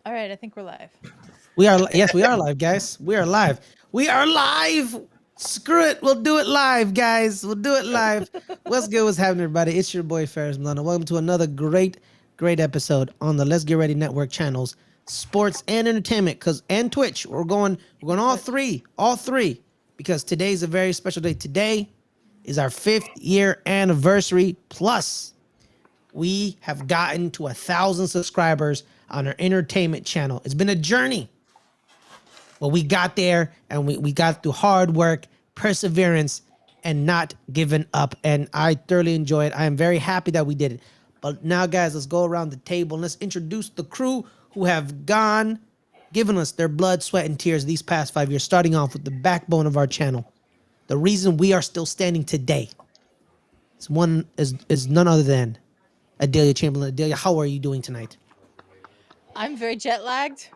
All right, I think we're live. We are, yes, we are live, guys. We are live. We are live. Screw it. We'll do it live, guys. We'll do it live. What's good? What's happening, everybody? It's your boy, Ferris Milano. Welcome to another great episode on the Let's Get Ready Network channels, sports and entertainment, and Twitch. We're going all three, because today's a very special day. Today is our 5th year anniversary. Plus, we have gotten to 1,000 subscribers on our entertainment channel. It's been a journey, but we got there, and we got through hard work, perseverance, and not giving up. And I thoroughly enjoy it. I am very happy that we did it. But now, guys, let's go around the table and let's introduce the crew who have given us their blood, sweat, and tears these past 5 years, starting off with the backbone of our channel. The reason we are still standing today is none other than Adelia Chamberlain. Adelia, how are you doing tonight? I'm very jet lagged.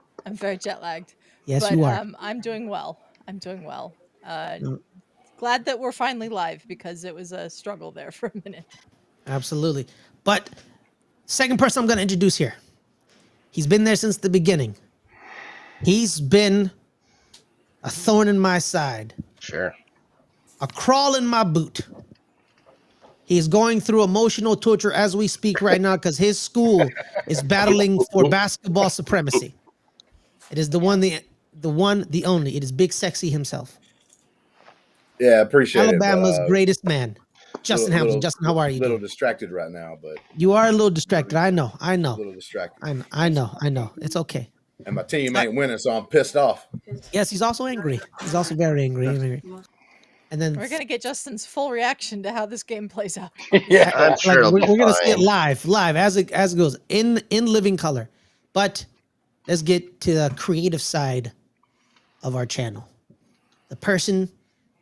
Yes, but, you are. I'm doing well. Glad that we're finally live because it was a struggle there for a minute. Absolutely. But second person I'm going to introduce here. He's been there since the beginning. He's been a thorn in my side. Sure. A crawl in my boot. He's going through emotional torture as we speak right now because his school is battling for basketball supremacy. It is the one, the only. It is Big Sexy himself. Yeah, appreciate Alabama's greatest man, Justin Hamilton. Justin, how are you? A little distracted right now, but you are a little distracted. I know. A little distracted. I know. It's okay. And my team ain't winning, so I'm pissed off. Yes, he's also angry. He's also very angry. And then we're gonna get Justin's full reaction to how this game plays out. Yeah, I'm sure we're gonna see it live as it goes in living color. But let's get to the creative side of our channel. The person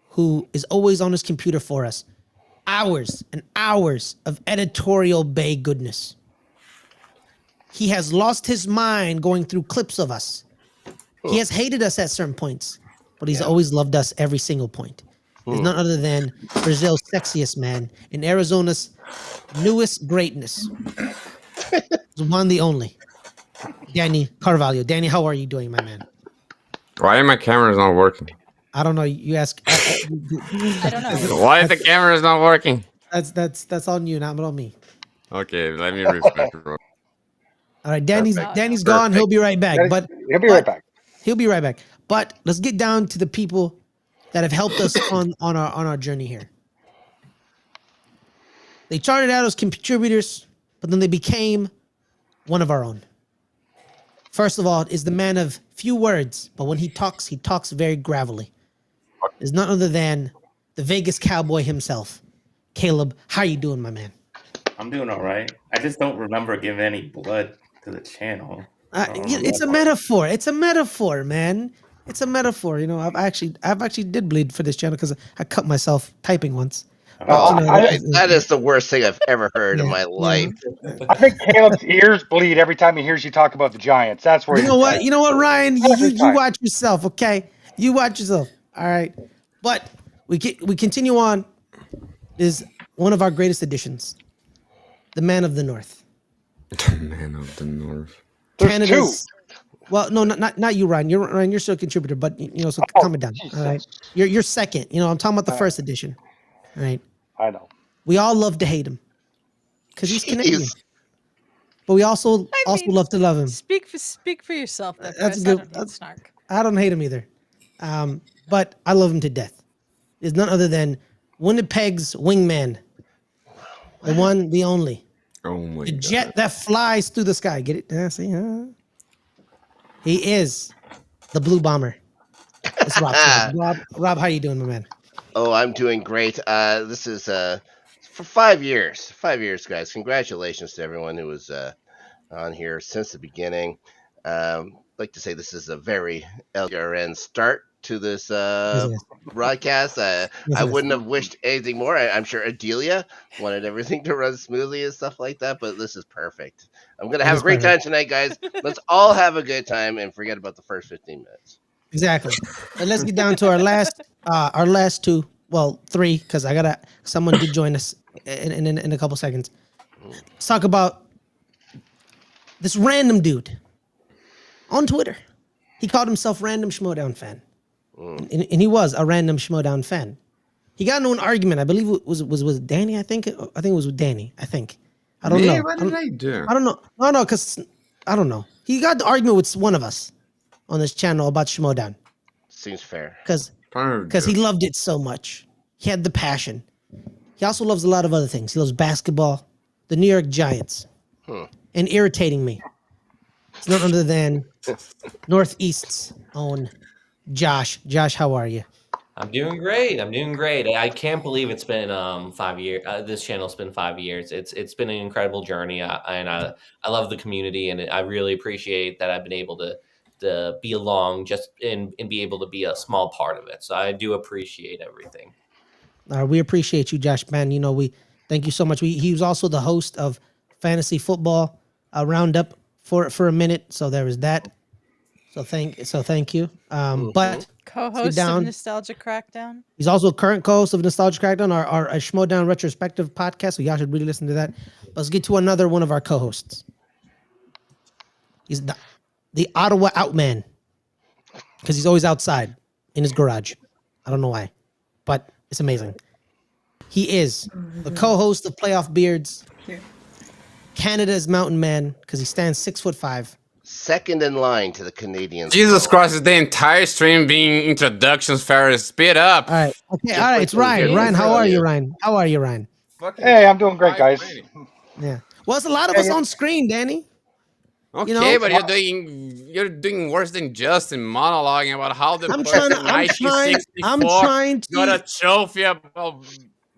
who is always on his computer for us, hours and hours of editorial bay goodness. He has lost his mind going through clips of us. He has hated us at certain points, but he's always loved us every single point. He's none other than Brazil's sexiest man in Arizona's newest greatness. The one, the only. Danny Carvalho. Danny, how are you doing, my man? Why are my cameras not working? I don't know. You ask. I don't know. Why is the camera not working? That's on you, not on me. Okay, let me refresh. All right, Danny's gone. He'll be right back. He'll be right back. But let's get down to the people that have helped us on our journey here. They started out as contributors, but then they became one of our own. First of all, is the man of few words, but when he talks very gravelly. Is none other than the Vegas cowboy himself, Caleb. How you doing, my man? I'm doing all right. I just don't remember giving any blood to the channel. It's a metaphor. It's a metaphor, man. It's a metaphor. You know, I've actually did bleed for this channel because I cut myself typing once. That is the worst thing I've ever heard in my life. I think Caleb's ears bleed every time he hears you talk about the Giants. That's where you know what, Ryan. You watch yourself, okay? You watch yourself. All right. But we continue on. Is one of our greatest additions, the man of the North. The man of the North. Canada's. Well, no, not you, Ryan. You're still a contributor, but so calm it down. All right. You're second. I'm talking about the first edition. All right. I know. We all love to hate him because he's Canadian, but we also love to love him. Speak for yourself. Though, that's good. I don't hate Snark. I don't hate him either, but I love him to death. There's none other than Winnipeg's wingman, the one, the only. Oh my the God. Jet that flies through the sky. Get it? See, huh? He is the Blue Bomber. It's Rob. Rob, how you doing, my man? Oh, I'm doing great. This is for 5 years. 5 years, guys. Congratulations to everyone who was on here since the beginning. I'd like to say this is a very LGRN start to this broadcast. I wouldn't have wished anything more. I'm sure Adelia wanted everything to run smoothly and stuff like that, but this is perfect. I'm going to have a great time tonight, guys. Let's all have a good time and forget about the first 15 minutes. Exactly. And let's get down to our last two, well, three, because someone did join us in a couple seconds. Let's talk about this random dude on Twitter. He called himself Random Schmodown Fan. Mm. And he was a Random Schmodown Fan. He got into an argument. I believe it was with Danny. I think it was with Danny. I think. I don't know. What did I do? I don't know. No, because I don't know. He got the argument with one of us on this channel about Schmodown. Seems fair. Because he loved it so much. He had the passion. He also loves a lot of other things. He loves basketball, the New York Giants, and irritating me. It's none other than Northeast's own Josh. Josh, how are you? I'm doing great. I can't believe it's been 5 years. This channel's been 5 years. It's been an incredible journey, and I love the community, and I really appreciate that I've been able to be along and be able to be a small part of it. So I do appreciate everything. We appreciate you, Josh, man. You know, we thank you so much. He was also the host of Fantasy Football Roundup for a minute, so there was that. So thank you. But Co-host of Nostalgia Crackdown. He's also a current co-host of Nostalgia Crackdown, our Schmodown retrospective podcast. So y'all should really listen to that. Let's get to another one of our co-hosts. He's the Ottawa Outman, because he's always outside in his garage. I don't know why, but it's amazing. He is the co-host of Playoff Beards, Canada's Mountain Man, because he stands 6'5". Second in line to the Canadians. Jesus Christ, is the entire stream being introductions, Ferris? Speed up. All right. Okay. All right. It's Ryan. Ryan, how are you, Ryan? How are you, Ryan? Hey, I'm doing great, guys. Yeah. Well, it's a lot of us on screen, Danny. Okay, You know, but you're doing worse than Justin monologuing about how the I'm person trying- I'm trying- 1964 I'm trying to- got a trophy about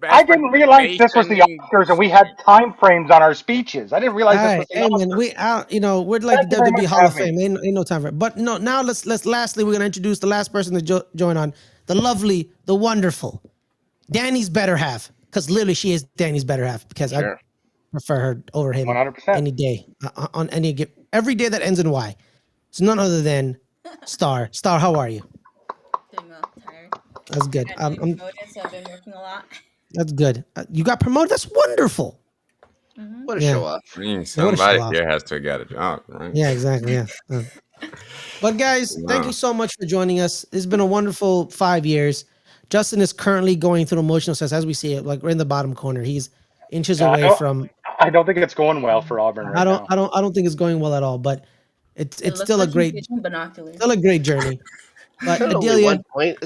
I didn't realize this was the Oscars and we had time frames on our speeches. I didn't realize this was the hey, Oscars. man, we're like Thank the you very WWE much Hall for of having Fame. Ain't no time for it. But no, now lastly, we're gonna introduce the last person to join on, the lovely, the wonderful, Danny's better half. Because literally, she is Danny's better half. Because I prefer her over him 100%. any day, on every day that ends in Y. It's none other than Star. Star, how are you? Doing well, tired. That's good. I'm promoted, so I've been working a lot. That's good. You got promoted. That's wonderful. What a show off. I mean, What a somebody show off. here has to get a job, right? Yeah, exactly. Yeah. But guys, thank you so much for joining us. It's been a wonderful 5 years. Justin is currently going through emotional stress as we see it. Like we're in the bottom corner. He's inches away from. I don't think it's going well for Auburn right now. I don't think it's going well at all. But it's still a great journey. But Adelia,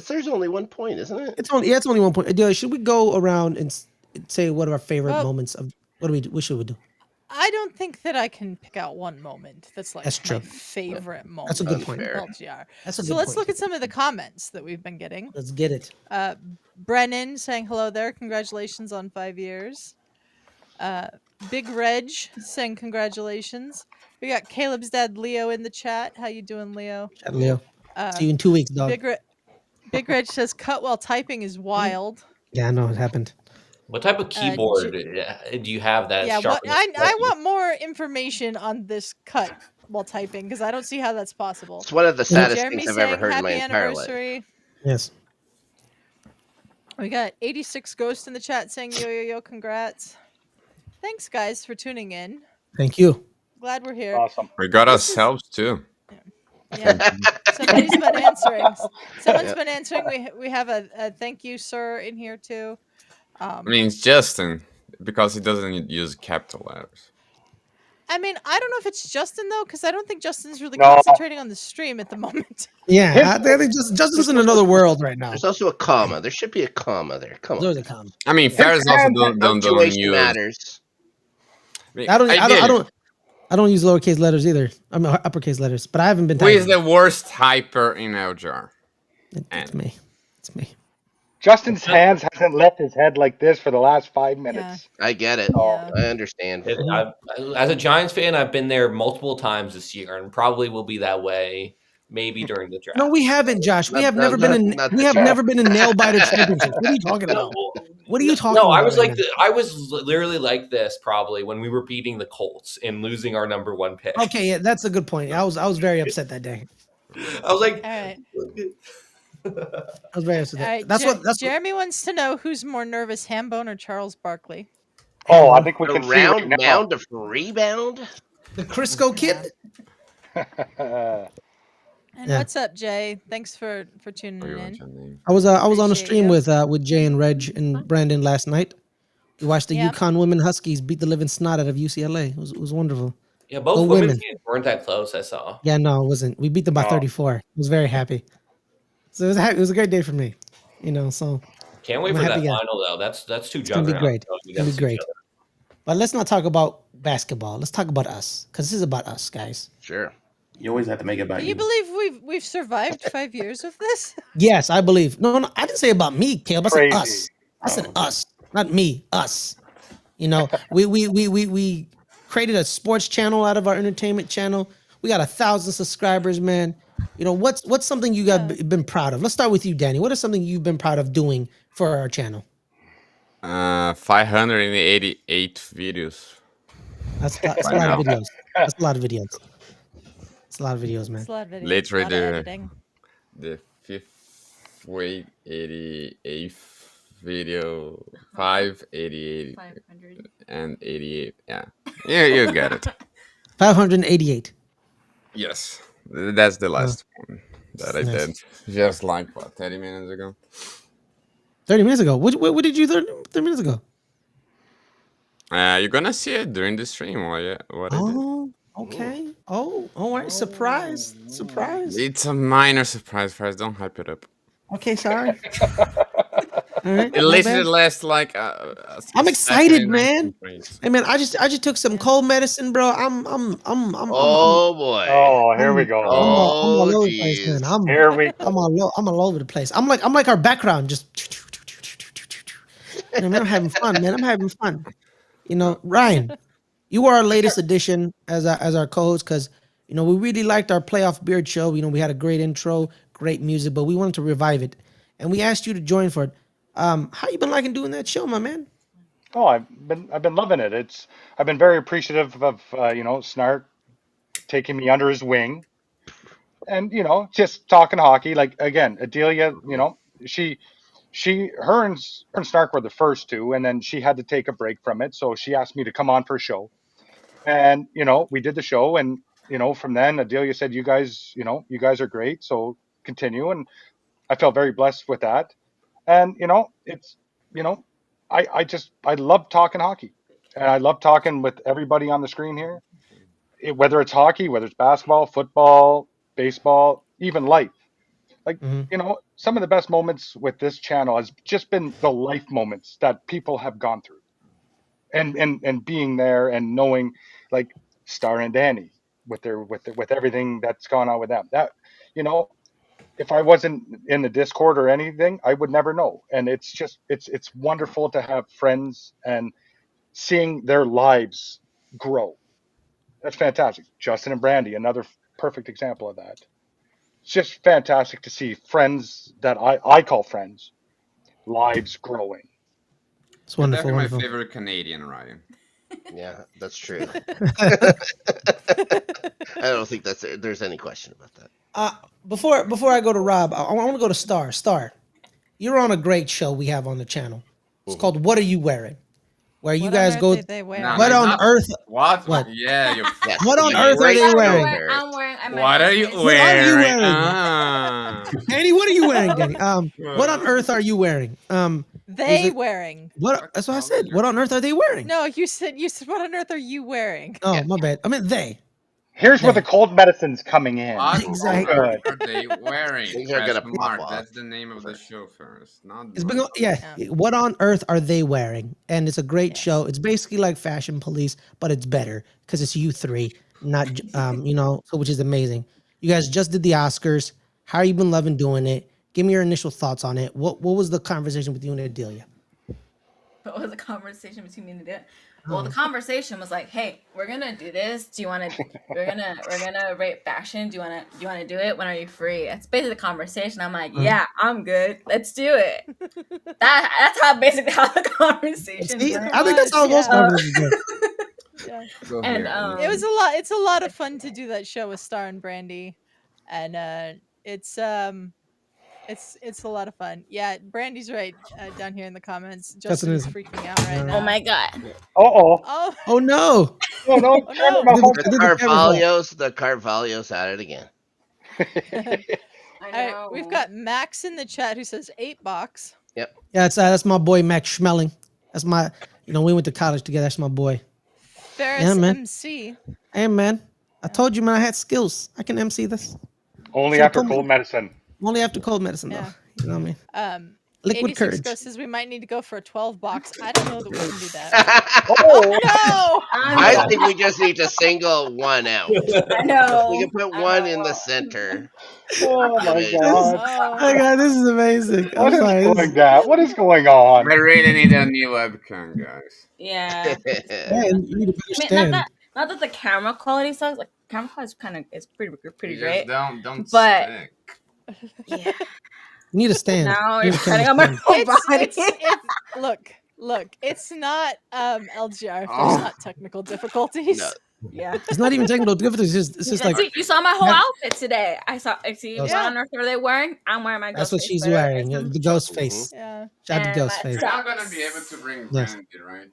there's only 1 point, isn't it? it's only 1 point. Adelia, should we go around and say what are our favorite moments of what should we do? I don't think that I can pick out one moment that's like That's my true. favorite moment. That's a good point. of LGR. That's a So good let's point. look at some of the comments that we've been getting. Let's get it. Brennan saying hello there. Congratulations on 5 years. Big Reg saying congratulations. We got Caleb's dad Leo in the chat. How you doing, Leo? Chat, Leo. See you in 2 weeks, dog. Big Reg says cut while typing is wild. Yeah, I know it happened. What type of keyboard do you have that? Yeah, sharpens I want more information on this cut while typing because I don't see how that's possible. It's one of the saddest Jeremy things I've ever saying heard in my happy entire life. anniversary. Yes. We got 86 Ghost in the chat saying yo yo yo, congrats. Thanks guys for tuning in. Thank you. Glad we're here. Awesome. We got ourselves too. Yeah. Somebody's been answering. Someone's been answering. We have a thank you, sir, in here too. I mean, it's Justin because he doesn't use capital letters. I mean, I don't know if it's Justin though, because I don't think Justin's really concentrating on the stream at the moment. Yeah, I think Justin's in another world right now. There's also a comma. There should be a comma there. Come on. There's a comma. I mean, Ferris also don't use. Matters. I don't use lowercase letters either. I mean uppercase letters, but I haven't been. Who is the worst hyper in LGR? It's me. It's me. Justin's hands hasn't left his head like this for the last 5 minutes. I get it. Yeah. I understand. As a Giants fan, I've been there multiple times this year, and probably will be that way maybe during the draft. No, we haven't, Josh. We have never been in nail biter championships. What are you talking about? What are you talking about? No, I was right I was literally like this probably when we were beating the Colts and losing our number 1 pick. now? Okay, yeah, that's a good point. I was very upset that day. I was like, All right. I was very upset. All right. That's Jeremy wants to know who's more nervous, Hambone or Charles Barkley. Oh, I think we can see right round now. mound of rebound. the Crisco kid. And Yeah. what's up, Jay? Thanks for tuning Oh, you in. want your name? I was on a Appreciate stream you. with Jay and Reg and Brandon last night. We watched the Yep. UConn women Huskies beat the living snot out of UCLA. It was wonderful. Yeah, both Go women's women. games weren't that close. I saw. Yeah, no, it wasn't. We beat them by No. 34. I was very happy. So it was a great day for me. So Can't wait I'm for that happy guy. final though. That's two It's gonna be juggernauts great. going It's gonna be against each great. other. But let's not talk about basketball. Let's talk about us, because this is about us, guys. Sure. You always have to make it about Can you. you believe we've survived 5 years of this? Yes, I believe. No, I didn't say about me, Caleb. I said Crazy. us. I said Oh. us, not me. Us. We created a sports channel out of our entertainment channel. We got 1,000 subscribers, man. What's something you got been proud of? Let's start with you, Danny. What is something you've been proud of doing for our channel? 588 videos. That's a Right lot now. of videos. That's a lot of videos. It's a lot of videos, man. It's a lot of videos, Literally a lot of editing. the 588th video, 588 500. and 88. Yeah, you get it. 588. Yes, that's the last one that I Nice. did. Just like 30 minutes ago. 30 minutes ago. What did you 30 minutes ago? You're gonna see it during the stream. What I did. Oh, okay. Oh, all right. Surprise. It's a minor surprise, first. Don't hype it up. Okay, sorry. All right. It my literally bad. lasts like. I'm excited, man. Frames. Hey, man, I just took some cold medicine, bro. I'm Oh boy. Oh, here we go. I'm Oh all over the place, jeez. man. Here we I'm all over the place. I'm like our background, just. Man, I'm having fun, man. I'm having fun. Ryan, you are our latest addition as our co-host, because we really liked our playoff beard show. We had a great intro, great music, but we wanted to revive it, and we asked you to join for it. How you been liking doing that show, my man? Oh, I've been loving it. I've been very appreciative of Snark taking me under his wing, and just talking hockey. Like again, Adelia, her and Snark were the first two, and then she had to take a break from it, so she asked me to come on for a show, and we did the show, and from then Adelia said, you guys are great, so continue, and I felt very blessed with that, and it's I love talking hockey, and I love talking with everybody on the screen here, whether it's hockey, whether it's basketball, football, baseball, even life. Like, some of the best moments with this channel has just been the life moments that people have gone through, and being there and knowing, like Star and Danny with everything that's gone on with them. That if I wasn't in the Discord or anything, I would never know. And it's just it's wonderful to have friends and seeing their lives grow. That's fantastic. Justin and Brandy, another perfect example of that. It's just fantastic to see friends that I call friends, lives growing. It's You're wonderful, definitely my wonderful. favorite Canadian, Ryan. Yeah, that's true. I don't think there's any question about that. Before I go to Rob, I want to go to Star. Star, you're on a great show we have on the channel. It's called "What Are You Wearing?" Where you What guys on earth go. did they wear? No, What no, on not- earth? What? What? Yeah, you. Yes, What on yeah, earth are great they show wearing? there. I'm wearing. What are you wearing? What are you wearing? wearing? Danny, what are you wearing, Danny? What on earth are you wearing? They wearing. What? That's what I said. What on earth are they wearing? No, you said what on earth are you wearing? Oh, my bad. I meant they. Here's where the cold medicine's coming in. What Exactly. on earth are they wearing? Things are gonna Question pop mark. off. That's the name of the show first. Not It's been What on earth are they wearing? And it's a great show. It's basically like Fashion Police, but it's better because it's you three, not so which is amazing. You guys just did the Oscars. How you been loving doing it? Give me your initial thoughts on it. What was the conversation with you and Adelia? What was the conversation between me and the Well, the conversation was like, "Hey, we're gonna do this. Do you want to? We're gonna rate fashion. Do you want to do it? When are you free?" That's basically the conversation. I'm like, "Yeah, I'm good. Let's do it." That's how basically how the conversation. See, went. I think that's how most Yeah. conversations go. Yeah. Go And, here. It was a lot. It's a lot of fun to do that show with Star and Brandy, and it's a lot of fun. Yeah, Brandy's right down here in the comments. Justin is is. freaking out right now. Oh my god! Oh, Oh, Oh no! no, Oh, no. Camera, my Did phone- I did the camera fall. The Carvalhos at it again. I All right, we've know. got Max in the chat who says 8 box. Yep. Yeah, that's my boy Max Schmeling. That's my, we went to college together. That's my boy. Ferris Yeah, man. MC. Hey, man. I Yeah. told you, man, I had skills. I can MC this. Only Should've after pulled me- cold medicine. Only after cold medicine, though. Yeah. You know what I mean? Liquid 86 courage. Go says we might need to go for a 12 box. I don't know that we can do that. Oh, Oh I think we just need to single one out. I know. We can put I one know. in the center. oh Of my it. God. no! Oh, God, this is amazing. I'm What is sorry. going down? What is going on? I really need a new webcam, guys. Yeah. Man, you need to I mean, understand. not that the camera quality sucks. Like camera quality is pretty You just great. don't But- stick. Yeah. You need to stand. Now You you're need a cutting camera on my stand. whole body. It's look, it's not LGR if there's not technical difficulties. No. Yeah. It's not even technical difficulties. It's just like, See, you saw my whole Yeah. outfit today. I see. Yeah. What on earth are they wearing? I'm wearing my. that's what Ghostface she's sweater wearing. and Yeah, some the ghost shorts. face. Yeah. Shout out to And ghost my face. You're not gonna be able to bring Yes. Brandy, right?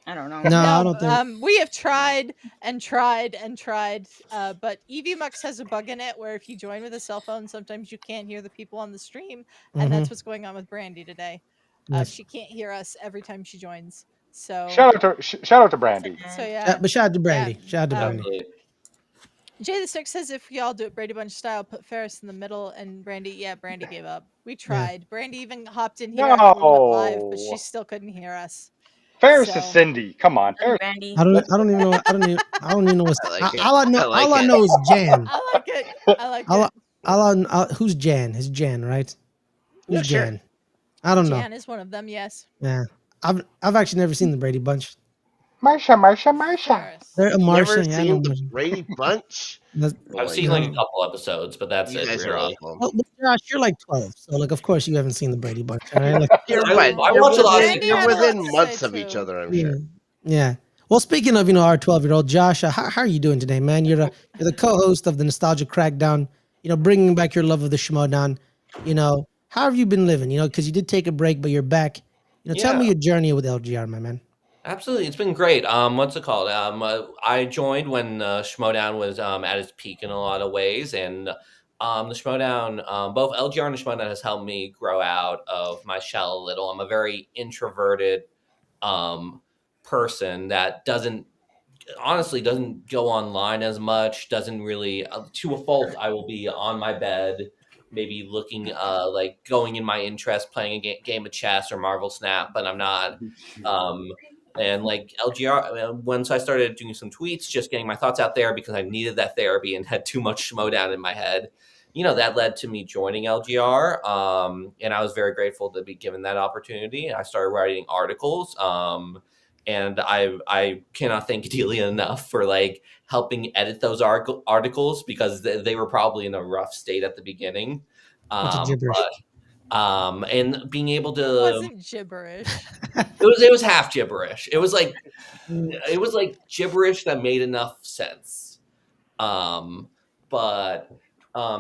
I don't know. No, I don't think. We have tried and tried and tried, but EVMux has a bug in it where if you join with a cell phone, sometimes you can't hear the people on the stream, and that's what's going on with Brandy today. Yes. She can't hear us every time she joins. So Shout out to Brandy. So yeah. But shout out to Brandy. Shout out to Brandy. Absolutely. Jay the Six says if we all do it Brady Bunch style, put Ferris in the middle and Brandy. Yeah, Brandy gave up. We tried. Brandy even hopped in here after we went live, but she No. still couldn't hear us. Ferris So- is Cindy. Come on. Ferris. Brandy. I don't even know. I don't even know what's. I like it. All I know. I like All I it. know is Jan. I like it. I like All it. who's Jan? It's Jan, right? Who's Yeah, sure. Jan? I don't know. Jan is one of them. Yes. Yeah, I've actually never seen the Brady Bunch. Marsha. Ferris. They're a Never Martian. Yeah, I know seen the Martian. Brady Bunch? That's- I've seen like a couple episodes, but that's You it. guys are Really. awful. Well, but Josh, you're like 12, so like, of course you haven't seen the Brady Bunch, all right? Like, You're I- right. I You're watch a lot of within, Brandy you're had a lot within to months say, of each too. other, I'm yeah, sure. yeah. Well, speaking of our 12-year-old Josh, how are you doing today, man? You're the co-host of the Nostalgia Crackdown. Bringing back your love of the Schmodown. How have you been living? Because you did take a break, but you're back. Tell me Yeah. your journey with LGR, my man. Absolutely, it's been great. What's it called? I joined when Schmodown was at its peak in a lot of ways, and the Schmodown, both LGR and the Schmodown, has helped me grow out of my shell a little. I'm a very introverted person that honestly doesn't go online as much. Doesn't really, to a fault. I will be on my bed, maybe looking like going in my interest, playing a game of chess or Marvel Snap, but I'm not. And like LGR, once I started doing some tweets, just getting my thoughts out there because I needed that therapy and had too much Schmodown in my head, that led to me joining LGR. And I was very grateful to be given that opportunity. I started writing articles. And I cannot thank Adelia enough for like helping edit those articles because they were probably in a rough state at the beginning. Bunch of gibberish. And being able It to wasn't gibberish. it was half gibberish. It was like gibberish that made enough sense. But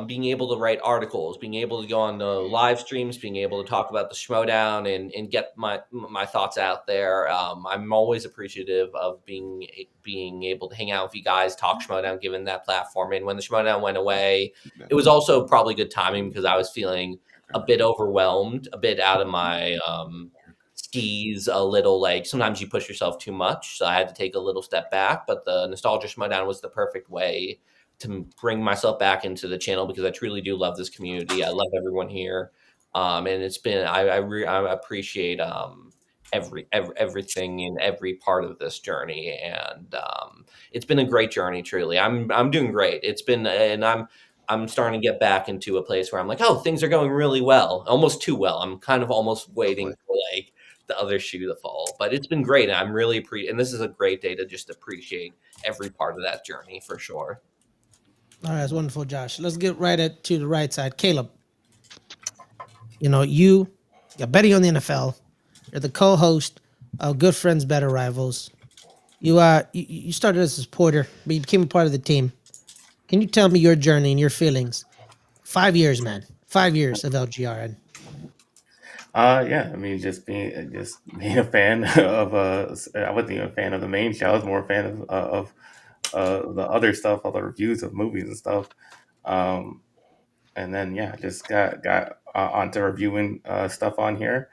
being able to write articles, being able to go on the live streams, being able to talk about the Schmodown and get my thoughts out there. I'm always appreciative of being able to hang out with you guys, talk Schmodown, given that platform. And when the Schmodown went away, it was also probably good timing because I was feeling a bit overwhelmed, a bit out of my skis, a little like sometimes you push yourself too much. So I had to take a little step back, but the Nostalgia Schmodown was the perfect way to bring myself back into the channel because I truly do love this community. I love everyone here. And it's been, I appreciate everything in every part of this journey. And it's been a great journey, truly. I'm doing great. It's been, and I'm starting to get back into a place where I'm like, oh, things are going really well, almost too well. I'm kind of almost waiting for like the other shoe to fall, but it's been great. And I'm really and this is a great day to just appreciate every part of that journey for sure. All right, that's wonderful, Josh. Let's get to the right side. Caleb, you got Betty on the NFL. You're the co-host of Good Friends, Better Rivals. You started as a supporter, but you became a part of the team. Can you tell me your journey and your feelings? 5 years, man. 5 years of LGRN. Yeah, I mean, just being a fan of I wasn't even a fan of the main show. I was more a fan of the other stuff, all the reviews of movies and stuff. and then just got onto reviewing stuff on here.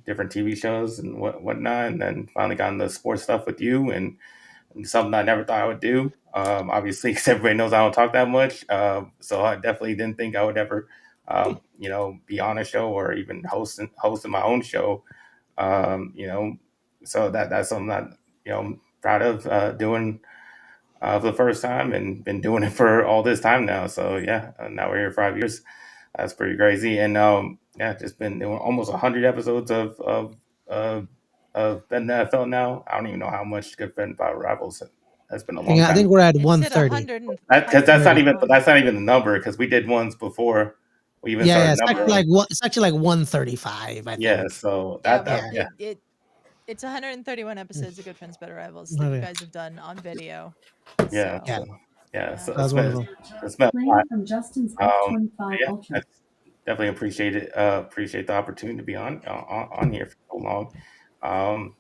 Different TV shows and whatnot, and then finally got into sports stuff with you, and something I never thought I would do. Obviously, because everybody knows I don't talk that much, so I definitely didn't think I would ever, be on a show or even hosting my own show. So that's something that I'm proud of doing for the first time, and been doing it for all this time now. So now we're here 5 years. That's pretty crazy, and just been doing almost 100 episodes of Ben NFL now. I don't even know how much Good Friend Five Rivals. That's been a long I time. think we're at It said 130. 100. Because that's not even 131. the number, because we did ones before we even Yeah, started it's actually numbering. it's actually like 135. I think. Yeah, so Yeah, that well, it's 131 episodes of Good Friends Better Rivals that you guys have done on video. yeah, So, so That's wonderful. it's been a Playing lot. from Justin's F25 Ultra. I definitely appreciate it. Appreciate the opportunity to be on here for so long. And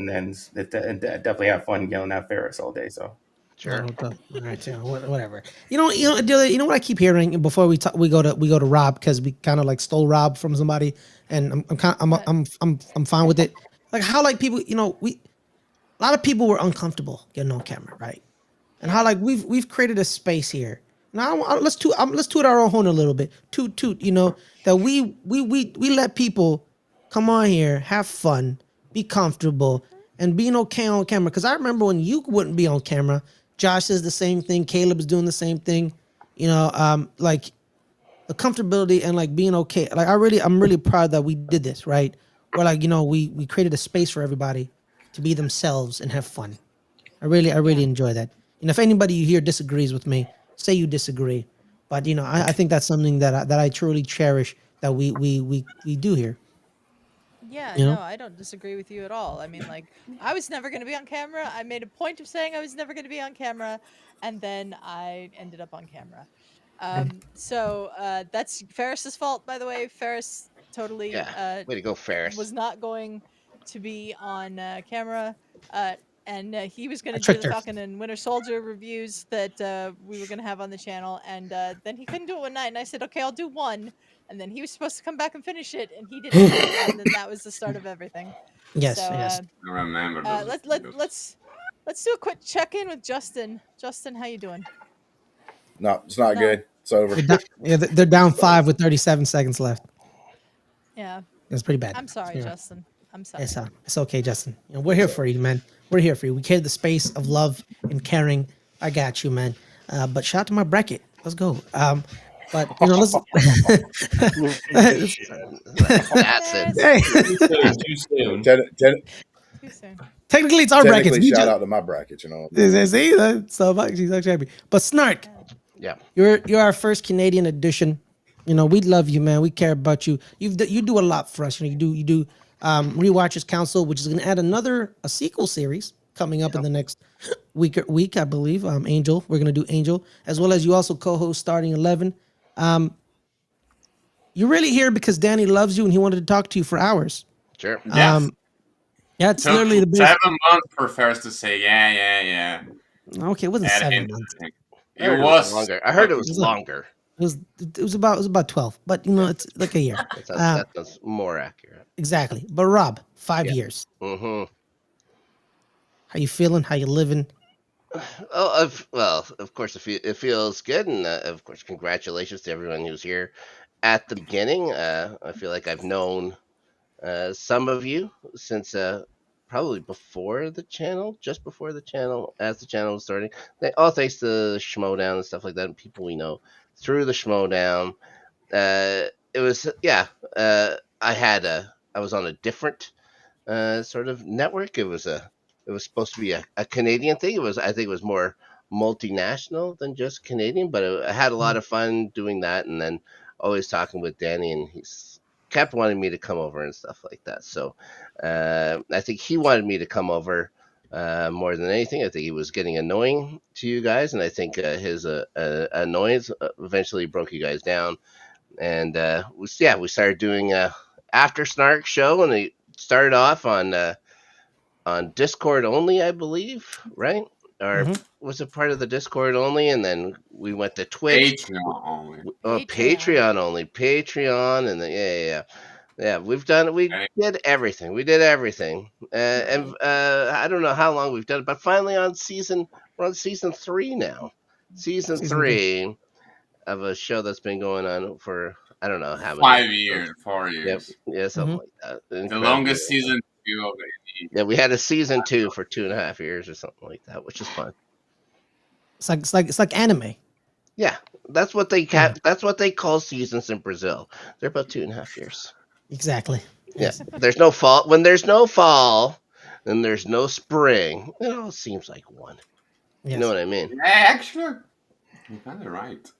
then definitely have fun yelling at Ferris all day. So Sure. All right, whatever. Adelia, you know what I keep hearing before we go to Rob, because we kind of like stole Rob from somebody, and I'm fine with it. Like how like people, a lot of people were uncomfortable getting on camera, right? And how like we've created a space here. Now let's toot our own horn a little bit. Toot, that we let people come on here, have fun, be comfortable, and being okay on camera. Because I remember when you wouldn't be on camera, Josh says the same thing. Caleb is doing the same thing. Like the comfortability and like being okay. Like I'm really proud that we did this, right? Where like we created a space for everybody to be themselves and have fun. I really enjoy that. And if anybody you hear disagrees with me, say you disagree. But I think that's something that I truly cherish that we do here. yeah, You no, know? I don't disagree with you at all. I mean, like, I was never going to be on camera. I made a point of saying I was never going to be on camera, and then I ended up on camera. So that's Ferris's fault, by the way. Ferris totally Yeah. Way to go, Ferris. was not going to be on camera. And he was going I to do tricked the her. Falcon and Winter Soldier reviews that we were going to have on the channel. And then he couldn't do it one night. And I said, okay, I'll do one. And then he was supposed to come back and finish it, and he didn't. And then that was the start of everything. Yes, So yes. I remember those videos. let's do a quick check in with Justin. Justin, how you doing? No, it's not No. good. It's over. They're down 5 with 37 seconds left. Yeah, That's pretty bad. I'm sorry, Yeah. Justin. I'm sorry. It's okay, Justin. We're here for you, man. We're here for you. We carry the space of love and caring. I got you, man. But shout out to my bracket. Let's go. But let's. That's it. Hey. Too soon. Too soon. Technically, it's our brackets. Technically, shout out to my bracket. See, that's so much. She's actually happy. But Snark, Yeah. you're our first Canadian edition. We love you, man. We care about you. You do a lot for us. You do Rewatchers Council, which is going to add a sequel series coming up in the next week, I believe. Angel, we're going to do Angel, as well as you also co-host Starting 11. You're really here because Danny loves you and he wanted to talk to you for hours. Sure. Yes. Yeah, it's Took literally the best. 7 months for Ferris to say yeah. Okay, it wasn't Add 7 him. months. I heard it was longer. I heard it was longer. It was about 12, but it's like a year. That's more accurate. Exactly. But Rob, 5 years. Mm-hmm. How you feeling? How you living? Of course, it feels good, and of course, congratulations to everyone who's here at the beginning. I feel like I've known some of you since probably before the channel, just before the channel, as the channel was starting. All thanks to the Schmodown and stuff like that, and people we know through the Schmodown. It was I was on a different sort of network. It was supposed to be a Canadian thing. I think it was more multinational than just Canadian, but I had a lot of fun doing that, and then always talking with Danny, and he's kept wanting me to come over and stuff like that. So I think he wanted me to come over more than anything. I think he was getting annoying to you guys, and I think his annoyance eventually broke you guys down. And we started doing after Snark show, and it started off on Discord only, I believe, right? or was it part of the Discord only, and then we went to Twitch. Patreon only. Patreon only. Patreon, and yeah. We've done. We did everything. We did everything, and I don't know how long we've done it, but finally we're on season 3 now. Season 3 of a show that's been going on for I don't know how many 4 years. Yeah, something like that. The longest season 2 of it. Yeah, we had a season 2 for 2.5 years or something like that, which is fun. It's like anime. Yeah, that's what they call seasons in Brazil. They're about 2.5 years. Exactly. Yeah, there's no fall. When there's no fall, then there's no spring. It all seems like one. Yes. You know what I mean? Yeah, actually, you're kind of right.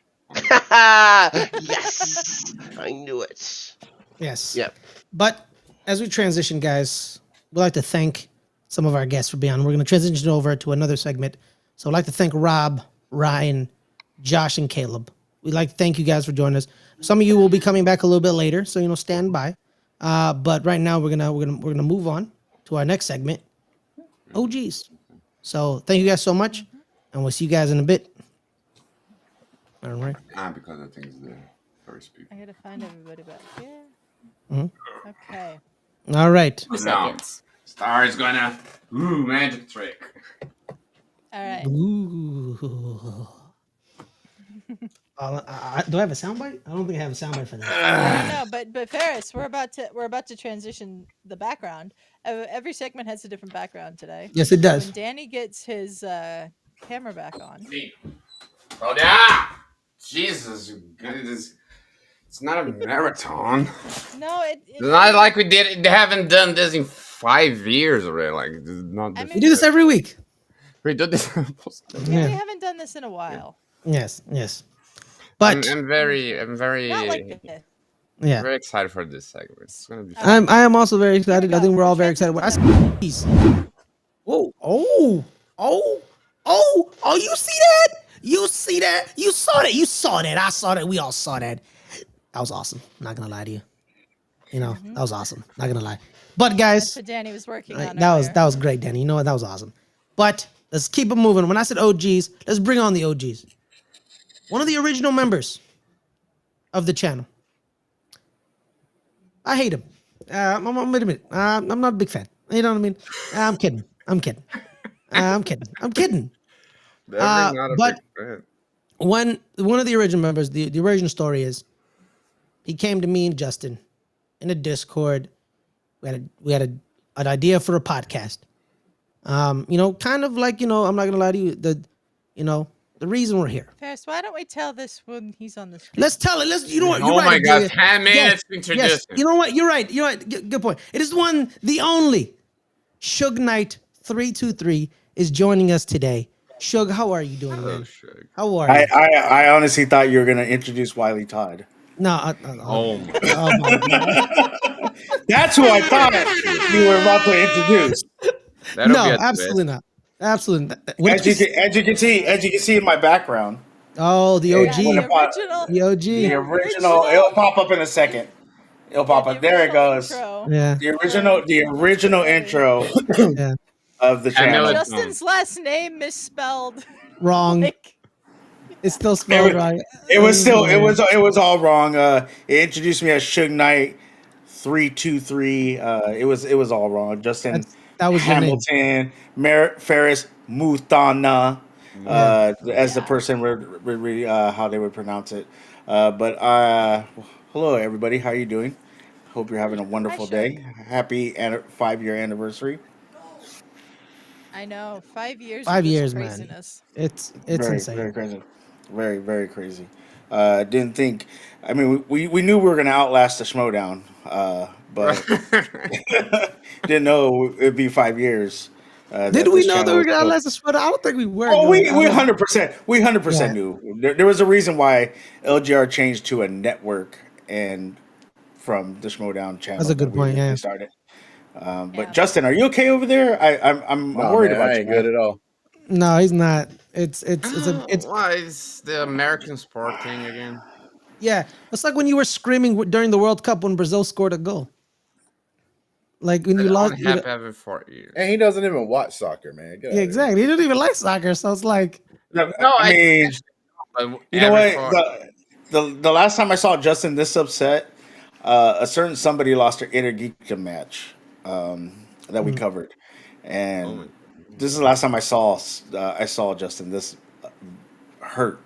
Yes, I knew it. Yes. Yep. But as we transition, guys, we'd like to thank some of our guests for being on. We're going to transition over to another segment. So I'd like to thank Rob, Ryan, Josh, and Caleb. We'd like to thank you guys for joining us. Some of you will be coming back a little bit later, so stand by. But right now we're gonna move on to our next segment, OGs. So thank you guys so much, and we'll see you guys in a bit. All right. Because I think it's the first people. I gotta find everybody back here. Mm-hmm. Okay. All right. 2 seconds. Star is gonna magic trick. All right. Ooh. Do I have a soundbite? I don't think I have a soundbite for that. No, but Ferris, we're about to transition the background. Every segment has a different background today. Yes, it does. When Danny gets his camera back on. Oh yeah! Jesus, it's not a marathon. No, it's not like we haven't done this in 5 years already. Like, not. We do this every week. We do this. Yeah, we haven't done this in a while. Yes. But I'm very not like this. Yeah. Very excited for this segment. It's gonna be fun. I am also very excited. I think we're all very excited. Whoa. Oh, you see that? You see that? You saw that. You saw that. I saw that. We all saw that. That was awesome. Not gonna lie to you. That was awesome. Not gonna lie. But guys, that's what Danny was working on. That was great, Danny. You know what? That was awesome. But let's keep it moving. When I said OGs, let's bring on the OGs. One of the original members of the channel. I hate him. I'm gonna admit, I'm not a big fan. You know what I mean? I'm kidding. But when one of the original members, the original story is, he came to me and Justin in a Discord. We had an idea for a podcast. Kind of like, I'm not gonna lie to you, the reason we're here. Ferris, why don't we tell this when he's on the screen? Let's tell it. You know what? You're oh right, my God, Adelia. 10 minutes introduction. Yes. You know what? You're right. Good point. It is the only Suge Knight 323 is joining us today. Suge, how are you doing, man? Suge. How are you? I honestly thought you were gonna introduce Wiley Todd. No. Oh my God. That's who I thought you were about to introduce. No, absolutely not. Absolutely not. As you can see in my background. Oh, the OG. The OG. The original. It'll pop up in a second. It'll pop up. There it goes. Intro. Yeah. The original intro of the channel. Justin's last name misspelled. Wrong. It's still spelled right. It was all wrong. It introduced me as Suge Knight 323. It was all wrong. Justin that was Hamilton, Ferris Muthana, as the person how they would pronounce it. Hello everybody, how are you doing? Hope you're having a wonderful day. Happy 5-year anniversary. I know, 5 years. 5 years, craziness. Man. It's very, insane. Very crazy. Very, very crazy. Didn't think. I mean, we knew we were gonna outlast the Schmodown, but didn't know it'd be 5 years. Did we know that we were gonna outlast the Schmodown? I don't think we were. Oh, we 100% knew. There was a reason why LGR changed to a network and from the Schmodown channel. That's a good point. Yeah. Started. But Justin, are you okay over there? I'm worried about you. I ain't good at all. No, he's not. It's why is the American sport thing again? Yeah, it's like when you were screaming during the World Cup when Brazil scored a goal. Like when you But lost, only happened every 4 years. And he doesn't even watch soccer, man. Get out yeah, of exactly. He didn't even like soccer, so it's like, No, I mean, but you know every what? four. The last time I saw Justin this upset, a certain somebody lost their inner geekdom match that we mm, covered, Oh my and god. this is the last time I saw Justin this hurt.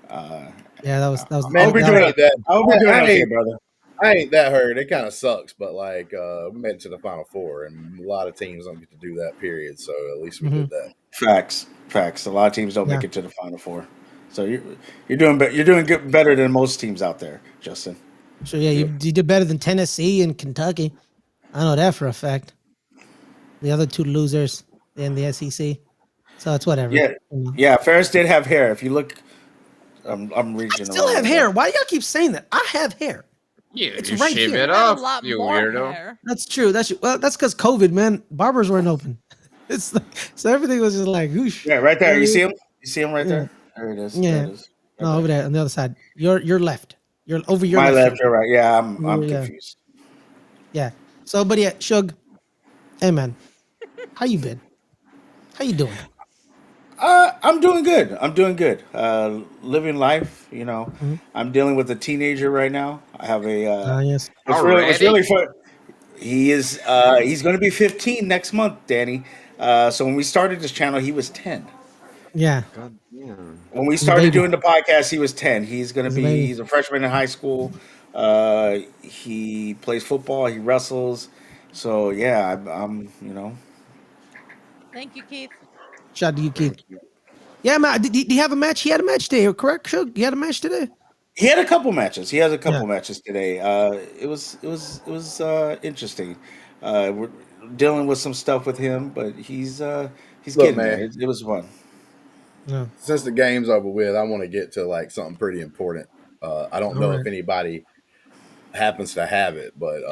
Uh, yeah, that was I Man, hope you're that I was doing. ain't that. I hope you're doing I okay, ain't. brother. I ain't that hurt. It kind of sucks, but like we made it to the final four, and a lot of teams don't get to do that. Period. So at least we mhm, did that. Facts. A lot of teams don't yeah, make it to the final four, so you're doing you're doing good, better than most teams out there, Justin. sure, yeah, You, you did better than Tennessee and Kentucky. I know that for a fact. The other two losers in the SEC, so it's whatever. yeah, yeah. Ferris did have hair. If you look, I'm I reaching still around have right hair. now. Why do y'all keep saying that? I have hair. It's You right shave here. it You have a off, lot you more weirdo. hair. That's true. Well, that's because COVID, man. Barbers weren't open. It's like, so everything was just like whoosh. Yeah, right You know there. what I You see mean? him? You see him right Yeah, there? There it is. There yeah. it is. Right No, over there. there on the other side. Your left. You're over your My left left, shoulder. you're right. Yeah, I'm Yeah, confused. yeah. So, but yeah, Shug. Hey, man, how you been? How you doing? I'm doing good. I'm doing good. Living life. You know, Mhm. I'm dealing with a teenager right now. I have a. Yes. It's Already? really fun. He is. He's going to be 15 next month, Danny. So when we started this channel, he was 10. Yeah. God damn. When we He's a started baby. doing the podcast, he was 10. He's a baby. He's a freshman in high school. He plays football. He wrestles. So yeah, I'm you know. Thank you, Keith. Shout out to you, Keith. Thank you. Yeah, man. Did he have a match? He had a match today, correct? Shug? He had a match today. He had a couple matches. He has a Yeah. couple matches today. It was interesting. We're dealing with some stuff with him, but he's Look, getting there. man. It was fun. Yeah. Since the game's over with, I want to get to like something pretty important. I don't All know right. if anybody happens to have it, but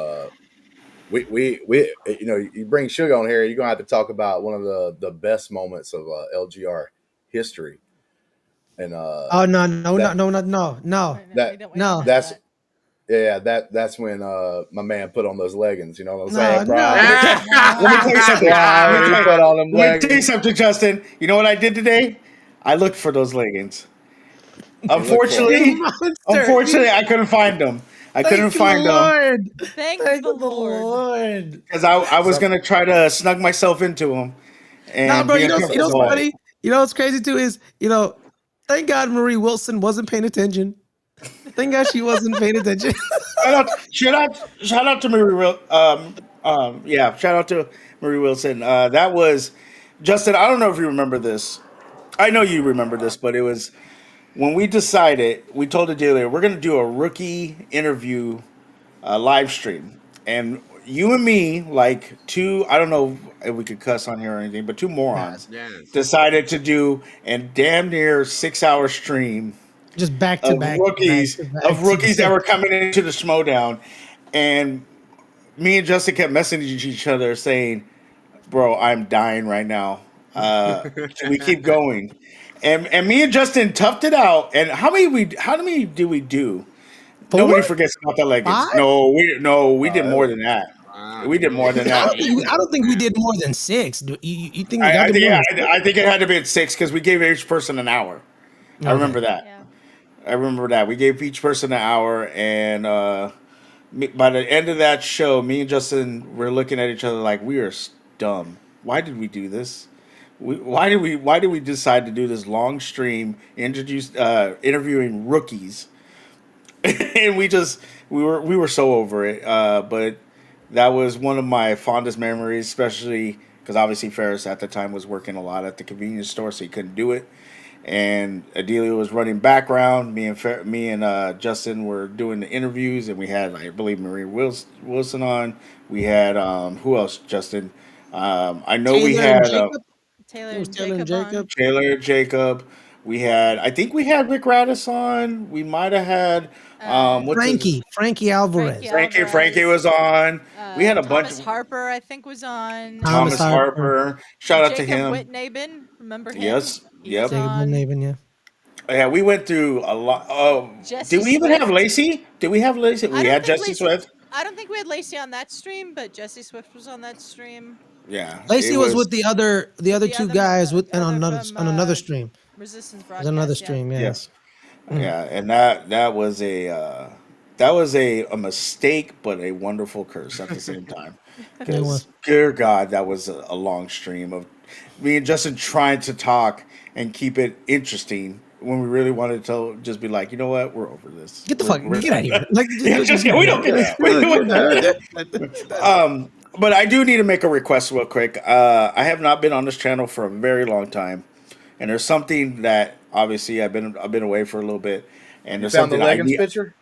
we you bring Sugar on here, you're gonna have to talk about one of the best moments of LGR history, and Oh no, no, no, that no, no, no, no, Wait, that we don't no, have that's that. yeah that's when my man put on those leggings. You know what I'm no, saying, Brian? no. Let me tell you something. Brian, he put on them Let me tell you leggings. something, Justin. You know what I did today? I looked for those leggings. You look for You them. Unfortunately, monster. unfortunately, I couldn't find them. I couldn't Thank the find them Lord. Thank Thank the the Lord. Lord. because I was Some, gonna try to snug myself into them Nah, and bro. be that's You know what's uncomfortable. hey, funny? You know what's crazy too is thank God Marie Wilson wasn't paying attention. Thank God she wasn't paying attention. Shout out to Marie yeah, shout out to Marie Wilson. That was Justin. I don't know if you remember this. I know you remember this, but it was when we decided. We told the dealer we're going to do a rookie interview live stream, and you and me, like two. I don't know if we could cuss on here or anything, but two Yeah, morons Yes. decided to do a damn near 6 hour stream just back to back to back to of back to rookies that back. were coming into the Schmodown, and me and Justin kept messaging each other saying, "Bro, I'm dying right now. Can we keep going?" And me and Justin toughed it out. And how many did we do? Four, Nobody forgets about the leggings. five. No, we did it more was than that. Wow, We did more dude. than that. I don't think we did more than six. You think we got I to think more yeah, than six? I think it had to be at 6 because we gave each person an hour. I Okay. remember that. Yeah. I remember that. We gave each person an hour, and by the end of that show, me and Justin were looking at each other like we are dumb. Why did we do this? Why did we decide to do this long stream interviewing rookies? And we were so over it. But that was one of my fondest memories, especially because obviously Ferris at the time was working a lot at the convenience store, so he couldn't do it. And Adelia was running background. Me and Justin were doing the interviews, and we had, I believe, Marie Wilson on. We had who else? Justin. I know we Taylor and had Jacob. Taylor It was and Taylor and Jacob on. Jacob. Taylor, Jacob. We had, I think we had Rick Radis on. We might have had Uh, what's his Frankie Frankie Alvarez. Frankie Alvarez. was on. We had a bunch Thomas of Harper, I think, was on. Thomas Thomas Harper. Harper. Shout out to Jacob him. Whitnaben. Remember him? Yes. He was Yep. Jacob on. Navin, yeah. Yeah, we went through a lot. Oh, Jesse did we even have Swift. Lacey? Did we have Lacey? I We don't had think Jesse Lacey. Swift. I don't think we had Lacey on that stream, but Jesse Swift was on that stream. Yeah, Lacey it was with the other the two other- guys with and other on from, another stream. Resistance It was another broadcast. Yeah. stream, yeah. Yes. Mm. Yeah, and that was a mistake, but a wonderful curse at the same time. It Because was. dear God, that was a long stream of me and Justin trying to talk and keep it interesting when we really wanted to just be like, you know what, we're over this. Get the We're- fuck, we're- get out of here! Like, Yeah, just we don't get but I do need to make a request real quick. I have not been on this channel for a very long time, and there's something that obviously I've been away for a little bit, and You there's found the something I leggings need. picture?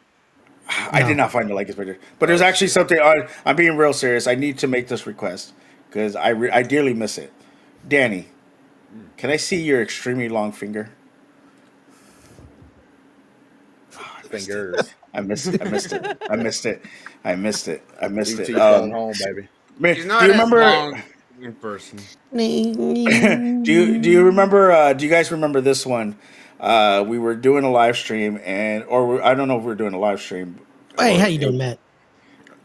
I did not find the leggings picture, but there's actually something. I'm being real serious. I need to make this request because I dearly miss it. Danny, can I see your extremely long finger? Fingers. I missed it. I missed it. I missed it. I missed it. I missed BT it. going home, baby. Man, He's do not you as remember? long in person. do you remember? Do you guys remember this one? We were doing a live stream, I don't know if we were doing a live stream. Hey, or how you it- doing, Matt?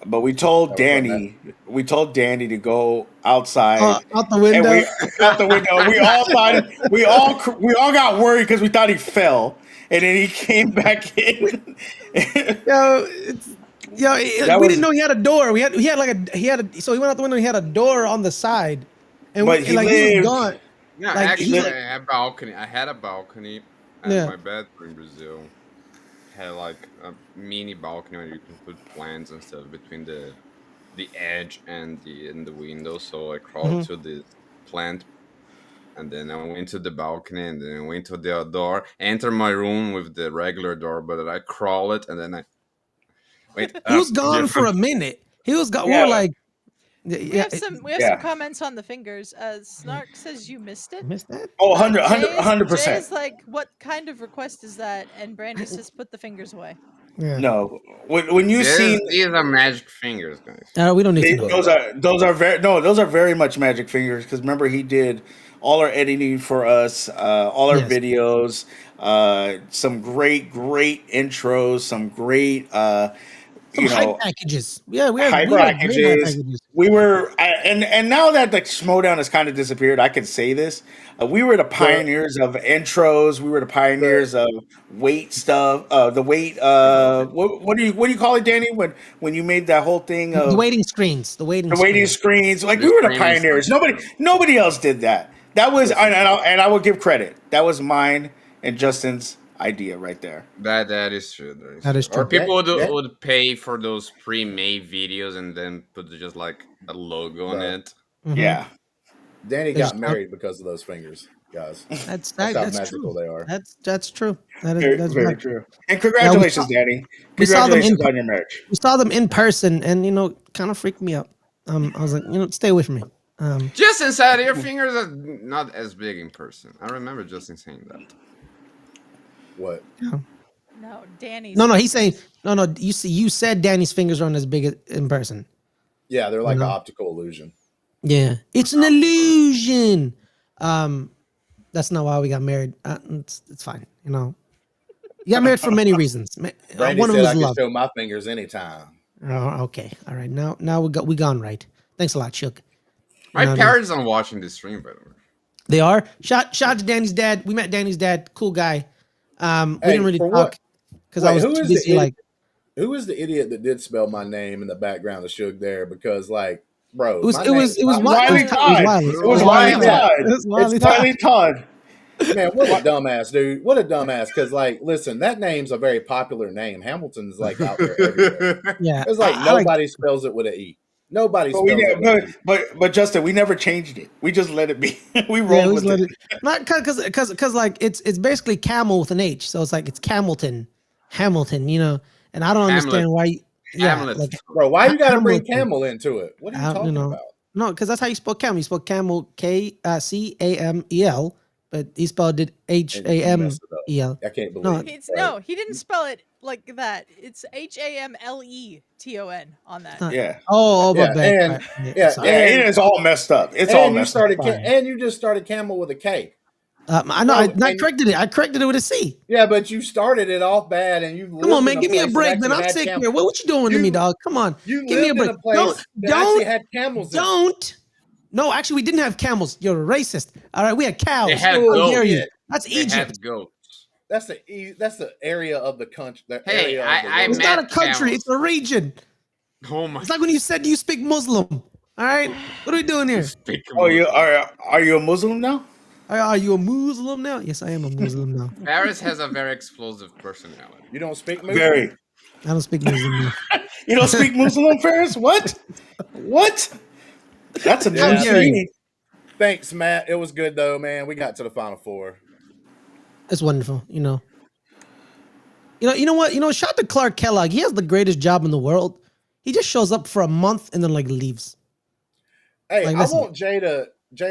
But we told That was what Danny, to go outside. Out the window. And out the window. We all thought we all got worried because we thought he fell, and then he came back in. Yo, That we was- didn't know he had a door. So he went out the window. He had a door on the side, and But he he was lived- gone. Yeah, Like, actually, he's like- I had a balcony. I had a balcony at Yeah. my bedroom in Brazil. Had like a mini balcony where you can put plants and stuff between the edge and the window. So I crawled to the plant, and then I went to the balcony, and then I went to the door. Entered my room with the regular door, but I crawl it, and then I went. He was up gone for a different- minute. He was gone. We Yeah. were like, We yeah, have some yeah. comments on the fingers. Snark says you missed it. missed that. Oh, Jay 100%. is like, what kind of request is that? And Brandy says, put the fingers away. Yeah. No, when you see These are magic fingers, guys. We don't need to know. those are very much magic fingers because remember he did all our editing for us, all our Yes. videos, some great intros, some great Some hype packages. Yeah, we had hype great hype packages. We were, and now that the Schmodown has kind of disappeared, I can say this: we were the pioneers of intros. We were the pioneers of weight stuff. The weight. What do you call it, Danny? When you made that whole thing of The waiting screens. The waiting screens. Like The we were the streaming pioneers. screens. Nobody else did that. That was, and I will give credit. That was mine and Justin's idea right there. That is true. That is Or true. people That- would pay for those pre-made videos and then put just like a logo on Right. it. Mhm. Yeah. Danny There's- got married because of those fingers, guys. That's That's how that's magical true. they are. That's true. That's Very right. true. And congratulations, Danny. we saw them Congratulations in- on your marriage. We saw them in person, and kind of freaked me out. I was like, stay away from me. Just inside, your fingers are not as big in person. I remember Justin saying that. What? No, Danny's. No, he's saying no. You said Danny's fingers aren't as big in person. Yeah, they're like No. an optical illusion. Yeah, it's an illusion. That's not why we got married. It's fine. You got married for many reasons. Brandy One of said them I was could love. show my fingers anytime. Oh, okay, all right. Now we gone right. Thanks a lot, Chuck. My know what I mean? parents aren't watching this stream, by the way. They are. Shout to Danny's dad. We met Danny's dad. Cool guy. We Hey, didn't really for talk what? because I Wait, was who too is the busy. idiot? Like Who is the idiot that did spell my name in the background of Suge there? Because bro, it was my it was name- it was Wiley Todd. Wiley. It was Wiley Todd. It was Wiley It's Todd. Wiley Todd. Man, what a dumbass, dude. What a dumbass. Because, listen, that name's a very popular name. Hamilton's, out there everywhere. Yeah, It's like I like- nobody spells it with an E. Nobody But, spells it with an E. but Justin, we never changed it. We just let it be. We Yeah, rolled we with let it. it. Not because like it's basically camel with an H, so it's like it's Hamilton, and I don't understand Hamlet. why. Yeah, Hamlet. like Bro, why you got to bring Hamilton. camel into it? What are you talking about? no, because that's how you spell camel. You spell camel Camel, but he spelled it And you Hamel. messed it up. I can't believe it. No, he didn't spell it like that. It's HAMLETON on that. Yeah. Oh, Yeah, my bad. and- Right. yeah, sorry. Yeah, it is all messed up. It's all And you messed started, up. and you just started camel with a K. I know. Bro, I corrected it. I corrected it with a C. Yeah, but you started it off bad, and you Come on, lived man. in a Give me a place that break, man. actually I'll had take camels. care. What you doing to me, dog? Come on. You Give me a lived in break. a place that actually had camels in it. Don't. No, actually, we didn't have camels. You're a racist. All right, we had cows. They had How dare you? goats. That's They Egypt. had goats. That's the area of the country. The Hey, area of the I world. It's not a met country. camels. It's a region. Oh my! It's like when you said you speak Muslim. All right, what are we doing here? Oh, are you a Muslim now? Are you a Muslim now? Yes, I am a Muslim now. Paris has a very explosive personality. You don't speak Muslim? Very. I don't speak Muslim now. You don't speak Muslim, Ferris? What? What? That's a How new dare you. thing. Thanks, Matt. It was good though, man. We got to the Final Four. It's wonderful. You know what? Shout out to Clark Kellogg. He has the greatest job in the world. He just shows up for a month and then like leaves. Hey, Like, I listen. want Jay,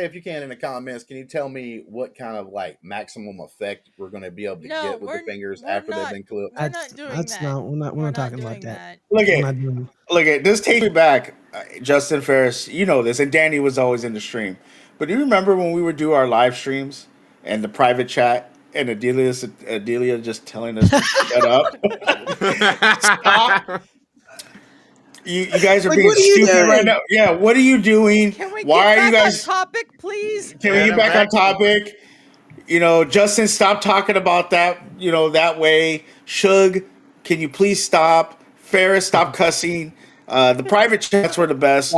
if you can, in the comments, can you tell me what kind of like maximum effect we're going to be able to get with the fingers after they've been clipped? We're not doing That's that. not. We're not talking about doing that. Look We're at not doing. Look at this. Takes me back, Justin Ferris. You know this, and Danny was always in the stream. But do you remember when we would do our live streams and the private chat, and Adelia just telling us to shut up? Stop. You guys are Like, being what are you stupid doing? right now. Yeah, what are you doing? Can we Why get are you back guys? on topic, please? Can we get back on topic? Justin, stop talking about that. That way. Shug, can you please stop? Ferris, stop cussing. The private chats were the best.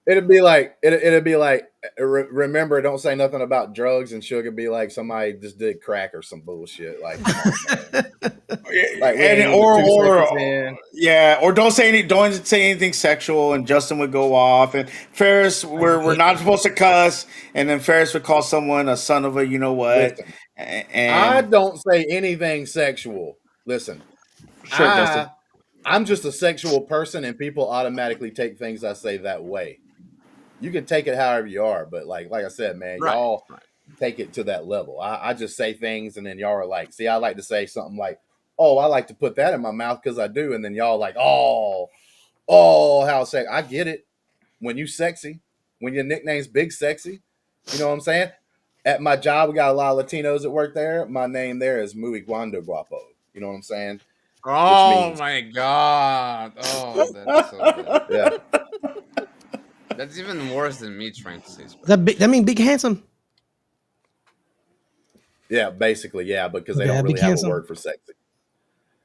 It'd be like remember, don't say nothing about drugs, and Sugar be like somebody just did crack or some bullshit. Like, come on, man. Like, or don't say anything sexual, and Justin would go off, and Ferris, we're not supposed to cuss, and then Ferris would call someone a son of a you know what. Listen, and I don't say anything sexual. Listen, Sure, Justin. I'm just a sexual person, and people automatically take things I say that way. You can take it however you are, but like I said, man, y'all take it to that level. I just say things, and then y'all are like, see, I like to say something like, oh, I like to put that in my mouth because I do, and then y'all like, oh, how sexy. I get it. When you sexy, when your nickname's Big Sexy, you know what I'm saying? At my job, we got a lot of Latinos that work there. My name there is Muy Guando Guapo. You know what I'm saying? Oh my god! Oh, that's so good. Yeah. That's even worse than me trying to say. That mean big handsome. Yeah, basically, yeah, because they Okay, don't big really have handsome. a word for sexy.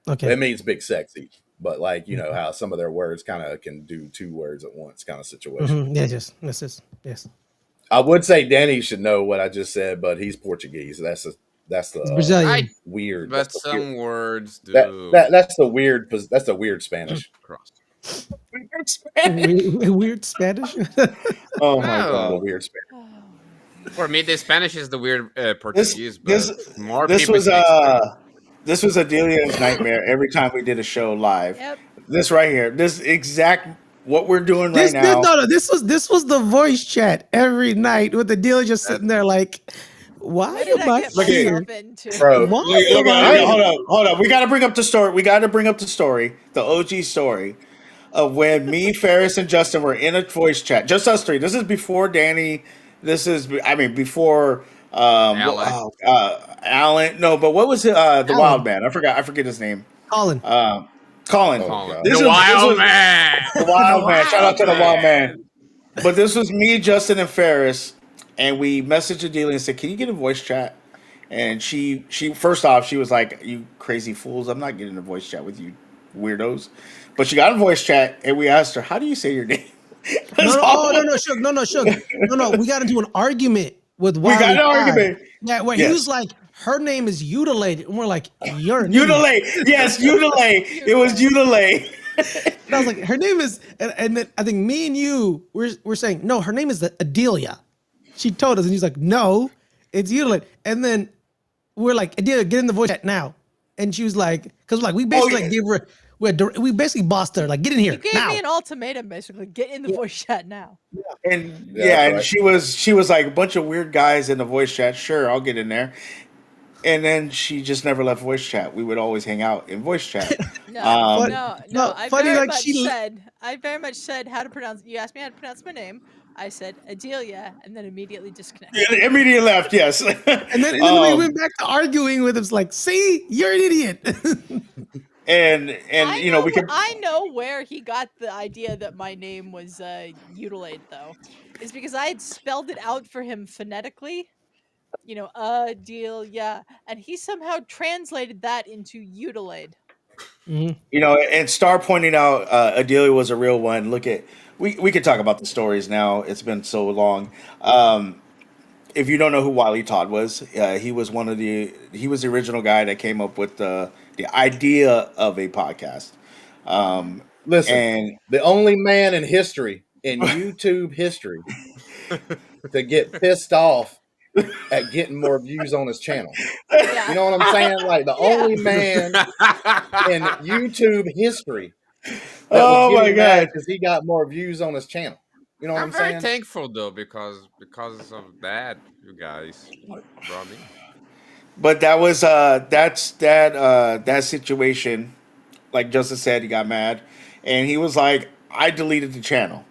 Okay. It means big sexy, but like how some of their words kind of can do two words at once, kind of situation. Mm-hmm. Yes. I would say Danny should know what I just said, but he's Portuguese. That's the Brazilian. weird. But some words do. That's the weird. That's the weird Spanish. Weird Spanish. Oh my god, the weird Spanish. For me, the Spanish is the weird Portuguese. This was Adelia's nightmare every time we did a show live. Yep. This right here, this exact what we're doing right now. This was the voice chat every night with Adelia just sitting there like, why am I here? Bro, hold on. We got to bring up the story. The OG story of when me, Ferris, and Justin were in a voice chat. Just us three. This is before Danny. This is, before Alan. No, but what was the wild man? I forget his name. Colin. Colin. The wild man. The wild man. Shout out to the wild man. But this was me, Justin, and Ferris, and we messaged Adelia and said, "Can you get a voice chat?" And she first off, she was like, "You crazy fools! I'm not getting a voice chat with you weirdos." But she got a voice chat, and we asked her, "How do you say your name?" No, Shug. No. We got into an argument with Wiley. We got an argument. Yeah, where he was like, her name is Utilate, and we're like, you're Utilate. Yes, Utilate. It was Utilate. And I was like, her name is, and then I think me and you we're saying, no, her name is Adelia. She told us, and he's like, no, it's Utilate. And then we're like, Adelia, get in the voice chat now. And she was like, because we basically gave her. We basically bossed her, like, get in here. You gave me an ultimatum, basically. Get in the voice chat now. And and she was like, a bunch of weird guys in the voice chat. Sure, I'll get in there. And then she just never left voice chat. We would always hang out in voice chat. No. I very much said how to pronounce. You asked me how to pronounce my name. I said Adelia, and then immediately disconnected. Immediately left, yes. And then we went back to arguing with him. It's like, see, you're an idiot. and I know where he got the idea that my name was Utilade, though, is because I had spelled it out for him phonetically. Adelia, and he somehow translated that into Utilade. And Star pointed out Adelia was a real one. Look at we could talk about the stories now. It's been so long. If you don't know who Wiley Todd was, he was he was the original guy that came up with the idea of a podcast. Listen, And the only man in history, in YouTube history, to get pissed off at getting more views on his channel. Yeah. You know what I'm saying? Like the only man in YouTube history that was getting mad because he got more views on his channel. You know what I'm very saying? thankful though because of that, you guys brought me. But that was that situation. Like Justin said, he got mad, and he was like, "I deleted the channel."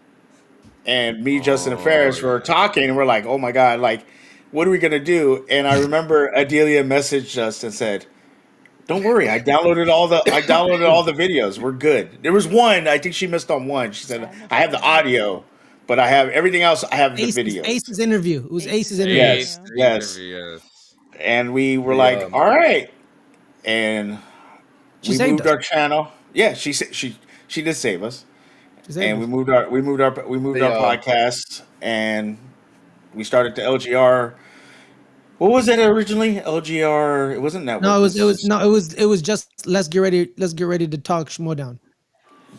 And me, Justin, and Ferris were talking, and we're like, "Oh my god, like, what are we gonna do?" And I remember Adelia messaged us and said, "Don't worry, I downloaded all the videos. We're good." There was one, I think she missed on one. She said, "I have the audio, but I have everything else. I have the videos." Ace's interview. It was Ace's interview. Yes. And we were like, "All right," and She we saved moved us. our channel. Yeah, she did save us, and we moved our podcast, and we started the LGR. What was it originally? LGR. It wasn't network. No, it was just let's get ready to talk Schmodown.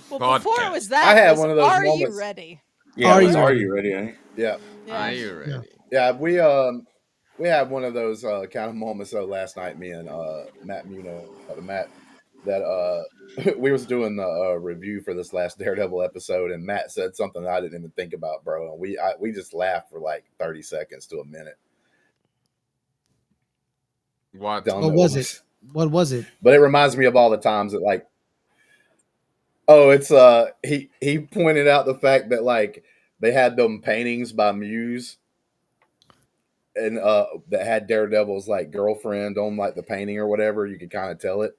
Well, before it was that, I had was, one of those are moments. you ready? Yeah, are you ready? Eh? Yeah. Are you ready? Yeah, we had one of those kind of moments last night. Me and Matt Muno, Matt, that we was doing the review for this last Daredevil episode, and Matt said something that I didn't even think about, bro. And we just laughed for like 30 seconds to a minute. What was it? What was it? But it reminds me of all the times that like, it's he pointed out the fact that like they had them paintings by Muse and that had Daredevil's like girlfriend on like the painting or whatever. You could kind of tell it,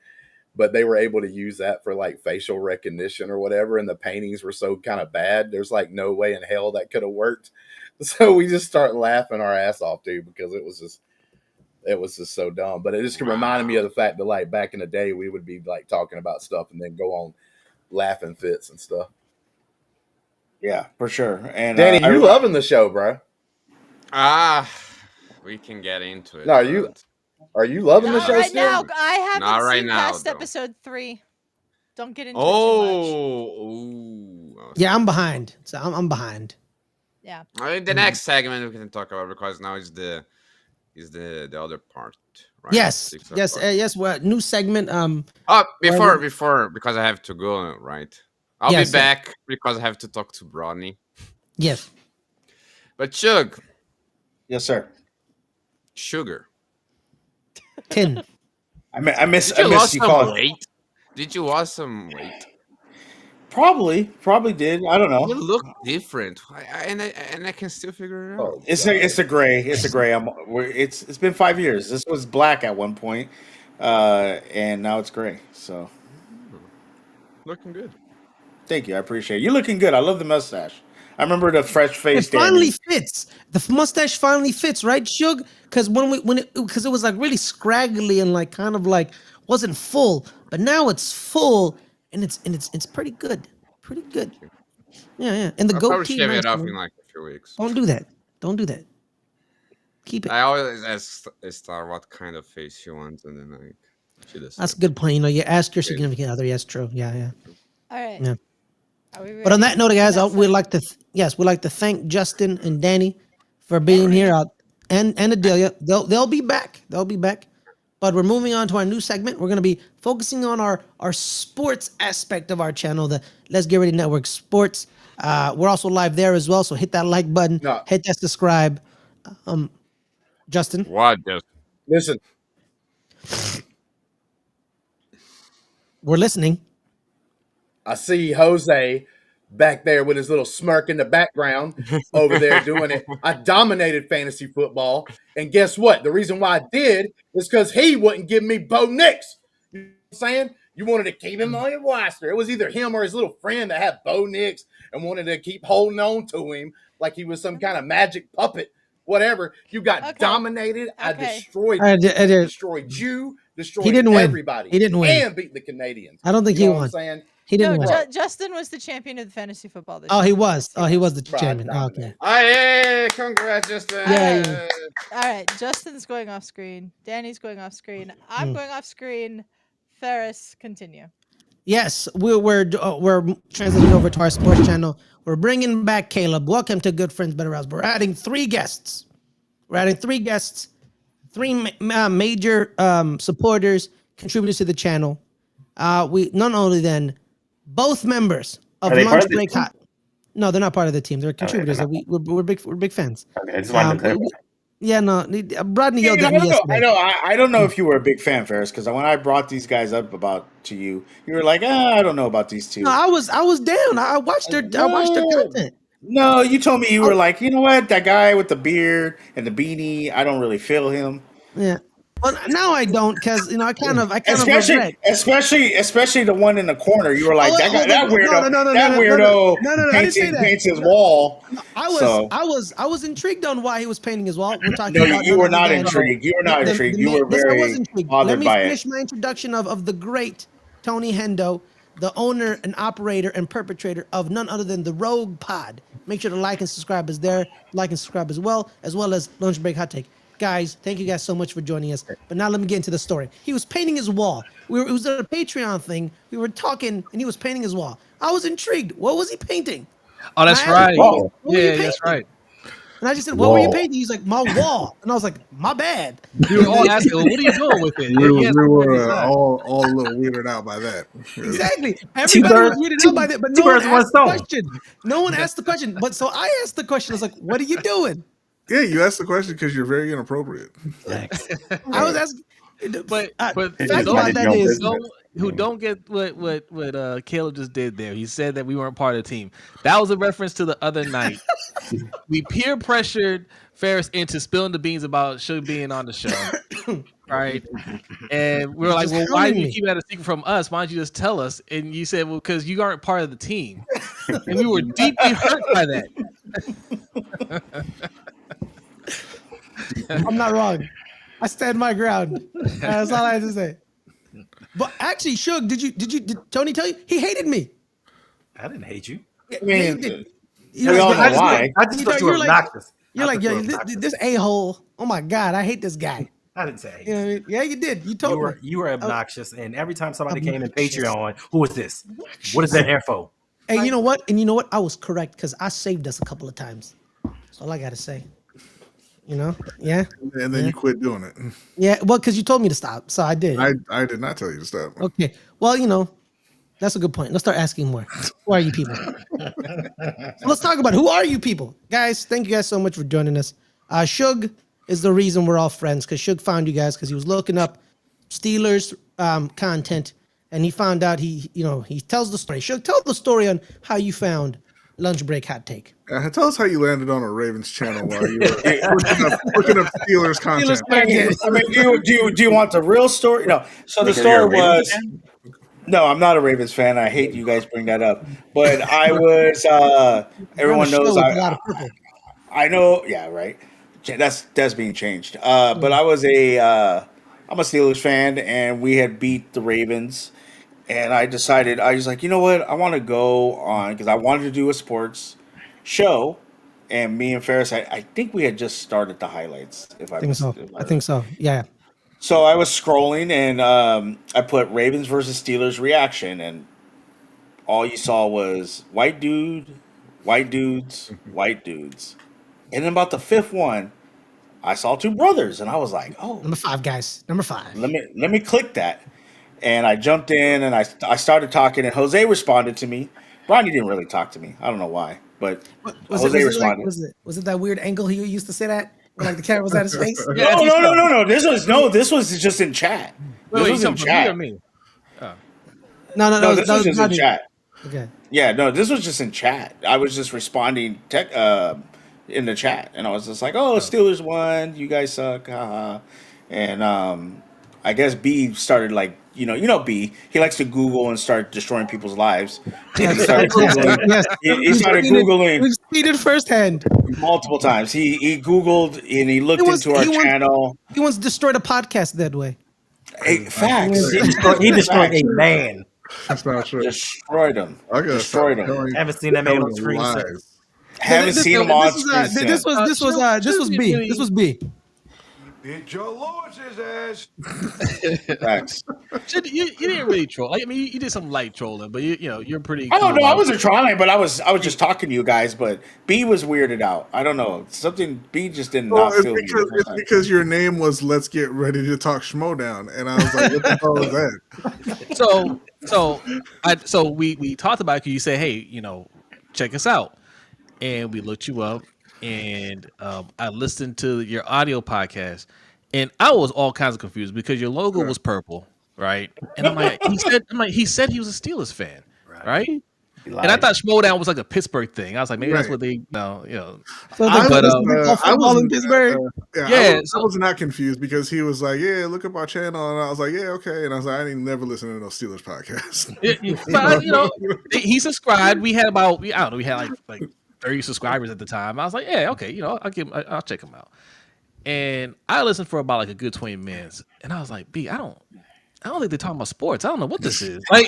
but they were able to use that for like facial recognition or whatever. And the paintings were so kind of bad. There's like no way in hell that could have worked. So we just start laughing our ass off, dude, because it was just so dumb. But it just reminded me of the fact that like back in the day, we would be like talking about stuff and then go on laughing fits and stuff. Yeah, for sure. And Danny, you loving the show, bro? We can get into it. No, are you loving the show right still? now. I haven't Not right seen now, past though. episode 3. Don't get into it too much. Yeah, I'm behind. So I'm behind. Yeah. The next segment we can talk about because now is the other part, right? Yes. Yes. Well, new segment. Before because I have to go, right? I'll be back because I have to talk to Brodney. Yes. But Shug. Yes, sir. Sugar. Tin. I miss Did you lose you some weight? Did you lose some weight? Probably did. I don't know. You look different, and I can still figure it out. It's a gray. It's a gray. It's been 5 years. This was black at one point, and now it's gray. So, looking good. Thank you. I appreciate it. You're looking good. I love the mustache. I remember the fresh face. It finally fits. The mustache finally fits, right, Shug? Because because it was like really scraggly and like kind of like wasn't full, but now it's full and it's pretty good. Pretty good. Yeah. And the goatee. Shave it off in like a few weeks. Don't do that. Keep it. I always ask Star what kind of face she wants, and then like she decides. That's a good point. You ask your significant other. Yes, true. Yeah. All right. Yeah. But on that note, guys, we'd like to thank Justin and Danny for being here, and Adelia. They'll be back. But we're moving on to our new segment. We're going to be focusing on our sports aspect of our channel, the Let's Get Ready Network Sports. We're also live there as well, so hit that like button, hit that subscribe. Justin, what? Listen, we're listening. I see Jose back there with his little smirk in the background over there doing it. I dominated fantasy football. And guess what? The reason why I did is because he wouldn't give me Bo Nix. You know what I'm saying? You wanted to keep him on your roster. It was either him or his little friend that had Bo Nix and wanted to keep holding on to him like he was some kind of magic puppet. Whatever. You got dominated. I destroyed destroyed you, destroyed he didn't win. everybody. He didn't win. And beat the Canadians. I don't think you know he won. What I'm saying? He didn't win. Justin was the champion of the fantasy football this year. year. He was. He was the champion. Oh, okay. Hey, congrats, Justin. Yeah. All right. Justin's going off screen. Danny's going off screen. I'm going off screen. Ferris, continue. Yes, we're transitioning over to our sports channel. We're bringing back Caleb. Welcome to Good Friends Better House. We're adding 3 guests. Three major supporters, contributors to the channel. We not only then both members of Lunch Break Hot. No, they're not part of the team. They're contributors. We're big fans. Okay, I just wanted to Yeah, no, Rodney yelled at me yesterday. I don't know if you were a big fan, Ferris, because when I brought these guys up to you, you were like, I don't know about these two. No, I was down. I watched their content. No, you told me you were like, you know what, that guy with the beard and the beanie, I don't really feel him. Yeah. Well, now I don't, because I kind of especially the one in the corner. You were like, that weirdo paints his wall. I was intrigued on why he was painting his wall. We're talking about you were not intrigued. You were not intrigued. You were very bothered by it. Let me finish my introduction of the great Tony Hendo, the owner and operator and perpetrator of none other than the Rogue Pod. Make sure to like and subscribe as well as Lunch Break Hot Take. Guys, thank you guys so much for joining us. But now let me get into the story. He was painting his wall. It was at a Patreon thing. We were talking, and he was painting his wall. I was intrigued. What was he painting? Oh, that's right. Yeah, that's right. And I just said, what were you painting? He's like, my wall. And I was like, my bad. We were all asking, well, what are you doing with it? We were all a little weirded out by that. Exactly. Everybody was weirded out by that, but no one asked the question. No one asked the question. But so I asked the question. I was like, what are you doing? Yeah, you asked the question because you're very inappropriate. I was asking, but who don't get what Caleb just did there. He said that we weren't part of the team. That was a reference to the other night. We peer pressured Ferris into spilling the beans about Suge being on the show, right? And we were like, well, why do you keep that a secret from us? Why don't you just tell us? And you said, well, because you aren't part of the team. And we were deeply hurt by that. I'm not wrong. I stand my ground. That's all I have to say. But actually, Suge, did Tony tell you he hated me? I didn't hate you. I mean, we all know why. I just thought you were obnoxious. You're like, this a-hole. Oh my God, I hate this guy. I didn't say. You know what I mean? Yeah, you did. You told me. You were obnoxious, and every time somebody came in Patreon, who is this? What is that here for? Hey, you know what? And you know what? I was correct because I saved us a couple of times. That's all I got to say. Yeah. And then you quit doing it. Yeah, well, because you told me to stop, so I did. I did not tell you to stop. Okay. Well, that's a good point. Let's start asking more. Who are you people? So let's talk about who are you people, guys. Thank you guys so much for joining us. Suge is the reason we're all friends because Suge found you guys because he was looking up Steelers content and he found out he tells the story. Suge, tell the story on how you found Lunch Break Hot Take. Tell us how you landed on a Ravens channel while you were looking up Steelers content. I mean, do you want the real story? No. So the story was. No, I'm not a Ravens fan. I hate you guys bring that up. But I was. Everyone knows I know. Yeah, right. That's being changed. But I was I'm a Steelers fan, and we had beat the Ravens. And I decided, I was like, you know what? I want to go on because I wanted to do a sports show. And me and Ferris, I think we had just started the highlights. I think so. Yeah. So I was scrolling and I put Ravens versus Steelers reaction. And all you saw was white dudes, white dudes. And then about the fifth one, I saw two brothers. And I was like, oh. Number 5, guys. Number 5. Let me click that. And I jumped in and I started talking, and Jose responded to me. Ronnie didn't really talk to me. I don't know why, but Jose responded. Was it that weird angle he used to sit at, where like the camera was at his face? No. This was just in chat. This was in chat. Me? No, this was just in chat. Okay. Yeah, no, this was just in chat. I was just responding in the chat, and I was just like, "Oh, Steelers won. You guys suck, haha." And I guess B started like B. He likes to Google and start destroying people's lives, and he started googling. Yes. He started googling We've seen it firsthand. multiple times. He googled and he looked into our channel. He once destroyed a podcast that way. Hey, facts. He destroyed a man. That's not true. Destroyed him. I gotta Destroyed stop him. telling- Haven't seen that man on telling screen lies. since. Haven't seen him on screen since. This was B. This was B. It's your Lewis's ass. Facts. You didn't really troll. I mean, you did some light trolling, but you're pretty. Oh cool no, I about wasn't it. trying, but I was just talking to you guys. But B was weirded out. I don't know, something B just did Well, not it's feel me. because, it's because your name was "Let's Get Ready to Talk Schmodown," and I was like, "What the hell is that?" So we talked about it. 'Cause you said, hey, check us out, and we looked you up, and I listened to your audio podcast, and I was all kinds of confused because your logo was purple, right? And I'm like, he said he was a Steelers fan, right? And I thought Schmodown was like a Pittsburgh thing. I was like, maybe that's what they, So I but was in Pittsburgh. I was not confused because he was like, "Yeah, look up our channel," and I was like, "Yeah, okay." And I was like, "I didn't never listen to no Steelers podcast." But, he subscribed. We had about, I don't know, we had like 30 subscribers at the time. I was like, yeah, okay, I'll check him out. And I listened for about like a good 20 minutes, and I was like, B, I don't think they're talking about sports. I don't know what this is. I'm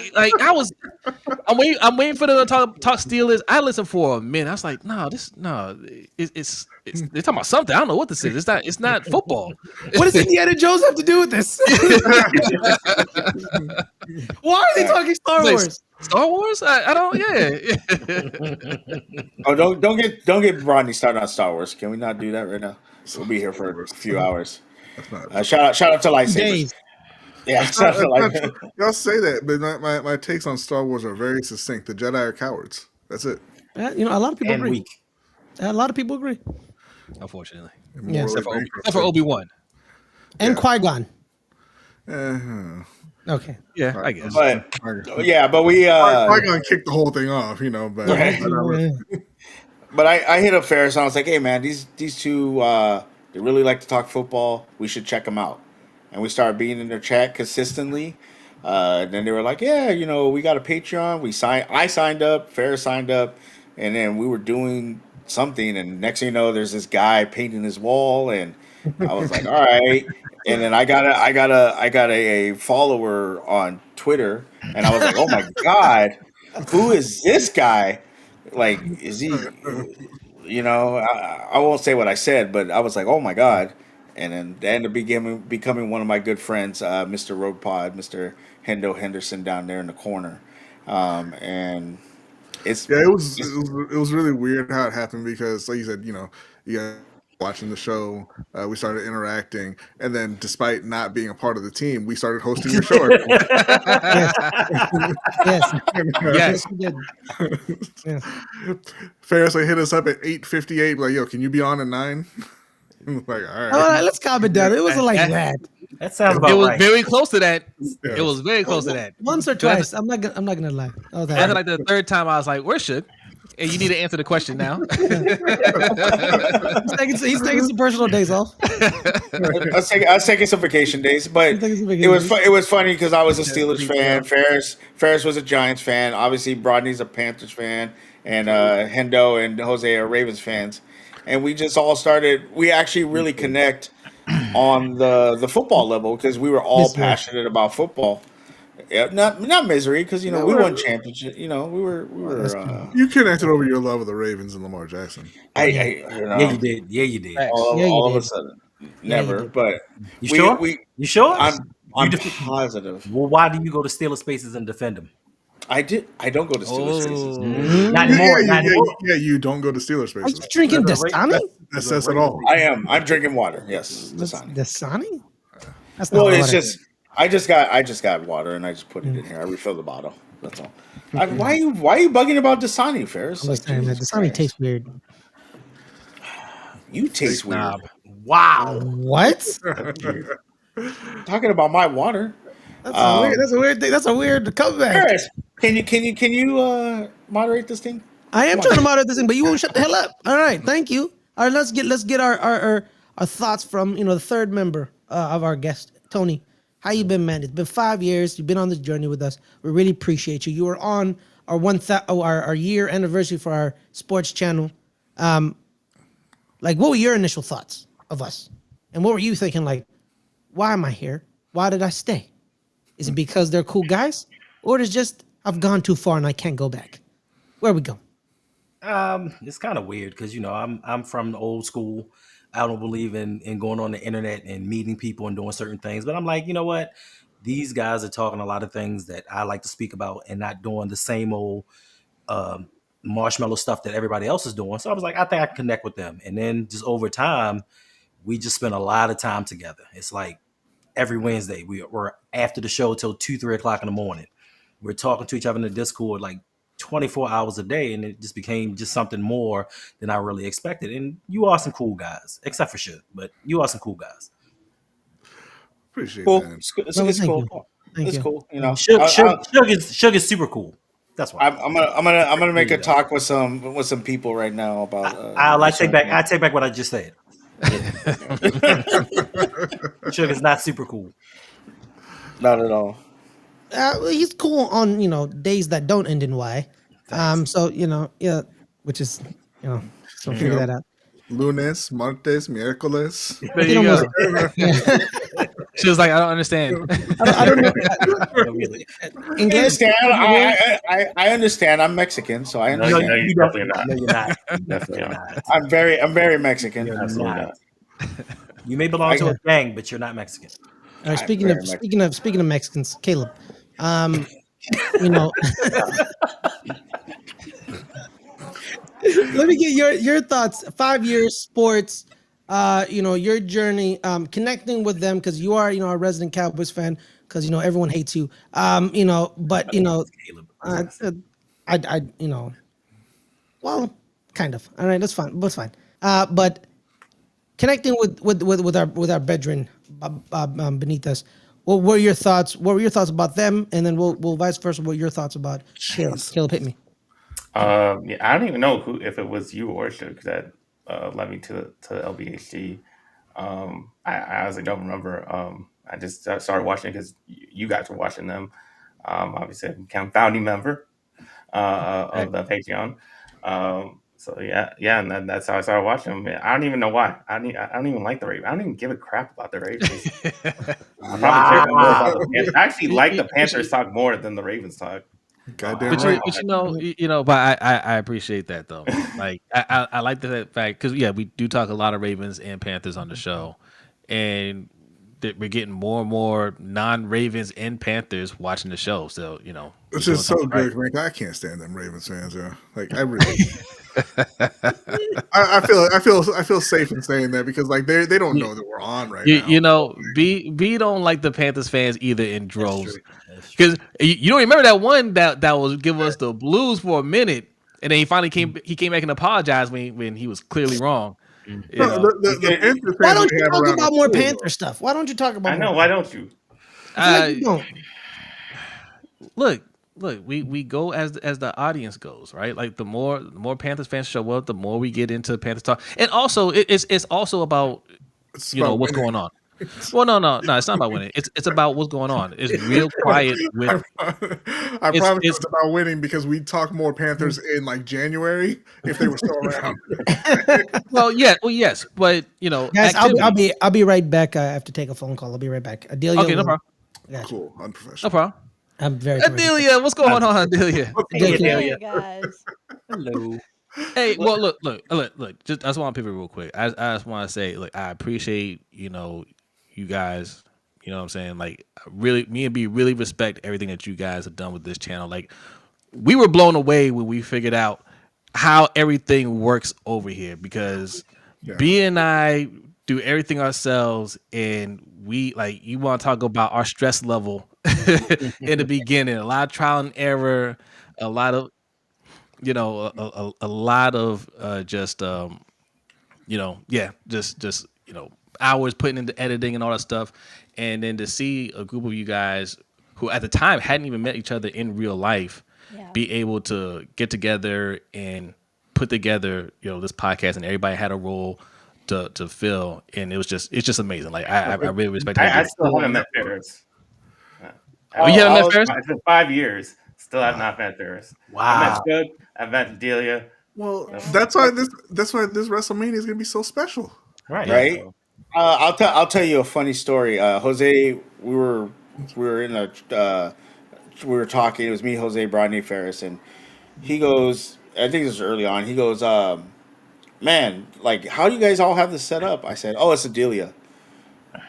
waiting for them to talk Steelers. I listened for a minute. I was like, it's they're talking about something. I don't know what this is. It's not football. What does Indiana Jones have to do with this? Why are they talking Star Wars? Star Wars? I don't. Oh, don't get Rodney started on Star Wars. Can we not do that right now? We'll be here for a few hours. Shout out to lightsabers. Days. Yeah, Y'all say that, but my takes on Star Wars are very succinct. The Jedi are cowards. That's it. A lot of people agree. Weak. A lot of people agree. Unfortunately, Yeah. except for Obi-Wan And Qui-Gon. Uh, Okay. Yeah, I guess. But we Qui-Gon kicked the whole thing off, but But I hit up Ferris and I was like, hey man, these two they really like to talk football. We should check them out. And we started being in their chat consistently. And then they were like, yeah, we got a Patreon. I signed up, Ferris signed up, and then we were doing something, and next thing you know, there's this guy painting his wall, and I was like, all right. And then I got a follower on Twitter, and I was like, oh my God, who is this guy? Like, is he, I won't say what I said, but I was like, oh my God. And then they ended up becoming one of my good friends, Mr. Rogue Pod, Mr. Hendo Henderson down there in the corner. And it was really weird how it happened because, like you said, you guys watching the show, we started interacting, and then despite not being a part of the team, we started hosting your show. Yes, you did. Yes. Ferris hit us up at 8:58, like, yo, can you be on at 9? Like, all right. All right, let's calm it down. It wasn't like that. That sounds about It was right. very close to that. Yeah. It was very close to that. Once or twice. I'm not gonna lie. After like the third time, I was like, "Where's Shook?" And you need to answer the question now. He's taking some personal days off. I was taking some vacation days, but it was funny because I was a Steelers fan. Ferris was a Giants fan. Obviously, Brodney's a Panthers fan, and Hendo and Jose are Ravens fans. And we just all started. We actually really connect on the football level because we were all passionate about football. Yeah, not misery because we won championship. We were. You connected over your love of the Ravens and Lamar Jackson. Yeah, you did. Yeah, you did. All of a sudden, never. But you sure? You sure? I'm positive. Well, why do you go to Steelers Spaces and defend them? I don't go to Steelers Spaces. Not anymore. Yeah, you don't go to Steelers Spaces. Are you drinking Dasani? That says it all. I am. I'm drinking water. Yes, Dasani. That's well, not it's just I just got water and I just put it in here. I refill the bottle. That's all. Why are you bugging about Dasani, Ferris? I'm saying that Dasani tastes weird. You taste weird. Wow. What? Talking about my water. That's a weird thing. That's a weird comeback. Can you moderate this thing? I am Come trying to on. moderate this thing, but you won't shut the hell up. All right, thank you. All right, let's get our thoughts from the third member of our guest, Tony. How you been, man? It's been 5 years. You've been on this journey with us. We really appreciate you. You were on our year anniversary for our sports channel. Like, what were your initial thoughts of us, and what were you thinking? Like, why am I here? Why did I stay? Is it because they're cool guys, or is it just I've gone too far and I can't go back? Where we go? It's kind of weird because I'm from the old school. I don't believe in going on the internet and meeting people and doing certain things. But I'm like, you know what? These guys are talking a lot of things that I like to speak about and not doing the same old um, marshmallow stuff that everybody else is doing. So I was like, I think I can connect with them. And then just over time, we just spent a lot of time together. It's like every Wednesday we're after the show till 2, 3 o'clock in the morning. We're talking to each other in the Discord like 24 hours a day, and it just became just something more than I really expected. And you are some cool guys, except for shit, but you are some cool guys. Appreciate Cool. that. It's Thank cool. you. Thank It's you. cool. You know, Suge is super cool. That's why. I'm gonna make There a you go. talk with some people right now about. I take back what I just said. Suge is not super cool. Not at all. Well, he's cool on days that don't end in Y. Thanks. So yeah, which is so You figure know, that out. lunes, martes, miércoles. There He you almost. go. She was like, I don't understand. I don't know. I English. understand. I understand. I'm Mexican, so I No, No, understand. you you don't. definitely not. No, you're not. Definitely You're not. not. I'm very Mexican. You're Absolutely not. not. You may belong to I, a gang, but you're not Mexican. All right. I'm Speaking very of Mexican. speaking of Mexicans, Caleb. Um, you know, let me get your thoughts. 5 years sports. Your journey, connecting with them because you are a resident Cowboys fan because everyone hates you. But Caleb. uh, uh, I well, kind of. All right, that's fine. That's fine. But connecting with our brethren beneath us. What were your thoughts? What were your thoughts about them? And then we'll vice versa. What were your thoughts about Caleb? Jeez. Caleb, hit me. Yeah, I don't even know if it was you or Suge that led me to LBHG. I honestly don't remember. I just started watching it because you guys were watching them. Obviously, I became a founding member Right. of the Patreon. So yeah, and that's how I started watching them. I don't even know why. I don't even like the Ravens. I don't even give a crap about the Ravens. I probably care more about the Panthers. I actually like the Panthers talk more than the Ravens talk. Goddamn But right. I appreciate that though, man. Like I like that fact because yeah, we do talk a lot of Ravens and Panthers on the show, and that we're getting more and more non-Ravens and Panthers watching the show. So we're It's doing just so something right. good, man. I can't stand them Ravens fans. Yeah, like I really. I feel safe in saying that because like they don't know that we're on right now. B don't like the Panthers fans either in That's droves true. That's true. because you don't remember that one that was give us the blues for a minute, and then he finally came back and apologized when he was clearly wrong. Mm. You No, know, the Panthers Why fans don't we you have talk around are about more cool, Panther though. stuff? Why don't you talk about I more? know. Why don't you? I feel like uh, you don't. look, we go as the audience goes, right? Like the more Panthers fans show up, the more we get into Panthers talk, and also it's also about It's about what's winning. going on. Well, no, it's not about winning. It's about what's going on. It's real quiet with I it's promise you it's it's about winning because we talk more Panthers in like January if they were still around. well, yeah, well, yes, but Guys, activity. I'll be right back. I have to take a phone call. I'll be right back. Adelia, Okay, no problem, I got you. Cool, no unprofessional. problem. I'm very professional. Adelia, what's going on, Adelia? Adelia, can you- Hey guys. Hello. Hey, well, look. Just I just want to pivot real quick. I just want to say, look, I appreciate you guys. You know what I'm saying? Like, really, me and B really respect everything that you guys have done with this channel. Like, we were blown away when we figured out how everything works over here because Yeah. B and I do everything ourselves, and we like you want to talk about our stress level in the beginning. A lot of trial and error, a lot of a lot of just hours putting into editing and all that stuff, and then to see a group of you guys who at the time hadn't even met each other in real life Yeah. be able to get together and put together, this podcast, and everybody had a role to fill, and it's just amazing. Like I really respect how you I did. still haven't met Ferris. Oh, you haven't met Ferris? It's been 5 years. Still have not met Ferris. I met Wow. Shug. I met Delia. Well, So, that's why this WrestleMania is gonna be so special. right. Yeah. right? So, I'll tell you a funny story. Jose, we were in a we were talking. It was me, Jose, Brodney, Ferris, and he goes. I think this was early on. He goes, "Man, like, how do you guys all have this set up?" I said, "Oh, it's Adelia." What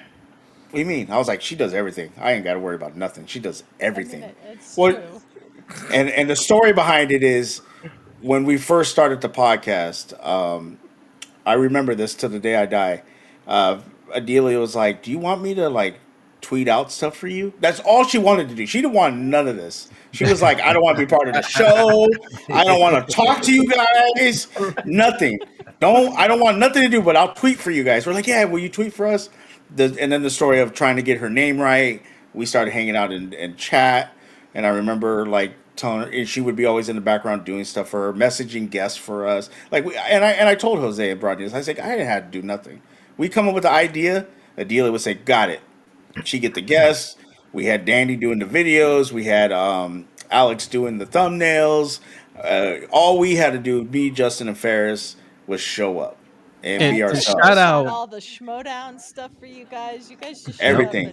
do you mean? I was like, "She does everything. I ain't got to worry about nothing. She does I mean, everything." it's Well, true. and the story behind it is when we first started the podcast. I remember this to the day I die. Uh, Adelia was like, "Do you want me to like tweet out stuff for you?" That's all she wanted to do. She didn't want none of this. She was like, "I don't want to be part of the show. I don't want to talk to you guys. Nothing. I don't want nothing to do. But I'll tweet for you guys." We're like, "Yeah, will you tweet for us?" And then the story of trying to get her name right. We started hanging out in chat, and I remember like telling her, and she would be always in the background doing stuff for her, messaging guests for us. Like I told Jose and Broad News, I was like, I didn't have to do nothing. We come up with the idea, the dealer would say, "Got it." She get the guests. We had Danny doing the videos. We had Alex doing the thumbnails. All we had to do, me, Justin, and Ferris, was show up and Yeah, be And Justin shout ourselves. worked on out. all the schmodown stuff for you guys. You guys just showed Yep. up Everything,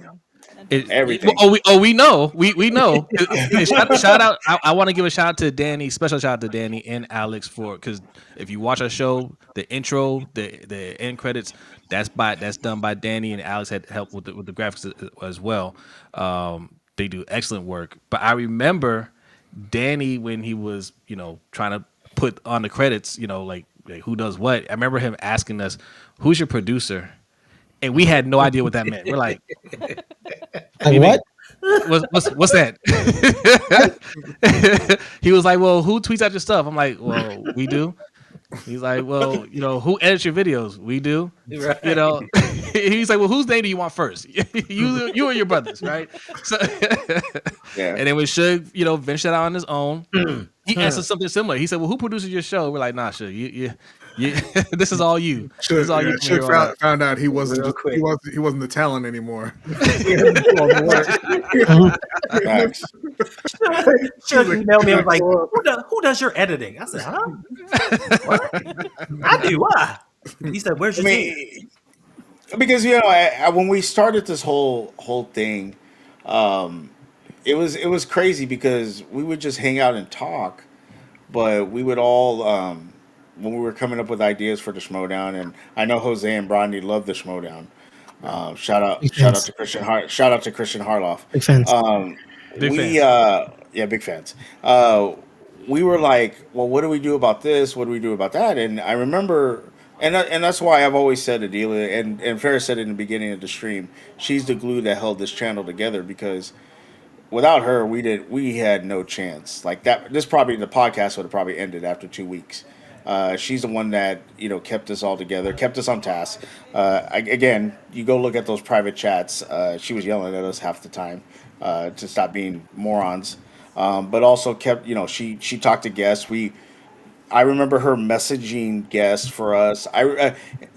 and hosted. everything. We know. We know. And shout out. I want to give a shout out to Danny. Special shout out to Danny and Alex because if you watch our show, the intro, the end credits, that's done by Danny, and Alex had help with the graphics as well. They do excellent work. But I remember Danny when he was trying to put on the credits, like who does what. I remember him asking us, "Who's your producer?" And we had no idea what that meant. We're like, "What do Like you mean? what? What's that?" He was like, "Well, who tweets out your stuff?" I'm like, "Well, we do." He's like, "Well, who edits your videos?" We do. Right. He's like, "Well, whose name do you want first?" You or your brothers, right? So, Yeah. and then when Suge, ventured out on his own, he answered something similar. He said, "Well, who produces your show?" We're like, "Nah, Suge, you this is all you. This is all you from Shook here on out." found out he wasn't Real just quick. he wasn't the talent anymore. Facts. Should email me. I was like, who does your editing? I said, huh? What? I do. Why? He said, where's I your team? mean, because when we started this whole thing, um, it was crazy because we would just hang out and talk, but we would all when we were coming up with ideas for the Schmodown, and I know Jose and Bronny love the Schmodown. Big Shout out fans. to shout out to Christian Harloff. Big fans. Big We fans. yeah, big fans. We were like, well, what do we do about this? What do we do about that? And I remember, and that's why I've always said Adelia, and Ferris said it in the beginning of the stream. She's the glue that held this channel together because without her, we had no chance. Like that, this probably the podcast would have probably ended after 2 weeks. She's the one that kept us all together, kept us on task. Again, you go look at those private chats. She was yelling at us half the time to stop being morons, but also kept she talked to guests. I remember her messaging guests for us.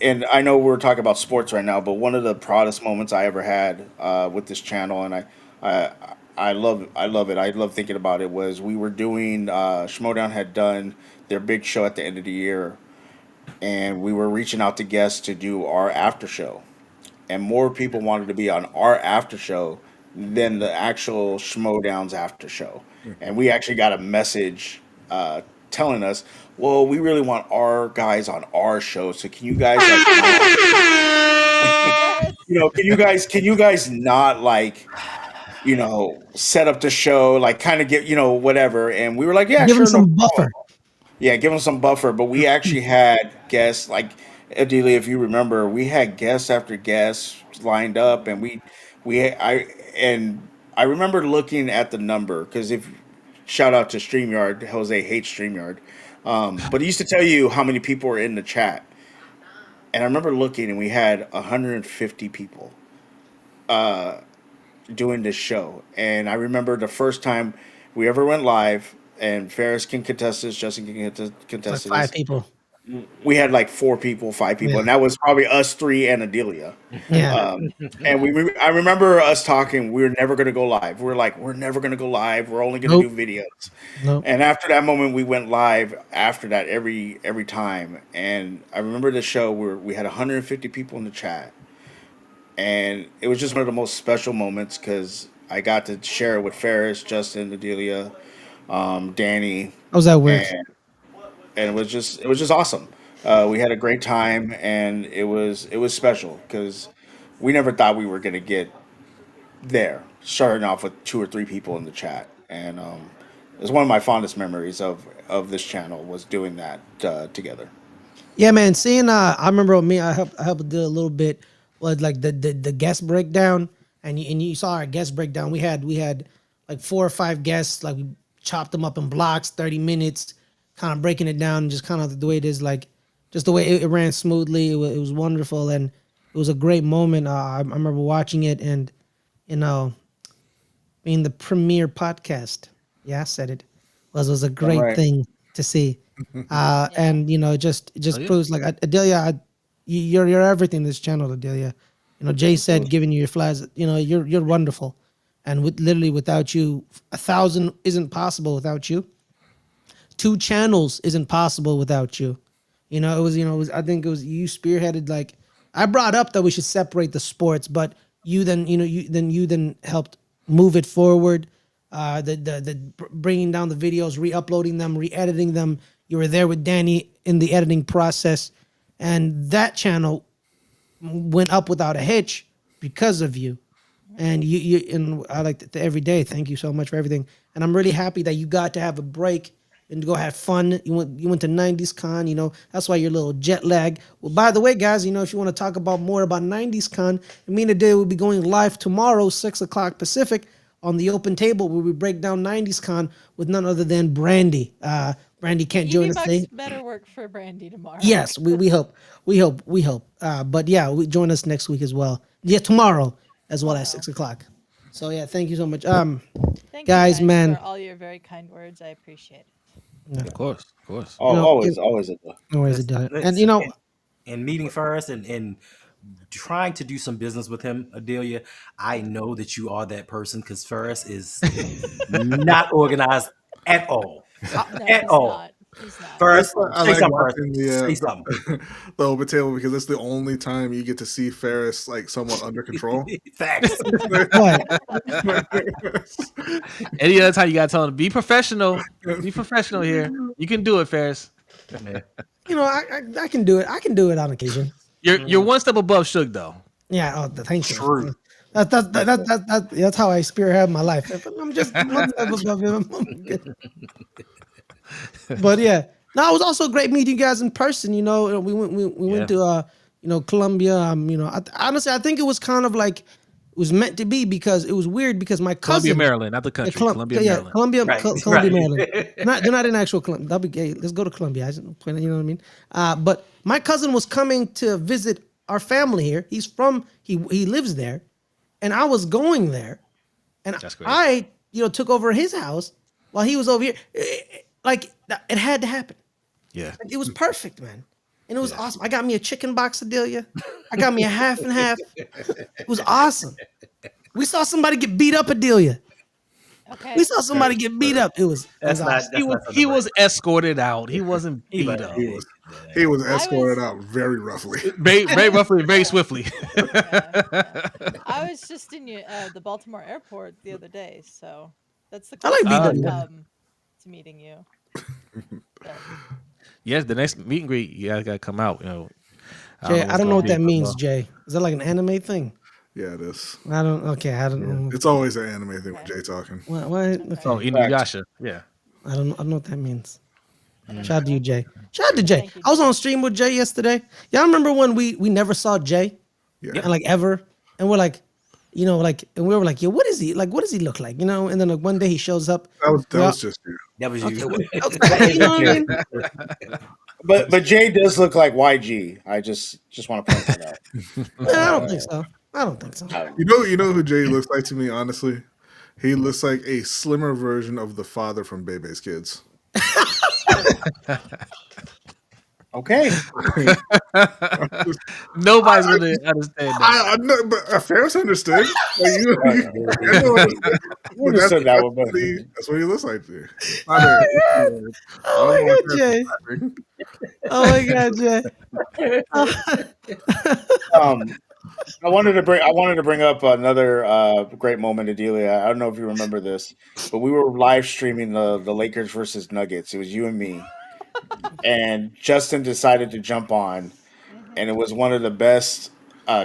And I know we're talking about sports right now, but one of the proudest moments I ever had with this channel, and I I love it. I love thinking about it. Was we were doing Schmodown had done their big show at the end of the year, and we were reaching out to guests to do our after show, and more people wanted to be on our after show than the actual Schmodown's after show. And we actually got a message telling us, "Well, we really want our guys on our show. So can you guys like, Yes. can you guys not like, set up the show, like kind of get, whatever." And we were like, "Yeah, Give him sure, no some problem." buffer. Yeah, give them some buffer. But we actually had guests like Adelia, if you remember, we had guests after guests lined up, and and I remember looking at the number because if shout out to StreamYard, Jose hates StreamYard, but he used to tell you how many people were in the chat, and I remember looking, and we had 150 people doing this show, and I remember the first time we ever went live. and Ferris can contest this, Justin can It's like contest 5 this. people. We had like 4 people, 5 people, Yeah. and that was probably us 3 and Adelia. Yeah. And I remember us talking. We were never going to go live. We are like, we're never going to go live. We're only going to Nope. do videos. Nope. And after that moment, we went live. After that, every time. And I remember the show where we had 150 people in the chat, and it was just one of the most special moments because I got to share it with Ferris, Justin, Adelia, Danny, How was that work? and it was just awesome. We had a great time, and it was special because we never thought we were gonna get there. Starting off with 2 or 3 people in the chat, and it's one of my fondest memories of this channel was doing that together. Yeah, man. Seeing, I remember with me, I helped do a little bit was like the guest breakdown, and you saw our guest breakdown. We had like 4 or 5 guests. Like we chopped them up in blocks, 30 minutes, kind of breaking it down, just kind of the way it is, like just the way it ran smoothly. It was wonderful, and it was a great moment. I remember watching it, and you know, being the premiere podcast. Yeah, I said it was a Damn great right. thing to see. And it just Oh, yeah. proves like Adelia, you're everything in this channel, Adelia. Jay said giving you your flags. You're wonderful, and literally without you, 1,000 isn't possible without you. 2 channels isn't possible without you. I think it was you spearheaded. Like I brought up that we should separate the sports, but you then you then helped move it forward. The bringing down the videos, re-uploading them, re-editing them. You were there with Danny in the editing process, and that channel went up without a hitch because of you. And and I like the every day. Thank you so much for everything. And I'm really happy that you got to have a break and to go have fun. You went to 90s Con. That's why you're a little jet lag. Well, by the way, guys, if you want to talk about more about 90s Con, me and Adelia will be going live tomorrow, 6 o'clock Pacific, on the open table where we break down 90s Con with none other than Brandy. Brandy can't join us today. Bucks better work for Brandy tomorrow. Yes, we hope. We hope. But yeah, join us next week as well. Yeah, tomorrow as well at 6 o'clock. So yeah, thank you so much. Thank guys, you man. for all your very kind words. I appreciate it. Of course, of course. Always no worries about it. And and meeting Ferris and trying to do some business with him, Adelia, I know that you are that person because Ferris is not organized at all. No, At he's all. not. He's not. Ferris, I say like something, Ferris. watching Say something. the open table because it's the only time you get to see Ferris like somewhat under control. Facts. Any other time you gotta tell him be professional. Be professional here. You can do it, Ferris. I can do it. I can do it on occasion. You're one step above Suge though. Yeah. Thank you. True. That's how I spearhead my life. I'm just one step above him. But yeah, no, it was also great meeting you guys in person. We went to Columbia. Honestly, I think it was kind of like it was meant to be because it was weird because my cousin, Columbia, Maryland, not the country. Columbia, Maryland. Columbia, Right, Columbia, right. Maryland. They're not in actual Columbia. That'll be gay. Let's go to Columbia. You know what I mean? But my cousin was coming to visit our family here. He lives there, and I was going there, and That's great. I took over his house while he was over here. It had to happen. Yeah. It was perfect, man. And it was awesome. I got me a chicken box, Adelia. I got me a half and half. It was awesome. We saw somebody get beat up, Adelia. Okay. We saw somebody get beat up. It was awesome. He was escorted out. He wasn't beat up. He was escorted out very roughly. Very roughly, very swiftly. I was just in the Baltimore airport the other day, so that's the I like closest being I've come to meeting you. Yes, the next meet and greet, you guys gotta come out. Jay, I don't know what that means, Jay. Is that like an anime thing? Yeah, it is. I don't know. It's always an anime thing with Jay talking. What? Okay. Oh, Inuyasha. Yeah. I don't know what that means. Shout out to you, Jay. Shout out to Jay. I was on stream with Jay yesterday. Y'all remember when we never saw Jay? Yeah. And ever? And we're like, and we were like, yo, what is he? What does he look like? And then one day he shows up. That was just you. That was you. You know what I mean? But Jay does look like YG. I just want to point that out. I don't think so. You know who Jay looks like to me, honestly? He looks like a slimmer version of the father from Bebe's Kids. Okay. Nobody's gonna understand that. I know, but Ferris understood. Like I know understood. You But understood that one, but that's what he looks like. Dude. Oh my god, Jay. Oh my god, Jay. I wanted to bring up another great moment, Adelia. I don't know if you remember this, but we were live streaming the Lakers versus Nuggets. It was you and me, and Justin decided to jump on, and it was one of the best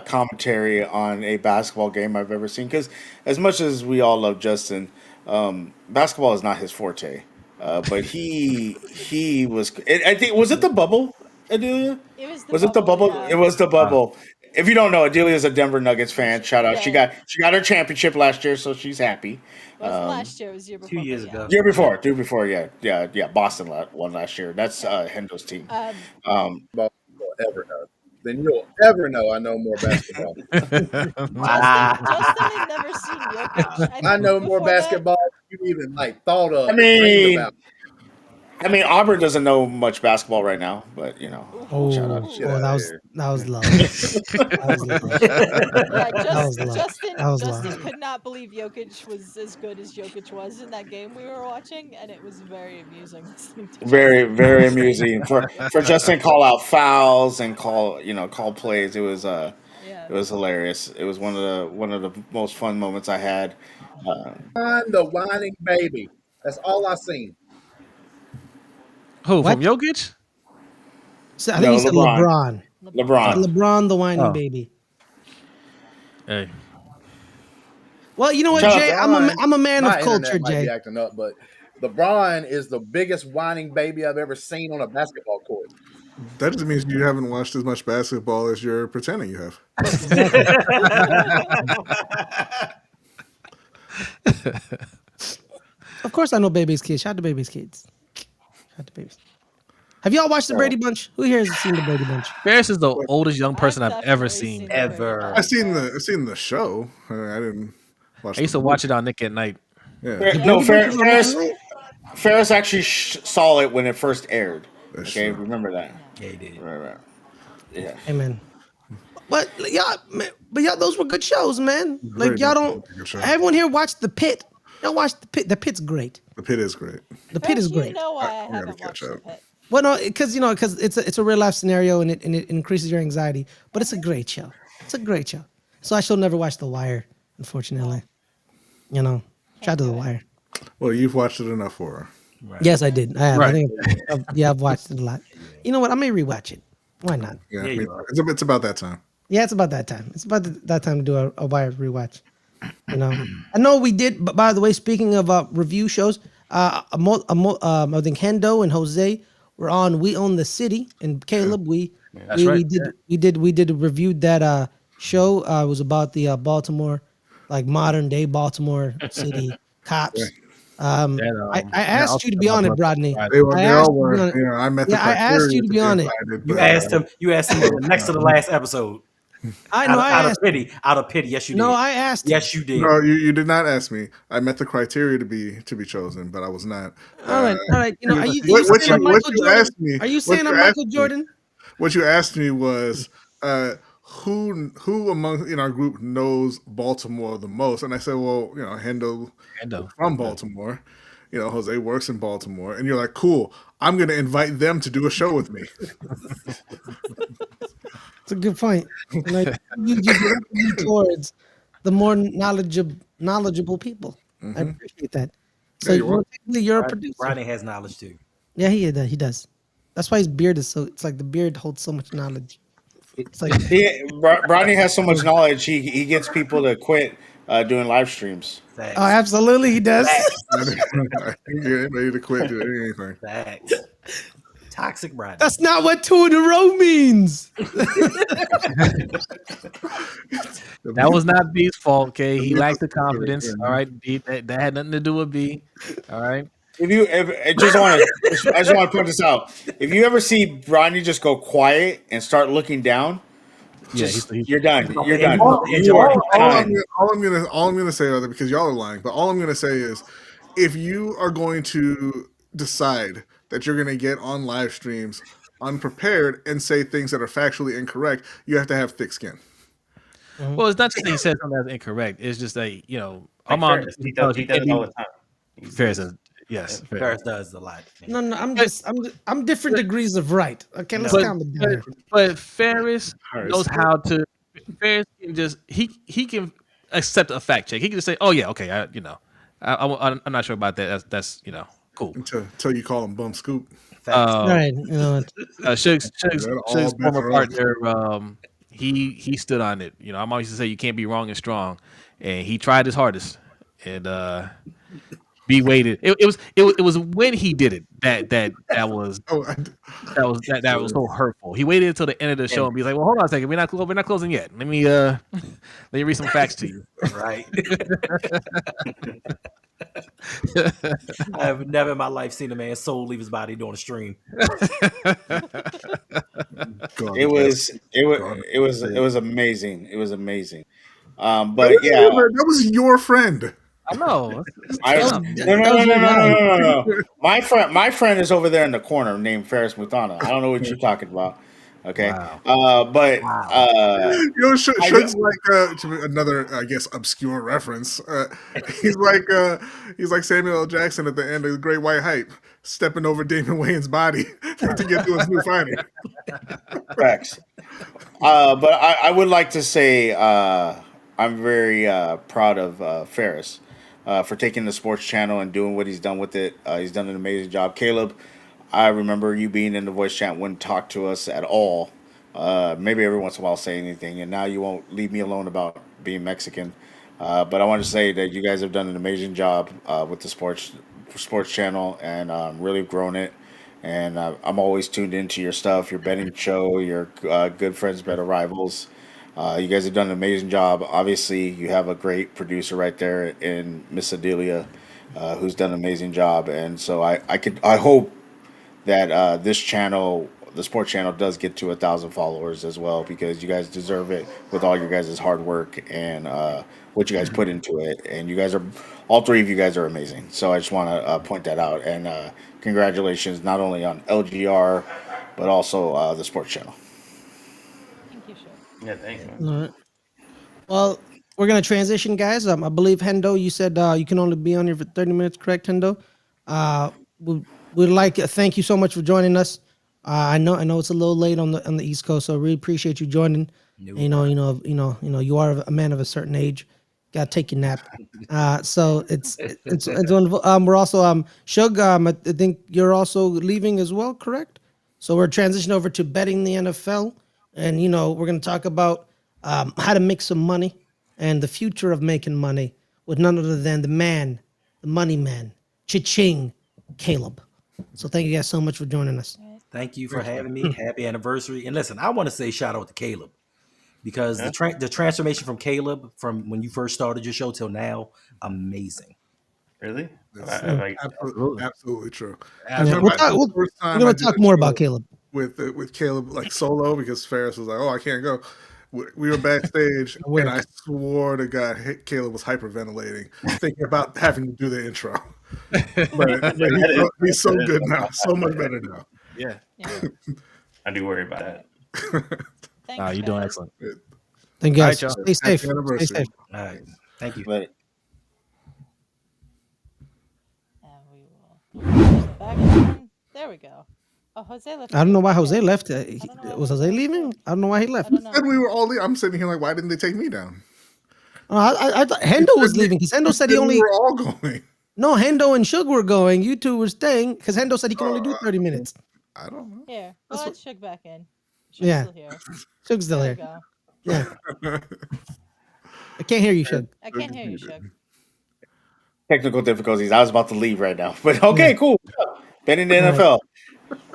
commentary on a basketball game I've ever seen. Because as much as we all love Justin, basketball is not his forte. But he was. I think was it the bubble, Adelia? It was the Was it the bubble, bubble? yeah. It was the bubble. If you don't know, Adelia is a Denver Nuggets fan. Shout out! Yeah. She got her championship last year, so she's happy. It wasn't last year, it was the year before. 2 years but yeah. ago. Year before, yeah. Boston won last year. That's Hendo's team. Ever know, then you'll ever know I know more basketball. Justin had never seen Jokic. I know more before that- basketball than you even like thought of. I mean, Auburn doesn't know much basketball right now, but Oh, shout out. that was low. That was low. Yeah, That was low. Justin That was low. could not believe Jokic was as good as Jokic was in that game we were watching, and it was very amusing listening to Very, Justin. very amusing for Justin call out fouls and call plays. It was it was hilarious. It was one of the most fun moments I had. The whining baby. That's all I seen. Who What? from Jokic? So I think he said LeBron. LeBron, the whining baby. Hey. Well, you know what, Jay? I'm a man of My culture, internet might Jay. be acting up, but LeBron is the biggest whining baby I've ever seen on a basketball court. That just means you haven't watched as much basketball as you're pretending you have. Of course, I know Baby's Kids. Shout out to Baby's Kids. Shout out to Baby's. Have y'all watched the Brady Bunch? Who here has seen the Brady Bunch? Ferris is the oldest young person I've ever seen. I've seen the show. I didn't watch. I used to watch it on Nick at Night. Yeah. No, Ferris actually saw it when it first aired. Okay, remember that. Yeah, he did. Right. Yeah. Amen. But y'all, those were good shows, man. Like y'all don't. Everyone here watched The Pit. Y'all watched The Pit. The Pit's great. The Pit is great. The Pit is great. You know why I haven't watched The Pit. Well, no, because it's a real life scenario and it increases your anxiety. But it's a great show. It's a great show. So I shall never watch The Wire, unfortunately. Shout out to The Wire. Well, you've watched it enough for her. Right. Yes, I did. I have. Right. I think I've watched it a lot. You know what? I may rewatch it. Why not? Yeah, it's about that time. Yeah, it's about that time. It's about that time to do a Wire rewatch. I know we did. But by the way, speaking of review shows, I think Hendo and Jose were on We Own the City, and Caleb, we reviewed that show. It was about the Baltimore, like modern day Baltimore City cops. I asked you to be on it, Rodney. They all were. I met the I asked you to be on it. You asked him next to the last episode. Out of pity. Yes, you did. No, I asked. Yes, you did. No, you did not ask me. I met the criteria to be chosen, but I was not. All right. Are you saying I'm Michael Jordan? What you asked me was who among in our group knows Baltimore the most, and I said, well, Hendo from Baltimore. Jose works in Baltimore, and you're like, cool. I'm going to invite them to do a show with me. It's a good point. You direct me towards the more knowledgeable people. I appreciate that. So you're a producer. Ronnie has knowledge too. Yeah, he does. That's why his beard is so. It's like the beard holds so much knowledge. It's like Rodney has so much knowledge. He gets people to quit doing live streams. Oh, absolutely, he does. I think you're ready to quit doing anything. Facts. Toxic Rodney. That's not what 2 in a row means. That was not B's fault, okay? He lacked the confidence. All right, B, that had nothing to do with B. All right. I just want to point this out. If you ever see Rodney just go quiet and start looking down, Just he's you're done. Off You're the edge, done. off the edge You of are our done. All I'm gonna say, other because y'all are lying, but all I'm gonna say is, if you are going to decide that you're gonna get on live streams unprepared and say things that are factually incorrect, you have to have thick skin. Well, it's not just that he said something that's incorrect. It's just that Like Armand Ferris, he does you can't it all be the time. He's, Ferris. he's Yes, Ferris. Ferris does a lot. No, But I'm different degrees of right. Okay, let's but calm it but, down. but Ferris Alright, knows so- how to. Ferris can just he can accept a fact check. He can just say, "Oh yeah, okay, I'm not sure about that. That's cool." Until you call him Bum Scoop. All right, you know what? Shug's all bets former are off. partner, he stood on it. I'm always to say you can't be wrong and strong, and he tried his hardest, and B waited. It was when he did it that was so hurtful. He waited until the end of the show and be like, "Well, hold on a second, we're not closing yet. Let me read some facts to you." Right. I have never in my life seen a man's soul leave his body during a stream. It was amazing. It was amazing. But that was your friend. I know. No. My friend is over there in the corner named Ferris Mutana. I don't know what you're talking about. Okay. But Shug's like another, I guess, obscure reference. He's like Samuel L. Jackson at the end of The Great White Hype, stepping over Damon Wayans' body to get to his new fighter. Facts. But I would like to say I'm very proud of Ferris for taking the sports channel and doing what he's done with it. He's done an amazing job. Caleb, I remember you being in the voice chat, wouldn't talk to us at all. Maybe every once in a while say anything, and now you won't leave me alone about being Mexican. But I want to say that you guys have done an amazing job with the sports channel, and really grown it. And I'm always tuned into your stuff, your betting show, your Good Friends, Better Rivals. You guys have done an amazing job. Obviously, you have a great producer right there in Miss Adelia, who's done an amazing job. And so I hope that this channel, the sports channel, does get to 1,000 followers as well, because you guys deserve it with all your guys' hard work and what you guys put into it. And you guys are, all three of you guys are amazing. So I just want to point that out. And congratulations not only on LGR, but also the sports channel. Thank you, Shug. Yeah, thanks, man. All right. Well, we're gonna transition, guys. I believe Hendo, you said you can only be on here for 30 minutes, correct, Hendo? We'd like to thank you so much for joining us. I know it's a little late on the East Coast, so I really appreciate you joining. You know, you are a man of a certain age. Gotta take your nap. So it's wonderful. We're also Shug. I think you're also leaving as well, correct? So we're transitioning over to betting the NFL, and we're gonna talk about how to make some money and the future of making money with none other than the man, the money man, Cha-ching, Caleb. So thank you guys so much for joining us. Thank you for having me. Happy anniversary. And listen, I want to say shout out to Caleb, because the transformation from Caleb from when you first started your show till now, amazing. Really? Absolutely true. We're going to talk more about Caleb with Caleb, like solo, because Ferris was like, "Oh, I can't go." We were backstage, and I swore to God, Caleb was hyperventilating, thinking about having to do the intro. But he's so good now, so much better now. Yeah. I do worry about that. Thanks, you're doing excellent. Thank you guys. All Stay right, safe. Happy anniversary. Stay safe. All right. Thank you. But And we will push back again. There we go. Oh, Jose left. I don't know why Jose left. don't know why Was Jose leaving? I don't know why he left. I don't know. And we were all. I'm sitting here like, why didn't they take me down? I thought Hendo was leaving because Hendo said he only. We were all going. No, Hendo and Shug were going. You two were staying because Hendo said he can only do 30 minutes. I don't know. Here, well, let's Shug back in. Shug's Yeah. still here. Shug's still There here. we go. Yeah. I can't hear you, Shug. I can't hear you, Shug. technical difficulties. I was about to leave right now. But okay, cool. Betting the NFL.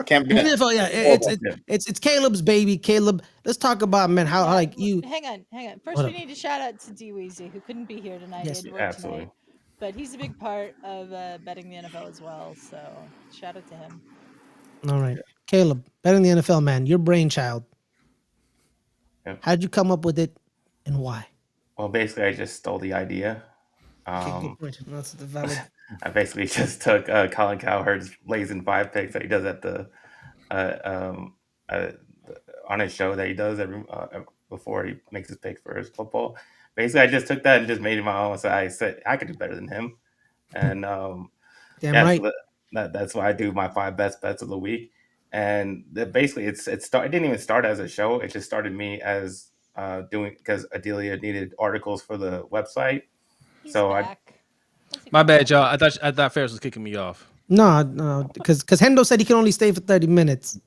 Can't be NFL, yeah. It's Caleb's baby. Caleb, let's talk about, man, how like you. Hang on. First, we need to shout out to DWeezy, who couldn't be here tonight. Yes, he had work tonight, but he's a big part of betting the NFL as well. So shout out to him. All right, Caleb, betting the NFL, man, your brainchild. Yep. How did you come up with it, and why? Well, basically, I just stole the idea. Okay, good point. That's the valid. I basically just took Colin Cowherd's Blazing 5 picks that he does at the uh, um, uh, on his show that he does every before he makes his pick for his football. Basically, I just took that and just made it my own. So I said I could do better than him, and Damn yeah, right. so that's why I do my 5 best bets of the week. And basically, it didn't even start as a show. It just started me as doing because Adelia needed articles for the website. He's So back. My bad, y'all. I thought Ferris was kicking me off. No, because Hendo said he can only stay for 30 minutes,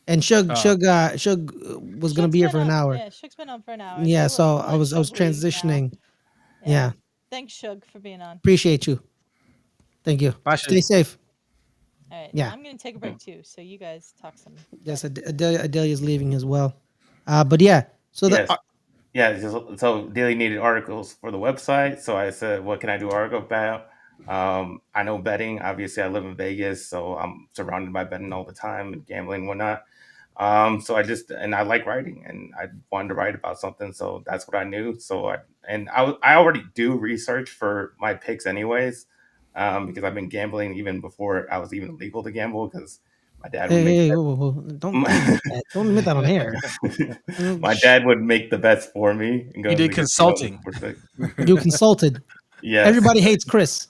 and Shug was gonna be here for an hour. Yeah, Shug's been on for an hour. Yeah, so we'll I let was Shug leave now. transitioning. Yeah. Thanks, Shug, for being on. Appreciate you. Thank you. Bye, Stay safe. All right. Yeah. I'm gonna take a break too, so you guys talk some. Yes, Adelia's leaving as well. But yeah, so yes. So Daily needed articles for the website. So I said, what can I do article about? I know betting. Obviously, I live in Vegas, so I'm surrounded by betting all the time and gambling and whatnot. So I like writing, and I wanted to write about something. So that's what I knew. So I already do research for my picks anyways, because I've been gambling even before I was even legal to gamble because my dad would make whoa. Don't admit that. Don't admit that on air. my dad would make the bets for me. And You did consulting. You consulted. Yes. Everybody hates Chris.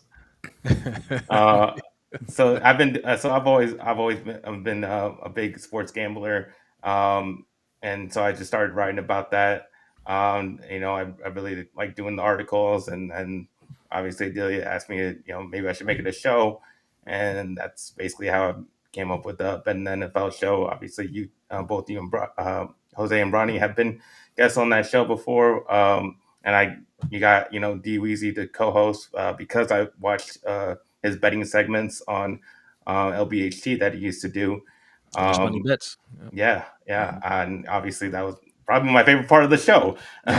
So I've always been a big sports gambler, and so I just started writing about that. I really like doing the articles, and obviously Delia asked me to, maybe I should make it a show, and that's basically how I came up with the Bet and NFL show. Obviously, you both you and Jose and Ronnie have been guests on that show before, and you got DWeezy to co-host because I watched his betting segments on LBHT that he used to do. Cash Money Bets. Yeah, and obviously that was probably my favorite part of the show. So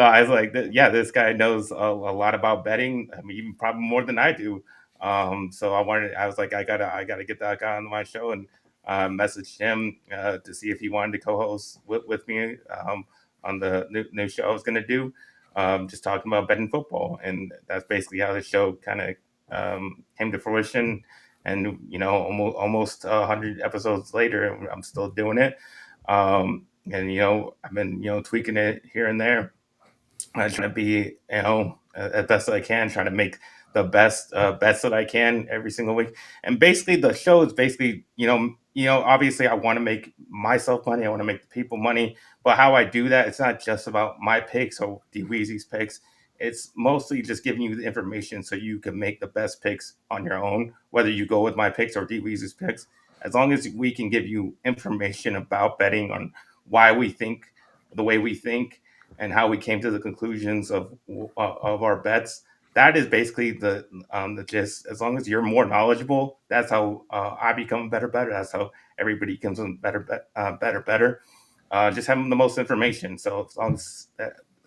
I was like, this guy knows a lot about betting. I mean, even probably more than I do. So I was like, I gotta get that guy on my show, and messaged him to see if he wanted to co-host with me on the new show I was gonna do. Just talking about betting football, and that's basically how the show kind of came to fruition. And almost 100 episodes later, I'm still doing it. And I've been tweaking it here and there. I try to be as best as I can, trying to make the best bets that I can every single week. And basically, the show is basically obviously I want to make myself money, I want to make the people money, but how I do that, it's not just about my picks or DWeezy's picks. It's mostly just giving you the information so you can make the best picks on your own, whether you go with my picks or DWeezy's picks. As long as we can give you information about betting on why we think the way we think and how we came to the conclusions of our bets. That is basically the gist. As long as you're more knowledgeable, that's how I become better. That's how everybody becomes better. Just having the most information. So as long as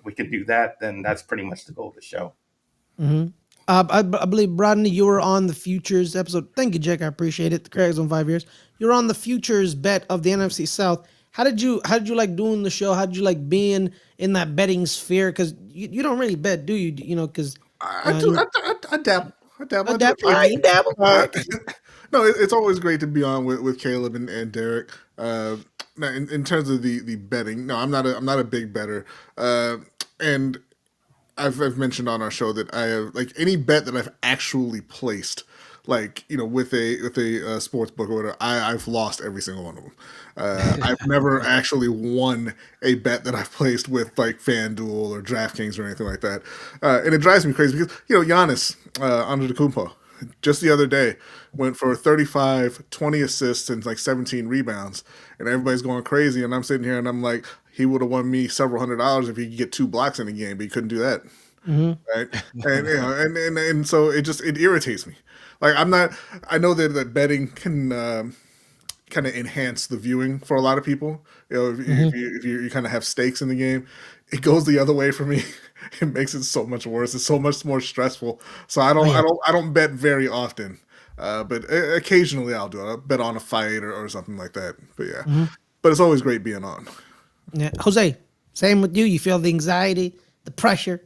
we can do that, then that's pretty much the goal of the show. Mm-hmm. I believe, Rodney, you were on the futures episode. Thank you, Jack. I appreciate it. The Craig's on 5 years. You're on the futures bet of the NFC South. How did you like doing the show? How did you like being in that betting sphere? Because you don't really bet, do you? Because I do. I dabble. I dabble. No, it's always great to be on with Caleb and Derek. Now in terms of the betting, no, I'm not a big bettor. And I've mentioned on our show that I have like any bet that I've actually placed, like with a sports book or whatever, I've lost every single one of them. I've never actually won a bet that I've placed with like FanDuel or DraftKings or anything like that, and it drives me crazy because Giannis Antetokounmpo just the other day went for 35, 20 assists and like 17 rebounds, and everybody's going crazy, and I'm sitting here and I'm like, he would have won me several $100s if he could get 2 blocks in a game, but he couldn't do that. Mm-hmm. Right, and so it irritates me. Like I know that betting can kind of enhance the viewing for a lot of people. If you kind of have stakes in the game, it goes the other way for me. It makes it so much worse. It's so much more stressful. So I don't bet very often. But occasionally I'll do it. I'll bet on a fight or something like that. But yeah, Mhm. but it's always great being on. Yeah, Jose, same with you. You feel the anxiety, the pressure,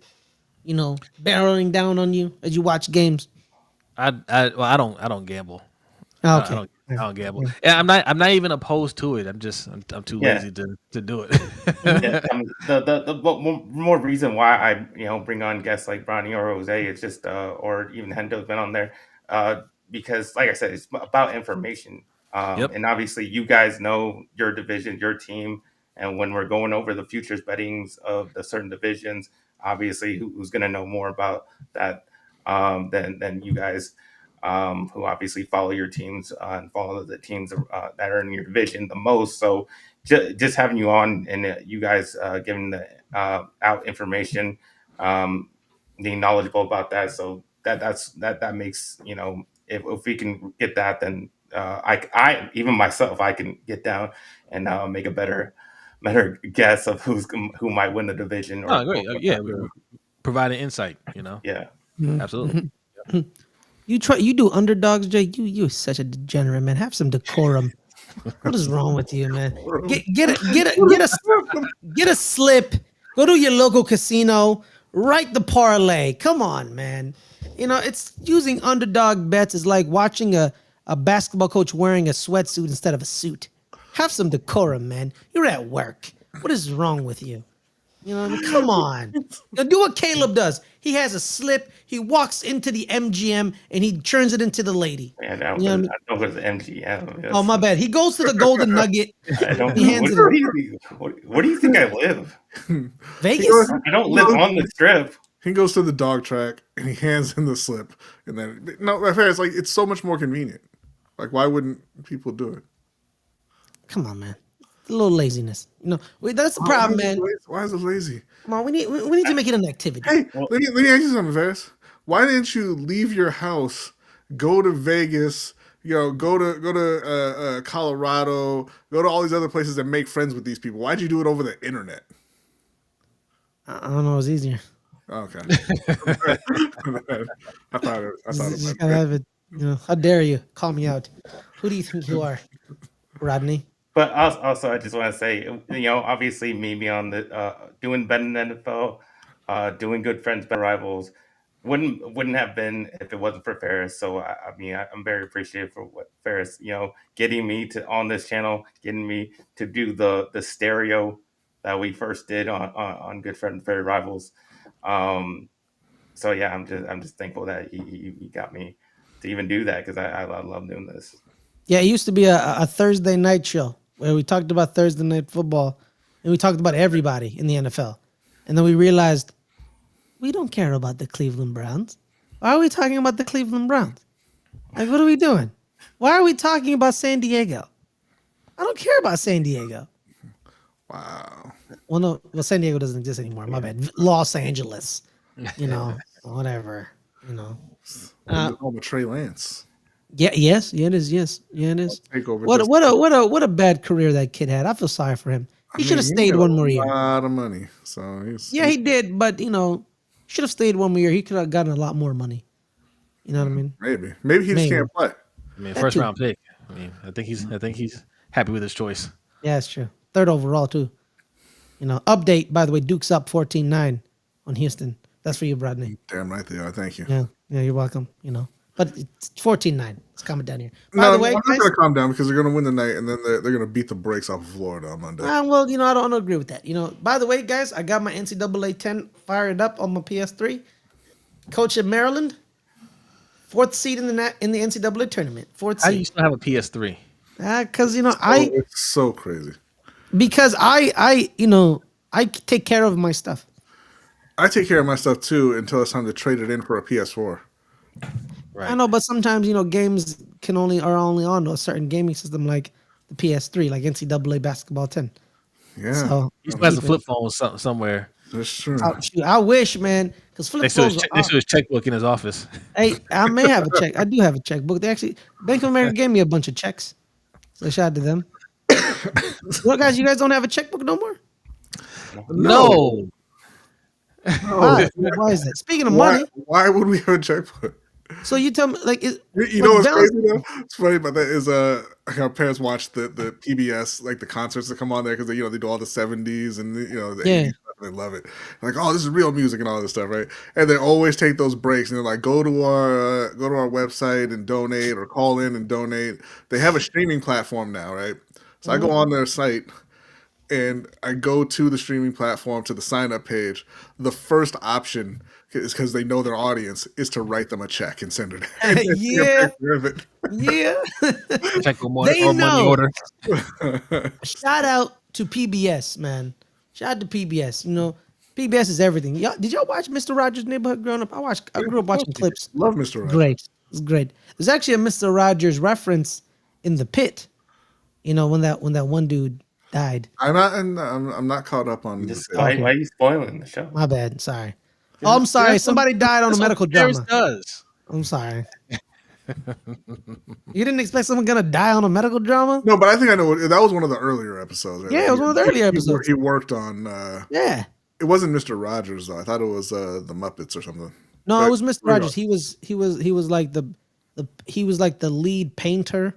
barreling down on you as you watch games. Well, I don't gamble. Oh, I okay. don't Yeah. I don't gamble. Yeah. And I'm not even opposed to it. I'm too Yeah. lazy to do it. Yeah, the more reason why I bring on guests like Bronny or Jose, it's just or even Hendo's been on there, because like I said, it's about information, Yep. and obviously you guys know your division, your team, and when we're going over the futures bettings of the certain divisions, obviously who's going to know more about that than you guys, who obviously follow your teams and follow the teams that are in your division the most. So just having you on and you guys giving the out information, being knowledgeable about that. So that makes, if we can get that, then I even myself I can get down and make a better guess of who might win the division or Oh, great. what Yeah, not to. providing insight. Yeah. Absolutely. Mhm. You do underdogs, Jay. You such a degenerate, man. Have some decorum. What is wrong with you, man? Get a slip. Go to your local casino. Write the parlay. Come on, man. It's using underdog bets is like watching a basketball coach wearing a sweatsuit instead of a suit. Have some decorum, man. You're at work. What is wrong with you? Come on. Do what Caleb does. He has a slip. He walks into the MGM and he turns it into the lady. And I You know what I mean? know it's MGM. Oh, my bad. He goes to the Golden Nugget. I don't. He hands it. Where do you think I live? Vegas. I don't live on the strip. He goes to the dog track and he hands in the slip, and then no, it's like it's so much more convenient. Like, why wouldn't people do it? Come on, man. A little laziness. That's the problem, man. Why is it lazy? Come on, we need to make it an activity. Hey, let me ask you something, Ferris. Why didn't you leave your house, go to Vegas, go to Colorado, go to all these other places and make friends with these people? Why'd you do it over the internet? I don't know. It was easier. Okay. I thought it Just gotta have it. How dare you call me out? Who do you think you are, Rodney? But also, I just want to say, obviously, me being on the doing better in the NFL, doing good friends, better rivals, wouldn't have been if it wasn't for Ferris. So I mean, I'm very appreciative for what Ferris, getting me to on this channel, getting me to do the stereo that we first did on Good Friends, Very Rivals. So yeah, I'm just thankful that he got me to even do that because I love doing this. Yeah, it used to be a Thursday night show where we talked about Thursday night football and we talked about everybody in the NFL. And then we realized we don't care about the Cleveland Browns. Why are we talking about the Cleveland Browns? Like, what are we doing? Why are we talking about San Diego? I don't care about San Diego. Wow. Well, no, San Diego doesn't exist anymore. My bad. Los Angeles, whatever, Home of Trey Lance. Yeah, yes, yeah, it is. Yes, yeah, it is. Take over What a bad career that kid had. I feel sorry for him. He should have stayed one more year. A lot of money, so he did, but should have stayed one more year. He could have gotten a lot more money. You know what I mean? Maybe he just can't play. I mean, first round pick. I mean, I think he's happy with his choice. Yeah, that's true. Third overall too. Update, by the way, Duke's up 14-9 on Houston. That's for you, Brodney. Damn right they are. Thank you. Yeah, you're welcome. But it's 14-9. It's coming down here. No, By the way, I'm guys, not going to calm down because they're going to win the night, and then they're going to beat the brakes off of Florida on Monday. well, I don't agree with that. By the way, guys, I got my NCAA 10 fired up on my PS3. Coach at Maryland, 4th seed in the NCAA tournament. 4th seed. How do you still have a PS3? Because it's so crazy. Because I take care of my stuff. I take care of my stuff too until it's time to trade it in for a PS4. Right. I know, but sometimes games are only on a certain gaming system like the PS3, like NCAA Basketball 10. Yeah, so he still has a flip phone somewhere. That's true. I wish, man, because flip phones. They still his checkbook in his office. Hey, I may have a check. I do have a checkbook. They actually Bank of America gave me a bunch of checks, so shout out to them. Well, guys, you guys don't have a checkbook no more? No. Why is that? Speaking of money, why would we have a checkbook? So you tell me, like, You know what's crazy though? It's funny about that is our parents watch the PBS, like the concerts that come on there because they they do all the 70s and the 80s stuff, and they love it. Like, oh, this is real music and all this stuff, right? And they always take those breaks and they're like, go to our website and donate, or call in and donate. They have a streaming platform now, right? So I go on their site and I go to the streaming platform to the sign up page. The first option is, because they know their audience, is to write them a check and send it. And Yeah. Yeah. Check or They money know. order. Shout out to PBS, man. Shout out to PBS. PBS is everything. Did y'all watch Mr. Rogers' Neighborhood growing up? I grew up watching clips. Love Mr. Rogers. Great. It's great. There's actually a Mr. Rogers reference in The Pit. When that one dude died. I'm not caught up on this. Why are you spoiling the show? My bad. Sorry. Oh, I'm sorry. Somebody died on a medical drama. Does. I'm sorry. You didn't expect someone gonna die on a medical drama? No, but I think I know that was one of the earlier episodes. Right? Yeah, it was one of the earlier episodes. He worked on. Yeah. It wasn't Mr. Rogers though. I thought it was the Muppets or something. No, but it was Mr. Rogers. He was like the lead painter,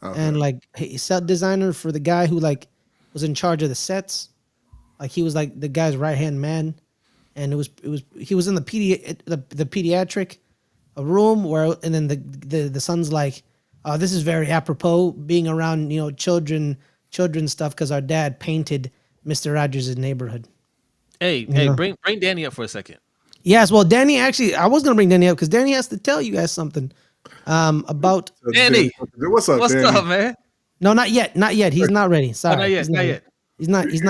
and like set designer for the guy who like was in charge of the sets. Like he was like the guy's right hand man, and he was in the pediatric room and then the son's like, this is very apropos being around children stuff because our dad painted Mr. Rogers' Neighborhood. Hey, bring Danny up for a second. Yes, well, Danny, actually, I was gonna bring Danny up because Danny has to tell you guys something about Danny. What's up, What's Danny? up, man? No, not yet. He's not ready. Sorry, not yet. He's not yet. Sorry. He's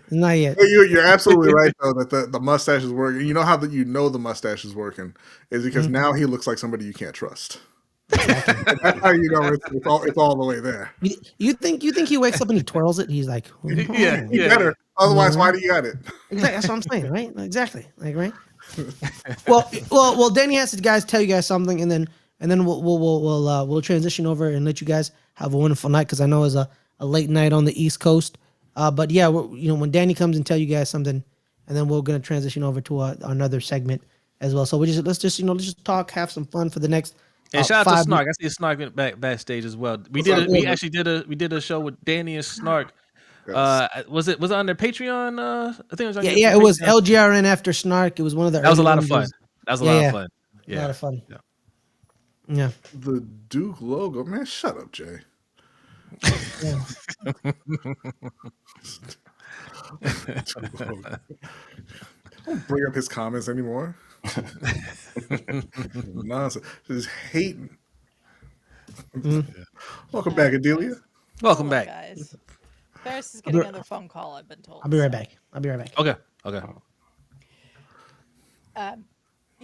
not yet. You're absolutely right though that the mustache is working. You know how the mustache is working is because now he looks like somebody you can't trust. That's how you know it's all the way there. You think he wakes up and he twirls it? He's like, Yeah, you better. Otherwise, why do you got it? Exactly. That's what I'm saying, right? Exactly. Like, right? well, Danny has to guys tell you guys something, and then we'll transition over and let you guys have a wonderful night because I know it's a late night on the East Coast. But yeah, when Danny comes and tell you guys something, and then we're gonna transition over to another segment as well. So let's just talk, have some fun for the next. And shout out to Snark. I see Snark backstage as well. We did a show with Danny and Snark. Was it on their Patreon? I think it was on it was LGRN after Snark. It was one of the. That was a lot of fun. That was a lot of fun. Yeah, a lot of fun. Yeah. The Duke logo, man. Shut up, Jay. Don't bring up his comments anymore. Nonsense. Just hating. Welcome back, Adelia. Welcome back, guys. Ferris is getting another phone call, I've been told. I'll be right back. Okay.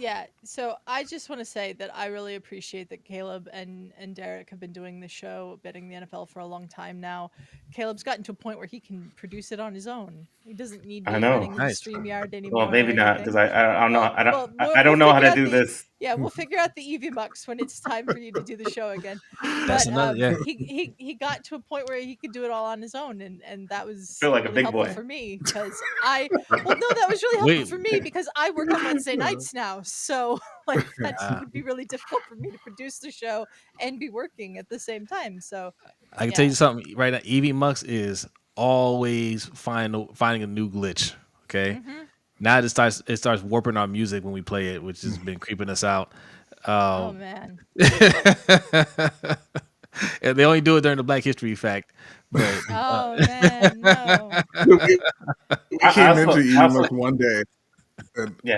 Yeah, so I just want to say that I really appreciate that Caleb and Derek have been doing the show, betting the NFL for a long time now. Caleb's gotten to a point where he can produce it on his own. He doesn't need me running the StreamYard anymore. Well, maybe not because I don't know. I don't know how to do this. Yeah, we'll figure out the EV Mux when it's time for you to do the show again. That's but another, he got to a point where he could do it all on his own, and that was feel like really a big helpful boy for me because that was really helpful for me because I work on Wednesday nights now, so like that would be really difficult for me to produce the show and be working at the same time. So I can tell you something right now. EV Mux is always finding a new glitch. Okay. Mm-hmm. Now it starts warping our music when we play it, which has been creeping us out. Oh man! And they only do it during the Black History Fact. But, oh man, no! We came into EMUX one day.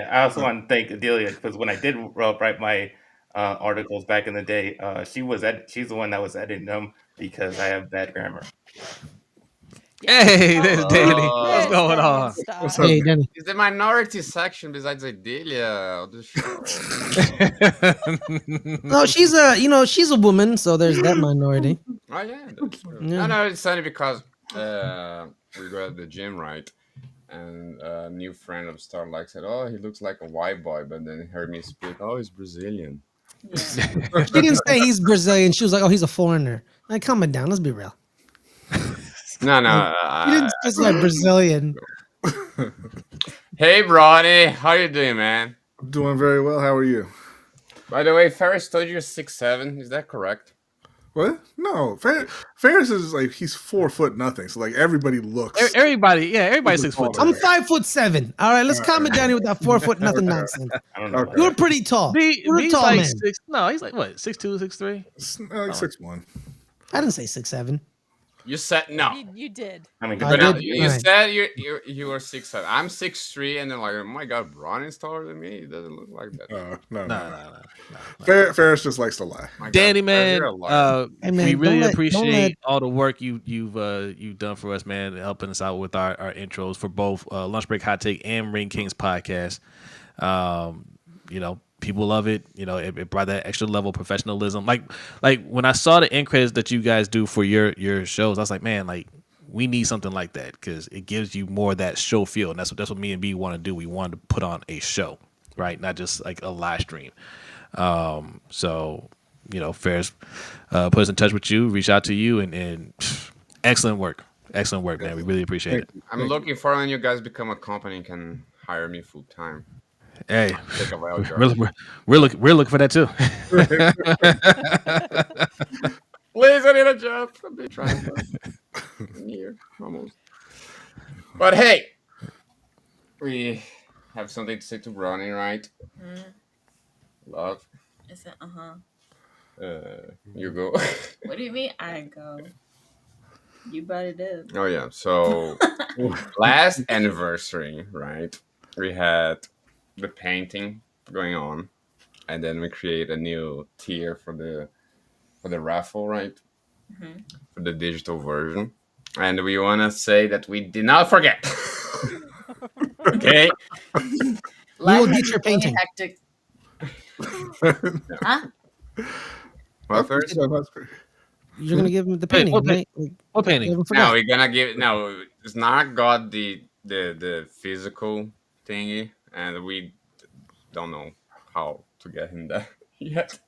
I also want to thank Adelia because when I did write my articles back in the day, she's the one that was editing them because I have bad grammar. Hey, there's Danny. What's going on? Hey, Danny. Is the minority section besides Adelia of the show? No, she's a woman, so there's that minority. Oh yeah, that's true. No, it's funny because we go to the gym, right? And a new friend of Starlight said, "Oh, he looks like a white boy," but then heard me speak, "Oh, he's Brazilian." Yeah. She didn't say he's Brazilian. She was like, "Oh, he's a foreigner." Like, calm it down. Let's be real. No. You didn't just like Brazilian. Hey, Bronny, how you doing, man? I'm doing very well. How are you? By the way, Ferris told you 6'7". Is that correct? What? No, Ferris is like he's 4 foot nothing. So like everybody looks. Everybody's super 6'2". I'm 5'7". All right, let's calm it down here with that 4 foot nothing nonsense. I don't know. Okay. You're pretty tall. You're a B's tall like man. 6. No, he's like what? 6'2", 6'3". Like 6'1". I didn't say 6'7". You said no. You did. I mean, I But did. you Alright. said you were 6'7". I'm 6'3", and then like, oh my god, Bron is taller than me. It doesn't look like that. No. Ferris just likes to lie. My God, Danny, Ferris, man, you're a liar. Hey, man, we don't really let- appreciate all the work you've done for us, man, helping us out with our intros for both Lunch Break Hot Take and Ring Kings podcast. People love it. It brought that extra level of professionalism. Like when I saw the end credits that you guys do for your shows, I was like, man, like we need something like that because it gives you more of that show feel, and that's what me and B want to do. We wanted to put on a show, right? Not just like a live stream. So Ferris put us in touch with you, reach out to you, and excellent work, man. We really appreciate it. I'm looking for when you guys become a company and can hire me full time. Hey, Take a wild we're looking for that too. Please, I need a job. I've been trying for a year almost. But hey, we have something to say to Ronnie, right? Love. I said, You go. What do you mean I go? You brought it up. Oh yeah. So last anniversary, right? We had the painting going on, and then we create a new tier for the raffle, right? For the digital version, and we want to say that we did not forget. Okay. We will get your painting. Hectic. Huh? What first? You're gonna give him the painting, right? What painting? No, we're gonna give. No, it's not got the physical thingy, and we don't know how to get him that yet.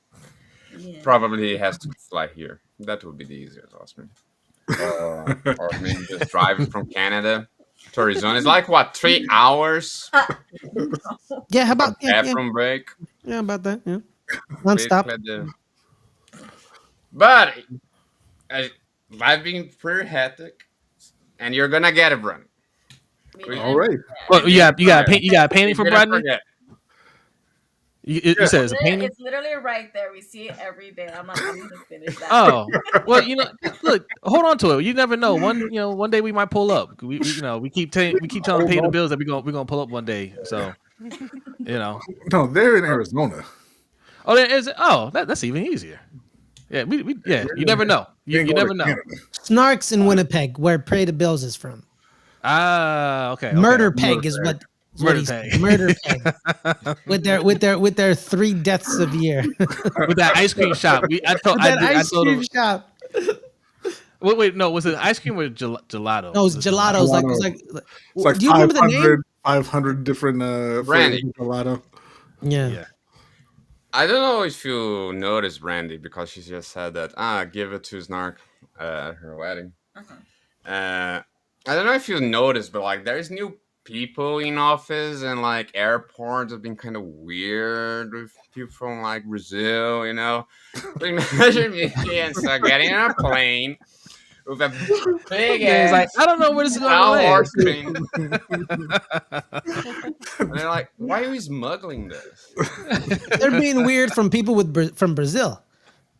Yeah. Probably he has to fly here. That would be the easiest option. Or maybe just drive from Canada to Arizona. It's like what, 3 hours? Yeah, how about bathroom break? Yeah, about that. Yeah, non-stop. But life being pretty hectic, and you're gonna get it, Brandon. All right. Well, you got a painting for Brandon. You said it's a painting. It's literally right there. We see it every day. I'm like, I'm gonna finish that. Oh, well, look, hold on to it. You never know. One day we might pull up. We keep telling to pay the bills that we're gonna pull up one day. So, No, they're in Arizona. Oh, there is. Oh, that's even easier. Yeah, you never know. You never know. Snark's in Winnipeg, where Pay the Bills is from. Ah, okay. Murder Peg is what. Murder Peg. Murder Peg. with their 3 deaths of year. With that ice cream shop. I told him. Shop. Wait, no, was it ice cream or gelato? No, it's gelato. It's like do you remember the name? 500 different Brandy gelato. Yeah. I don't know if you noticed Brandy because she just said that. Give it to Snark at her wedding. I don't know if you noticed, but like there's new people in office, and like airports have been kind of weird with people from like Brazil, So imagine me and Snark getting on a plane with a big ass. Like, I don't know where this is going to land. And they're like, why are we smuggling this? They're being weird from people from Brazil.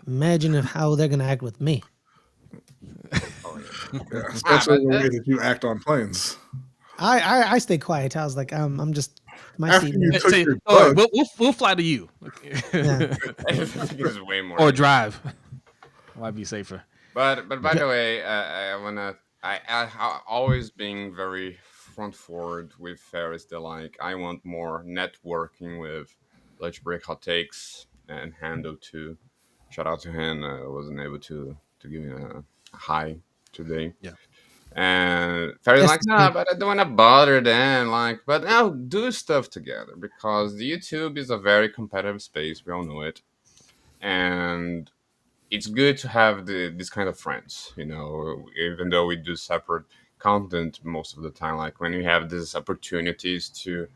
Imagine how they're gonna act with me. Yeah, especially the way that you act on planes. I stay quiet. I was like, I'm just my After seat. you took your We'll fly to you. Yeah. It's way more. Or drive. Might be safer. But by the way, I always being very front forward with Ferris. I want more networking with Let's Break Hot Takes and Hando too. Shout out to him. I wasn't able to give him a hi today. Yeah. And Ferris like, no, but I don't want to bother them. But now do stuff together because the YouTube is a very competitive space. We all know it, and it's good to have this kind of friends. Even though we do separate content most of the time, like when we have these opportunities to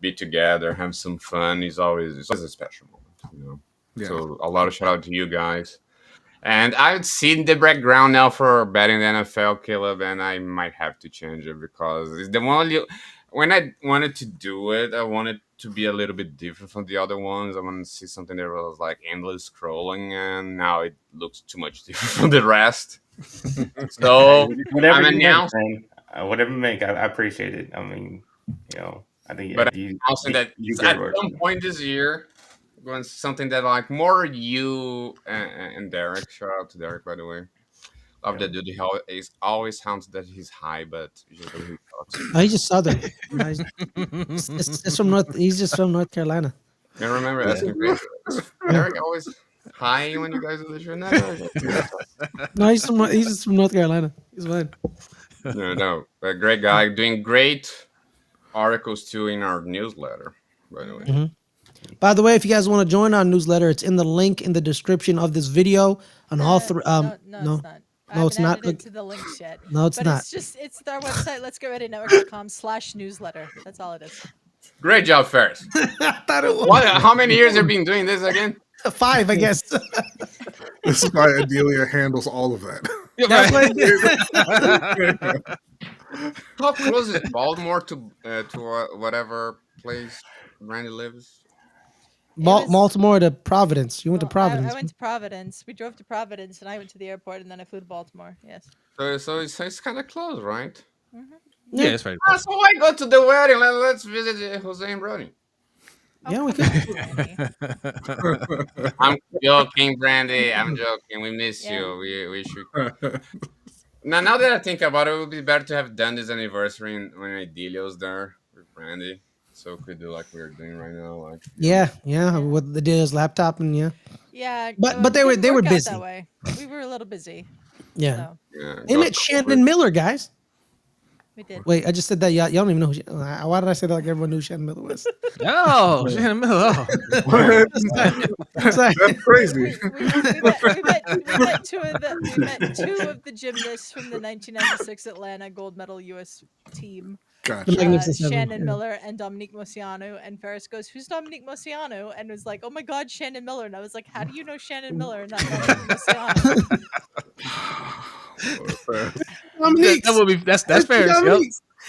be together, have some fun, it's always a special moment. Yeah. So a lot of shout out to you guys. And I've seen the background now for betting the NFL, Caleb, and I might have to change it because it's the one. When I wanted to do it, I wanted to be a little bit different from the other ones. I wanted to see something that was like endless scrolling, and now it looks too much different from the rest. So Whatever I'm you make, announcing, man. Whatever you make, I appreciate it. I mean, I think but you I'm announcing that you at great work. some point this year, going something that like more you and Derek. Shout out to Derek, by the way. Love that dude. He always sounds that he's high, but just the way he talks. Oh, he's just Southern. It's from North. He's just from North Carolina. I remember Yeah. asking Chris, is Derek always high when you guys do the show? No, Derek. No, he's just from North Carolina. He's fine. No, a great guy, doing great articles too in our newsletter, by the way. Mm-hmm. By the way, if you guys want to join our newsletter, it's in the link in the description of this video. On all three, no, it's not. I no, it's haven't not. added it to the links yet. No, it's but not. It's our website, letsgetreadynetwork.com/newsletter. That's all it is. Great job, Ferris. I thought it was. How many years have you been doing this again? 5, I guess. This is why Adelia handles all of that. That's what I did. How close is Baltimore to whatever place Randy lives? Baltimore to Providence. You went to Providence. I went to Providence. We drove to Providence, and I went to the airport, and then I flew to Baltimore. Yes. So it's kind of close, right? Mm-hmm. Yeah, it's very close. So why go to the wedding? Let's visit Jose and Brody. Yeah, we could. I'm joking, Brandy. I'm joking. We miss you. We should. Now that I think about it, it would be better to have done this anniversary when Adelia was there with Brandy. So we could do like we're doing right now, like yeah, with the deal's laptop and yeah. Yeah, but they were busy. That way. We were a little busy. Yeah. So. They met Shannon Miller, guys. We did. Wait, I just said that. Y'all don't even know why did I say that like everyone knew Shannon Miller was? Oh, Shannon Miller. Oh. That's crazy. We met two of the gymnasts from the 1996 Atlanta gold medal U.S. team. Gotcha. Shannon Miller and Dominique Mosiano. And Ferris goes, "Who's Dominique Mosiano?" And was like, "Oh my God, Shannon Miller." And I was like, "How do you know Shannon Miller and not Dominique Mosiano?" Dominique. That's fair.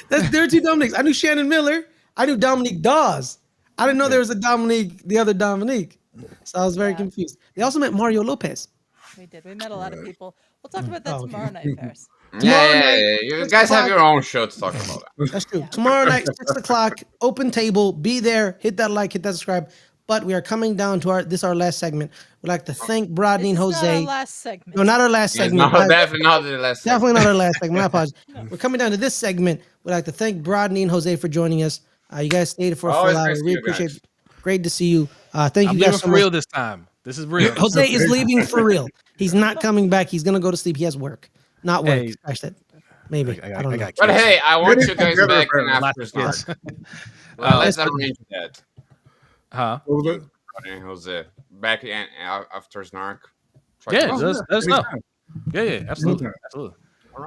There are two Dominiques. I knew Shannon Miller. I knew Dominique Dawes. I didn't know there was a Dominique, the other Dominique. So I was very confused. They also met Mario Lopez. We did. We met a lot of people. We'll talk about that tomorrow night, Ferris. Yeah. You guys have your own show to talk about that. That's true. Tomorrow night, 6:00, open table. Be there. Hit that like, hit that subscribe. But we are coming down to our last segment. We'd like to thank Brodney and Jose. Not our last segment. No, not our last segment. No, definitely not the last segment. Definitely not our last segment. I apologize. We're coming down to this segment. We'd like to thank Brodney and Jose for joining us. You guys stayed for a full hour. We appreciate it. Great to see you. Thank you guys so for much. real this time. This is real. Jose is leaving for real. He's not coming back. He's gonna go to sleep. He has work. Not work. Hey. Scratch that. Maybe. I don't know. But hey, I want you guys back in after Snark. Let's arrange that. Huh? What was it? Jose, back in after Snark. Yeah, let us know. Yeah, absolutely.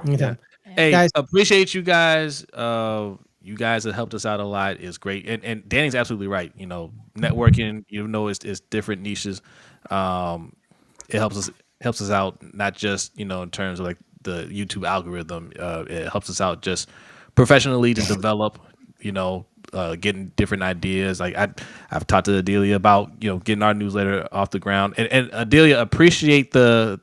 Anytime. Hey, guys, appreciate you guys. You guys have helped us out a lot. It's great, and Danny's absolutely right. You know, networking, it's different niches. It helps us out, not just in terms of like the YouTube algorithm. It helps us out just professionally to develop. Getting different ideas. Like I've talked to Adelia about getting our newsletter off the ground, and Adelia, appreciate the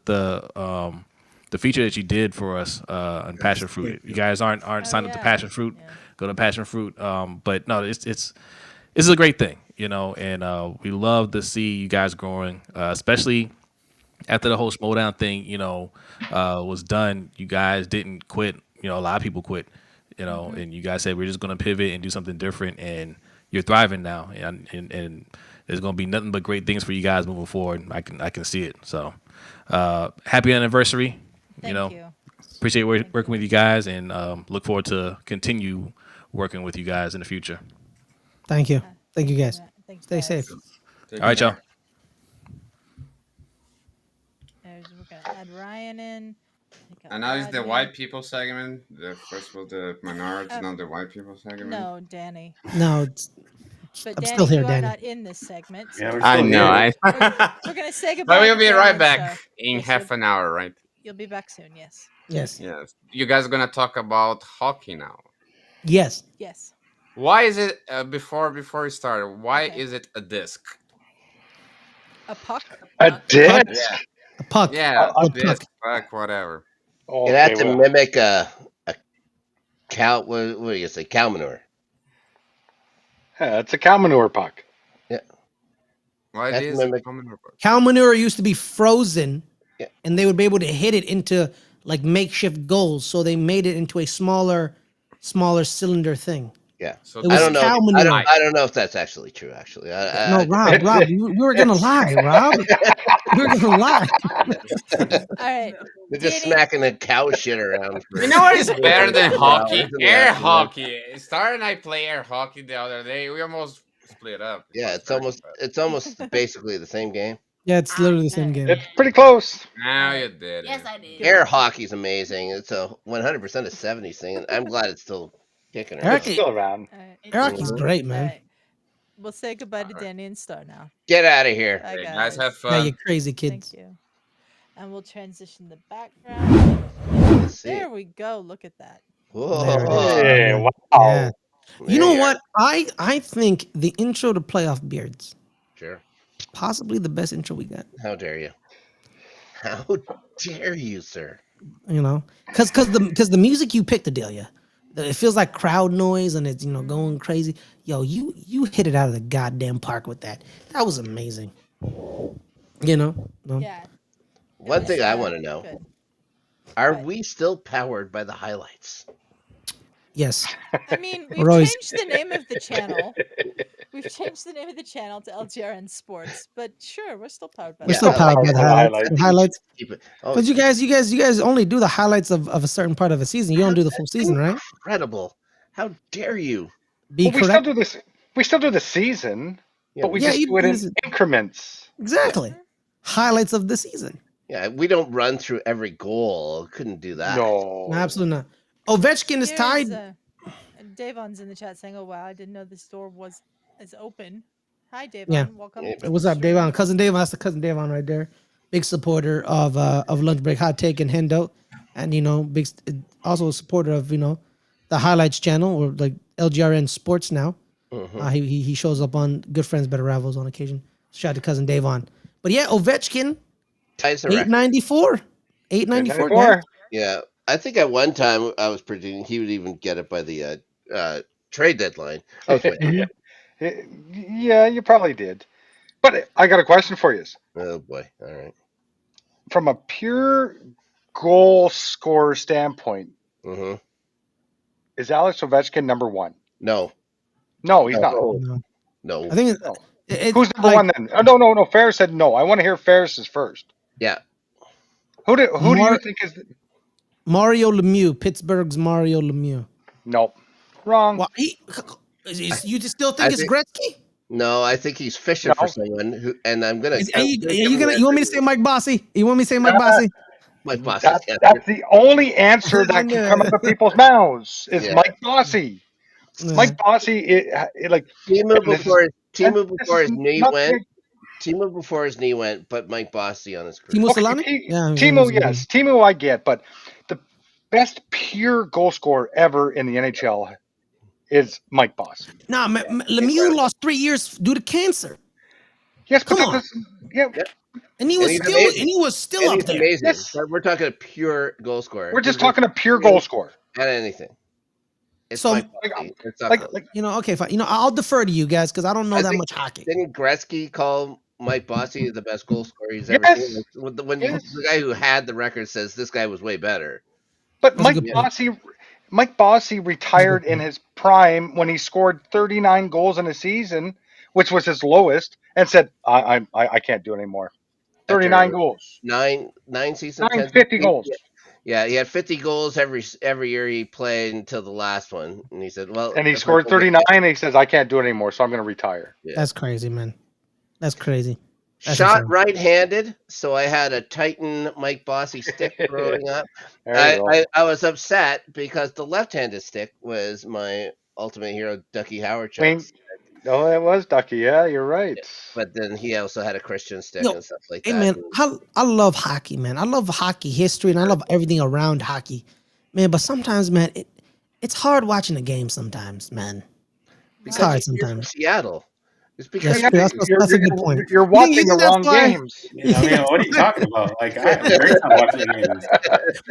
feature that you did for us on Passion Fruit. You guys aren't signed up to Passion Fruit. Go to Passion Fruit. But no, it's a great thing, and we love to see you guys growing, especially after the whole Schmodown thing, was done. You guys didn't quit. A lot of people quit. And you guys said we're just going to pivot and do something different, and you're thriving now, and there's going to be nothing but great things for you guys moving forward. I can see it. So, happy anniversary. Thank you. Appreciate working with you guys, and look forward to continue working with you guys in the future. Thank you. Thank you guys. Thanks, Stay guys. safe. All right, y'all. We're gonna add Ryan in. And now is the white people segment. The first was the minorities, not the white people segment. No, Danny. No, But I'm Danny, still here, you are Danny. not in this segment. So Yeah, we're I still know. here. we're gonna say But goodbye. we'll to be Danny right and back Star. in Yes, half an hour, right? You'll be back soon. Yes. Yes. Yes. You guys are gonna talk about hockey now. Yes. Yes. Why is it before we start? Why Okay. is it a disc? A puck. A disc? Yeah, A puck. yeah, A disc, puck. puck, whatever. It had Okay, to well, mimic a cow. What do you say? Cow manure. yeah, it's a cow manure puck. Yeah. Why Had to is it mimic. common puck? Cow manure used to be frozen, Yeah. and they would be able to hit it into like makeshift goals. So they made it into a smaller cylinder thing. Yeah. So It I was don't then know. cow I don't. manure. I don't know if that's actually true. Actually, No, Rob, we were gonna It's- lie, Rob. We were gonna lie. All right. they're just Danny. smacking the cow shit around. For you know what is better 2 than hockey? hours in the Air afternoon. hockey. Star and I play air hockey the other day. We almost split up. It Yeah, was it's very almost competitive. it's almost basically the same game. Yeah, it's literally the same Alright. game. It's pretty close. Now you did Yes, it. I did. Air hockey's amazing. It's a 100% a 70s thing, and I'm glad it's still kicking around. It's still around. All right. It's Air hockey's Mhm. great, All man. right. We'll say goodbye to All right. Danny and Star now. Get out of here. Bye, Hey, guys. guys, have Yeah, you fun. crazy Thank kids. you. And we'll transition the background. Let's see. There we go. Look at that. There it is. Whoa. Hey, Yeah. wow. Yeah. You know There what? I think the intro to Playoff Beards, Sure. possibly the best intro we got. How dare you? How dare you, sir? You know, because the music you picked, Adelia, it feels like crowd noise and it's going crazy. Yo, you hit it out of the goddamn park with that. That was amazing. No? Yeah. One was, thing I want to know: good. Are What? we still powered by the highlights? Yes. I mean, we've We're always- changed the name of the channel. We've changed the name of the channel to LGRN Sports, but sure, we're still powered by We're the still powered by Powered the by the highlights. highlights. The highlights. Keep it. Oh, Because you guys only do the highlights of a certain part of a season. You don't do the full season, right? incredible! How dare you? Be Well, we still correct. do this. We still do the season, Yeah, but we Yeah, just you do it in do increments. exactly. Highlights of the season. Yeah, we don't run through every goal. Couldn't do that. No. No, absolutely not. Ovechkin is Here's, tied. Davon's in the chat saying, "Oh wow, I didn't know this door is open." Hi, Davon. Yeah. Welcome. Yeah, to What's the up, stream. Davon? Cousin Davon. That's the cousin Davon right there. Big supporter of Lunch Break Hot Take and Hendo, and also a supporter of the highlights channel or like LGRN Sports now. Mhm. He shows up on Good Friends Better Rivals on occasion. Shout out to cousin Davon. But yeah, Ovechkin Ties the record. 894. 894. 94. Yeah, I think at one time I was predicting he would even get it by the trade deadline. I was waiting. Yeah, you probably did. But I got a question for you. Oh boy! All right. From a pure goal scorer standpoint, Mm-hmm. is Alex Ovechkin number one? No. No, he's not. No. No. I think No. it's Who's number like one then? Oh, no. Ferris said no. I want to hear Ferris's first. Yeah. Who do you think is? Mario Lemieux, Pittsburgh's Mario Lemieux. No, wrong. Well, you just still think I it's think- Gretzky? No, I think he's fishing for someone who, and I'm gonna. You want me to say Mike Bossy? You want me to say Mike Bossy? Mike Bossy? That's the only answer that I can knew come it. out of people's mouths is Yeah. Mike Bossy. Yeah. Mike Bossy, like Timu this before is- Timu this before is his knee not went. big. Timu before his knee went, but Mike Bossy on his career. Timo Okay, Solani? Yeah, Timo, yes, Timo, I get, but the best pure goal scorer ever in the NHL is Mike Bossy. Nah, Lemieux lost 3 years due to cancer. Yes, but Come on. yeah, And he And was he's still amazing. and he was still And up he's there. amazing. Yes. But we're talking a pure goal scorer. we're just talking a pure goal scorer. At anything. It's So, Mike Bossy. It's not Like, close. okay, fine. I'll defer to you guys because I don't know I that think- much hockey. Didn't Gretzky call Mike Bossy the best goal scorer he's ever Yes. seen? When Yes. the guy who had the record says this guy was way better. But That's a good point. Mike Bossy retired in his prime when he scored 39 goals in a season, which was his lowest, and said, "I can't do it anymore." 39 After goals, Nine seasons. 50 goals. Yeah, he had 50 goals every year he played until the last one, and he said, "Well," And he if I scored go get 39, and he says, "I can't do it anymore, so I'm going to retire." Yeah. That's crazy, man. That's crazy. That's Shot insane. right-handed, so I had a Titan Mike Bossy stick growing up. There you go. I was upset because the left-handed stick was my ultimate hero, Ducky Howard. I mean, Oh, it was Ducky. Yeah, you're right. But then he also had a Christian stick Yo, and stuff like hey that. man, I love hockey, man. I love hockey history and I love everything around hockey, man. But sometimes, man, it's hard watching a game. Sometimes, man, it's Because hard you're from sometimes. Seattle. It's That's because true. you're That's a good point. You're You watching the think that's wrong why? games. Yeah, I mean, what are you talking about? Like, I have a great time watching the games.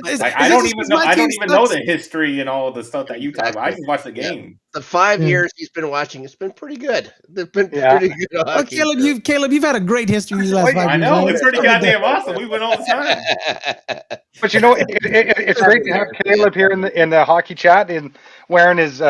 Like, Is I it don't just even because know. my I team don't even know sucks? the history and all the stuff that you talk about. I exactly. just watch the Yeah. game. The 5 Yeah. years he's been watching, it's been pretty good. They've been Yeah. pretty good Well, hockey. Caleb, you've had a great history these last 5 I years, know man. it's pretty I'll give that. goddamn awesome. We win all the time. But it's great to have Caleb here in the hockey chat and wearing his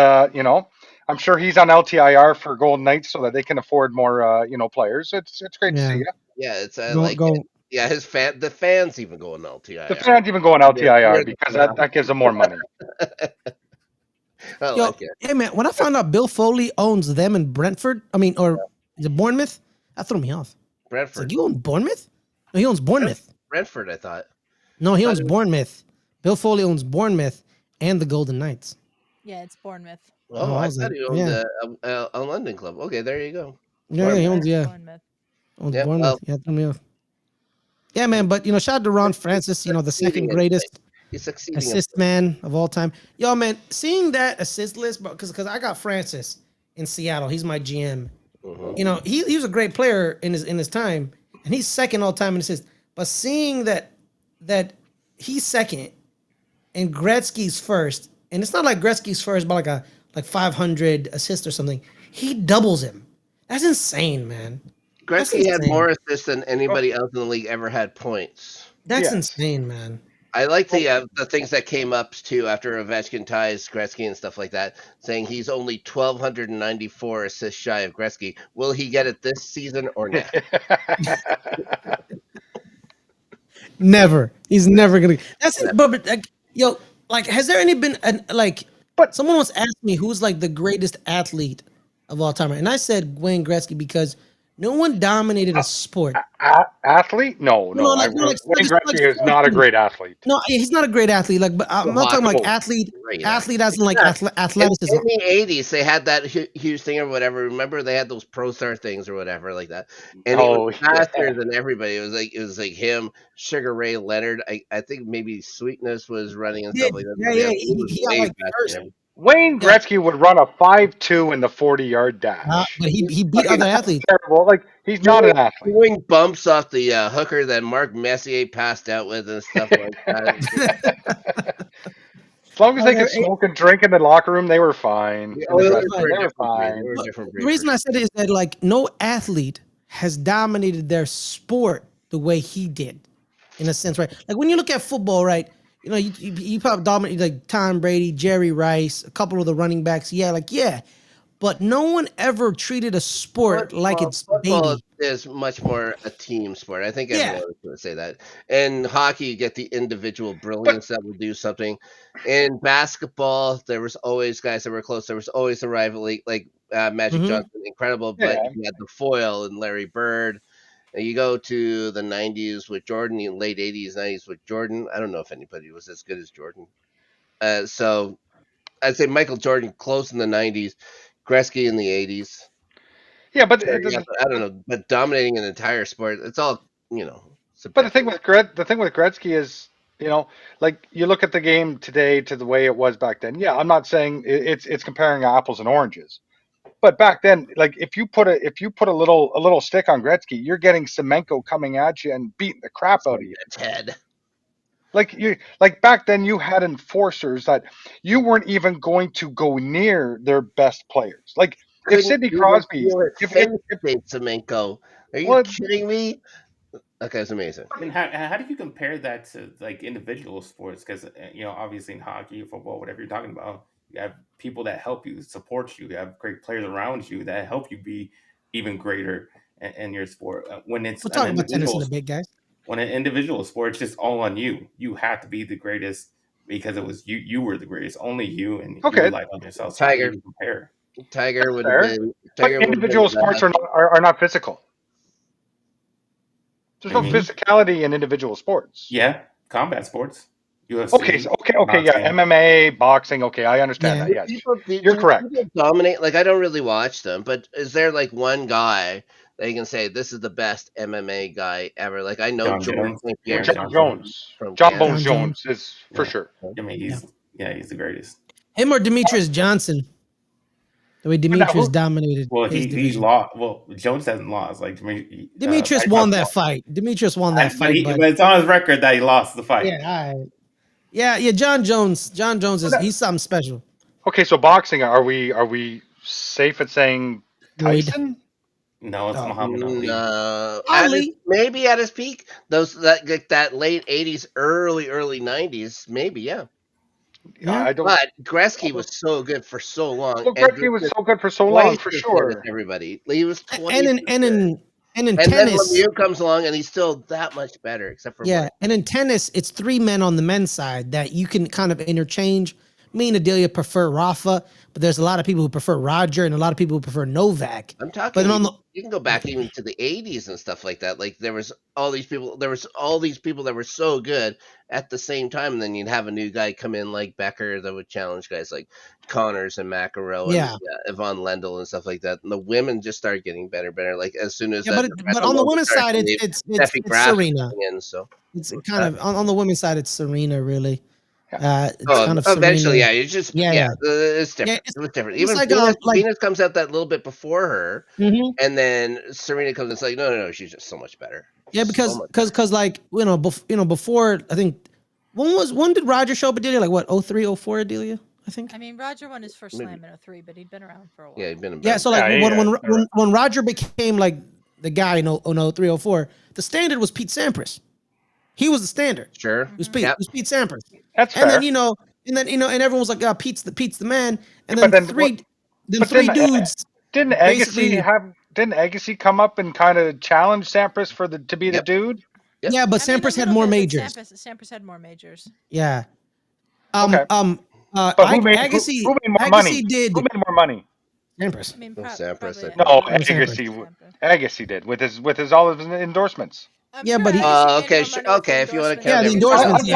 I'm sure he's on LTIR for Golden Knights so that they can afford more players. It's great to see Yeah, you. Yeah, it's go like it. go. Yeah, the fans even go on The LTIR. fans even go on They're LTIR the because that gives them more money. I Yo, like it. hey man, when I found out Bill Foley owns them in Brentford, or is it Bournemouth? That threw me off. It's Brentford. like, you own Bournemouth? No, he owns Bournemouth. Brentford, I thought. No, he I owns thought Bournemouth. Bill Foley owns Bournemouth and the Golden Knights. Yeah, it's Bournemouth. Oh, I I was thought like, he owned yeah, a London club. Okay, there you go. yeah, he owns, Bournemouth. Yep. Bournemouth. Well, Yeah, threw me off. Yeah, man, but shout out to Ron Francis, the second greatest he's succeeding. assist man of all time. Yo, man, seeing that assist list, bro, because I got Francis in Seattle. He's my GM. Mm-hmm. He was a great player in his time, and he's second all time in assists. But seeing that he's second and Gretzky's first, and it's not like Gretzky's first by like 500 assists or something. He doubles him. That's insane, man. That's Gretzky had insane. more assists than anybody else in the league ever had points. That's insane, man. I like the things that came up too after Ovechkin ties Gretzky and stuff like that, saying he's only 1,294 assists shy of Gretzky. Will he get it this season or not? Never. He's never gonna. That's it. But has there any been someone once asked me who's like the greatest athlete of all time, and I said Wayne Gretzky because no one dominated a sport. Athlete? No. Wayne Wayne Gretzky is not a great athlete. No, he's not a great athlete. But I'm not talking like athlete as in like athleticism. In the 80s, they had that huge thing or whatever. Remember, they had those Pro Star things or whatever like that, and it was faster than everybody. It was like him, Sugar Ray Leonard. I think maybe Sweetness was running and stuff like that. Yeah. He He got like faster first. than him. Wayne Gretzky would run a 5.2 in the 40-yard dash. But he beat other athletes. Terrible. Like he's not an athlete. Doing bumps off the hooker that Mark Messier passed out with and stuff like that. As long as they could smoke and drink in the locker room, they were fine. They were fine. The reason I said it is that like no athlete has dominated their sport the way he did, in a sense, right? Like when you look at football, right? You probably dominate like Tom Brady, Jerry Rice, a couple of the running backs. Yeah. But no one ever treated a sport like it's football baby. is much more a team sport. I think everyone is going to say that. In hockey, you get the individual brilliance that will do something. In basketball, there was always guys that were close. There was always a rivalry, like Magic Johnson, incredible, but you had the foil and Larry Bird. And you go to the 90s with Jordan, in late 80s, 90s with Jordan. I don't know if anybody was as good as Jordan. So I'd say Michael Jordan close in the 90s, Gretzky in the 80s. Yeah, but I don't know, but dominating an entire sport, it's all subjective. But the thing with Gretzky is, like you look at the game today to the way it was back then. Yeah, I'm not saying it's comparing apples and oranges, but back then, like if you put a little stick on Gretzky, you're getting Semenko coming at you and beating the crap out of you. Head. Like back then, you had enforcers that you weren't even going to go near their best players. Like if Sidney Crosby, Semenko, are you kidding me? That guy's amazing. I mean, how do you compare that to like individual sports? Because obviously in hockey, football, whatever you're talking about, you have people that help you, support you. You have great players around you that help you be even greater in your sport. When it's we'll talk about tennis in a bit, guys. When an individual sport, it's just all on you. You have to be the greatest because it was you. You were the greatest, only you, and you rely on yourself. So Tiger, compare. Tiger would have been. But individual sports are not physical. There's no physicality in individual sports. Yeah, combat sports. UFC. Okay, yeah, boxing. MMA, boxing. Okay, I understand that. Do Yes, people, you're do correct. people dominate? Like, I don't really watch them, but is there like one guy that you can say this is the best MMA guy ever? Like, I know John George Jones. St. Aaron Pierre John Johnson. Jones, from John Canada. Bones John Jones. Jones is for Yeah. sure. I mean, he's the greatest. Him or Demetrius Johnson. The way Demetrius dominated Well, his he division. lost. Well, Jones hasn't lost. Like Demetrius won that fight. Demetrius won that fight, but it's on his record that he lost the fight. yeah, yeah. John Jones is he's something special. Okay, so boxing. Are we safe at saying Lloyd. Tyson? No, it's Oh. Muhammad Ali. Ali. Maybe at his peak, that late '80s, early '90s, maybe, yeah. I don't. But Gretzky was so good for so long. Well, Gretzky was so good for so long, for As good sure. as everybody. He was 20. And in And then tennis, Lemieux comes along, and he's still that much better, except for yeah. Mike. And in tennis, it's 3 men on the men's side that you can kind of interchange. Me and Adelia prefer Rafa, but there's a lot of people who prefer Roger, and a lot of people who prefer Novak. I'm talking. But on the You can go back even to the '80s and stuff like that. Like there was all these people that were so good at the same time, and then you'd have a new guy come in like Becker that would challenge guys like Connors and McEnroe and Yvonne Lendl and stuff like that. And the women just started getting better. Like as soon as but on the women's side, it's Serena. So it's kind of on the women's side, it's Serena really. It's kind of eventually, Serena. yeah. It's just it's different. It was different. Even like, Venus comes out that little bit before her, and then Serena comes. It's like no, she's just so much better. Yeah, because like before I think when did Roger show up Adelia? Like what 03, 04 Adelia? I think. I mean, Roger won his first slam in 03, but he'd been around for a while. Yeah, he'd been. So like when Roger became like the guy in 03, 04, the standard was Pete Sampras. He was the standard. Sure. It was Pete. It was Pete Sampras. That's fair. And then and everyone was like, Pete's the man. And then three dudes. Didn't Agassi come up and kind of challenge Sampras to be the dude? Yep. Yeah, but Sampras had more majors. Sampras had more majors. Yeah. Okay. But who made more money? Who made more money? Sampras. I mean, Sampras. No, Agassi did with his all of his endorsements. But okay, if you want to count the endorsements,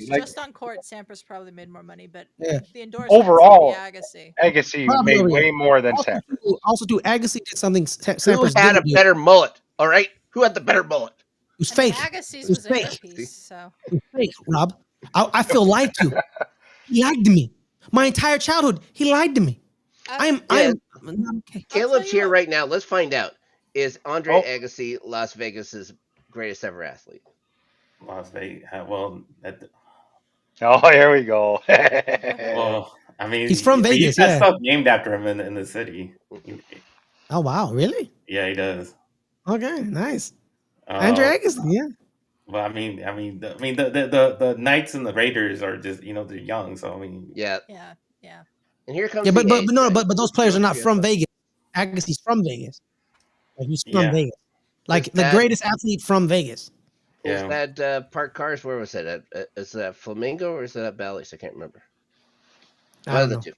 just on court, Sampras probably made more money, but the endorsements overall, Agassi made way more than Sampras. Also, Agassi did something Sampras Who had a better mullet? All right, who had the better mullet? It was fake. Agassi's was a hairpiece, so it was fake, Rob. I feel lied to. He lied to me. My entire childhood, he lied to me. I'm okay. Caleb's here right now. Let's find out. Is Andre Agassi Las Vegas's greatest ever athlete? Las Vegas. Well, here we go. Well, I mean, he's from Vegas. He's got stuff named after him in the city. Oh wow, really? Yeah, he does. Okay, nice. Andre Agassi, yeah. Well, I mean, the Knights and the Raiders are just they're young, so I mean, yeah. And here comes but those players are not from Vegas. Agassi's from Vegas. Like he's from Vegas. Like the greatest athlete from Vegas. Is that Park Cars? Where was it? Is that Flamingo or is that Bally's? I can't remember. One of the two.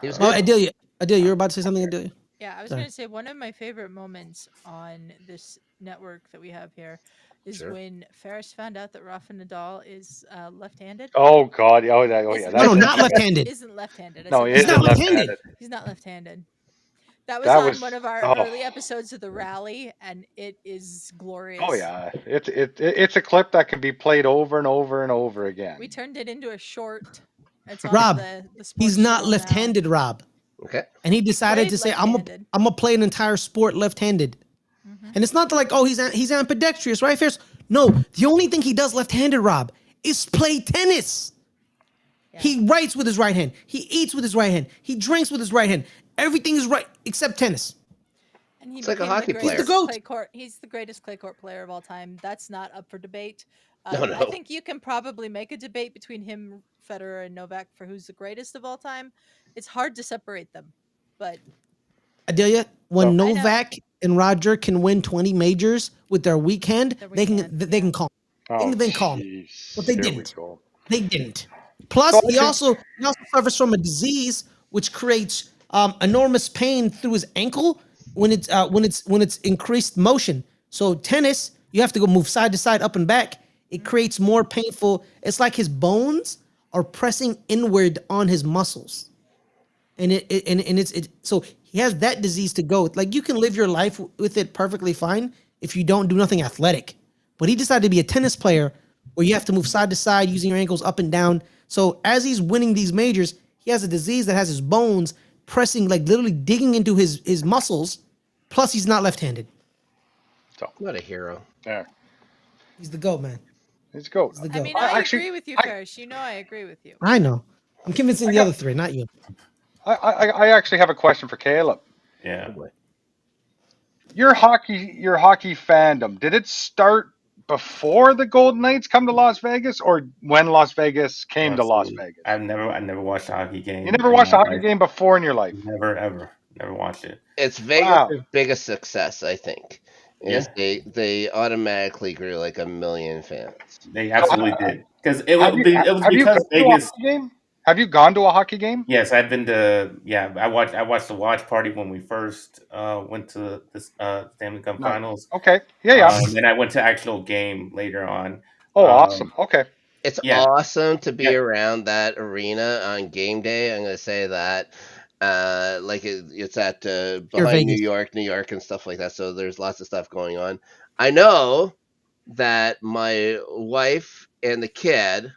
He was good. Adelia, you were about to say something, Adelia? Yeah, I was going to say one of my favorite moments on this network that we have here is when Ferris found out that Rafa Nadal is left-handed. Oh God! Yeah. No, not left-handed. Isn't left-handed. No, he's not left-handed. He's not left-handed. That was one of our early episodes of the rally, and it is glorious. Oh yeah, it's a clip that can be played over and over and over again. We turned it into a short. It's Rob, the he's not left-handed, Rob. Okay. And he decided to say, "I'm gonna play an entire sport left-handed." And it's not like, he's ambidextrous, right, Ferris? No, the only thing he does left-handed, Rob, is play tennis. Yeah. He writes with his right hand. He eats with his right hand. He drinks with his right hand. Everything is right except tennis. And it's like a hockey player. He's the greatest clay court player of all time. That's not up for debate. No. I think you can probably make a debate between him, Federer, and Novak for who's the greatest of all time. It's hard to separate them, but Adelia, when Novak and Roger can win 20 majors with their weekend, they can call. They can call him, but they didn't. They didn't. Plus, he also suffers from a disease which creates enormous pain through his ankle when it's increased motion. So tennis, you have to go move side to side, up and back. it creates more painful. It's like his bones are pressing inward on his muscles, and so he has that disease to go. Like you can live your life with it perfectly fine if you don't do nothing athletic, but he decided to be a tennis player where you have to move side to side using your ankles up and down. So as he's winning these majors, he has a disease that has his bones pressing, like literally digging into his muscles. Plus, he's not left-handed. So What a hero. Yeah, He's the GOAT, man. he's GOAT. He's the I GOAT. mean, I agree with you, Ferris. You know, I agree with you. I know. I'm convincing I the got- other three, not you. I actually have a question for Caleb. Yeah. Your hockey fandom, did it start before the Golden Knights come to Las Vegas, or when Las Vegas came to Las See, Vegas? I never watched a hockey game. You never watched a hockey game before in your life? Never, ever. Never watched it. It's Vegas' Wow. biggest success, I think. Is Yeah. they automatically grew like 1 million fans. They absolutely did. Because it Have was you, have you because gone to a Vegas. hockey game? Have you gone to a hockey game? Yes, I've been to. Yeah, I watched the watch party when we first went to this Stanley Cup No. Finals. Okay. Yeah. Then I went to actual game later on. Oh, awesome. Okay. It's Yeah. awesome to be Yeah. around that arena on game day. I'm going to say that. It's at behind New York, and stuff like that. So there's lots of stuff going on. I know that my wife and the kid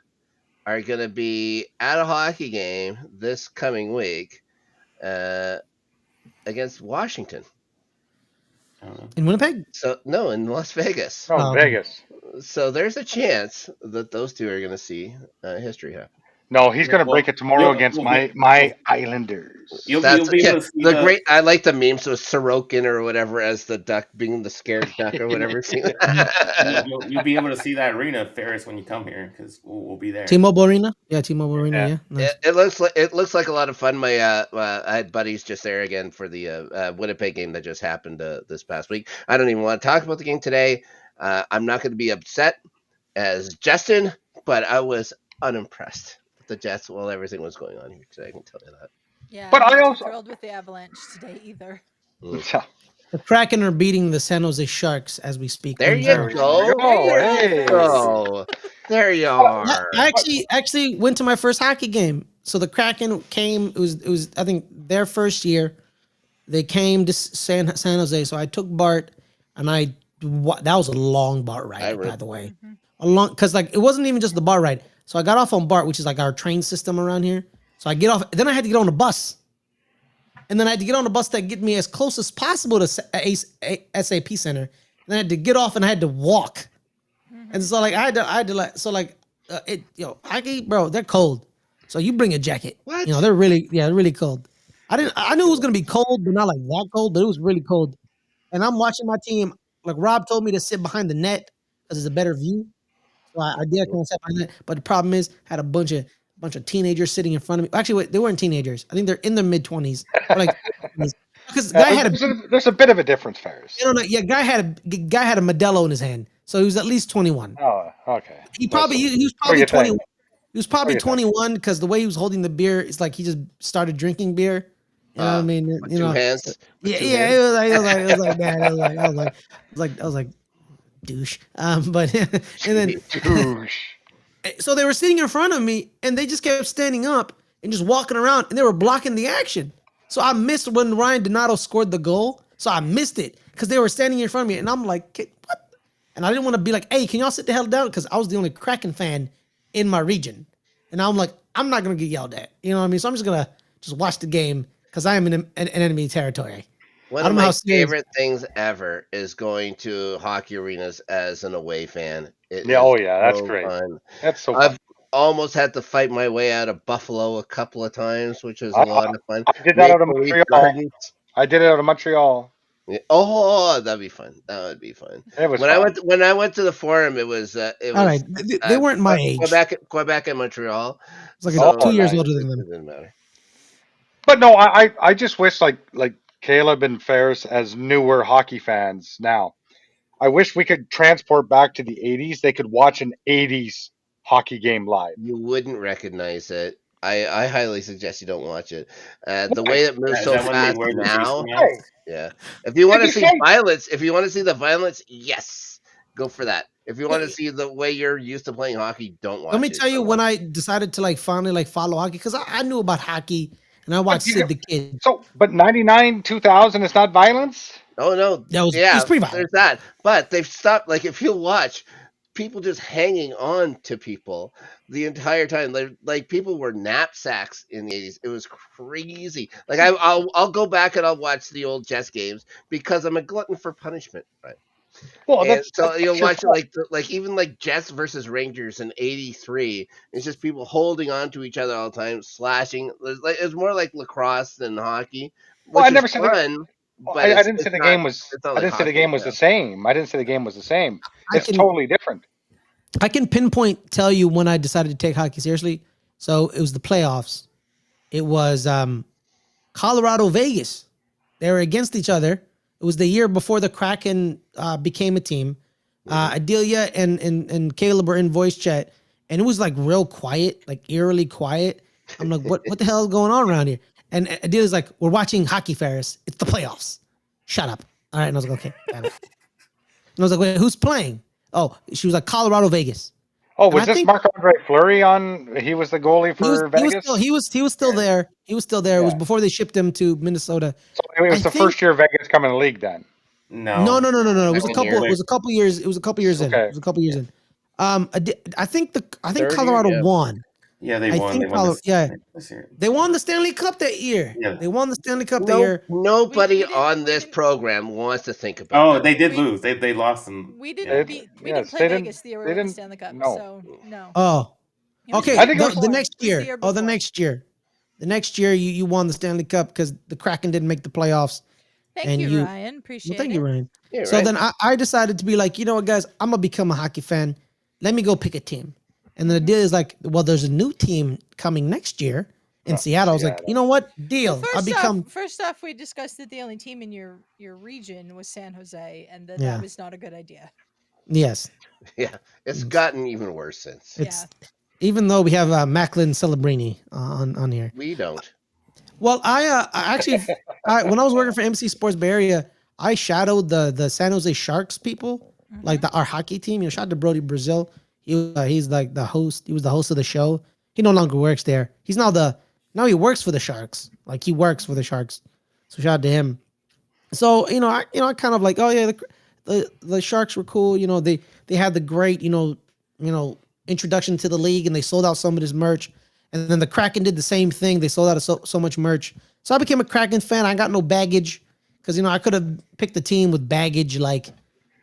are going to be at a hockey game this coming week against Washington. In Winnipeg? So no, in Las Vegas. Oh, Vegas. So there's a chance that those two are going to see history happen. No, he's going to break it tomorrow against my Islanders. You'll be able to see the great. I like the memes with Sorokin or whatever as the duck being the scared duck or whatever. You'll be able to see that arena, Ferris, when you come here because we'll be there. T-Mobile Arena? Yeah, T-Mobile Arena. Yeah. Nice. It looks like a lot of fun. I had buddies just there again for the Winnipeg game that just happened this past week. I don't even want to talk about the game today. I'm not going to be upset as Justin, but I was unimpressed with the Jets while everything was going on here today. I can tell you that. Yeah, But I'm I not also thrilled with the Avalanche today either. The Kraken are beating the San Jose Sharks as we speak. There you go. There you are. I actually went to my first hockey game. So the Kraken came. It was I think their first year. They came to San Jose. So I took Bart, and that was a long BART ride, by the way. A long, because like it wasn't even just the BART ride. So I got off on BART, which is like our train system around here. So I get off. Then I had to get on a bus. And then I had to get on a bus that get me as close as possible to SAP Center. And then I had to get off and I had to walk. And so like I had to like hockey, bro, they're cold. So you bring a jacket. What? You know, they're really cold. I knew it was gonna be cold, but not like that cold, but it was really cold. And I'm watching my team. Like Rob told me to sit behind the net because it's a better view. So I did kind of sit behind the net. But the problem is, I had a bunch of teenagers sitting in front of me. Actually, wait, they weren't teenagers. I think they're in their mid-20s. Like, because guy had there's a bit of a difference, Ferris. I don't know. Yeah, guy had a Modelo in his hand, so he was at least 21. Oh, okay. He was probably 21. He was probably 21 because the way he was holding the beer, it's like he just started drinking beer. You know what I mean? You know, hands. Yeah, it was like that. I was like, douche. But and then douche. So they were sitting in front of me, and they just kept standing up and just walking around, and they were blocking the action. So I missed when Ryan Donato scored the goal. So I missed it because they were standing in front of me, and I'm like, what? And I didn't want to be like, hey, can y'all sit the hell down? Because I was the only Kraken fan in my region, and I'm like, I'm not gonna get yelled at. You know what I mean? So I'm just gonna watch the game because I am in an enemy territory. One of my favorite things ever is going to hockey arenas as an away fan. That's great. Fun. That's so I've fun. almost had to fight my way out of Buffalo a couple of times, which was a lot of fun. I did that out of Montreal. I did it out of Montreal. Yeah. Oh, that'd be fun. That would be fun. It was when I went to the Forum, it was all right. They weren't my age. Quebec and Montreal. It's like 2 years older than them. It didn't matter. But no, I just wish like Caleb and Ferris as newer hockey fans now. I wish we could transport back to the 80s. They could watch an 80s hockey game live. You wouldn't recognize it. I highly suggest you don't watch it. The way it moves so fast now. Yeah. If you want to see violence, if you want to see the violence, yes, go for that. If you want to see the way you're used to playing hockey, don't watch it. Let me tell you when I decided to like finally like follow hockey, because I knew about hockey and I watched Sid the Kid. So, but 99, 2000 is not violence? Oh no, That was yeah, it's pretty violent. there's that. But they've stopped. Like if you watch, people just hanging on to people the entire time. Like people were knapsacks in the 80s. It was crazy. Like I'll go back and I'll watch the old chess games because I'm a glutton for punishment, right? Well, And so that's you'll your watch fault. like even like Jets versus Rangers in '83. It's just people holding on to each other all the time, slashing. It's more like lacrosse than hockey, Well, I which is never said fun, but I didn't say the game was. it's not I like didn't say the hockey. game was the same. I didn't say the game was the same. I It's can totally different. I can pinpoint tell you when I decided to take hockey seriously. So it was the playoffs. It was Colorado Vegas. They were against each other. It was the year before the Kraken became a team. Adelia and Caleb were in voice chat, and it was like real quiet, like eerily quiet. I'm like, what the hell is going on around here? And Adelia's like, we're watching hockey, Ferris. It's the playoffs. Shut up. All right. And I was like, okay, got it. And I was like, wait, who's playing? Oh, she was like Colorado Vegas. Oh, was this Marc-Andre Fleury on? He was the goalie for Vegas? He was still there. He was still there. It was before they shipped him to Minnesota. So it was the first year Vegas coming in the league then. No. It was a couple. It was a couple years. It was a couple years in. Okay. It was a couple years in. I think Third Colorado year, yeah. won. Yeah, they won. They won the Stanley Cup that year. Yeah. They won the Stanley Cup that year. Nobody on this program wants to think about. Oh, that. they did lose. They lost them. We didn't play Vegas the year we won the Stanley Cup, so no. Oh, okay. I think The next year. Oh, the next year. The next year you won the Stanley Cup because the Kraken didn't make the playoffs. Thank you, Ryan. Appreciate it. Thank you, Ryan. Yeah, so right. then I decided to be like, you know what, guys, I'm gonna become a hockey fan. Let me go pick a team. And the deal is like, well, there's a new team coming next year in Seattle. I was like, you know what, deal. Well, first off, we discussed that the only team in your region was San Jose, and that was not a good idea. Yes. Yeah, it's gotten even worse since. Even though we have Macklin Celebrini on here. We don't. Well, I actually, when I was working for MC Sports Bay Area, I shadowed the San Jose Sharks people, like our hockey team. Shout out to Brody Brazil. He's like the host. He was the host of the show. He no longer works there. He's now he works for the Sharks. Like he works for the Sharks. So shout out to him. So I kind of like, oh yeah, the Sharks were cool. They had the great introduction to the league, and they sold out some of his merch. And then the Kraken did the same thing. They sold out so much merch. So I became a Kraken fan. I got no baggage because I could have picked a team with baggage, like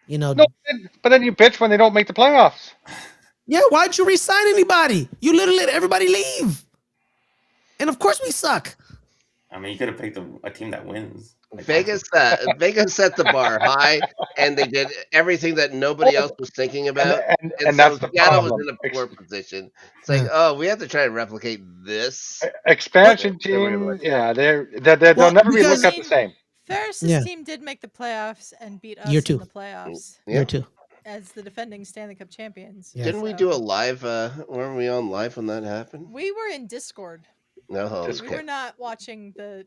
No, but then you bitch when they don't make the playoffs. Yeah, why'd you resign anybody? You literally let everybody leave. And of course we suck. I mean, you could have picked a team that wins. Vegas set the bar high, and they did everything that nobody else was thinking about. And so that's the Seattle problem. was in a poor position. It's like, we have to try and replicate this expansion team. Yeah, they'll never be looked at the same. Ferris's team did make the playoffs and beat us Year two. in the playoffs. Year two. As the defending Stanley Cup champions. Yes. Didn't we do a live? Weren't we on live when that happened? We were in Discord. No, we were not watching the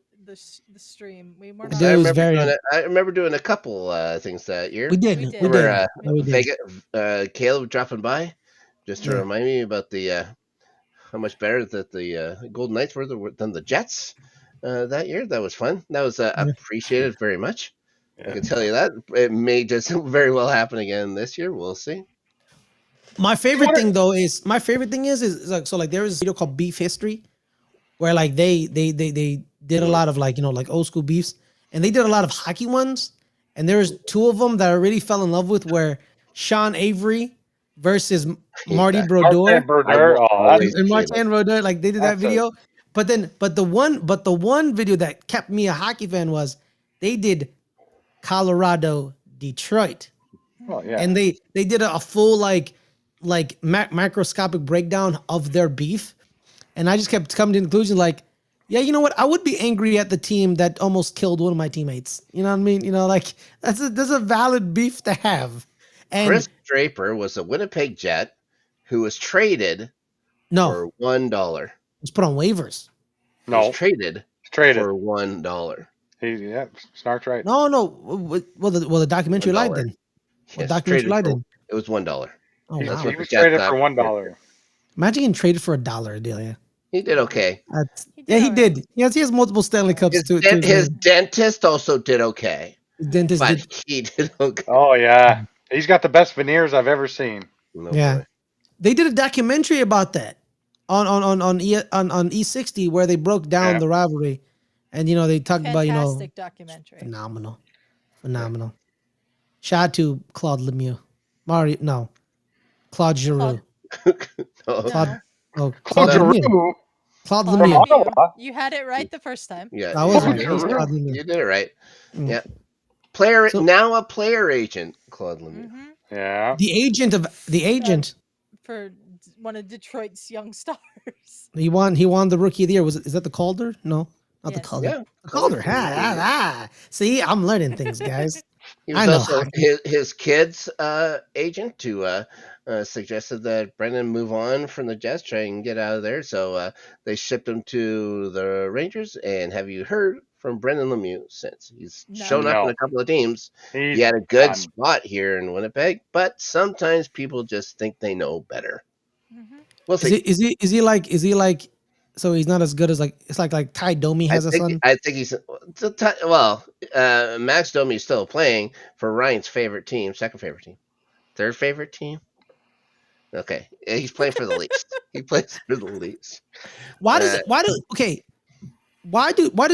stream. We were I not. remember doing a couple things that year. We did. We did. Vegas, Caleb dropping by just to remind me about the how much better that the Golden Knights were than the Jets that year. That was fun. That was appreciated very much. I can tell you that. It may just very well happen again this year. We'll see. My favorite thing though is like, so like there was a video called Beef History where like they did a lot of like old school beefs, and they did a lot of hockey ones, and there was two of them that I really fell in love with were Sean Avery versus Marty Brodeur. And Martin Brodeur, like they did that video. But the one video that kept me a hockey fan was they did Colorado Detroit. Oh yeah. And they did a full microscopic breakdown of their beef. And I just kept coming to the conclusion like, yeah, you know what? I would be angry at the team that almost killed one of my teammates. You know what I mean? Like that's a valid beef to have. And Chris Draper was a Winnipeg Jet who was traded for $1. Was put on waivers. No, was traded for $1. Snark's right. No. Well, the documentary lied then. Yes, documentary lied then. It was $1. Oh That's wow! what He the was Jets traded got. for $1. Imagine getting traded for $1, Adelia. He did okay. Yeah, he all right. did. Yes, he has multiple Stanley Cups to his His name. dentist also did okay, His dentist but did. he did okay. Oh yeah, he's got the best veneers I've ever seen. No Yeah, boy. they did a documentary about that on E60 where they broke down Yeah. the rivalry, and they talked about Fantastic documentary. phenomenal. Shout out to Claude Lemieux, Claude Giroux, No. Claude Claude Lemieux, Giroux Claude Claude Lemieux. Ottawa. You had it right the first time. Yeah, I was you right. did, It was Claude you Lemieux. did it right. Mm. Yeah, player So now a player agent, Claude Lemieux. Yeah. the agent, For one of Detroit's young stars. he won the Rookie of the Year. Is that the Calder? No, not the Yes. Calder. Yeah, The Calder. Calder. See, I'm learning things, guys. He I was know also hockey. his kid's agent to suggested that Brendan move on from the Jets, try and get out of there. So they shipped him to the Rangers. And have you heard from Brendan Lemieux since? He's shown up in No. a couple of teams. He's He had a good done. spot here in Winnipeg, but sometimes people just think they know better. We'll Is see. he like? So he's not as good as it's like Ty Domi has a son. I think he's Max Domi's still playing for Ryan's favorite team, second favorite team, third favorite team. Okay, he's playing for the Leafs. He plays for the Leafs. Why does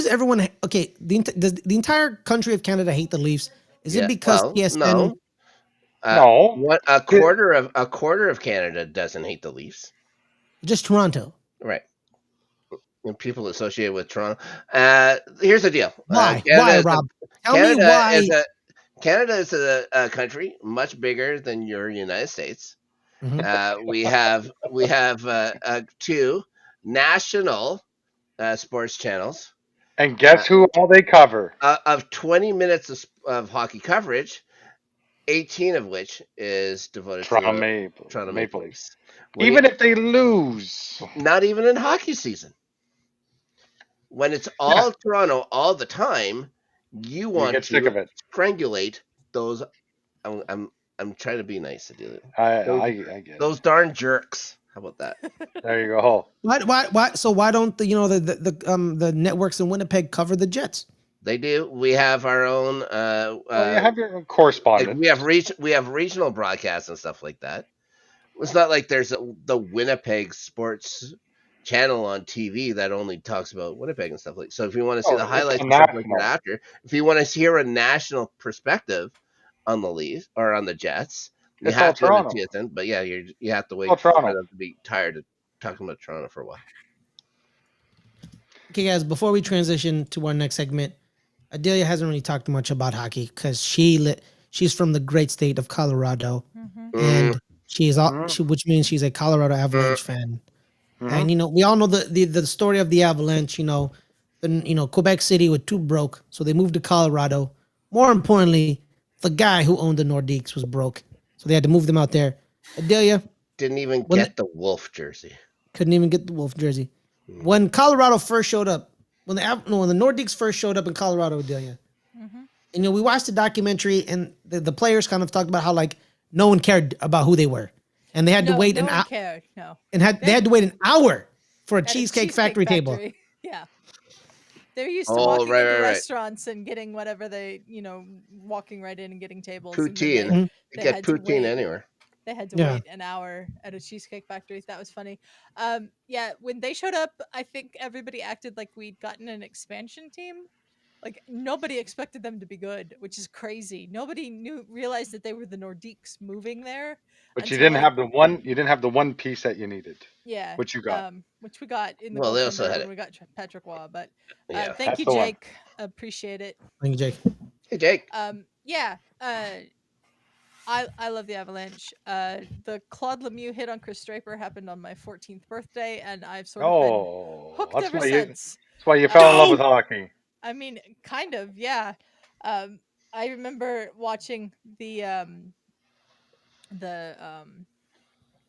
everyone does the entire country of Canada hate the Leafs? Is it because TSN? No. No. What a quarter of Canada doesn't hate the Leafs. Just Toronto. Right. And people associated with Toronto. Here's the deal. Why? Canada Why, is Rob? Tell Canada me why. Canada is a country much bigger than your United States. Mhm. We have two national sports channels. And guess who all they cover? Of 20 minutes of hockey coverage, 18 of which is devoted Toronto to Toronto Maple Leafs. Even if they lose. Not even in hockey season. When it's all Toronto all the time, you want get sick to of it. strangulate those. I'm trying to be nice, Adelia. I get it. Those darn jerks. How about that? There you go. Why? So why don't the networks in Winnipeg cover the Jets? They do. We have our own. You have your correspondent. We have regional broadcasts and stuff like that. It's not like there's the Winnipeg sports channel on TV that only talks about Winnipeg and stuff like. So if you want to see the highlights and stuff like that after, if you want to hear a national perspective on the Leafs or on the Jets, you have to go to TSN. But yeah, you have to wait for them to be tired of talking about Toronto for a while. Okay, guys. Before we transition to our next segment, Adelia hasn't really talked much about hockey because she's from the great state of Colorado, and which means she's a Colorado Avalanche fan. And we all know the story of the Avalanche. Quebec City was too broke, so they moved to Colorado. More importantly, the guy who owned the Nordiques was broke, so they had to move them out there. Adelia didn't even get the Wolf jersey. Couldn't even get the Wolf jersey. When Colorado first showed up, when the Nordiques first showed up in Colorado, Adelia, and we watched the documentary, and the players kind of talked about how no one cared about who they were, and they had to wait an hour. And they had to wait an hour for a Cheesecake Factory table. Yeah. They're used to walking into restaurants and getting whatever they, walking right in and getting tables. Poutine. They get poutine anywhere. They had to wait an hour at a Cheesecake Factory. That was funny. When they showed up, I think everybody acted like we'd gotten an expansion team. Like nobody expected them to be good, which is crazy. Nobody realized that they were the Nordiques moving there. But you didn't have the one. You didn't have the one piece that you needed. Yeah, which you got. Which we got in the they also had when we got Patrick Waugh. But thank you, the Jake. Appreciate it. Thank you, Jake. Hey, Jake. I love the Avalanche. The Claude Lemieux hit on Chris Draper happened on my 14th birthday, and I've sort of been hooked ever since. That's why you fell in love with hockey. I mean, kind of, yeah. I remember watching the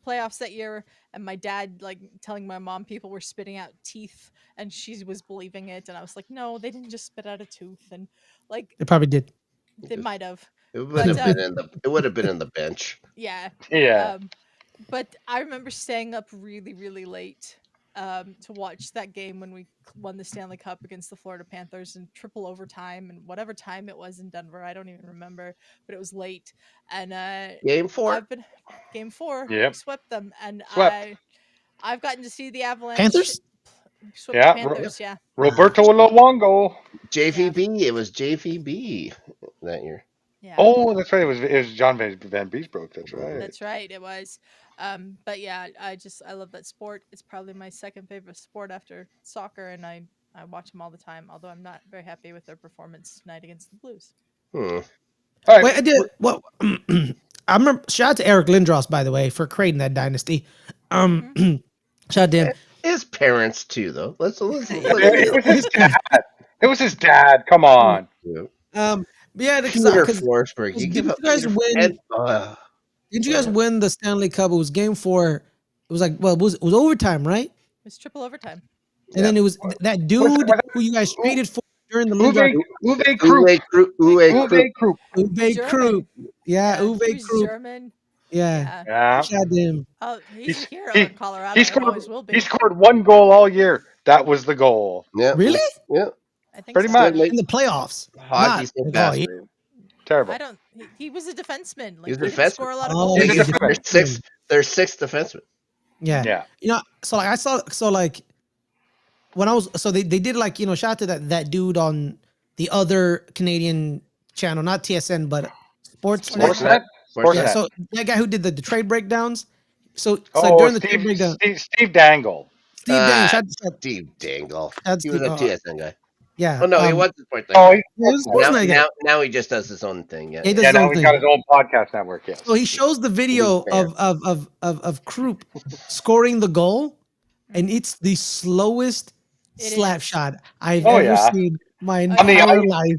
playoffs that year, and my dad telling my mom people were spitting out teeth, and she was believing it, and I was like, no, they didn't just spit out a tooth, and they probably did. They might have. It would have been in the. It would have been in the bench. Yeah. Yeah. But I remember staying up really, really late to watch that game when we won the Stanley Cup against the Florida Panthers in triple overtime and whatever time it was in Denver. I don't even remember, but it was late. And Game 4. I've been game 4. Yep. We swept them, and Swept. I've gotten to see the Avalanche. Panthers? Swept Yeah, the Panthers. Yeah. Roberto Luongo. JVB. It was JVB that year. Yeah. Oh, that's right. It was John Van Beesbrook. That's right. That's right. It was. But yeah, I love that sport. It's probably my second favorite sport after soccer, and I watch them all the time. Although I'm not very happy with their performance tonight against the Blues. All right. Wait, I did. Well, I remember. Shout out to Eric Lindros, by the way, for creating that dynasty. Shout out to him. His parents too, though. Let's It was his dad. It was his dad. Come on. Yeah, Peter because Forsberg. You give didn't up you guys Peter win? Didn't you guys win the Stanley Cup? It was game 4. It was like, well, it was overtime, right? It was triple overtime. And then it was that dude who you guys traded for during the Lindros. Uwe Krupp. Uwe Krupp. Uwe Krupp. Yeah, Uwe Krupp. German. Yeah. Yeah. Shout out to him. Oh, he's a hero in Colorado. He scored 1 goal all year. That was the goal. Yeah. Really? Yeah. I think Pretty so. much. In the playoffs. Hockey's Not the the best. goal. Terrible. I don't. He was a defenseman. Like, He's a he didn't defenseman. score a lot of Oh, goals. he's a defenseman. There's 6 defensemen. Yeah. Yeah. You know, so like I saw, so like when I was, so they did like, you know, shout out to that dude on the other Canadian channel, not TSN, but Sportsnet. Yeah, so that guy who did the trade breakdowns. So during the trade breakdown, Steve Dangle. Steve Dangle. That's He was a the- TSN guy. yeah. Oh no, he was the point. Oh, Yeah, he was Sportsnet guy. Now he just does his own thing. Yeah. He does Yeah, his now own he's thing. got his own podcast network. Yes. So he shows the video of Krupp scoring the goal, and it's the slowest slap shot I've ever seen my entire life.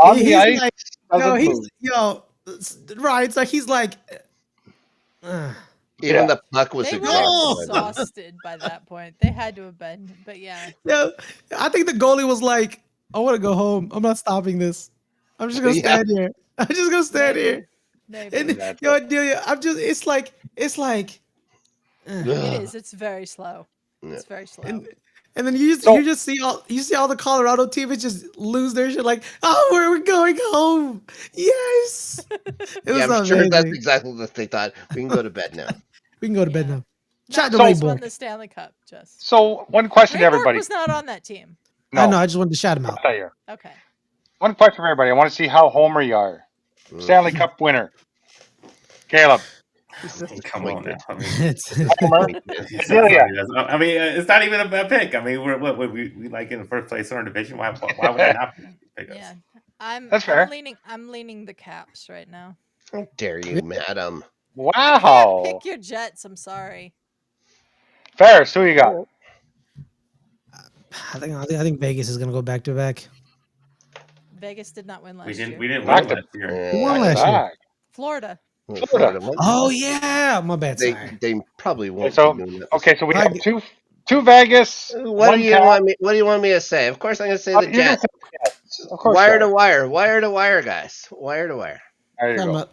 On the He's ice, like, doesn't move. right. So he's like, Even the puck was They were exhausted. exhausted by that point. They had to have been. But yeah. I think the goalie was like, I want to go home. I'm not stopping this. I'm just gonna stand here. I'm just gonna stand here. Maybe. And Adelia, it's like It is. It's very slow. It's very slow. and then you just see all the Colorado teammates just lose their shit like, oh, we're going home. Yes. It was I'm sure amazing. that's exactly what they thought. We can go to bed now. We can go to bed now. Shout out to Not Ray just won Bork. the Stanley Cup. Just So one question Ray to Bork everybody. was not on that team. I know. I just wanted to shout him out. I'll tell you. Okay. One question for everybody. I want to see how homer you are. Stanley Cup winner. Caleb. Come on now. I mean, Homer. Adelia. I mean, it's not even a pick. I mean, we like in the first place in our division. Why would that not pick us? Yeah. That's fair. I'm leaning the Caps right now. How dare you, madam? Wow. Pick your Jets. I'm sorry. Ferris, who you got? I think Vegas is gonna go back to back. Vegas did not win last year. We didn't win last year. Who won last year? Florida. Oh yeah, my bad. Sorry. They probably won't. So be doing that. okay, so we have two Vegas. What do you want me? What do you want me to say? Of course, I'm going to say the you're gonna Jets. say Of course. Wire you to are. wire, guys. Wire to wire. There you go.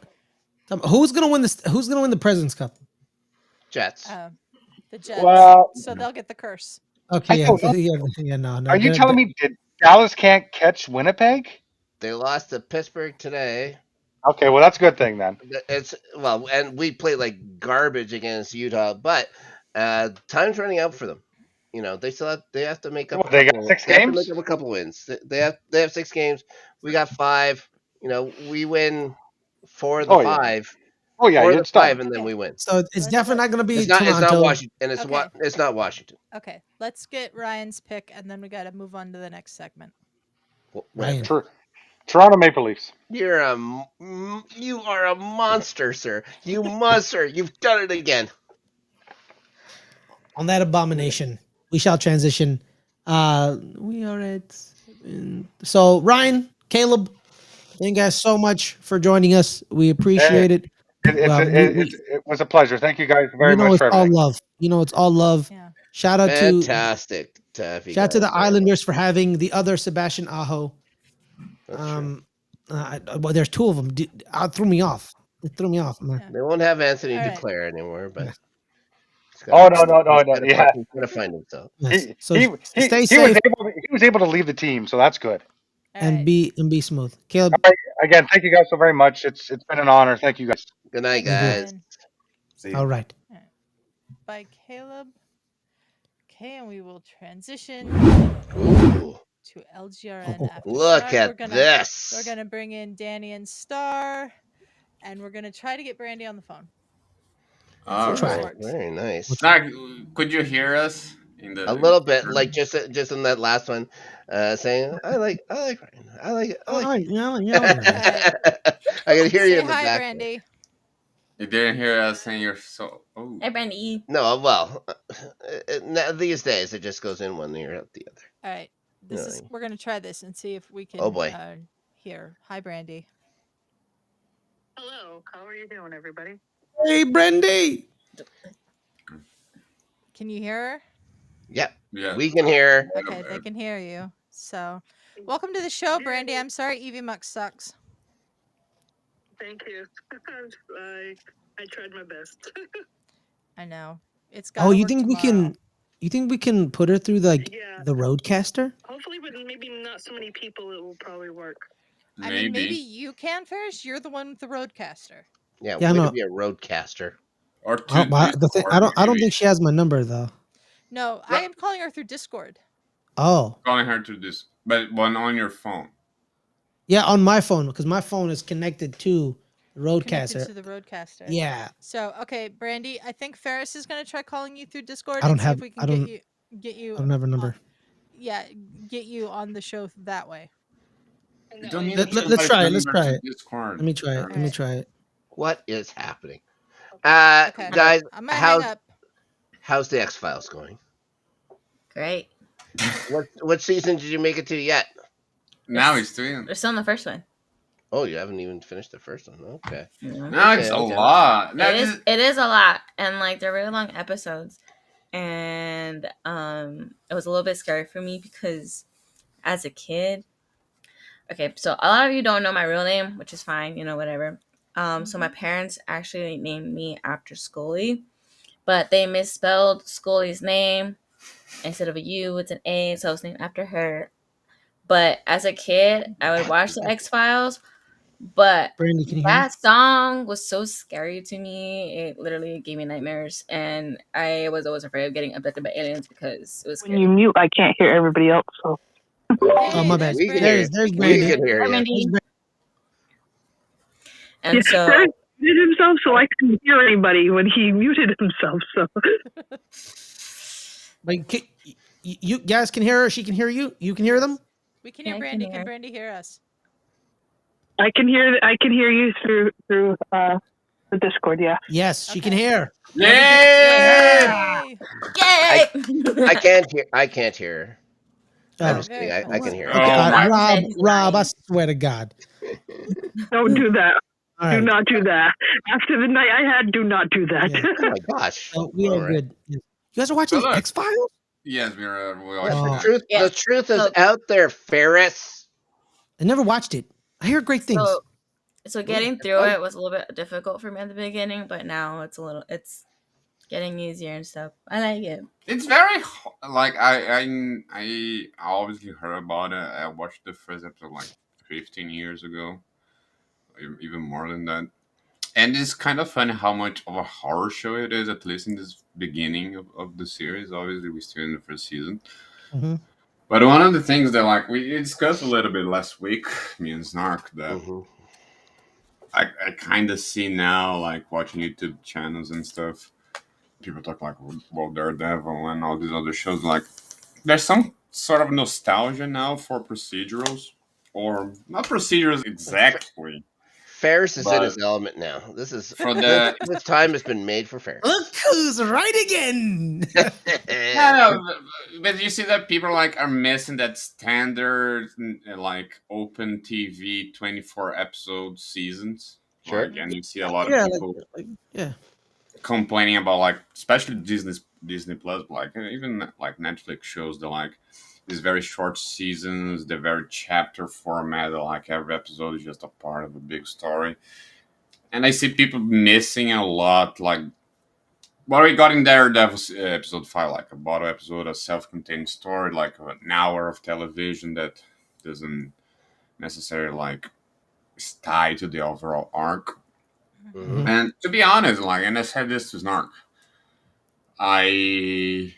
Who's gonna win this? Who's gonna win the President's Cup? Jets. The Jets. Well- so they'll get the curse. Okay, I don't know. no. Are you telling me did Dallas can't catch Winnipeg? They lost to Pittsburgh today. Okay, well that's a good thing then. It's and we played like garbage against Utah, but time's running out for them. You know, they have to make up. Well, they got 6 they have to games? make up a couple wins. They have 6 games. We got 5. You know, we win 4 of the 5. Oh yeah, 4 of you're the 5, done. and then we win. So it's definitely not gonna be It's not Toronto. Washington, and it's Okay. It's not Washington. Okay, let's get Ryan's pick, and then we got to move on to the next segment. Ryan. Toronto Maple Leafs. You are a monster, sir. You monster. You've done it again. On that abomination, we shall transition. We are at so Ryan, Caleb, thank you guys so much for joining us. We appreciate it. It was a pleasure. Thank you guys very much it's for all everything. love. It's all love. Yeah. Shout out Fantastic. shout out to the Islanders for having the other Sebastian Aho. Well, there's two of them. It threw me off. It threw me off. Man. They won't have Anthony All right. Declare anymore, but Yeah. Oh no, yeah. He's gonna find himself. Yes. So He stay he was safe able to leave the team, so that's good. All and right. be smooth. Caleb, All right, again, thank you guys so very much. It's been an honor. Thank you guys. Good night, Thanks, Mhm. guys. Ryan. See you. all right. By Caleb. Okay, and we will transition Ooh, to LGRN after look Snark. at We're this. gonna bring in Danny and Star, and we're gonna try to get Brandy on the phone. All See if this right. works. Very nice. Snark, could you hear us in the A little bit, like just in that last one, saying I like Ryan. I like All right. Yeah. I can hear you Say in the hi, back. Brandy. You didn't hear us saying you're so. Oh. Hey, Brandy. No, well, these days it just goes in one ear out the other. All right, we're gonna try this and see if we can. Oh boy. Hear. Hi, Brandy. Hello, how are you doing, everybody? Hey, Brandy. Can you hear her? Yep. Yeah. We can hear. Okay, they can hear you. So, welcome to the show, Brandy. I'm sorry, Evie Muck sucks. Thank you. I tried my best. I know it's Oh, got. you think we can? You think we can put her through the roadcaster? Hopefully, with maybe not so many people, it will probably work. I mean, maybe you can, Ferris. You're the one with the roadcaster. Yeah, Yeah, I way to know. be a roadcaster. Or I don't think she has my number though. No, I am calling her through Discord. Oh. Calling her to this, but one on your phone. Yeah, on my phone because my phone is connected to the roadcaster. Connected to the roadcaster. Yeah. So okay, Brandy, I think Ferris is gonna try calling you through Discord I don't and see have. if we I can don't. get you. I don't have a number. Get you on the show that way. You don't need Let's try it. Let's try it. Discord. Let me try it. Let me try it. What is happening? Okay. Guys, I'm gonna hang up. How's the X-Files going? Great. What season did you make it to yet? Now he's doing. We're still in the first one. Oh, you haven't even finished the first one. Okay. Now it's a lot. It is a lot, and like they're really long episodes, and it was a little bit scary for me because as a kid. Okay, so a lot of you don't know my real name, which is fine, whatever. So my parents actually named me after Scully, but they misspelled Scully's name. Instead of a U, it's an A, so I was named after her. But as a kid, I would watch the X-Files, but Brandy, can you hear that song was so scary to me. It literally gave me nightmares, and I was always afraid of getting abducted by aliens because it was scary. When you mute, I can't hear everybody else. So. Oh my bad. There's Brandy. We can hear you. And so he muted himself, so I couldn't hear anybody when he muted himself. So. Like, you guys can hear her. She can hear you. You can hear them. We can hear Brandy. Can Brandy hear us? I can hear you through the Discord. Yeah. Yes, she can hear. Yay! Yay! I can't hear her. I'm Oh. just kidding. I can hear her. Okay, Rob, I swear to God. Don't do that. All Do right. not do that. After the night I had, do not do that. Yeah. Oh my gosh. So we are good. You guys are watching the X-Files? Yes, we're watching. The truth is out there, Ferris. I never watched it. I hear great things. So getting through it was a little bit difficult for me at the beginning, but now it's getting easier and stuff. I like it. It's very like I obviously heard about it. I watched the first episode like 15 years ago, even more than that. And it's kind of funny how much of a horror show it is, at least in this beginning of the series. Obviously, we're still in the first season. Mm-hmm. But one of the things that like we discussed a little bit last week, me and Snark, that I kind of see now, like watching YouTube channels and stuff. People talk like, well, Daredevil and all these other shows. Like, there's some sort of nostalgia now for procedurals, or not procedurals exactly. Ferris is in his element now. This is this time has been made for Ferris. Look who's right again. But you see that people like are missing that standard like open TV 24 episode seasons. Sure. Like, and you see a lot of people complaining about like, especially Disney Plus, like even like Netflix shows that like these very short seasons, the very chapter format, like every episode is just a part of a big story. And I see people missing a lot, like what we got in Daredevil episode 5, like a bottle episode, a self-contained story, like an hour of television that doesn't necessarily like tie to the overall arc. And to be honest, like, and I said this to Snark, I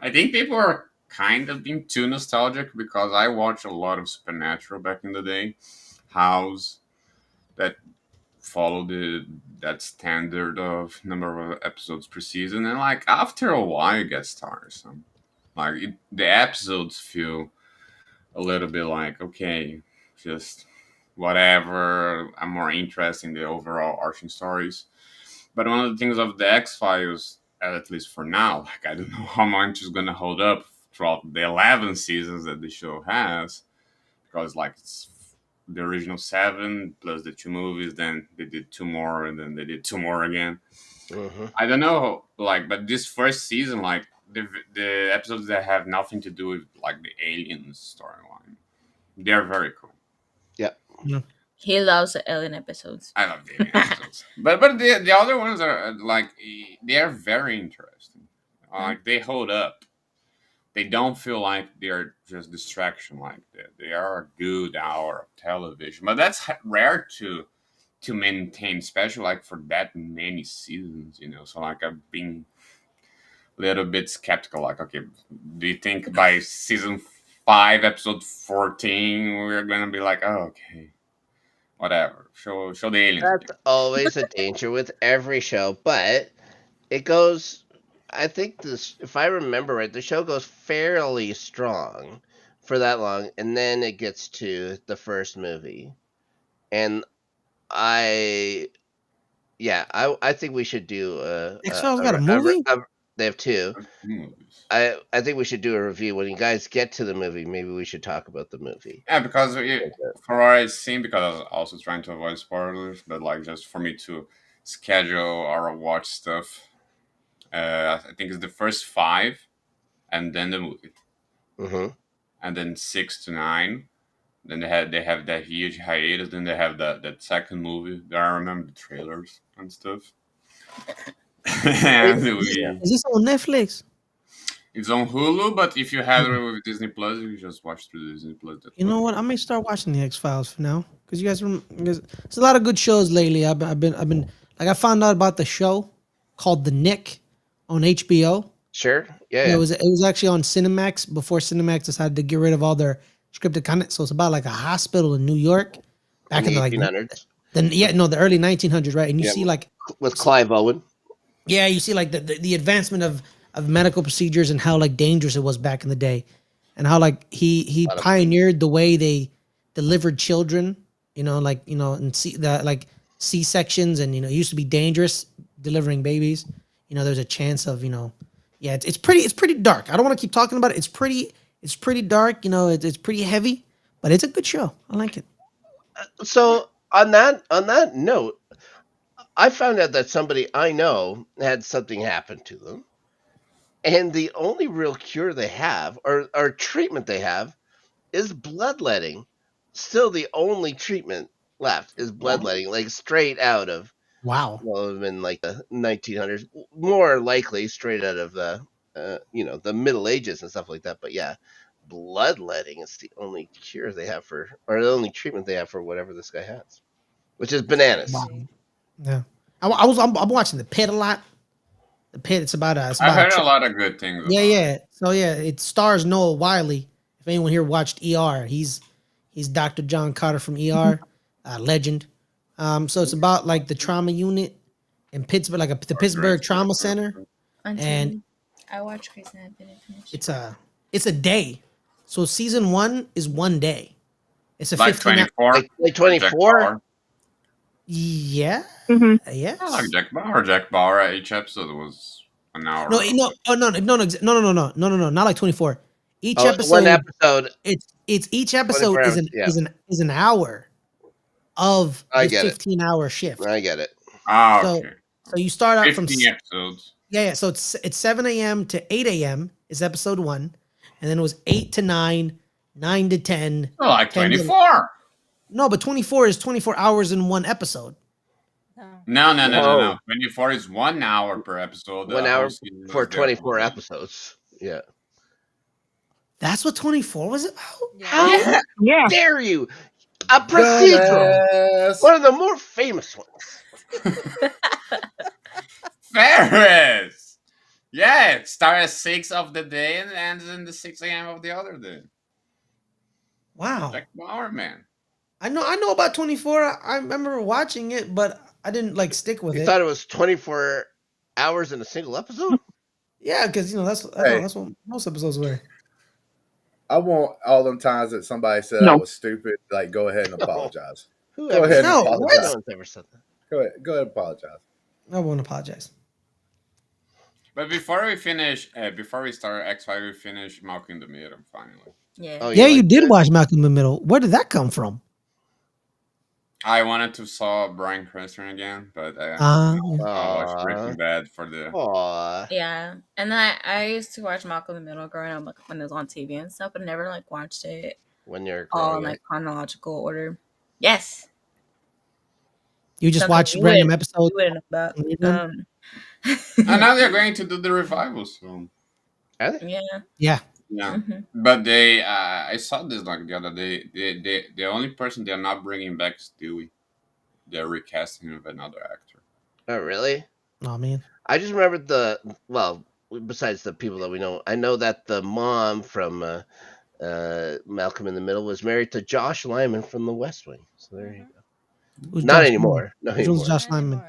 think people are kind of being too nostalgic because I watched a lot of Supernatural back in the day, House, that followed that standard of number of episodes per season, and like after a while, it gets tiresome. Like the episodes feel a little bit like okay, just whatever. I'm more interested in the overall arching stories. But one of the things of the X Files, at least for now, like I don't know how much is gonna hold up throughout the 11 seasons that the show has, because like it's the original 7 plus the 2 movies, then they did 2 more, and then they did 2 more again. I don't know, like, but this first season, like the episodes that have nothing to do with like the aliens storyline, they're very cool. Yeah. He loves the alien episodes. I love the alien episodes, but the other ones are like they are very interesting. Like they hold up. They don't feel like they're just distraction like that. They are a good hour of television, but that's rare to maintain, especially like for that many seasons. So like I've been a little bit skeptical. Like, okay, do you think by season 5, episode 14, we're gonna be like, oh, okay, whatever, show the aliens? That's always a danger with every show, but it goes. I think this, if I remember right, the show goes fairly strong for that long, and then it gets to the first movie, and I think we should do X-Files got a movie? They have 2. I think we should do a review when you guys get to the movie. Maybe we should talk about the movie. Yeah, because for what I've seen, because I was also trying to avoid spoilers, but like just for me to schedule or watch stuff. I think it's the first 5, and then the movie, and then 6 to 9. Then they have that huge hiatus. Then they have that second movie. There, I remember the trailers and stuff. And Is this on Netflix? It's on Hulu, but if you have it with Disney Plus, you just watch through Disney Plus. You know what? I may start watching the X-Files for now because you guys, there's a lot of good shows lately. I've been like I found out about the show called The Nick on HBO. Sure. Yeah. It was actually on Cinemax before Cinemax decided to get rid of all their scripted content. So it's about like a hospital in New York back in the 1800s. The early 1900s, right? And you see like with Clive Owen. Yeah, you see like the advancement of medical procedures and how like dangerous it was back in the day, and how like he pioneered the way they delivered children. And see that like C-sections, and it used to be dangerous delivering babies. There's a chance of it's pretty dark. I don't want to keep talking about it. It's pretty dark. It's pretty heavy, but it's a good show. I like it. So on that note, I found out that somebody I know had something happen to them, and the only real cure they have or treatment they have is bloodletting. Still, the only treatment left is bloodletting, like straight out of in like the 1900s, more likely straight out of the the Middle Ages and stuff like that. But yeah, bloodletting is the only cure they have or the only treatment they have for whatever this guy has, which is bananas. Wow. Yeah, I'm watching The Pit a lot. The Pit. It's about I've heard a lot of good things. Yeah. So yeah, it stars Noah Wiley. If anyone here watched ER, he's Dr. John Carter from ER, legend. So it's about like the trauma unit in Pittsburgh, like the Pittsburgh Trauma Center. And I watched Grey's Anatomy. It's a day. So season 1 is 1 day. It's a like 24, like 24. Yeah. Yeah. Like Jack Bauer. Each episode was an hour. No, not like 24. Each episode. One episode. It's each episode is an hour of the 15-hour shift. I get it. Okay. So you start out 15 episodes. Yeah. So it's 7 a.m. to 8 a.m. is episode 1. and then it was 8 to 9, 9 to 10. Oh, like 10 to- 24. No, but 24 is 24 hours in one episode. No. 24 is 1 hour per episode. 1 hour for 24 episodes. Yeah. That's what 24 was about? How dare you? A procedural. One of the more famous ones. Ferris! Yeah, it starts at 6 of the day and ends in the 6 a.m. of the other day. Wow. Jack Bauer, man. I know about 24. I remember watching it, but I didn't like stick with You it. thought it was 24 hours in a single episode? Yeah, because that's what most episodes were. I want all them times that somebody said I was stupid. Like, go ahead and apologize. Go ahead and apologize. No one's ever said that. Go ahead and apologize. I won't apologize. But before we start X-Files, we finish Malcolm in the Middle finally. Yeah. Oh, you did watch Malcolm in the Middle. Where did that come from? I wanted to saw Bryan Cranston again, but I watched Breaking Bad for the. Yeah, and then I used to watch Malcolm in the Middle growing up, like, when it was on TV and stuff, but I never like watched it when you're all in like chronological order. Yes. You just watch random episodes. And now they're going to do the revival soon. Yeah. Yeah. Yeah, but they I saw this like the other day. The only person they're not bringing back is Dewey. They're recasting him with another actor. Oh, really? Oh, man. I just remembered besides the people that we know, I know that the mom from Malcolm in the Middle was married to Josh Lyman from The West Wing. So there you go. Who's Not Josh anymore. Lyman? Who's Josh Lyman?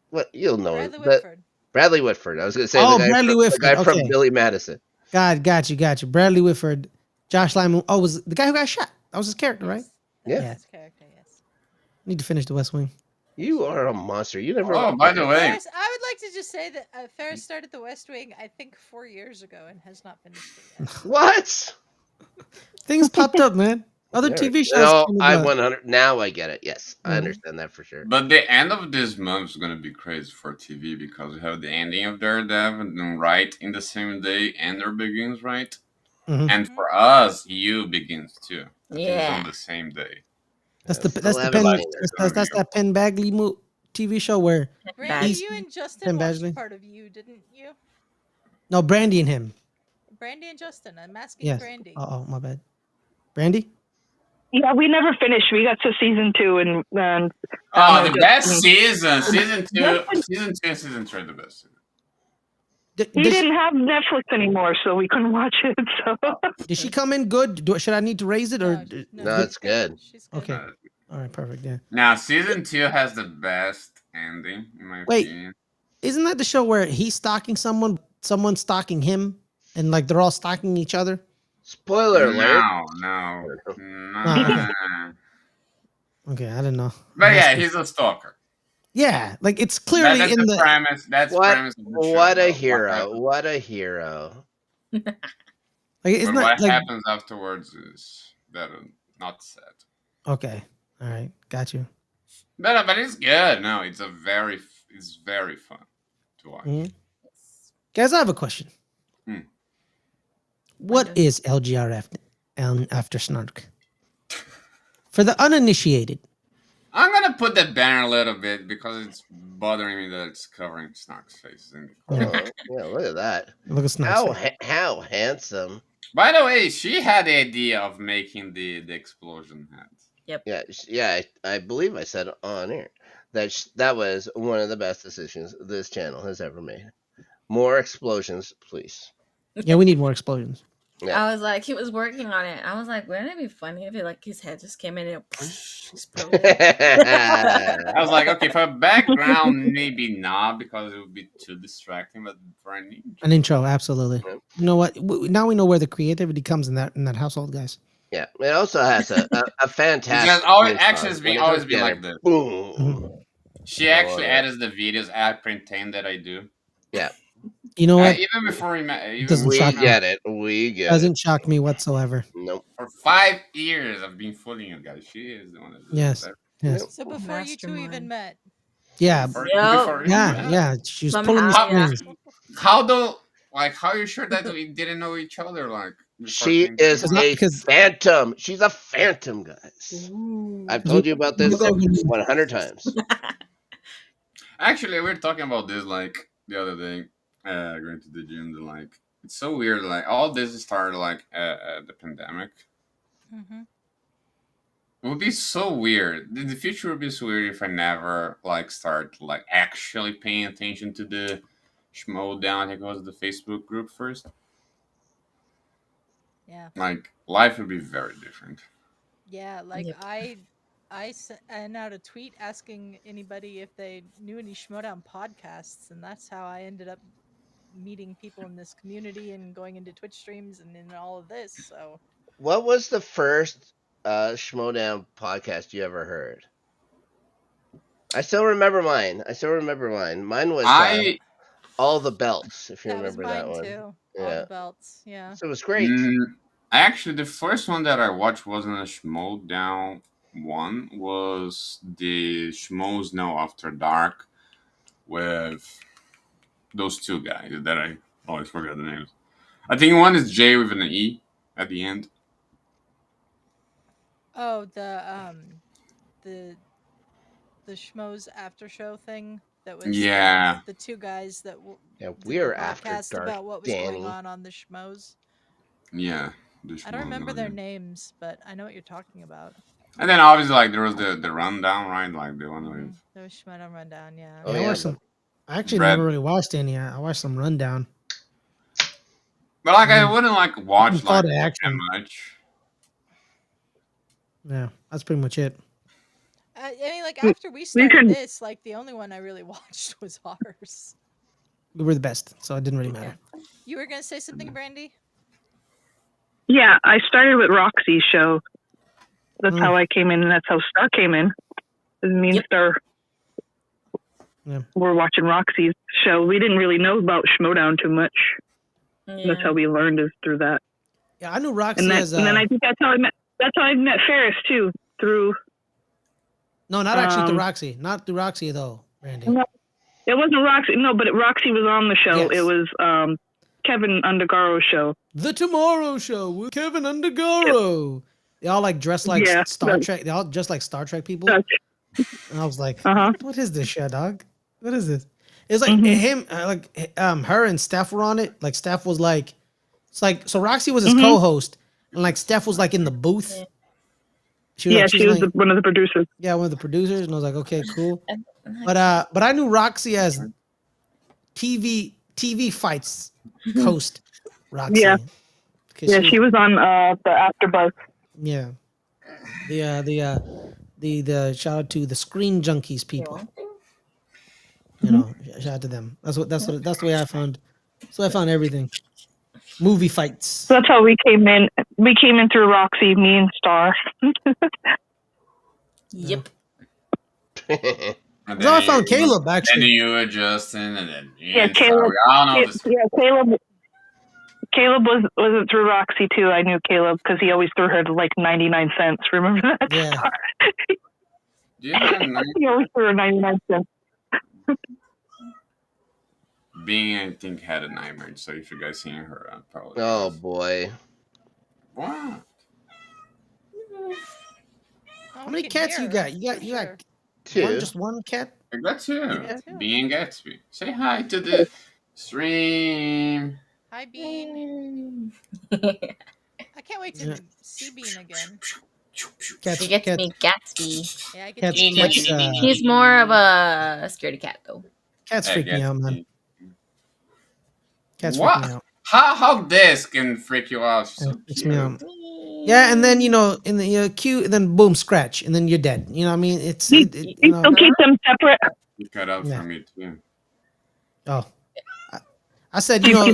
What you'll know Bradley him. Whitford. Bradley Whitford. I was going to say Bradley Whitford. The guy from Billy Madison. Got you. Bradley Whitford. Josh Lyman. Oh, was the guy who got shot. That was his character, right? Yeah. His character, yes. Need to finish The West Wing. You are a monster. You never. Oh, by the way, Ferris, I would like to just say that Ferris started The West Wing, I think, 4 years ago and has not finished it yet. What? Things popped up, man. Other TV shows. No, I 100. Now I get it. Yes, I understand that for sure. But the end of this month is gonna be crazy for TV because we have the ending of Daredevil and then right in the same day Ender begins, right? And for us, You begins too. It's on the same day. That's that Penn Badgley TV show where Brandy, you and Justin watched part of You, didn't you? No, Brandy and him. Brandy and Justin. I'm asking Brandy. Oh, my bad. Brandy? Yeah, we never finished. We got to season 2 and the best season. Season 2 and season 3 are the best season. He didn't have Netflix anymore, so we couldn't watch it. So did she come in good? Should I need to raise it or? No, it's good. She's good. Okay. All right. Perfect. Yeah. Now season 2 has the best ending in my opinion. Isn't that the show where he's stalking someone's stalking him, and like they're all stalking each other? Spoiler alert. No. Okay, I didn't know. But yeah, he's a stalker. Yeah, like it's clearly that's in the premise. That's what, premise of the show. What a hero! What a hero! Like it's but not what like happens afterwards is better not said. Okay, all right, got you. But it's good. No, it's very fun to watch. Guys, I have a question. What is LGRN after Snark? For the uninitiated. I'm gonna put that banner a little bit because it's bothering me that it's covering Snark's face. Yeah, look at that. Look at Snark's how handsome. By the way, she had the idea of making the explosion heads. Yep. Yeah. I believe I said on air that was one of the best decisions this channel has ever made. More explosions, please. Yeah, we need more explosions. Yeah. I was like, he was working on it. I was like, wouldn't it be funny if his head just came in and exploded? I was like, okay, for a background, maybe not because it would be too distracting, but for an intro, absolutely. You know what? Now we know where the creativity comes in that household, guys. Yeah, it also has a fantastic. Because always been like this. Boom. She actually edits the videos at pretend that I do. Yeah. You know what? Even before we met, We get it. Doesn't shock me whatsoever. Nope. For 5 years, I've been fooling you guys. She is the one that Yes. So before you two even met. Yeah. Before yeah. She was pulling the strings. Like, how are you sure that we didn't know each other? Like, before She things is a because phantom. She's a phantom, guys. I've told you about this 100 times. Actually, we were talking about this like the other day, going to the gym. And, like, it's so weird. Like, all this started like the pandemic. Mm-hmm. It would be so weird. The future would be so weird if I never like start like actually paying attention to the Schmo down. I think it was the Facebook group first. Yeah. Like, life would be very different. Yeah, like Yep. I sent out a tweet asking anybody if they knew any Schmodown podcasts, and that's how I ended up meeting people in this community and going into Twitch streams and in all of this. So What was the first Schmodown podcast you ever heard? I still remember mine. Mine was I All the Belts, if you that was remember that mine one. too. All Yeah. the belts. Yeah. So it was great. mm, actually the first one that I watched wasn't a Schmo down one. Was the Schmoes Know After Dark with those two guys that I always forget the names. I think one is J with an E at the end. Oh, the Schmoes after show thing that was Yeah. the two guys that Yeah, did the we're after podcast dark, about what was Danny. going on the Schmoes. Yeah. I don't remember their names, but I know what you're talking about. And then obviously like there was the rundown, right? Like the one with There was Schmodown Rundown, yeah. Oh I yeah, watched some. I actually Brad. never really watched any. I watched some rundown. But like I wouldn't like watch Call like to that action. much. Yeah, that's pretty much it. I mean, like after we started this, like the only one I really watched was ours. We were the best, so it didn't really matter. You were gonna say something, Brandy? Yeah, I started with Roxy's show. That's how I came in, and that's how Star came in. Me and Star were watching Roxy's show. We didn't really know about Schmodown too much. Yeah. That's how we learned is through that. Yeah, I knew Roxy and, as. and then I think that's how I met. That's how I met Ferris too, through. No, not actually through Roxy. Not through Roxy though, Randy. No, it wasn't Roxy. No, but Roxy was on the show. Yes. It was Kevin Undergaro's show. The Tomorrow Show with Kevin Undergaro. They all like dressed like Star Trek. They all just like Star Trek people. And I was like, what is this show, dog? What is this? It's like him, her and Steph were on it. Like Steph was like, it's like, so Roxy was his co-host, and like Steph was like in the booth. She was like, one of the producers. Yeah, one of the producers, and I was like, okay, cool. But I knew Roxy as TV fights host. Roxy. Yeah, she was on the AfterBuzz. Yeah, the shout out to the Screen Junkies people. You know, shout out to them. That's the way I found. That's the way I found everything. Movie fights. So that's how we came in. We came in through Roxy, me and Star. Yep. That's how I found Caleb, actually. And you were Justin, and then Caleb. I don't know this. Yeah, Caleb wasn't through Roxy too. I knew Caleb because he always threw her like 99 cents. Remember that? Yeah. Star? Yeah, he always threw her 99 cents. Being, I think, had a nightmare. So if you guys seen her, probably. Oh boy. What? How many cats you got? You got two. Just one cat? I got two. Bean and Gatsby. Say hi to the stream. Hi, Bean. I can't wait to see Bean again. She gets me Gatsby. Yeah, I get He's more of a scaredy cat though. Cats freak me out, man. Cats what? freak me out. How this can freak you out? So freaks me out. Yeah, and then in the queue, then boom, scratch, and then you're dead. You know what I mean? You still keep them separate. You cut out for me too. Oh, I said Do you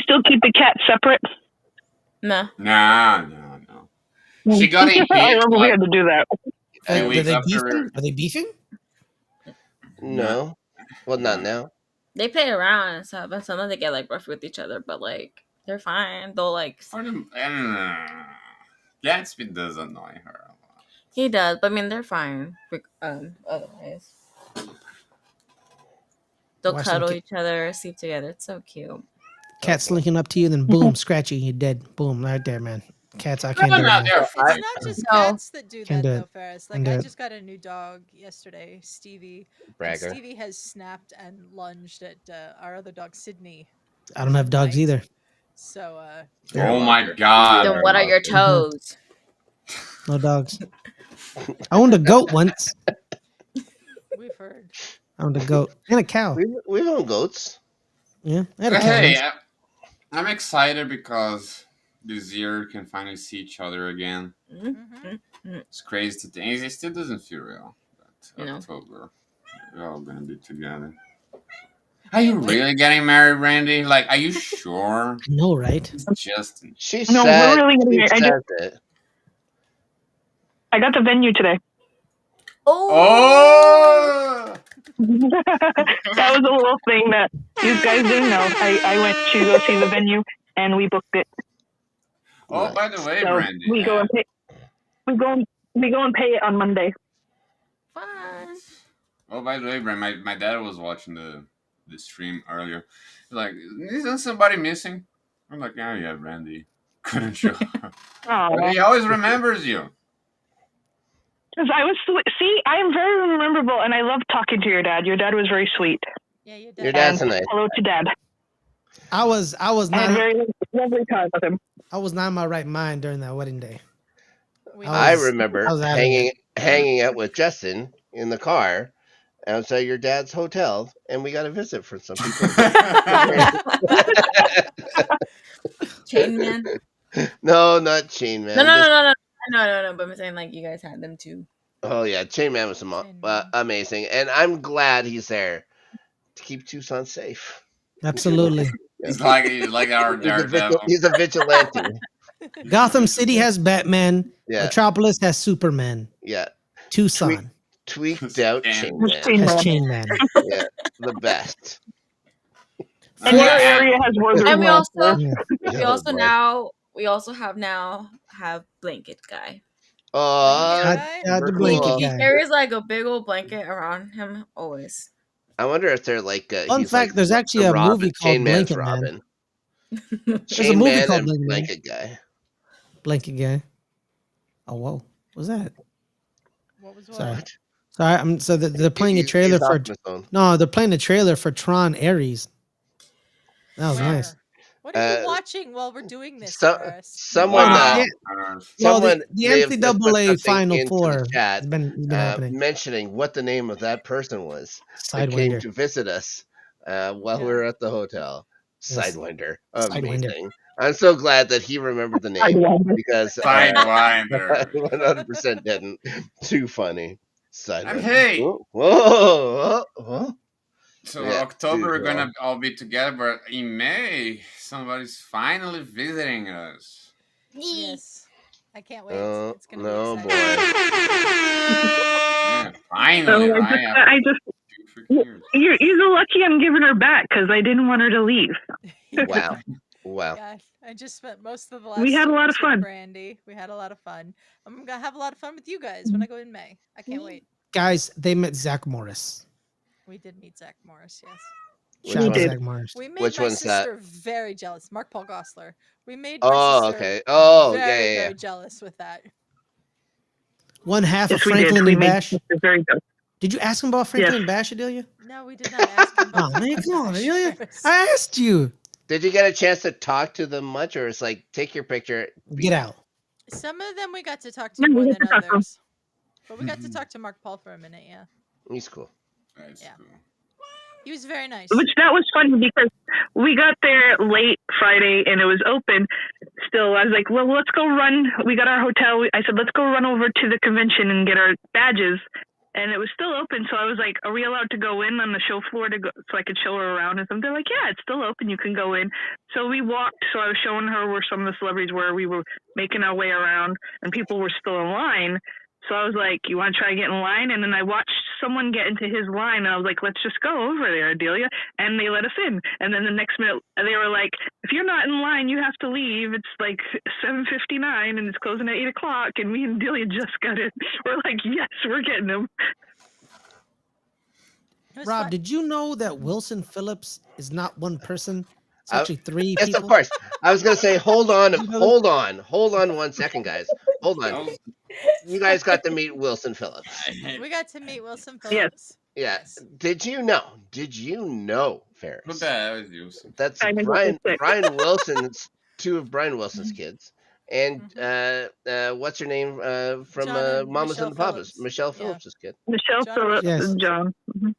still keep the cat separate? No. No. She got a hit. I remember we had to do that. Are they beefing? No. Well, not now. They play around and stuff, and sometimes they get like rough with each other, but like they're fine. They'll like. Gatsby does annoy her a lot. He does, but I mean they're fine. Otherwise. They'll Watch them cuddle each other, sleep together. It's so cute. Cat slinking up to you, then boom, scratch you, you're dead. Boom, right there, man. Cats, I can't do it, man. It's not just cats that do Can't that do though, it. Ferris. Can't Like do I it. just got a new dog yesterday, Stevie, and Bragger. Stevie has snapped and lunged at our other dog, Sydney. I don't have dogs tonight. either. So, Oh my god. Then what are your toes? No dogs. I owned a goat once. we've heard. I owned a goat and a cow. We've owned goats. Yeah, I had a cow Hey, once. I'm excited because this year we can finally see each other again. It's crazy to think. It still doesn't feel real. But October, we're all gonna be together. Are you really getting married, Randy? Like, are you sure? I know, right? Just She No, said. we're really gonna She get. said it. I got the venue today. Oh! That was a little thing that you guys didn't know. I went to go see the venue and we booked it. Oh, by the way, So Randy. we go and pay. We go and pay it on Monday. Fun. Oh, by the way, Brand, my dad was watching the stream earlier. He's like, isn't somebody missing? I'm like, yeah, Randy couldn't show up. But he always remembers you. Because I was sweet. See, I am very rememberable, and I love talking to your dad. Your dad was very sweet. Yeah, Your dad's a nice. Hello to dad. I was I not. had a very lovely time with him. I was not in my right mind during that wedding day. I remember I was out of it. hanging out with Justin in the car outside your dad's hotel, and we got a visit from some people. Chain Man. No, not Chain Man. No. But I'm saying like you guys had them too. Oh yeah, Chain Man was amazing, and I'm glad he's there to keep Tucson safe. Absolutely. He's like our Daredevil. He's a vigilante. Gotham City has Batman. Yeah. Metropolis has Superman. Yeah. Tucson tweaked out Chain has Chain Man. Yeah, the best. And your area has Wizard And we also we also have Blanket Guy. The blanket He guy. carries like a big old blanket around him always. I wonder if they're like. Fun fact: there's actually a movie called Chain Man's Blanket Man. Robin. There's a movie Man called and Blanket Guy. Blanket Guy. Oh whoa, what was that? What was Sorry. So they're playing a trailer he's for. off his phone. No, they're playing a trailer for Tron Ares. That was nice. What are you watching while we're doing this, Someone, the may have put NCAA something Final into Four the chat, has been happening. mentioning what the name of that person was that Sidewinder. came to visit us while we were at the hotel. Yes. Sidewinder, Sidewinder. amazing. I'm so glad that he remembered the name because Sidewinder 100% didn't. Too funny. Sidewinder. Hey. Whoa. So Yeah, October we're dude, gonna all be together, but in May somebody's finally visiting us. Yes. I can't wait. Oh, It's gonna no, be boy. Yeah, finally, So right? you're so lucky I'm giving her back because I didn't want her to leave. Wow. Yeah, I just spent most of the last We had a 2 lot weeks of with fun. Brandy. We had a lot of fun. I'm gonna have a lot of fun with you guys when I go in May. I can't wait. Guys, they met Zach Morris. We did meet Zach Morris, yes. Shout out to Zach Morris. We made Which my one's that? sister very jealous. Mark Paul Gossler. We made my sister Okay. Oh, very, yeah. very jealous with that. One half of Yes, we did. Franklin We and made Bash. Mr. very good. Did you ask him about Franklin and Bash, Adelia? No, we did not ask him about Oh man, come on, Bash. Adelia. I asked you. Did you get a chance to talk to them much, or it's like take your picture, Get out? Some of them we got to talk to more than others. But we got to talk to Mark Paul for a minute, yeah. He's cool. Yeah. He was very nice. Which that was funny because we got there late Friday and it was open. Still, I was like, well, let's go run. We got our hotel. I said, let's go run over to the convention and get our badges. And it was still open. So I was like, are we allowed to go in on the show floor to go so I could show her around? And they're like, yeah, it's still open. You can go in. So we walked. So I was showing her where some of the celebrities were. We were making our way around and people were still in line. So I was like, you want to try to get in line? And then I watched someone get into his line. And I was like, let's just go over there, Adelia. And they let us in. And then the next minute, they were like, if you're not in line, you have to leave. It's like 7:59 and it's closing at 8 o'clock. And me and Adelia just got in. We're like, yes, we're getting them. It was Rob, fun. did you know that Wilson Phillips is not one person? It's I, actually three yes, of people. course. I was gonna say, hold on, Did you know that? hold on 1 second, guys. Hold on. That was, You guys got to meet Wilson Phillips. We got to meet Wilson Yes. Phillips. Yeah. Yes. Did you know? Did you know, who Ferris? the hell is Yusuf? That's I think it was sick. Brian Wilson's two of Brian Wilson's kids, and what's her name from John and Mamas Michelle and the Papas? Phillips. Michelle Yeah. Phillips' kid, Michelle John and Phillips Michelle Yes. and Phillips. John.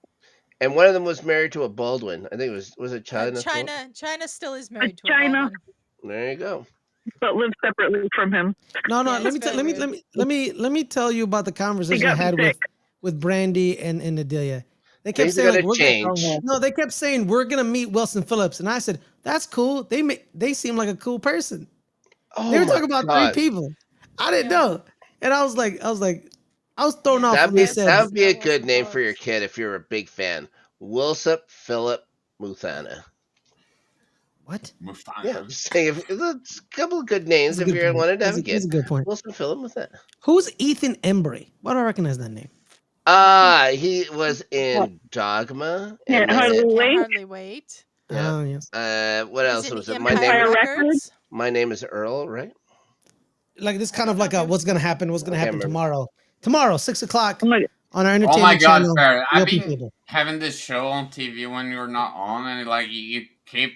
and one of them was married to a Baldwin. I think it was it China? China still is married to a China, Baldwin. There you go. but lives separately from him. No, Yeah, let it's me tell, very let me weird. let me tell you about the He conversation I got me had sick. with Brandy and Adelia. They kept Things are saying like gonna we're gonna change. no, they kept saying we're gonna meet Wilson Phillips, and I said that's cool. They seem like a cool person. Oh They were my talking about three god. people. I didn't Yeah. know, and I was thrown Yeah, off they when they can't say said this That'd be a about good Wilson name for your Phillips. kid if you're a big fan. Wilson Philip Muthana. what. Mufana. Yeah, I'm just saying. It's a couple of good names That's a if good you point. wanted to have a That's kid. a good point. Wilson Philip Muthana. Who's Ethan Embry? Why do I recognize that name? He was in Dogma, Can't and then hardly Can't wait. hardly wait. yeah. Oh yes. What He's else in was it? Empire Empire Records. Records. My name is Earl, right? Like this I kind don't of know like a him. what's gonna happen? What's gonna I can't happen remember. tomorrow? Tomorrow, 6 o'clock Oh my, on our Oh my entertainment god, channel. Farrah. I've Real been people. having this show on TV when you're not on, and like you keep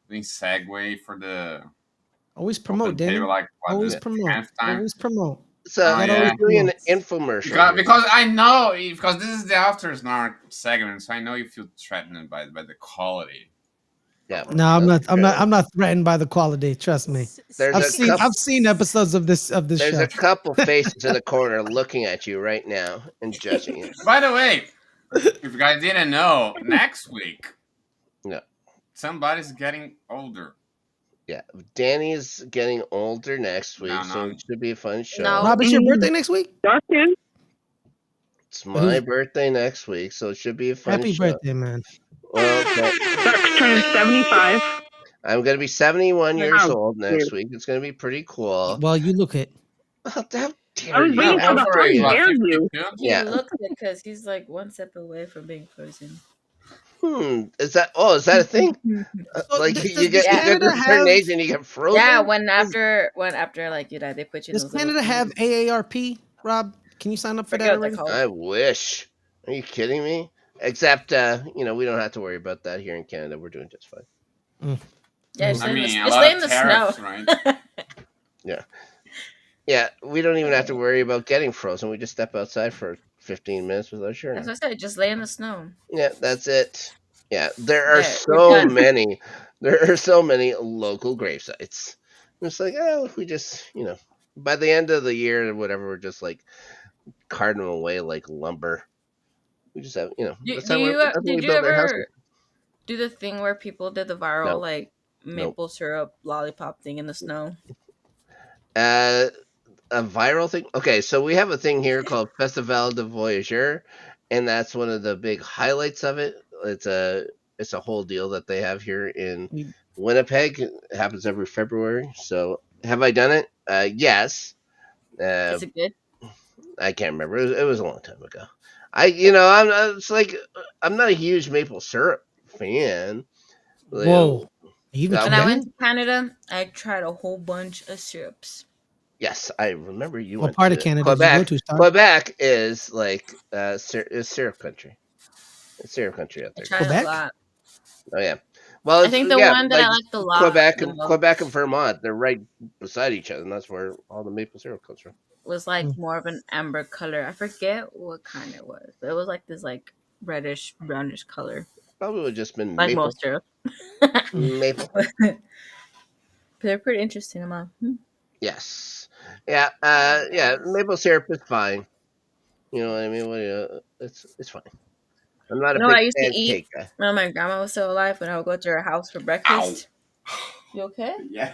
doing segue for the Always promote, open table, Danny. like what Always the promote. 10th time. Always promote. So Oh Gotta he's always yeah, doing promote. an infomercial here. because I know because this is the after Snark segment, so I know you feel threatened by the quality. Yeah. No, I'm not. that's true. I'm not threatened by the quality. Trust me. There's a couple. I've seen episodes of this There's show. a couple faces in the corner looking at you right now and judging you. By the way, if you guys didn't know, next week Yeah. somebody's getting older. Yeah. Danny's getting older next week, No, so no. it should be a fun show. No. Rob, it's your birthday next week. Dustin, It's my birthday next week, so it should be a fun Happy show. birthday, man. Well, Duck turned 75. I'm gonna be 71 years How old next weird. week. It's gonna be pretty cool. Well, you look it. How I dare was you? waiting for the Wolverine, how is what, dare you. 52? He Yeah. looks it because he's like one step away from being frozen. Is that a thing? So Like you does get to Canada a certain have age and you get frozen? Yeah, when after like you die, they put you in does those little Canada have things. AARP? Rob, can you sign up for Forget that what they're already? called. I wish. Are you kidding me? Except we don't have to worry about that here in Canada. We're doing just fine. Yeah, just I lay in the, mean, a just lot lay of in the tariffs, snow. right? Yeah. Yeah, we don't even have to worry about getting frozen. We just step outside for 15 minutes with our shirt That's on. what I said. Just lay in the snow. Yeah, that's it. Yeah, there are There, you're so done. many. There are so many local grave sites. It's like, if we just, by the end of the year or whatever, we're just like carting them away like lumber. We just have, that's how that's how we Did you build our houses. ever do the thing where people did the viral No, like nope. maple syrup lollipop thing in the snow? A viral thing. Okay, so we have a thing here called Festival de Voyageur, and that's one of the big highlights of it. It's a whole deal that they have here in Winnipeg. It happens every February. So have I done it? Yes. Is it good? I can't remember. It was a long time ago. It's like I'm not a huge maple syrup fan. Whoa. Even When I went to Canada, I tried a whole bunch of syrups. Yes, I remember you What went part to of Canada Quebec. did you go to, Star? Quebec is like is syrup country. It's syrup country out I there. tried Quebec? a lot. Oh yeah. Well, I think the one that I liked a lot the most Quebec and Vermont, they're right beside each other, and that's where all the maple syrup comes from. was like more of an amber color. I forget what kind it was, but it was like this like reddish brownish color. Probably would have just been Like maple. most syrup. Maple. They're pretty interesting. I'm like, Yes. Yeah. Yeah. Maple syrup is fine. You know what I mean? It's fine. I'm not a you know what I big used to eat pancake guy. when my grandma was still alive? When I would go to her house for breakfast. You okay? Yeah.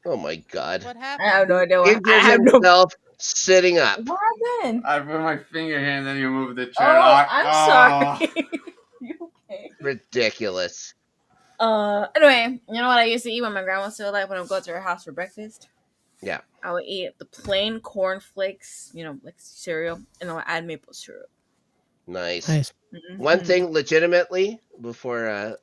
Oh my God. What I happened? have no idea. He did himself sitting up. What happened? I put my finger here and then you move the chair. Oh, I'm sorry. You okay? Ridiculous. Anyway, you know what I used to eat when my grandma was still alive? When I would go to her house for breakfast. Yeah. I would eat the plain cornflakes, like cereal, and I would add maple syrup. Nice. One thing, legitimately, before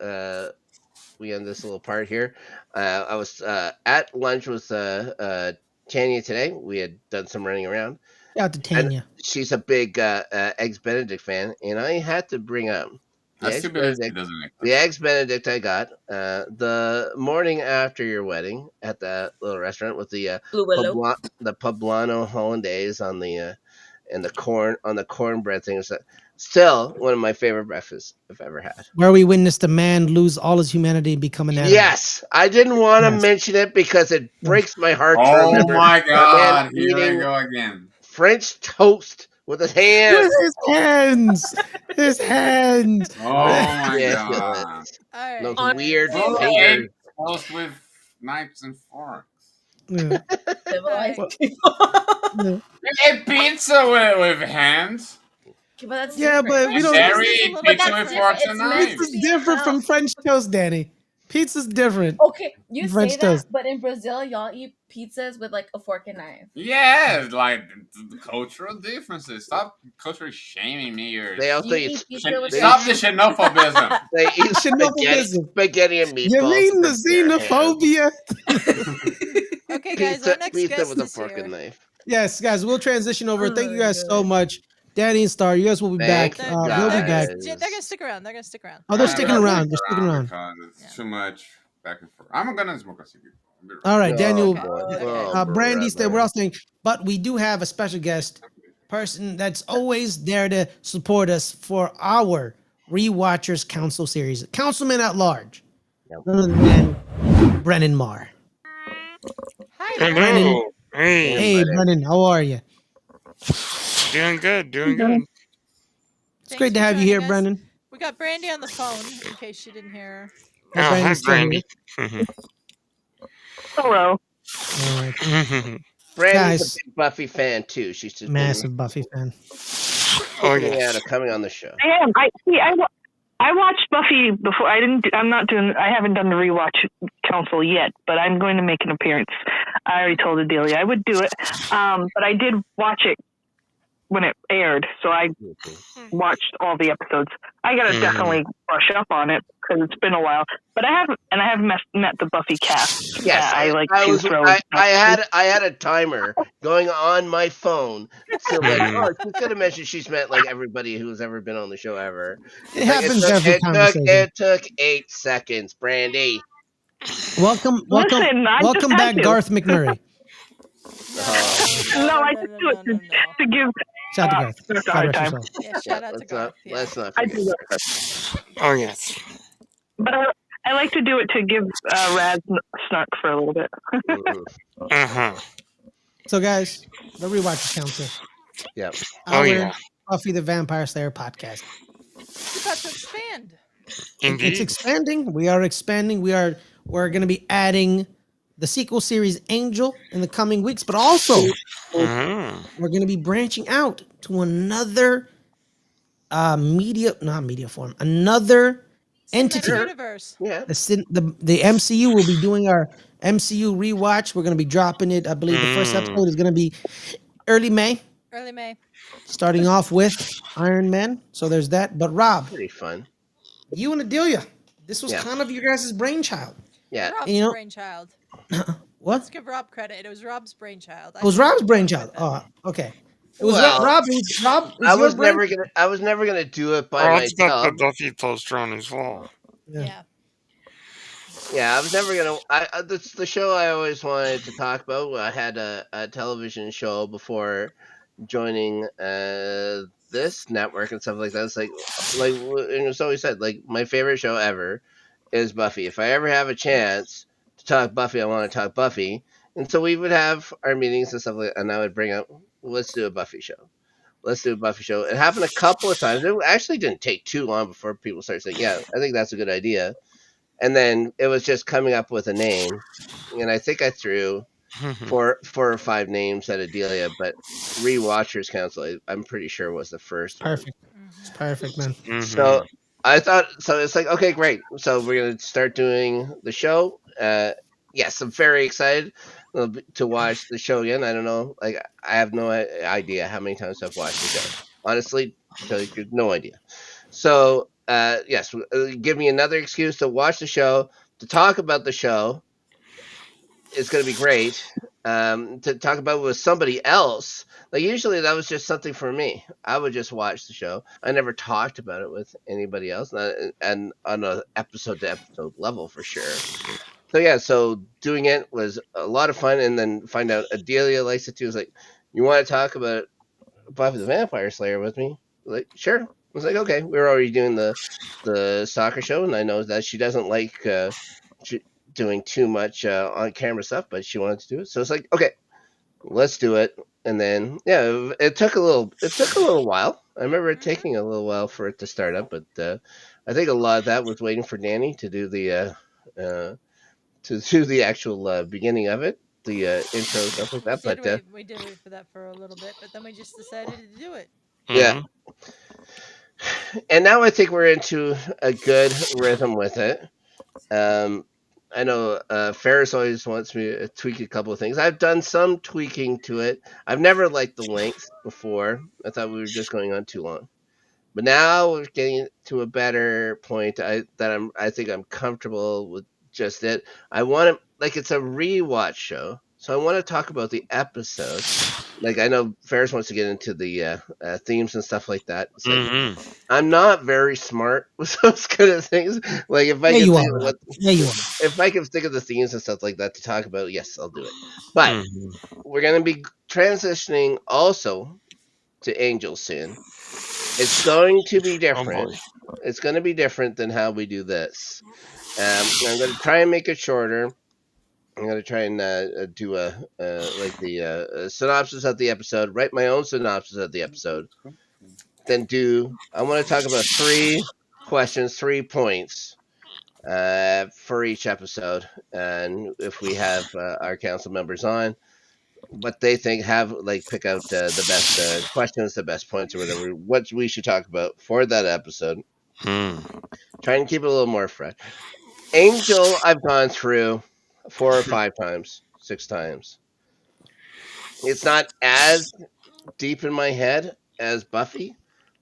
we end this little part here, I was at lunch with Tanya today. We had done some running around. Shout out to And Tanya. she's a big Eggs Benedict fan, and I had to bring up the I Eggs still believe he Benedict. doesn't make The Eggs Benedict I got the morning after your wedding at that little restaurant with the Blue Willow. the poblano hollandaise on the and the cornbread thing. Still one of my favorite breakfasts I've ever had. Where we witnessed a man lose all his humanity and become an animal. Yes, I didn't want to Yes. mention it because it breaks my heart to Oh remember my a man God! Here we eating go again. French toast with his hands. With his hands. His hands. Oh my Ridiculous. God! All right. Those guys. weird Who fingers. ate toast with knives and forks? Yeah. Civilized What? people. Yeah. You ate pizza with hands. Okay, but that's Yeah, different. but we French don't. Jerry toast is a ate little But pizza that's with different. forks different. and It's meant to Pizza's knives. be different from held. French toast, Danny. Pizza's different. Okay, you French say toast. that, but in Brazil, y'all eat pizzas with like a fork and knife. Yeah, like the cultural differences. Stop culturally shaming me or They also You eat. eat pizza with stop your the xenophobism. They eat Xenophobism. spaghetti and You meatballs mean the with their hands. xenophobia? Okay, guys, our next Pizza guest with a is fork here. and knife. Yes, guys, we'll transition over. Oh Thank you my guys so God. much. Danny and Star, you guys will be back. Thanks, They'll be back. They're gonna stick around. They're gonna stick around. Oh, they're I'm sticking gonna around. stick They're sticking around. because it's too much back and forth. I'm gonna smoke a cigarette. I'll be right All right, Oh Daniel. boy. Okay. Oh, Brandy said we're brother. all saying, but we do have a special guest person that's always there to support us for our Rewatchers Council series. Councilman at Large. Yep. None other than Brennan Marr. Hi, Brennan. Brennan. Hey, Hey, Brennan, how are you? doing good, doing good. It's Thanks great to for have you here, joining us. Brennan. We got Brandy on the phone in case you didn't hear her. Oh, hi, Brandy's still Brandy. here. Hello. All right. Brandy's a Guys, big Buffy fan too. She's just been massive Buffy fan. Oh, opening yes. out of coming on the show. I am. I watched Buffy before. I haven't done the rewatch council yet, but I'm going to make an appearance. I already told Adelia I would do it. But I did watch it when it aired, so I watched all the episodes. I gotta definitely brush up on it because it's been a while. But I have met the Buffy cast. Yes, I like I to was. throw. I had a timer going on my phone. So like, Mhm. oh, she's gonna mention she's met like everybody who's ever been on the show ever. It happens every conversation. It took 8 seconds, Brandy. Welcome Listen, I just had back, to. Garth McMurray. No, I just do it to give. Shout out to Garth. Garth a God hard rest time. your soul. Yeah, shout out to Garth. Let's not I forget. do that. Oh, yes. But I like to do it to give Rad Snark for a little bit. Uh-huh. So, guys, the Rewatchers Council. Yep. Oh, Our yeah. Buffy the Vampire Slayer podcast. It's about to expand. It's Indeed. expanding. We are expanding. We're going to be adding the sequel series Angel in the coming weeks, but also Mhm. we're going to be branching out to another not media form, another entity. Universe. Yeah. The MCU will be doing our MCU rewatch. We're going to be dropping it. I believe the first episode is going to be early May, Early May. starting off with Iron Man. So there's that. But Rob, Pretty fun. you and Adelia, this was Yeah. kind of your guys' brainchild. Yeah. Rob's brainchild. What? Let's give Rob credit. It was Rob's brainchild. It was Rob's brainchild. Oh, okay. It was Well, Rob. It was Rob. I was never gonna do it by Oh, it's got the myself. Buffy poster on his wall. Yeah. Yeah, I was never gonna. That's the show I always wanted to talk about. I had a television show before joining this network and stuff like that. It's like and it's always said like my favorite show ever is Buffy. If I ever have a chance to talk Buffy, I want to talk Buffy. And so we would have our meetings and stuff like that, and I would bring up, let's do a Buffy show. Let's do a Buffy show. It happened a couple of times. It actually didn't take too long before people started saying, yeah, I think that's a good idea. And then it was just coming up with a name. And I think I threw four or five names at Adelia, but Rewatchers Council, I'm pretty sure was the first one. Perfect. It's perfect, man. So I thought, so it's like, okay, great. So we're going to start doing the show. Yes, I'm very excited to watch the show again. I don't know. Like, I have no idea how many times I've watched the show. Honestly, tell you no idea. So yes, give me another excuse to watch the show, to talk about the show. It's going to be great. To talk about it with somebody else. Like usually that was just something for me. I would just watch the show. I never talked about it with anybody else, and on a episode to episode level for sure. So yeah, so doing it was a lot of fun, and then find out Adelia likes it too. It's like, you want to talk about Buffy the Vampire Slayer with me? Like, sure. I was like, okay. We were already doing the soccer show, and I know that she doesn't like doing too much on camera stuff, but she wanted to do it, so it's like, okay, let's do it. And then yeah, it took a little while. I remember it taking a little while for it to start up, but I think a lot of that was waiting for Danny to do the actual beginning of it, the intro stuff like that. But we did wait for that for a little bit, but then we just decided to do it. yeah, and now I think we're into a good rhythm with it. Um, I know Ferris always wants me to tweak a couple of things. I've done some tweaking to it. I've never liked the length before. I thought we were just going on too long. But now we're getting to a better point. I think I'm comfortable with just it. I want to, like, it's a rewatch show, so I want to talk about the episode. Like, I know Ferris wants to get into the themes and stuff like that. It's like, I'm not very smart with those kind of things. Like, if I Yeah, can you think are. of if I can think of the themes and stuff like that to talk about, yes, I'll do it. But we're gonna be transitioning also to Angel soon. It's going to be different. It's going to be different than how we do this. I'm going to try and make it shorter. I'm going to try and do a synopsis of the episode, write my own synopsis of the episode. Then I want to talk about 3 questions, 3 points for each episode. And if we have our council members on, what they think, pick out the best questions, the best points, or whatever, what we should talk about for that episode. Trying to keep it a little more fresh. Angel, I've gone through 4 or 5 times, 6 times. It's not as deep in my head as Buffy,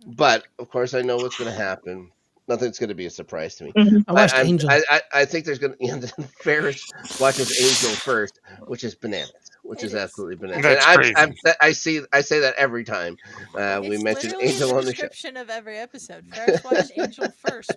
but of course I know what's going to happen. Nothing's going to be a surprise to me. I watched Angel. I think there's going to Ferris watches Angel first, which is bananas. Which is absolutely bananas. That's And crazy. I say that every time we mention Angel on the show. Description of every episode. Ferris watched Angel first.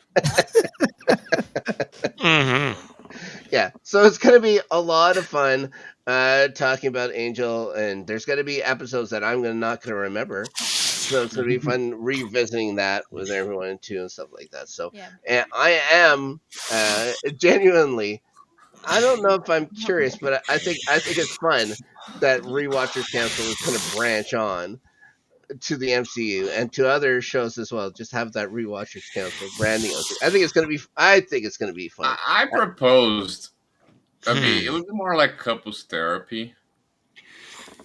Yeah, so it's gonna be a lot of fun talking about Angel, and there's gonna be episodes that I'm not gonna remember. So it's gonna be fun revisiting that with everyone too and stuff like that. So and I am genuinely, I don't know if I'm curious, but I think it's fun that Rewatchers Council is gonna branch on to the MCU and to other shows as well. Just have that Rewatchers Council branding. I think it's gonna be fun. I proposed it would be more like couples therapy,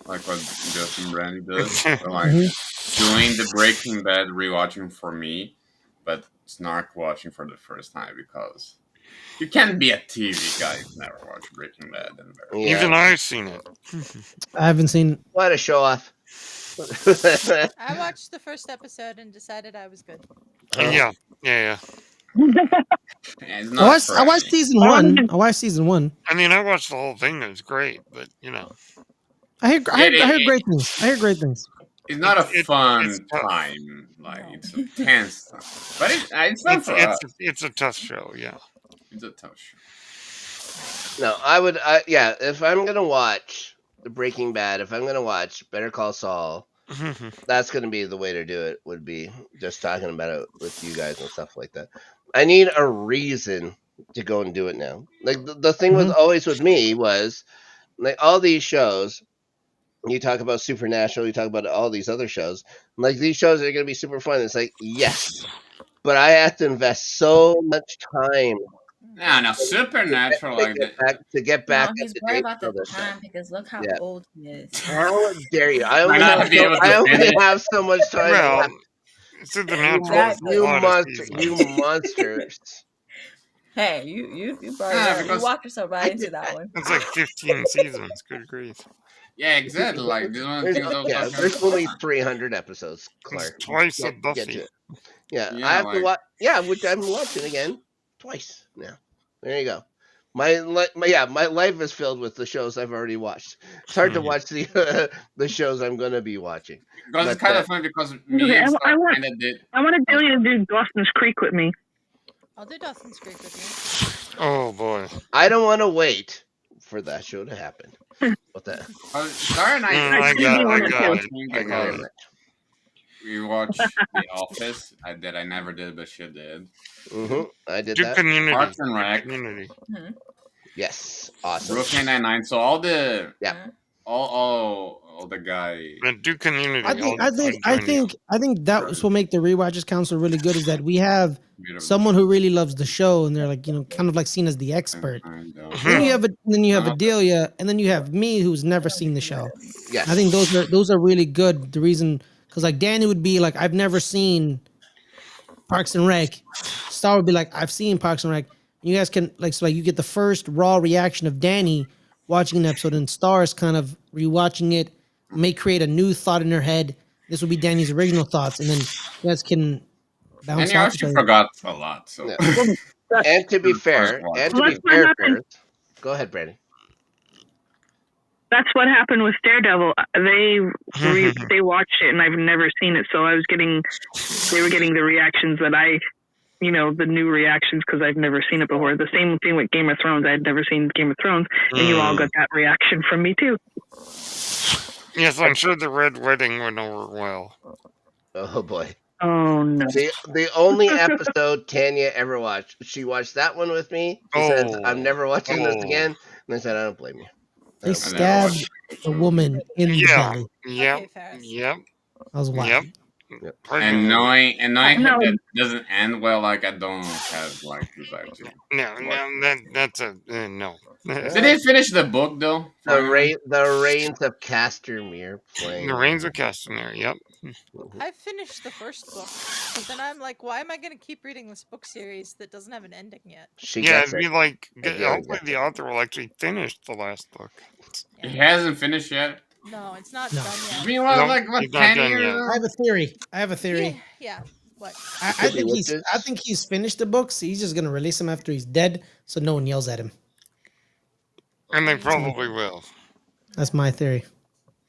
like what Justin Brandy does, or like doing the Breaking Bad rewatching for me, but Snark watching for the first time, because you can't be a TV guy who's never watched Breaking Bad. Even I've seen it. I haven't seen. What a show off! I watched the first episode and decided I was good. Yeah. I watched season 1. I watched season 1. I mean, I watched the whole thing. It was great, but you know, I hear great things. I hear great things. It's not a fun time. Like, it's a tense time. But it's not for us. It's a tough show. Yeah, it's a tough show. No, if I'm gonna watch the Breaking Bad, if I'm gonna watch Better Call Saul, that's gonna be the way to do it. Would be just talking about it with you guys and stuff like that. I need a reason to go and do it now. Like the thing was always with me was like all these shows. You talk about Supernatural, you talk about all these other shows. Like these shows are gonna be super fun. It's like yes, but I have to invest so much time. Yeah, now Supernatural to get back. No, he's worried about the time because look how old he is. How dare you? I only have so much time. Well, Supernatural. You monsters. Hey, you brought it up. You walked yourself right into that one. It's like 15 seasons. Good grief. Yeah, exactly. Like this one of the There's, things I was yeah, talking there's about. only 300 episodes, It's Clark. twice of Get to Buffy. it. Yeah, I Yeah, have to like watch. Yeah, which I'm watching again twice now. There you go. My life is filled with the shows I've already watched. It's hard to watch the the shows I'm gonna be watching. because it's But kind of funny because Okay, me and Snark kind of did. I want Adelia to do Dawson's Creek with me. I'll do Dawson's Creek with Oh boy. I don't want to wait for that show to happen. What the? Star and I I started got watching it. Thank you very because much. we watched The Office that I never did, but she did. I did Do that. Community. Parks and Rec. Community. Yes, awesome. Brooklyn Nine-Nine. So all the Yeah. all the guy. And do Community. I think that's what make the rewatches council really good is that we have someone who really loves the show and they're like, kind of like seen as the expert. Then you have Adelia, and then you have me who's never seen the show. Yes. I think those are really good. The reason because like Danny would be like, I've never seen Parks and Rec. Star would be like, I've seen Parks and Rec. You guys can so you get the first raw reaction of Danny watching an episode, and Star's kind of rewatching it, may create a new thought in her head. This will be Danny's original thoughts, and then you guys can bounce And you off actually each other. forgot a lot. So. Yeah. And to be fair, Ferris, go ahead, Brandon. That's what happened with Daredevil. They watched it, and I've never seen it, so they were getting the reactions that the new reactions because I've never seen it before. The same thing with Game of Thrones. I had never seen Game of Thrones, and you all got that reaction from me too. Yes, I'm sure the Red Wedding went over well. Oh boy. Oh no. The only episode Tanya ever watched. She watched that one with me. She said, I'm never watching this again. And I said, I don't blame you. They stabbed a woman in the belly. Yep. Yep. That was wild. Yep. And knowing how that doesn't end well, like I don't have like desire to. No, that's a no. Did they finish the book though? The Reigns of Castamere playing. The Reigns of Castamere. Yep. I finished the first book, but then I'm like, why am I going to keep reading this book series that doesn't have an ending yet? It'd be like hopefully the author will actually finish the last book. It hasn't finished yet. No, it's not done yet. Meanwhile, like what 10 years? I have a theory. Yeah. What? I think he's finished the books. He's just gonna release them after he's dead, so no one yells at him. And they probably will. That's my theory.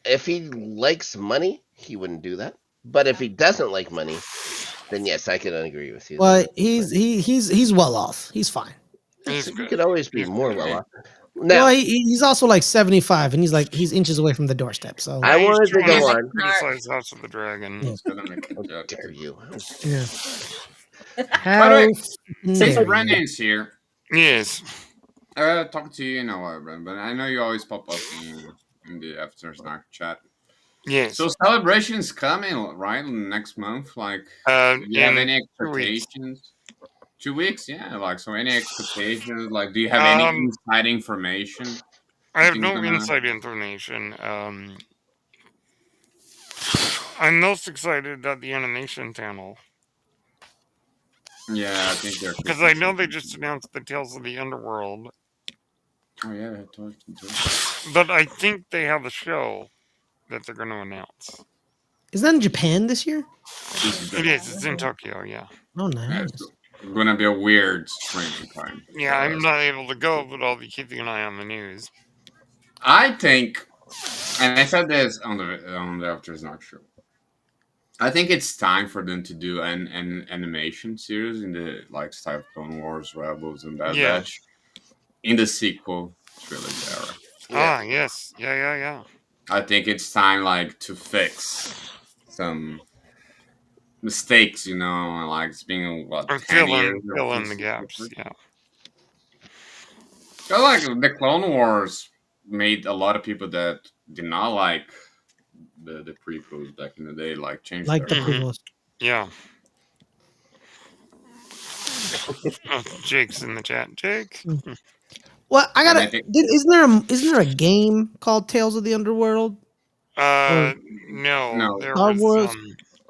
If he likes money, he wouldn't do that. But if he doesn't like money, then yes, I can agree with you. Well, he's well off. He's fine. He could always be more well off. Now, well, he's also like 75, and he's inches away from the doorstep. So I wanted to go on. Criticize House of the Dragon. How dare you? Yeah. By the way, since Brandon's here, yes, talk to you in a while, Brandon. But I know you always pop up in the After Snark chat. Yes. So celebrations coming right next month. Like, do you have any expectations? 2 weeks, yeah. Like, so any expectations? Like, do you have any inside information? I have no inside information. I'm most excited at the animation panel. Yeah, I think they're because I know they just announced the Tales of the Underworld. Oh yeah, but I think they have a show that they're going to announce. Is that in Japan this year? It is. It's in Tokyo. Yeah. Oh, nice. It's gonna be a weird spring time. Yeah, I'm not able to go, but I'll be keeping an eye on the news. I think, and I said this on the After Snark show. I think it's time for them to do an animation series in the style of Clone Wars, Rebels, and Bad Batch in the sequel trilogy era. Ah, yes, yeah. I think it's time to fix some mistakes, it's been what 10 years. Fill in the gaps, yeah. The Clone Wars made a lot of people that did not like the prequels back in the day, change the prequels. Yeah. Jake's in the chat. Jake. Well, I gotta. Isn't there a game called Tales of the Underworld? No. There Star Wars.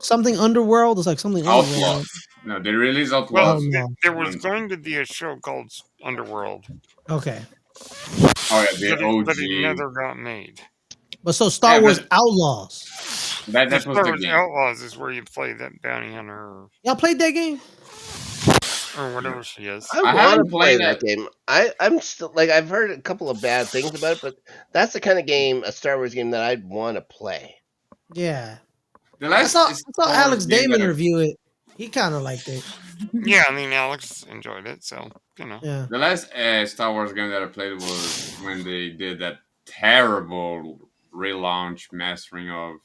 Something Underworld? It's like something Outlaw. No, they released Outlaw. Well, there was going to be a show called Underworld. Okay. Oh yeah, the OG. But it never got made. But so Star Wars Outlaws. That The was Star the Wars game. Outlaws is where you play that bounty hunter Y'all played that game? or whatever she is. I want to play that game. I'm still like I've heard a couple of bad things about it, but that's the kind of game, a Star Wars game, that I'd want to play. Yeah. The I last saw Star Alex Wars game Damon that I- review it. He kind of liked it. Yeah, I mean Alex enjoyed it, so you know. Yeah. The last Star Wars game that I played was when they did that terrible relaunch mastering of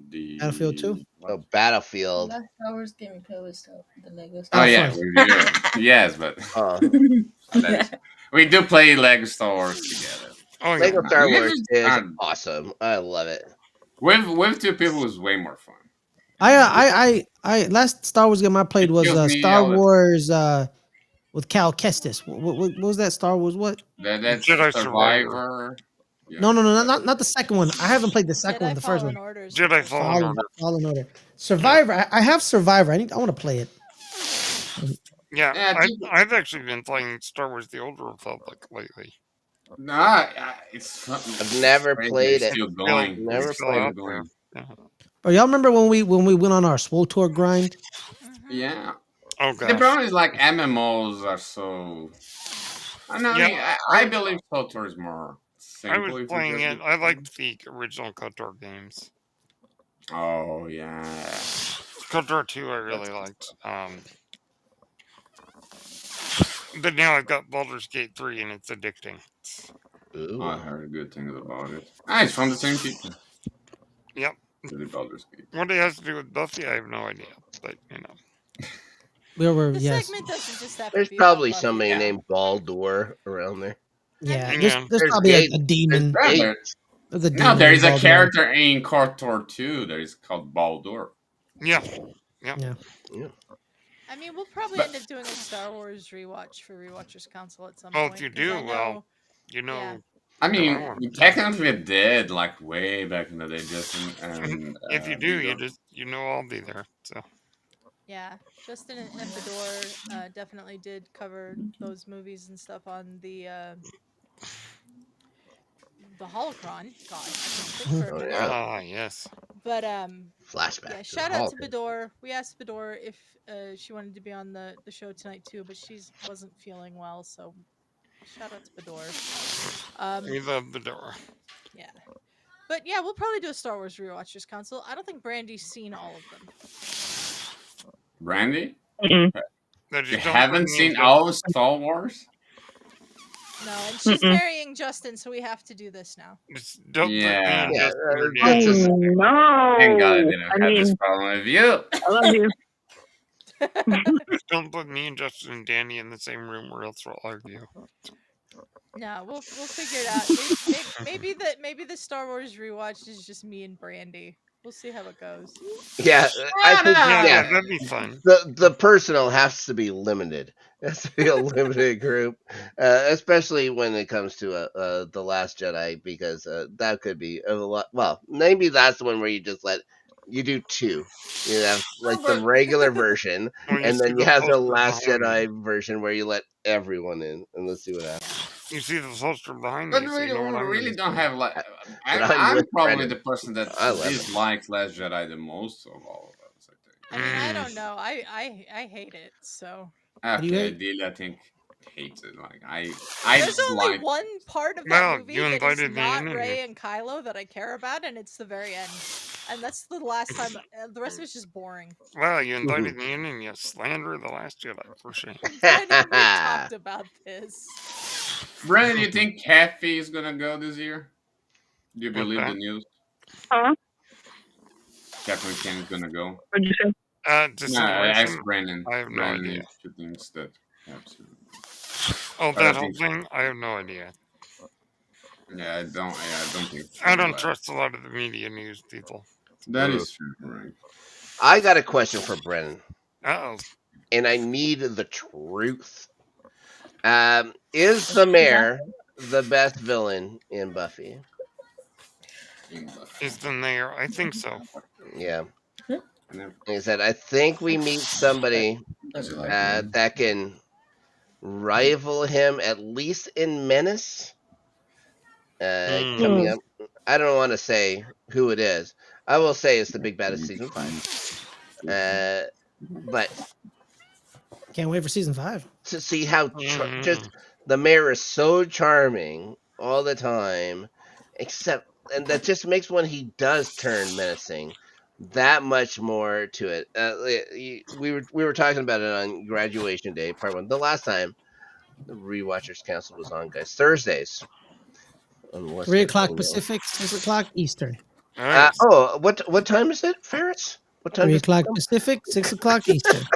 the Battlefield 2? Oh, Battlefield. The last Star Wars game we played was the Lego. Oh yeah, yes, but we do play Lego Star Wars together. Oh, Lego Star Wars is fun. awesome. I love it. With two people is way more fun. I last Star Wars game I played was kills me Star all the- Wars with Cal Kestis. What was that Star Wars? What? That's Jedi Survivor. Yeah. No, not the second one. I haven't played the second one. The first one. Jedi Fallen Order. Fallen Order. Survivor. I have Survivor. I want to play it. Yeah, I've actually been playing Star Wars: The Old Republic lately. No, it's. I've never played it. Still going. Never Still played it. going. Bro, y'all remember when we went on our SWO tour grind? Yeah. Oh The gosh. problem is like MMOs are so. I believe KOTOR is more simple. I was playing it. I liked the original KOTOR games. Oh yeah. KOTOR 2 I really liked. But now I've got Baldur's Gate 3 and it's addicting. Ooh. I heard good things about it. It's from the same people. Yep. The Baldur's Gate. What it has to do with Buffy, I have no idea. But you know. The segment doesn't just have There's to be probably about somebody Buffy. named Baldur around there. Yeah, Yeah. there's probably a demon. There's There's a No, demon there is a involved character in KOTOR 2 that is called Baldur. Yeah. Yeah. I mean, we'll probably But- end up doing a Star Wars rewatch for Rewatchers Council at some Oh, point. if you 'cause do, I know- well, you know. yeah. I mean, Oh. we technically did like way back in the day, Justin. And If you do, Vigo. you know I'll be there. So. Yeah, Justin and Fedor definitely did cover those movies and stuff on the Holocron. God, I couldn't think for a minute. Yes. But flashback. yeah, shout out to Fedor. We asked Fedor if she wanted to be on the show tonight too, but she wasn't feeling well, so shout out to Fedor. We love Fedor. Yeah. But yeah, we'll probably do a Star Wars Rewatchers Council. I don't think Brandy's seen all of them. Brandy? Mm-mm. You haven't seen all of Star Wars? No, and she's marrying Justin, so we have to do this now. Don't Yeah. put me in Oh, just no. Thank God I didn't I have this mean, problem with you. I love you. Just don't put me and Justin and Danny in the same room, or else we'll argue. No, we'll figure it out. Maybe the Star Wars rewatch is just me and Brandy. We'll see how it goes. Yeah, I think Yeah, that'd be fun. The personal has to be limited. It has to be a limited group, especially when it comes to the Last Jedi, because that could be a lot. Well, maybe that's the one where you do two. You have like the regular version, and then you have the Last Jedi version where you let everyone in, and let's see what happens. You see the poster behind me. But so you know what we I'm really doing. don't have like. I'm I'm with probably Brennan. the person that I love it. dislikes Last Jedi the most of all of us. I mean, I don't know. I hate it. So I think. you Okay, hate? Delia, I think hates it. Like I there's only like. one part of Well, that movie you that is invited me not in and Rey and Kylo that I care about, and it's the very end. And that's the last time. The rest of it's just boring. Well, you invited me in and you slander the Last Jedi for shame. Brennan, we talked about this. Brandon, do you think Kathy is gonna go this year? Do you believe the that? news? Huh? Catherine Ken is gonna go. What'd you say? No, I Dissimilar. asked Brandon. I have no Brandon idea. if she thinks that. Absolutely. Oh, But I that whole think- thing? I have no idea. Yeah, I don't think. I don't trust a lot of the media news people. That is true, right? I got a question for Brennan, Uh-oh. and I need the truth. Is the mayor the best villain in Buffy? Is the mayor? I think so. Yeah. He said, I think we meet somebody that can rival him, at least in menace. coming up. I don't want to say who it is. I will say it's the big bad of season 5. But Can't wait for season 5. to see how just the mayor is so charming all the time, and that just makes when he does turn menacing that much more to it. We were talking about it on graduation day, part 1, the last time the Rewatchers Council was on, guys. Thursdays on West 3 o'clock Virginia. Pacific, 6 o'clock Eastern. What time is it, Ferris? What time 3 does o'clock Pacific, 6 o'clock Eastern.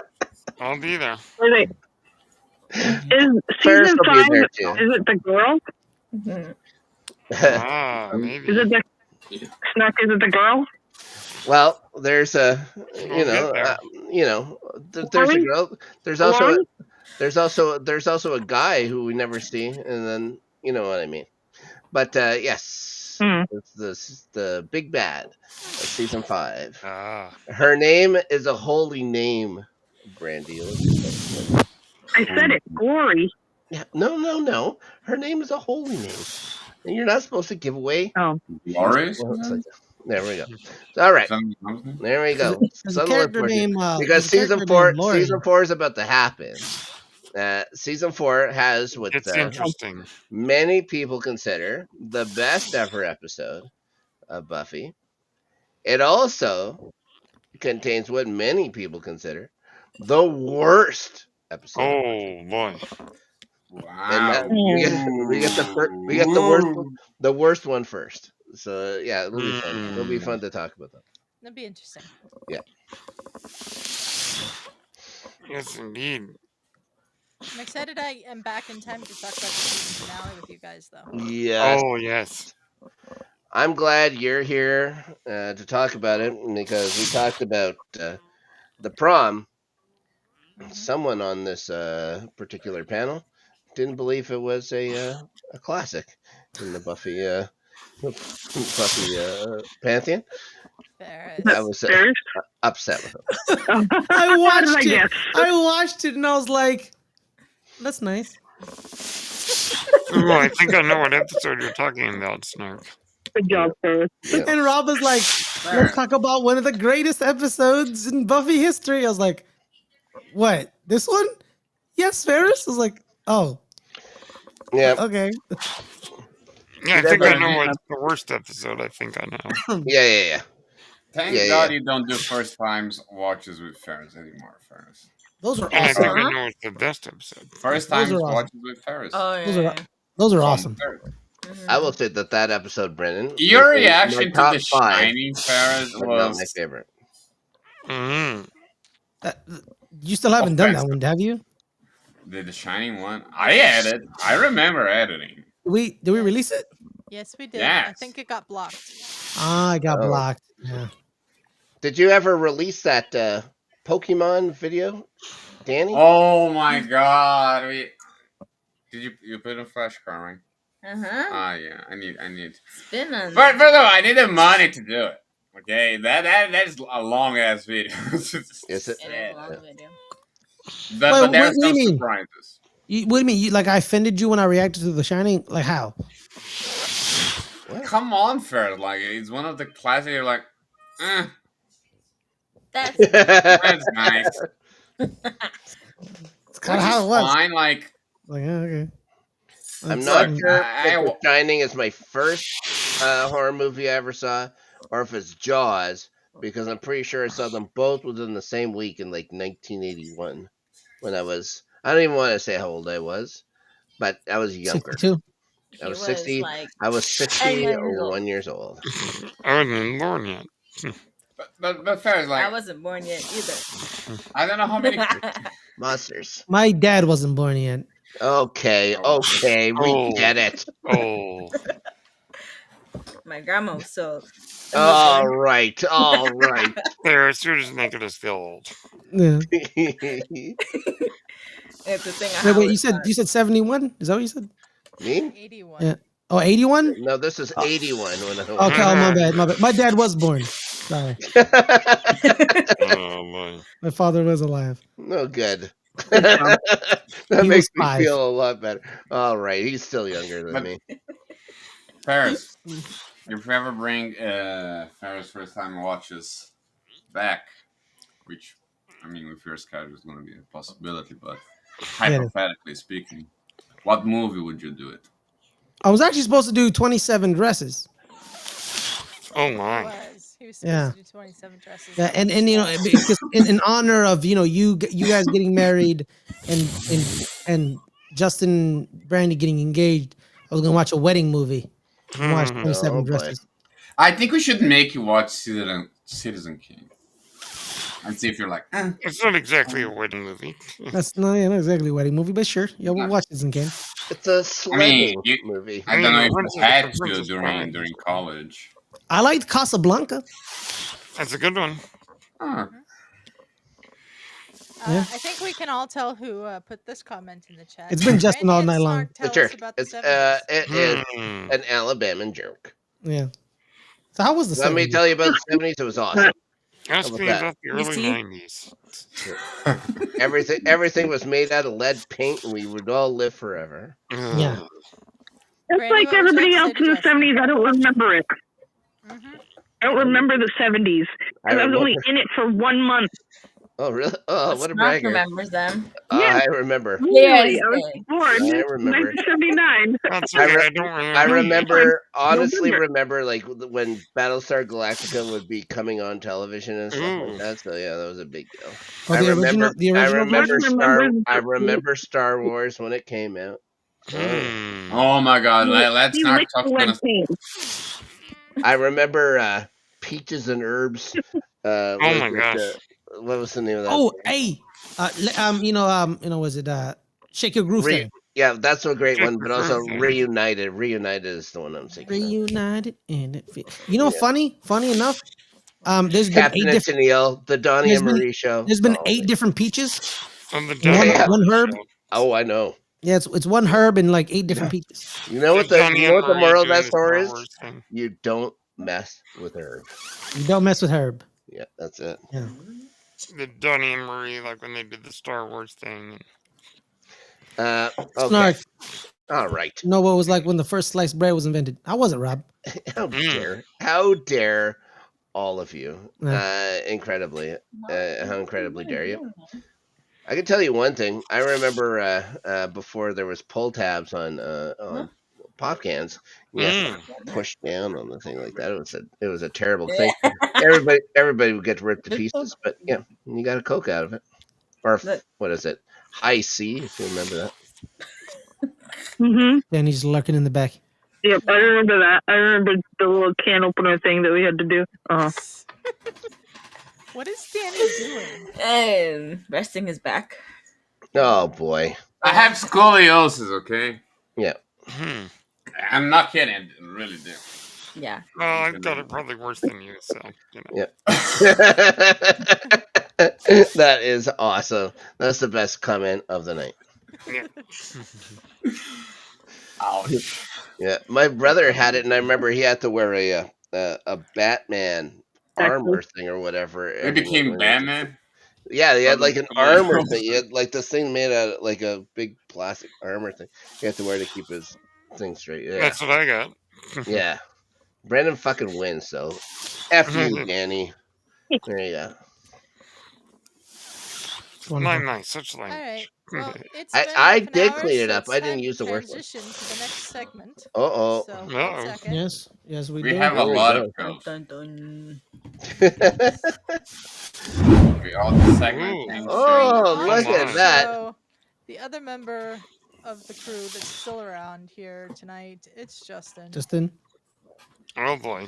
I'll be there. Wait. Is Ferris season will be 5? there too. Is it the girl? Maybe. Is it the Snark? Is it the girl? Well, there's a We'll get there. there's a girl. Lauren? There's also a guy who we never see, and then you know what I mean. But yes, it's the big bad of season 5. Her name is a holy name, Brandy. I said it, Glory. Yeah, no. Her name is a holy name, and you're not supposed to give away. Oh, Glorious? There we go. All right, there we go. There's a character named because there's a season character named 4, Lauren. season 4 is about to happen. Season 4 has what It's interesting. many people consider the best ever episode of Buffy. It also contains what many people consider the worst episode. Oh boy! And we get the worst one first. So yeah, it'll be fun. It'll be fun to talk about that. That'd be interesting. Yeah. Yes, indeed. I'm excited I am back in time to talk about the season finale with you guys, though. Yes. Oh yes. I'm glad you're here to talk about it because we talked about the prom. Someone on this particular panel didn't believe it was a classic in the Buffy pantheon. I was upset with him. I watched it. I watched it and I was like, "That's nice." Oh, I think I know what episode you're talking about, Snark. Good job, Ferris. And Rob was like, "Let's talk about one of the greatest episodes in Buffy history." I was like, "What? This one?" Yes, Ferris. I was like, "Oh, yeah, okay." Yeah, I think I know what's the worst episode. I think I know. Yeah. Thank God you don't do first times watches with Ferris anymore, Ferris. Those are And I awesome. think I know what's the best episode. First Those times are awesome. watches with Ferris. Oh yeah. Those are awesome. I will say that episode, Brennan. Your is reaction my to top The 5, Shining, Ferris, but was not my favorite. You still haven't done that one, have you? The Shining one. I edited. I remember editing. Did we release it? Yes, we did. Yes. I think it got blocked. I got blocked. Yeah. Did you ever release that Pokemon video, Danny? Oh my God! Did you put in flash card, right? Yeah. I need. Spin on. First of all, I need the money to do it. Okay, that's a long ass video. Is it? It is a long video. But there's what do you some mean? surprises. What do you mean? Like I offended you when I reacted to The Shining? Like how? Come on, Ferris. Like it's one of the classics. You're like, That's that's nice. It's kind of how it was. Fine, like yeah, okay. I'm not sure if The Shining is my first horror movie I ever saw, or if it's Jaws, because I'm pretty sure I saw them both within the same week in like 1981, when I don't even want to say how old I was, but I was younger. 62. I was 60. I was 61 years old. I wasn't even born yet. But Ferris, like I wasn't born yet either. I don't know how many monsters. My dad wasn't born yet. Okay, we get it. Oh. My grandma was so. All right. Ferris, you're just making us feel old. Yeah. It's the thing. Wait, you said 71? Is that what you said? Me? 81. Yeah. Oh, 81? No, this is 81. Okay, my bad. My dad was born. Sorry. My father was alive. No good. That makes me feel a lot better. All right, he's still younger than me. Ferris, if we ever bring Ferris First Time Watches back, which, I mean, with your schedule is going to be a possibility, but hypothetically speaking, what movie would you do it? I was actually supposed to do 27 dresses. Oh my! He was supposed to do 27 dresses. Yeah, and you know, because in honor of you guys getting married and Justin Brandy getting engaged, I was gonna watch a wedding movie. And watch 27 dresses. I think we should make you watch Citizen King and see if you're like. It's not exactly a wedding movie. That's not exactly a wedding movie, but sure, yeah, we'll watch Citizen King. It's a sledding movie. I don't know if you had to during college. I liked Casablanca. That's a good one. I think we can all tell who put this comment in the chat. It's been Justin all night long. Tell us about the 70s. It is an Alabama joke. Yeah. So how was the 70s? Let me tell you about the 70s. It was awesome. Ask me about the early 90s. Everything was made out of lead paint, and we would all live forever. Yeah. Just like everybody else in the 70s, I don't remember it. I don't remember the 70s because I was only in it for 1 month. Oh, really? Oh, what a Snark bragger. remembers them. Yeah. I remember. Really, I was born I in remember. 1979. That's okay, I don't remember. I remember, honestly remember, like, when Battlestar Galactica would be coming on television and stuff like that. So, yeah, that was a big deal. Oh, the original I remember Star Wars when it came out. Oh my God! Let's not talk about. I remember Peaches and Herbs. Oh my gosh! What was the name of that? Oh, hey, was it Shake Your Groove Thing? Yeah, that's a great one, but also Reunited. Reunited is the one I'm thinking. Reunited and it fit. Funny enough, there's been Captain and Tennille, the Donnie and Marie show. There's been 8 different Peaches. One herb. Oh, I know. Yeah, it's one herb and like 8 different peaches. You know what the moral of that story is? You don't mess with herb. You don't mess with herb. Yeah, that's it. Yeah. The Donnie and Marie, like when they did the Star Wars thing. Okay. Snark. All right. You know what it was like when the first sliced bread was invented? How was it, Rob? How dare all of you? Incredibly. How incredibly dare you? I can tell you one thing. I remember before there was pull tabs on pop cans. Yeah, push down on the thing like that. It was a terrible thing. Everybody would get ripped to pieces. But yeah, you got a Coke out of it, or what is it? High C, if you remember that. Danny's lurking in the back. Yep, I remember that. I remember the little can opener thing that we had to do. What is Danny doing? Resting his back. Oh boy. I have scoliosis. Okay. Yeah. I'm not kidding. I really do. Yeah. I've got it probably worse than you. So. Yeah. That is awesome. That's the best comment of the night. Yeah. Ouch. Yeah, my brother had it, and I remember he had to wear a Batman armor thing or whatever. He became Batman? Yeah, he had like an armor thing. He had like this thing made out of like a big plastic armor thing. He had to wear to keep his thing straight. Yeah. That's what I got. Yeah. Brandon fucking wins, so F you, Danny. There you go. Nice, such language. All right. Well, I did clean it up. I didn't use the word. Transition to the next segment. So, one second. Yes, we We do. have a lot of Dun, shows. dun, dun. All the segment. Oh, look at that. So, the other member of the crew that's still around here tonight, it's Justin. Justin. Oh boy,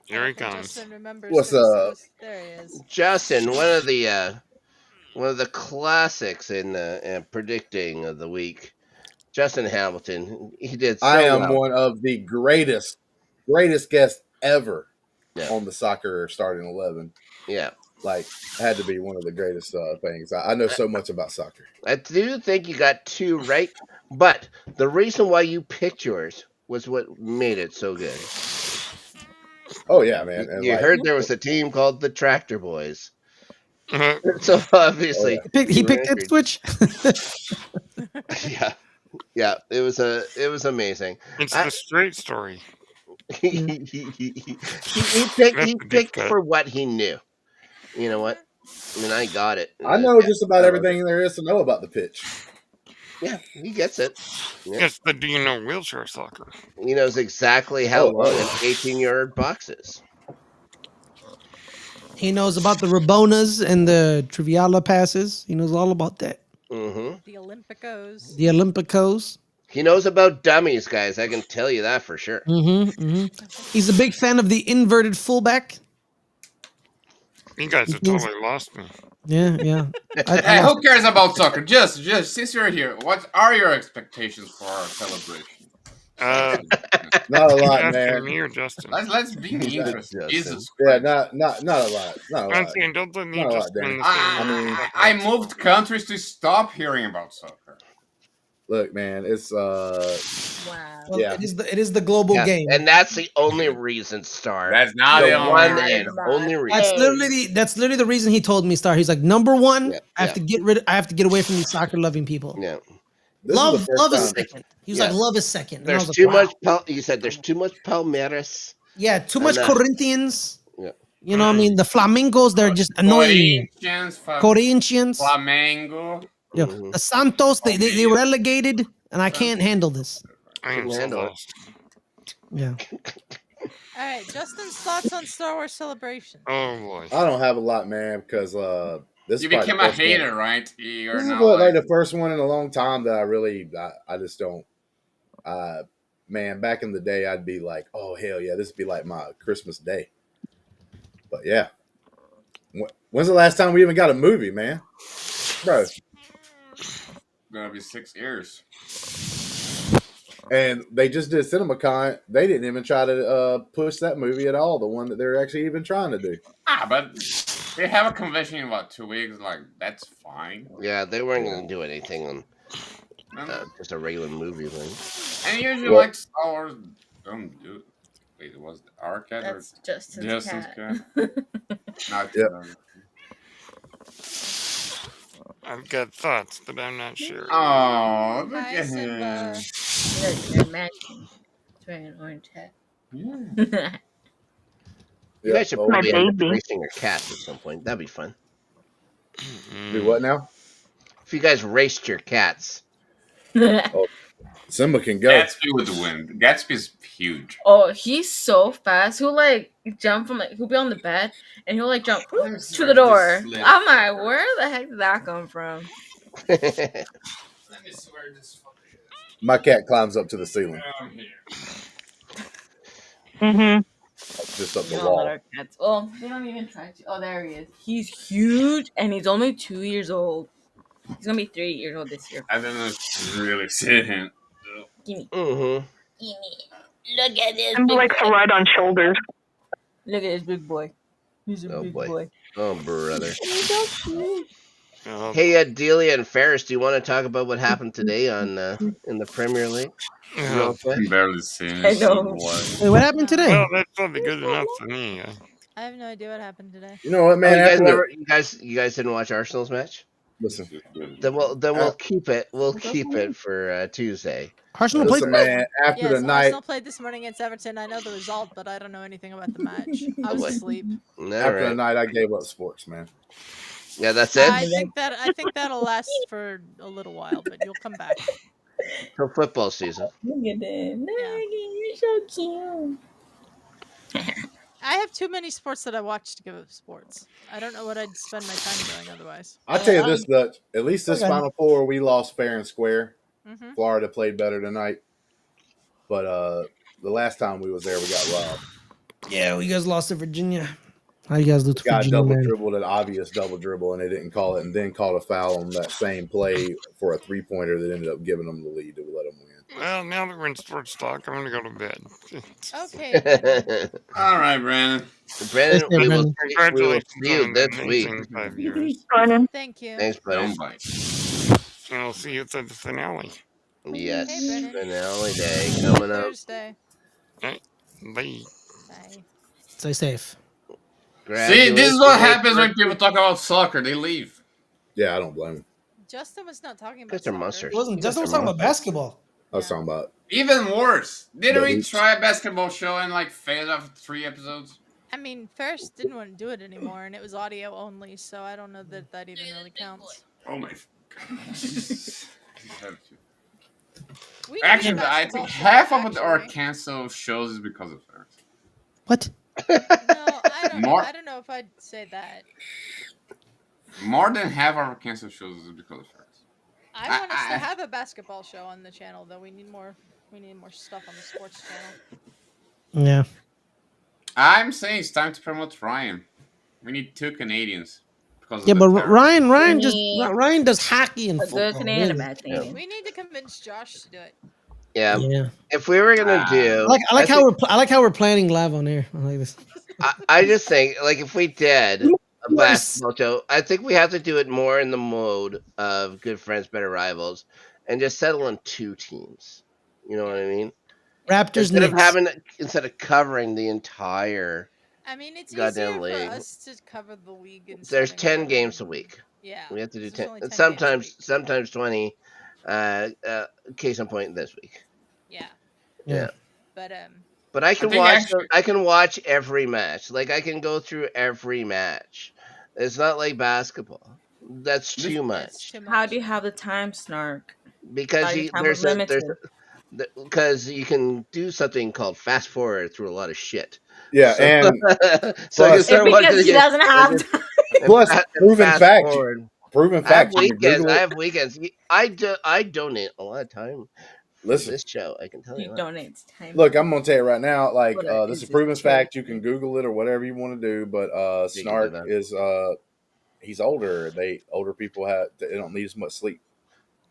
here he comes. Justin remembers. What's up? There he is. Justin, one of the classics in predicting of the week. Justin Hamilton, he did so I am well. one of the greatest guests ever on the soccer starting 11. Yeah. Like, had to be one of the greatest things. I know so much about soccer. I do think you got 2 right, but the reason why you picked yours was what made it so good. Oh, yeah, man. And you heard there was a team called the Tractor Boys. So obviously, he picked Ipswich. Yeah, it was amazing. It's the straight story. he picked for what he knew. You know what? I mean, I got it. I know just about everything there is to know about the pitch. Yeah, he gets it. Yeah. It's the do you know wheelchair soccer? He knows exactly how long an 18-yard box is. He knows about the Rabonas and the Triviala passes. He knows all about that. Mm-hmm. The Olympicos. The Olympicos. He knows about dummies, guys. I can tell you that for sure. He's a big fan of the inverted fullback. You guys have totally lost me. Yeah. Hey, who cares about soccer? Just since you're here, what are your expectations for our celebration? Not a lot, Justin, man. me or Justin? Let's be interested. Jesus Yeah, Christ. not a lot. Not a lot. I'm saying, don't let me Not a lot, Justin in Danny. the same I moved countries to stop hearing about soccer. Look, man, it's Wow. Well, yeah. it is the global game, and that's the only reason, Star. That's not the only one reason. and only reason. That's literally the reason he told me, Star. He's like, number one, Yeah, I have to get away from these soccer loving people. Yeah. Love is time. second. He was like, love is second. And I There's was too like, wow. much. You said there's too much Palmeiras. Yeah, too much And, Corinthians. Yeah. You know what I mean? The Flamingos, they're just annoying. Corinthians. Flamengo. Yeah. The Santos, they were relegated, and I can't handle this. I am so lost. Yeah. All right, Justin's thoughts on Star Wars Celebration. Oh boy. I don't have a lot, man, because this You is probably became the a first one. hater, right? You're This is now like the first one in a long time that I just don't. Man, back in the day, I'd be like, oh hell yeah, this would be like my Christmas day. But yeah, when's the last time we even got a movie, man, bro? Gonna be 6 years. And they just did CinemaCon. They didn't even try to push that movie at all. The one that they're actually even trying to do. But they have a convention in about 2 weeks. Like, that's fine. Yeah, they weren't going to do anything on just a regular movie thing. And usually, like Star Wars, don't do. Wait, it was the Arcade That's or Justin's cat. Not I've got thoughts, but I'm not sure. Oh, look Hi, at Simba. him. You're matching. It's wearing an orange hat. Yeah. You guys should My probably end up baby. racing your cats at some point. That'd be fun. Do what now? If you guys raced your cats. Oh, Simba can go. Gatsby with the win. Gatsby's huge. Oh, he's so fast. He'll like jump from he'll be on the bed and he'll like jump to the door. I'm like, where the heck did that come from? Let me swear this fucker. My cat climbs up to the ceiling. Just up the wall. Oh, they don't even try to. Oh, there he is. He's huge and he's only 2 years old. He's gonna be 3 years old this year. I don't know if you really see him. Gimme. Mm-hmm. Gimme. Look at this. Simba likes to ride on shoulders. Look at this big boy. He's a big boy. Oh, brother. He's so cute. Hey, Adelia and Ferris, do you want to talk about what happened today on in the Premier League? Yeah. I can barely see him. I know. Wait, what happened today? Well, that's probably good enough for me. I have no idea what happened today. You know what, man? You guys didn't watch Arsenal's match? Listen. Then we'll keep it. We'll keep it for Tuesday. Arsenal played man. After Yes, the night, Arsenal played this morning against Everton. I know the result, but I don't know anything about the match. I was asleep. after the night, I gave up sports, man. Yeah, that's it. I think that'll last for a little while, but you'll come back. Till football season. Look at him. You're so cute. I have too many sports that I watch to give up sports. I don't know what I'd spend my time doing otherwise. I'll tell you this, Dutch. At least this Okay. Final Four, we lost fair and square. Mm-hmm. Florida played better tonight. But the last time we was there, we got robbed. Yeah, you guys lost to Virginia. How you guys lose to Got Virginia, double man? dribbled, an obvious double dribble, and they didn't call it, and then called a foul on that same play for a 3-pointer that ended up giving them the lead to let them win. Well, now that we're in sports talk, I'm going to go to bed. Okay. All right, Brandon. Brandon, we will Congratulations see you on this an week. amazing 5 years. Thank you. Thanks, buddy. And I'll see you at the finale. Yes, Hey, Brandon. finale day coming up. Thursday. Okay. Bye. Bye. Stay safe. See, this is what happens when people talk about soccer. They leave. Yeah, I don't blame them. Justin was not talking about Mr. soccer. Mustard. Justin was talking about basketball. I was talking about Even worse. Didn't The we hoops. try a basketball show and like failed after 3 episodes? I mean, Ferris didn't want to do it anymore, and it was audio only, so I don't know that even really counts. Oh my god. Jesus. You have to. We need a Actually, I think basketball show, half of our actually. cancel shows is because of Ferris. What? No, I don't know. More- I don't know if I'd say that. More than half of our cancel shows is because of Ferris. I want us to have a basketball show on the channel, though. We need more. We need more stuff on the sports channel. Yeah. I'm saying it's time to promote Ryan. We need 2 Canadians. Because Yeah, of but the terror. Ryan does hockey and A football. good Canadian, a really. bad Canadian. We need to convince Josh to do it. Yeah. Yeah. If we were gonna do, I like how we're planning live on air. I like this. I just think like if we did a basketball show, I think we have to do it more in the mode of good friends, better rivals, and just settle on 2 teams. You know what I mean? Raptors, Instead of covering the entire. I mean, it's goddamn easier league. for us to cover the league instead. There's 10 games a week. Yeah, we have to do there's 10. only And 10 games a week. sometimes 20. Case in point this week. Yeah. Yeah. But I can watch. I can watch every match. Like I can go through every match. It's not like basketball. That's too much. How do you have the time, Snark? Because because you can do something called fast forward through a lot of shit. Yeah, so, and so you start watching because he doesn't have time. Plus, proven fact. Proven I have fact. You can weekends. Google I it. have weekends. I donate a lot of time for Listen. this show. I can tell you. He that. donates time. Look, I'm gonna tell you right now. Like What this is is a proven this fact. You can Google it or whatever you want to do. But You can do Snark that. is he's older. Older people they don't need as much sleep.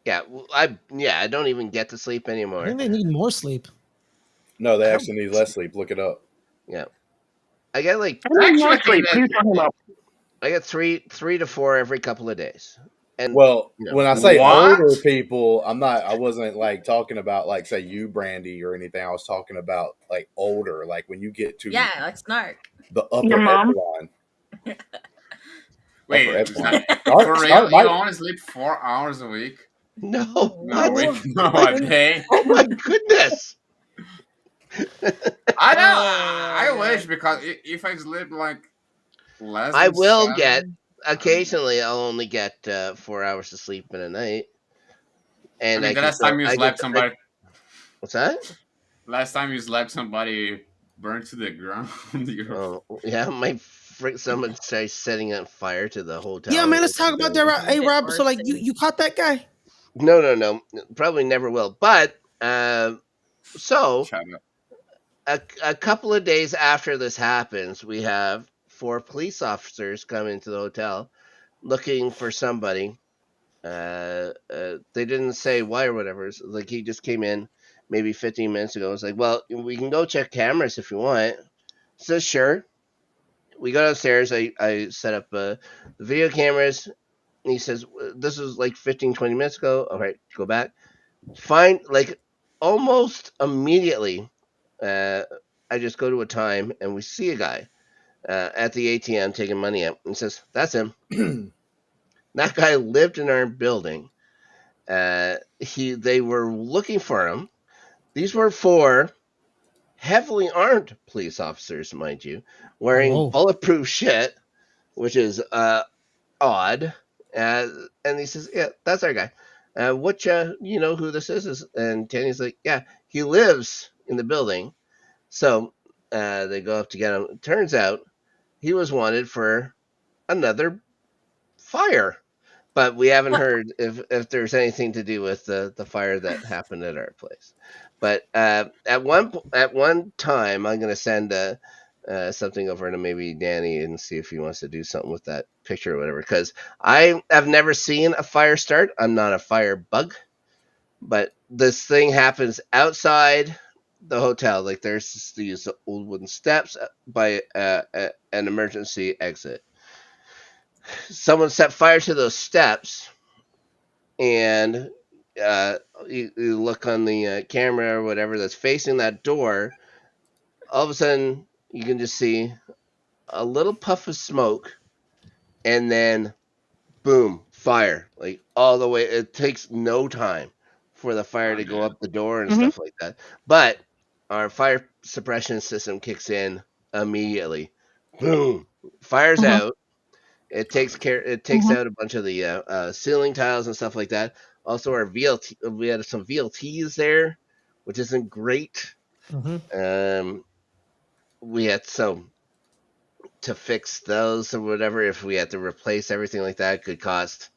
Yeah, I don't even get to sleep anymore. I think they need more sleep. No, they actually need less sleep. Look it up. Yeah, I get like I need more sleep. What are you talking about? I get three to 4 every couple of days. And Well, you know, when I say older people, I wasn't like talking about like say you, Brandy, or anything. I was talking about like older, like when you get to like Snark. the upper Your mom? echelon. Wait, Upper echelon. for real? You only sleep 4 hours a week? No, No, week, no, a day. Oh my goodness! I know. I wish because if I sleep like less, I than will 7, get occasionally. I'll only get 4 hours of sleep in a night. And I mean, the last time you slept, somebody. What's that? Last time you slept, somebody burned to the ground. Yeah, someone started setting on fire to the hotel. Yeah, man, let's talk about that. Hey, Rob, so like you caught that guy? No, probably never will. But so a couple of days after this happens, we have 4 police officers come into the hotel looking for somebody. They didn't say why or whatever. So, like he just came in maybe 15 minutes ago. It's like, well, we can go check cameras if you want. So sure. We go downstairs. I set up the video cameras. And he says, this was like 15, 20 minutes ago. All right, go back. Find, like, almost immediately, I just go to a time and we see a guy at the ATM taking money out. And says, that's him. That guy lived in our building. They were looking for him. These were 4 heavily armed police officers, mind you, wearing bulletproof shit, which is odd. And he says, "Yeah, that's our guy. You know who this is?" And Tanya's like, "Yeah, he lives in the building." So they go up to get him. Turns out he was wanted for another fire. But we haven't heard if there's anything to do with the fire that happened at our place. But at one time, I'm going to send something over to maybe Danny and see if he wants to do something with that picture or whatever. Because I have never seen a fire start. I'm not a fire bug. But this thing happens outside the hotel. Like there's these old wooden steps by an emergency exit. Someone set fire to those steps, and you look on the camera or whatever that's facing that door. All of a sudden, you can just see a little puff of smoke, and then boom, fire, like all the way. It takes no time for the fire to go up the door and Mhm. stuff like that. But our fire suppression system kicks in immediately. Boom, fire's Mhm. out. It takes care. It takes out a bunch of the ceiling tiles and stuff like that. Also, our VLT. We had some VLTs there, which isn't great. We had some to fix those or whatever. If we had to replace everything like that, could cost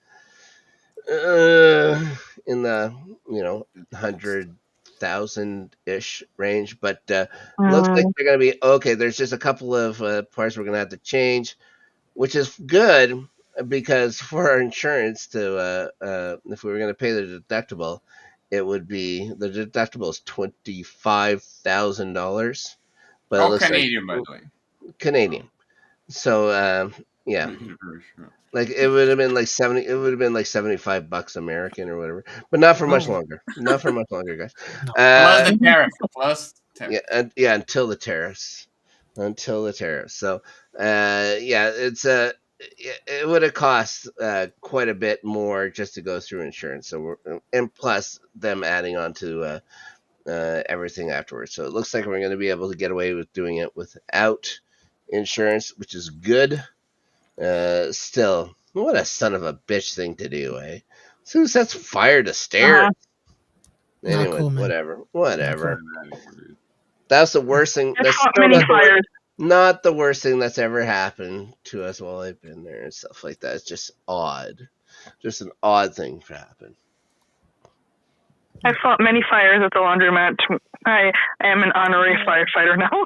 in the 100,000 ish range. But looks like they're gonna be okay. There's just a couple of parts we're gonna have to change, which is good because for our insurance to if we were going to pay the deductible, it would be the deductible is $25,000, but it All looks like Canadian, by the way. Canadian. So yeah, like it would have been like 70. It would have been like $75 American or whatever, but not for much longer. Not for much longer, guys. Plus the tariff. Plus tariff. Yeah, until the tariffs. Until the tariffs. So yeah, it's it would have cost quite a bit more just to go through insurance. So and plus them adding on to everything afterwards. So it looks like we're going to be able to get away with doing it without insurance, which is good. Still, what a son of a bitch thing to do, eh? As soon as that's fire to stairs. Anyway, cool, man. whatever. That's the worst thing. There's That's not still many fires. not the worst thing that's ever happened to us while I've been there and stuff like that. It's just odd. Just an odd thing to happen. I fought many fires at the laundromat. I am an honorary firefighter now.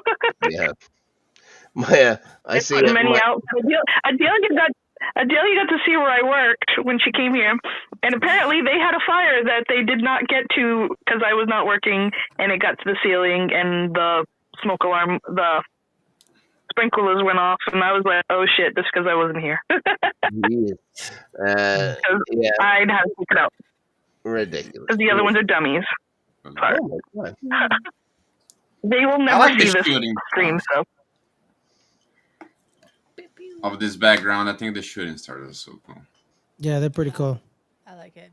Yeah. My I see put many out. Adelia got to see where I worked when she came here, and apparently they had a fire that they did not get to because I was not working, and it got to the ceiling, and the smoke alarm, the sprinklers went off, and I was like, "Oh shit!" Just because I wasn't here. Yeah. I'd have to take it out. Ridiculous. Because the other ones are dummies. Sorry. Oh my God. They will I never like see the this shooting stream, so. of this background. I think the shooting stars are so cool. Yeah, they're pretty cool. I like it.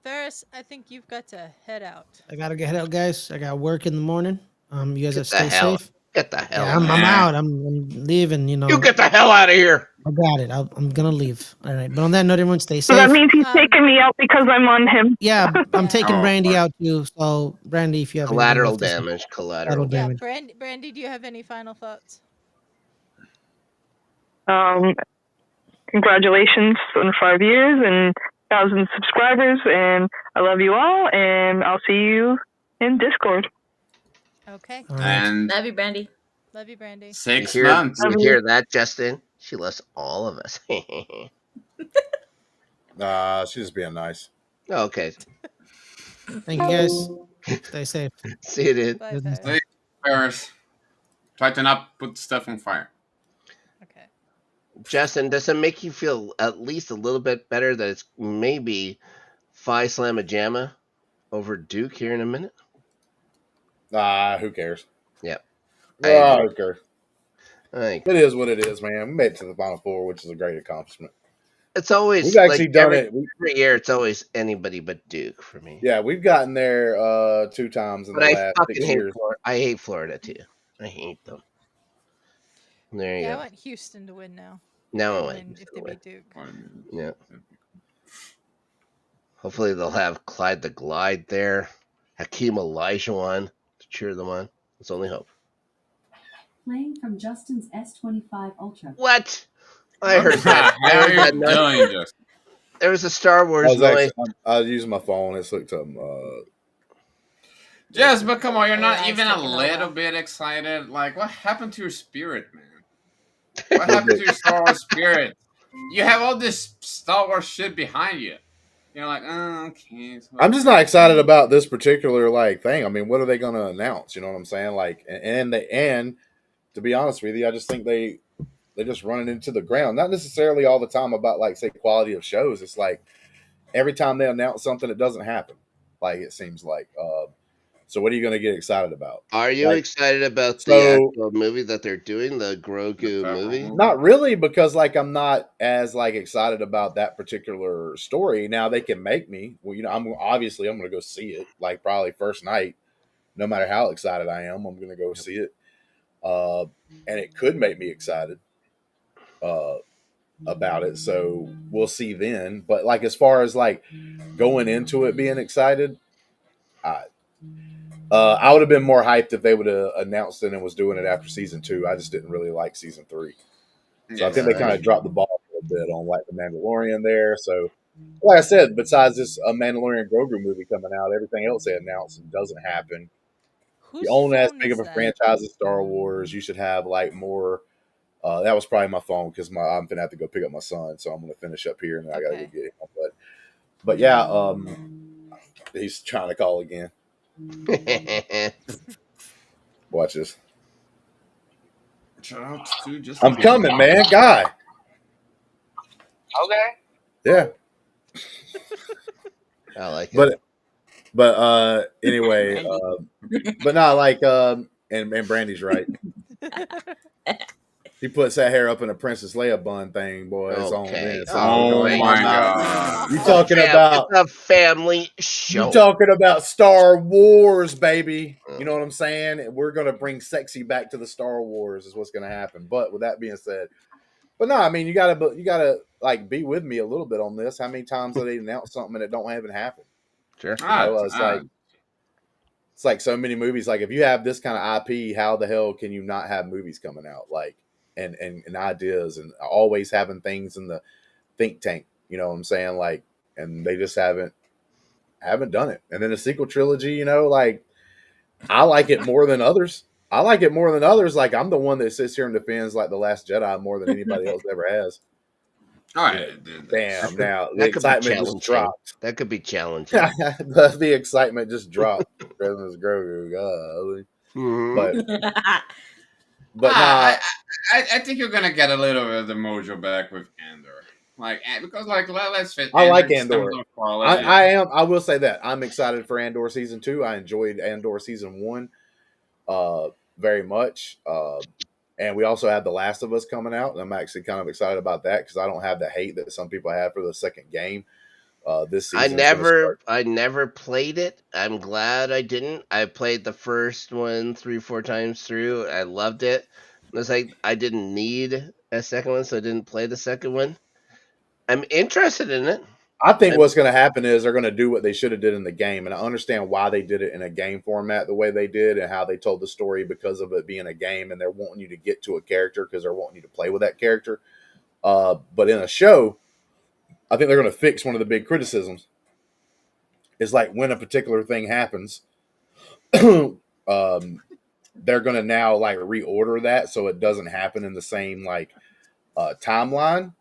Ferris, I think you've got to head out. I gotta get out, guys. I got work in the morning. You guys have to Get the stay hell. safe. Get the hell. Yeah, I'm out. I'm leaving. You know. You get the hell out of here. I got it. I'm gonna leave. All right. But on that note, everyone stay So safe. that means he's taking me out because I'm on him. Yeah, I'm taking Oh, Brandy fuck. out too. So Brandy, if you have anything Collateral left to say. damage. Collateral Yeah, damage. Brandy, do you have any final thoughts? Congratulations on 5 years and 1,000 subscribers, and I love you all, and I'll see you in Discord. Okay. And Love you, Brandy. Love you, Brandy. 6 You months. hear that, Justin? She loves all of us. She's just being nice. Okay. Thank you, guys. Stay safe. See you, dude. Bye, Ferris. Stay Ferris. Try to not put stuff on fire. Okay. Justin, does it make you feel at least a little bit better that it's maybe Phi Slamma Jamma over Duke here in a minute? Who cares? Yep. Who cares? It is what it is, man. We made it to the Final Four, which is a great accomplishment. It's always we've actually done it every year. It's always anybody but Duke for me. Yeah, we've gotten there 2 times in the last 6 years. I hate Florida too. I hate them. There you Yeah, go. I want Houston to win now. Now I They want win Houston if they to win. beat Duke. Yeah. Hopefully they'll have Clyde the Glide there, Hakeem Olajuwon to cheer them on. It's only hope. Playing from Justin's S25 Ultra. What? I heard that. How are you doing, Justin? There was a Star Wars noise. I was using my phone. It's looked up. Jess, but come on, you're not even a little bit excited. Like, what happened to your spirit, man? What happened to your Star Wars spirit? You have all this Star Wars shit behind you. You're like, oh, okay. So I'm just not excited about this particular thing. I mean, what are they going to announce? You know what I'm saying? Like, and to be honest with you, I just think they just run it into the ground. Not necessarily all the time about say quality of shows. It's like every time they announce something, it doesn't happen. Like it seems like. So what are you going to get excited about? Are you Like, excited about the so actual movie that they're doing, the Grogu movie? not really, because like I'm not as like excited about that particular story. Now they can make me. Well, I'm going to go see it. Like probably first night, no matter how excited I am, I'm going to go see it. And it could make me excited uh, about it. So we'll see then. But like as far as like going into it being excited, I would have been more hyped if they would have announced it and was doing it after season 2. I just didn't really like season 3. So I think they kind of dropped the ball a little bit on like the Mandalorian there. So, like I said, besides this Mandalorian Grogu movie coming out, everything else they announced doesn't happen. Whose You own as phone big is of a that? franchise as Star Wars. You should have like more. That was probably my phone because I'm gonna have to go pick up my son, so I'm gonna finish up here and then I gotta go Okay. get him. But yeah, he's trying to call again. Watch this. Shout out to just. I'm coming, man, guy. Okay. Yeah. I like it. But anyway, but not like and Brandy's right. He puts that hair up in a Princess Leia bun thing, boy. It's on Okay. then. So Oh don't my come out. god. You talking about It's a family show. you talking about Star Wars, baby. You know what I'm saying? We're gonna bring sexy back to the Star Wars is what's gonna happen. But with that being said, but no, I mean you gotta like be with me a little bit on this. How many times have they announced something and it don't even happen? Sure. It's like so many movies. Like if you have this kind of IP, how the hell can you not have movies coming out? Like and ideas and always having things in the think tank. You know what I'm saying? Like, and they just haven't done it. And then the sequel trilogy, like I like it more than others. Like I'm the one that sits here and defends like The Last Jedi more than anybody else ever has. All right. Damn. Now the That could be excitement just dropped. That could be challenging. the excitement just dropped. President's Grogu, golly. But nah. I think you're gonna get a little bit of the mojo back with Andor, because let's fit. I like Andor. Quality. I am. I will say that I'm excited for Andor season 2. I enjoyed Andor season 1, very much. And we also have The Last of Us coming out. And I'm actually kind of excited about that because I don't have the hate that some people have for the second game. This season, I never played it. I'm glad I didn't. I played the first one 3-4 times through. I loved it. It's like I didn't need a second one, so I didn't play the second one. I'm interested in it. I think what's going to happen is they're going to do what they should have did in the game, and I understand why they did it in a game format the way they did and how they told the story because of it being a game, and they're wanting you to get to a character because they're wanting you to play with that character. But in a show, I think they're going to fix one of the big criticisms. Is like when a particular thing happens, they're going to now like reorder that so it doesn't happen in the same like timeline,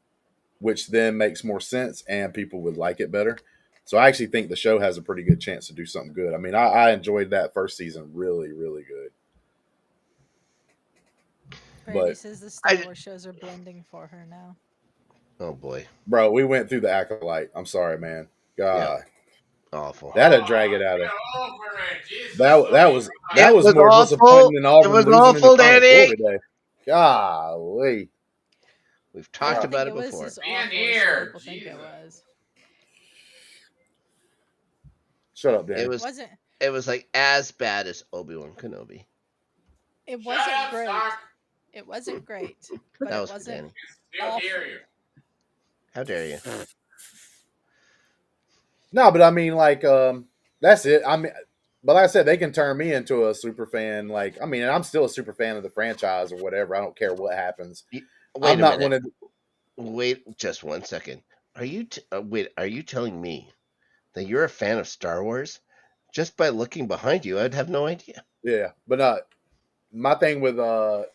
which then makes more sense and people would like it better. So I actually think the show has a pretty good chance to do something good. I mean, I enjoyed that first season really, really good. Brandy says the Star Wars shows are blending for her now. Oh boy, bro, we went through the Acolyte. I'm sorry, man. God, awful. That'd drag it out of. That was more awful. disappointing than Auburn losing awful, in the Final Daddy. Four today. Golly. We've talked about it before. People think it was. Shut up, Dan. It was like as bad as Obi-Wan Kenobi. It wasn't great. It wasn't great, but That it was wasn't awful. How dare you? No, but I mean, like, that's it. I mean, but like I said, they can turn me into a super fan. Like, I mean, I'm still a super fan of the franchise or whatever. I don't care what happens. Wait just 1 second. Are you Are you telling me that you're a fan of Star Wars? Just by looking behind you, I'd have no idea. Yeah, but my thing with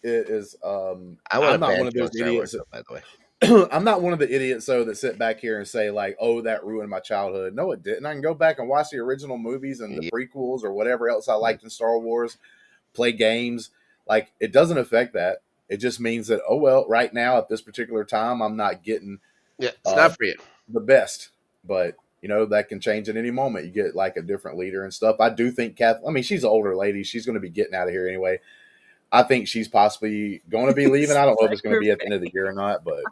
is I'm not one of those idiots. By the way. I'm not one of the idiots though that sit back here and say like, "Oh, that ruined my childhood." No, it didn't. I can go back and watch the original movies and the prequels or whatever else I liked in Star Wars, play games. Like, it doesn't affect that. It just means that, oh well, right now at this particular time, I'm not getting it's not for you the best. But you know, that can change at any moment. You get like a different leader and stuff. I do think she's an older lady. She's going to be getting out of here anyway. I think she's possibly going to be leaving. I don't know if it's going to be at the end of the year or not, but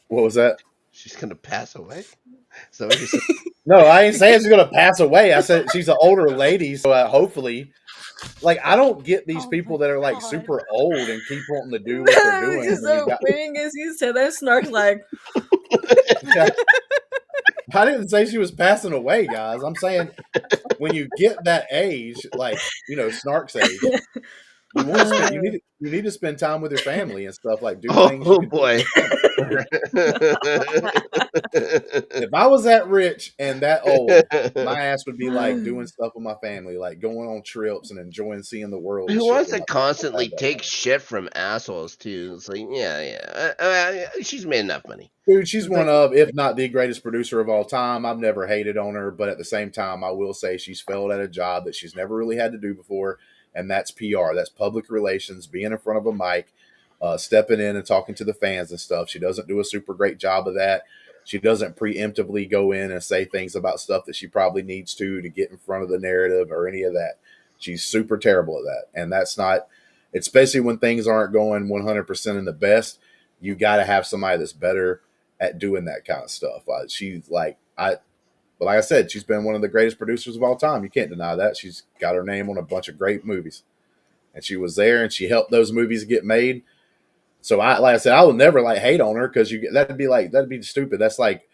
what was that? She's going to pass away? So what you said? No, I ain't saying she's going to pass away. I said she's an older lady. So hopefully, like, I don't get these people that are like super old and keep wanting to do what they're doing. It's so funny is you said that Snark's like. I didn't say she was passing away, guys. I'm saying when you get that age, like, you know, Snark's age, you need to spend time with your family and stuff, like do things. Oh boy. If I was that rich and that old, my ass would be like doing stuff with my family, like going on trips and enjoying seeing the world. Who wants to constantly take shit from assholes too? It's like, she's made enough money. Dude, she's one of, if not the greatest producer of all time. I've never hated on her, but at the same time, I will say she's failed at a job that she's never really had to do before, and that's PR. That's public relations, being in front of a mic, stepping in and talking to the fans and stuff. She doesn't do a super great job of that. She doesn't preemptively go in and say things about stuff that she probably needs to get in front of the narrative or any of that. She's super terrible at that, and that's not, especially when things aren't going 100% in the best. You got to have somebody that's better at doing that kind of stuff. She's like, but like I said, she's been one of the greatest producers of all time. You can't deny that. She's got her name on a bunch of great movies, and she was there and she helped those movies get made. So like I said, I will never like hate on her, because that'd be stupid. That's like,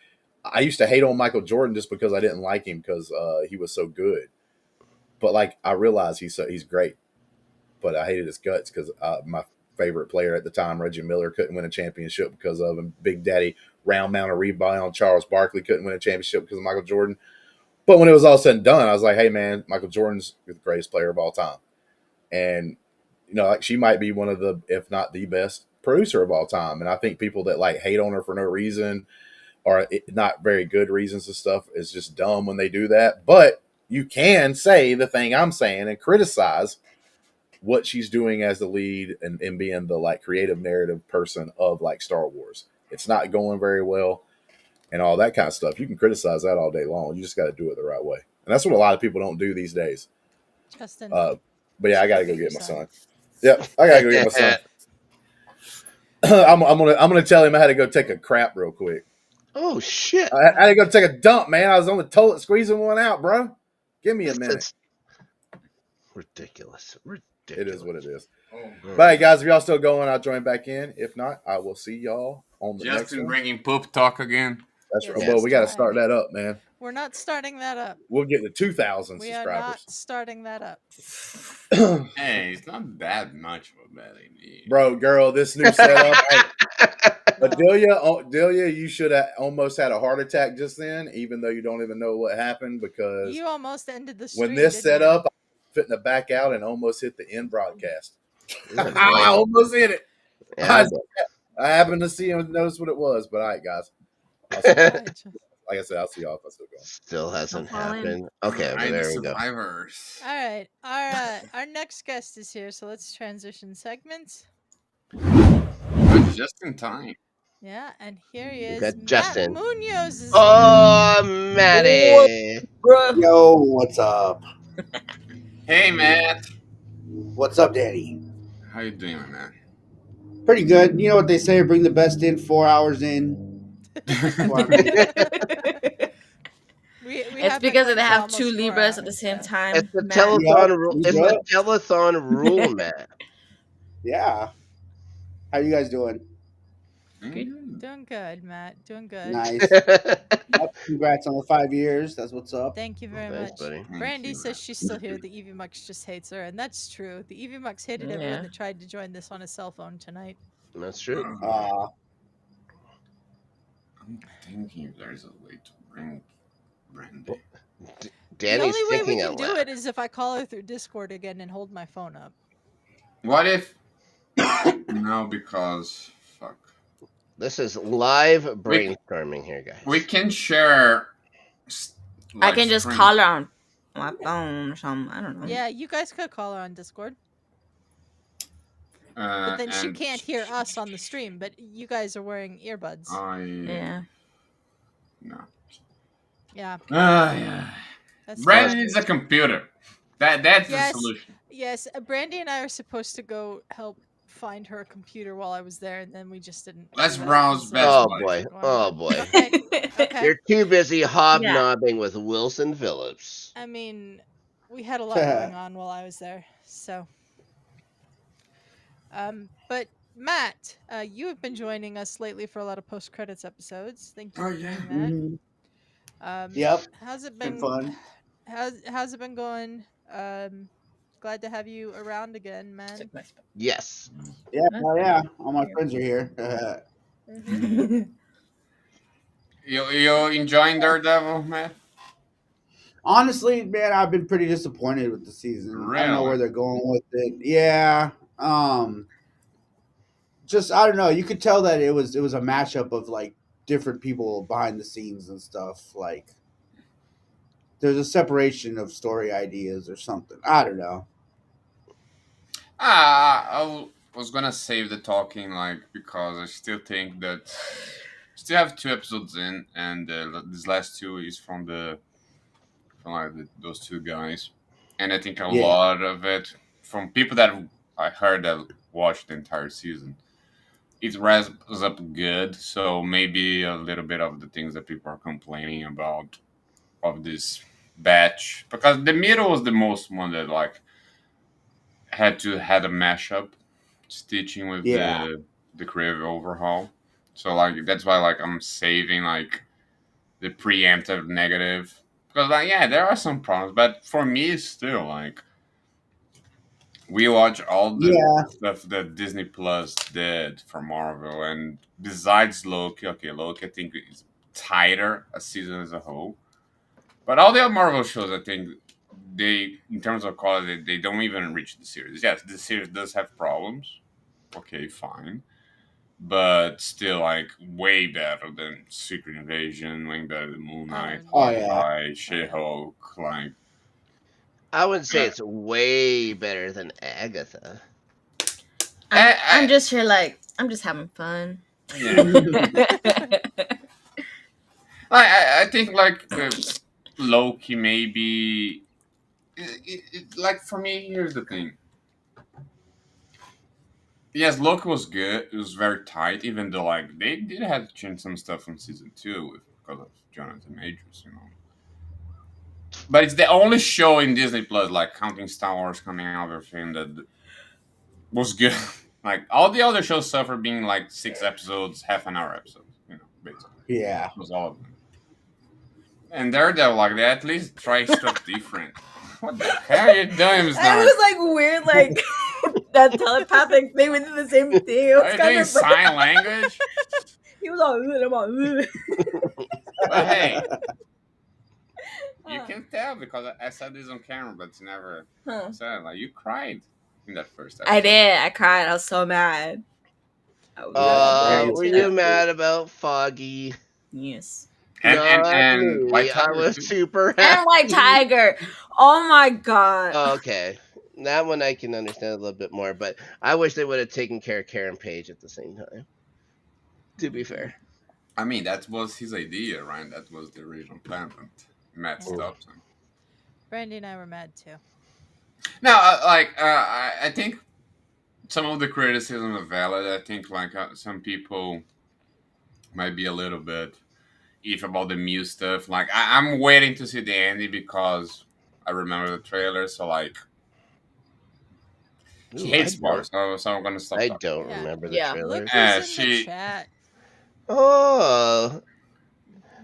I used to hate on Michael Jordan just because I didn't like him because he was so good. But like, I realize he's great, but I hated his guts because my favorite player at the time, Reggie Miller, couldn't win a championship because of him. Big Daddy round mound of rebound, Charles Barkley couldn't win a championship because of Michael Jordan. But when it was all said and done, I was like, hey man, Michael Jordan's the greatest player of all time. And, you know, like, she might be one of the, if not the best producer of all time. And I think people that like hate on her for no reason or not very good reasons and stuff is just dumb when they do that. But you can say the thing I'm saying and criticize what she's doing as the lead and being the like creative narrative person of like Star Wars. It's not going very well and all that kind of stuff. You can criticize that all day long. You just got to do it the right way. And that's what a lot of people don't do these days. Justin. But yeah, I got to go get my son. Yep, I got to go get my son. I'm gonna tell him I had to go take a crap real quick. Oh shit! I had to go take a dump, man. I was on the toilet squeezing one out, bro. Give me a minute. Ridiculous. It is what it is. But hey, guys, if y'all still going, I'll join back in. If not, I will see y'all on the next one. Justin bringing poop talk again. That's right. Well, we got to start that up, man. We're not starting that up. We'll get to 2,000 subscribers. We are not starting that up. Hey, it's not that much of a bad idea. Bro, girl, this new setup. Adelia, you should have almost had a heart attack just then, even though you don't even know what happened, because you almost ended the stream. When this set up, I was fitting to back out and almost hit the end broadcast. I almost hit it. Yeah, I happened to see and notice what it was, but all right, guys. Like I said, I'll see y'all if I still go. Still hasn't happened. Okay, well, there we go. All right, our next guest is here, so let's transition segments. Just in time. Yeah, and here he is. Justin Munoz is here. Matty. Yo, what's up? Hey, Matt. What's up, Daddy? How you doing, man? Pretty good. You know what they say, bring the best in, 4 hours in. It's because they have two Libras at the same time. It's the telethon rule. It's the telethon rule, man. Yeah. How you guys doing? Doing good, Matt. Doing good. Nice. Congrats on the 5 years. That's what's up. Thank you very much. Buddy. Brandy says she's still here. The Evie Mux just hates her, and that's true. The Evie Mux hated everyone that tried to join this on his cell phone tonight. That's true. I'm thinking if there's a way to bring Brandy. The only way we can do it is if I call her through Discord again and hold my phone up. What if? No, because fuck. This is live brainstorming here, guys. We can share. I can just call her on my phone or something. I don't know. Yeah, you guys could call her on Discord. But then she can't hear us on the stream, but you guys are wearing earbuds. Yeah. No. Yeah. Yeah. That's Brandon true. needs a computer. That's the Yes, solution. yes. Brandy and I are supposed to go help find her a computer while I was there, and then we just didn't Let's do that browse 'cause, Best Oh Buy. things boy. were going Oh on. boy. Okay. Okay. You're too busy Yeah. hobnobbing with Wilson Phillips. I mean, we had a lot going on while I was there, so. But Matt, you have been joining us lately for a lot of post credits episodes. Thank you Oh for yeah. doing that. Yep. How's it Been been? fun. How's it been going? Glad to have you around again, man. Yes. Yeah, oh, yeah. All my friends are here. You enjoying Daredevil, man? Honestly, man, I've been pretty disappointed with the season. I don't know Really? where they're going with it. Yeah. Just I don't know. You could tell that it was a mashup of like different people behind the scenes and stuff. Like there's a separation of story ideas or something. I don't know. Was gonna save the talking, like, because I still think that still have 2 episodes in, and this last two is from those two guys, and I think a Yeah. lot of it from people that I heard that watched the entire season. It wraps up good, so maybe a little bit of the things that people are complaining about of this batch, because the middle was the most one that like had a mashup stitching with Yeah. the creative overhaul. So like that's why like I'm saving like the preemptive negative, because like yeah there are some problems, but for me it's still like we watch all the Yeah. stuff that Disney Plus did for Marvel, and besides Loki, okay, Loki I think is tighter a season as a whole, but all the other Marvel shows I think they in terms of quality they don't even reach the series. Yes, the series does have problems. Okay, fine, but still like way better than Secret Invasion, way better than Moon Knight, Oh yeah. Hawkeye, She-Hulk. Like I would say it's way better than Agatha. I'm just here like I'm just having fun. yeah, I think like Loki maybe. Like for me, here's the thing. Yes, Loki was good. It was very tight, even though like they did have to change some stuff from season 2 because of Jonathan Majors, you know. But it's the only show in Disney Plus, like counting Star Wars coming out of him, that was good. Like all the other shows suffer being like 6 episodes, half an hour episodes, you know, basically. Yeah. It was all of them. And Daredevil, like they at least try stuff different. What the hell are you doing, Snark? I was like weird, like that telepathic thing. We did the same thing. It Are was you kind doing of sign language? He was all, "Ugh," and I'm all, "Ugh." But hey, you can tell because I said this on camera, but it's never said. Like you cried in that first episode. I did. I cried. I was so mad. I was very Were upset. you mad about Foggy? Yes. And White Me. I Tiger was too. super happy. And White Tiger. Oh my god. Okay. That one I can understand a little bit more, but I wish they would have taken care of Karen Page at the same time. To be fair. I mean, that was his idea, right? That was the original plan, but Matt stopped him. Brandy and I were mad too. No, I think some of the criticism are valid. I think like some people might be a little bit if about the Mew stuff. Like I'm waiting to see the ending because I remember the trailer. So like, she hates bars, so I'm gonna stop. I talking. don't remember the Yeah. trailer. Look who's in the chat. Oh,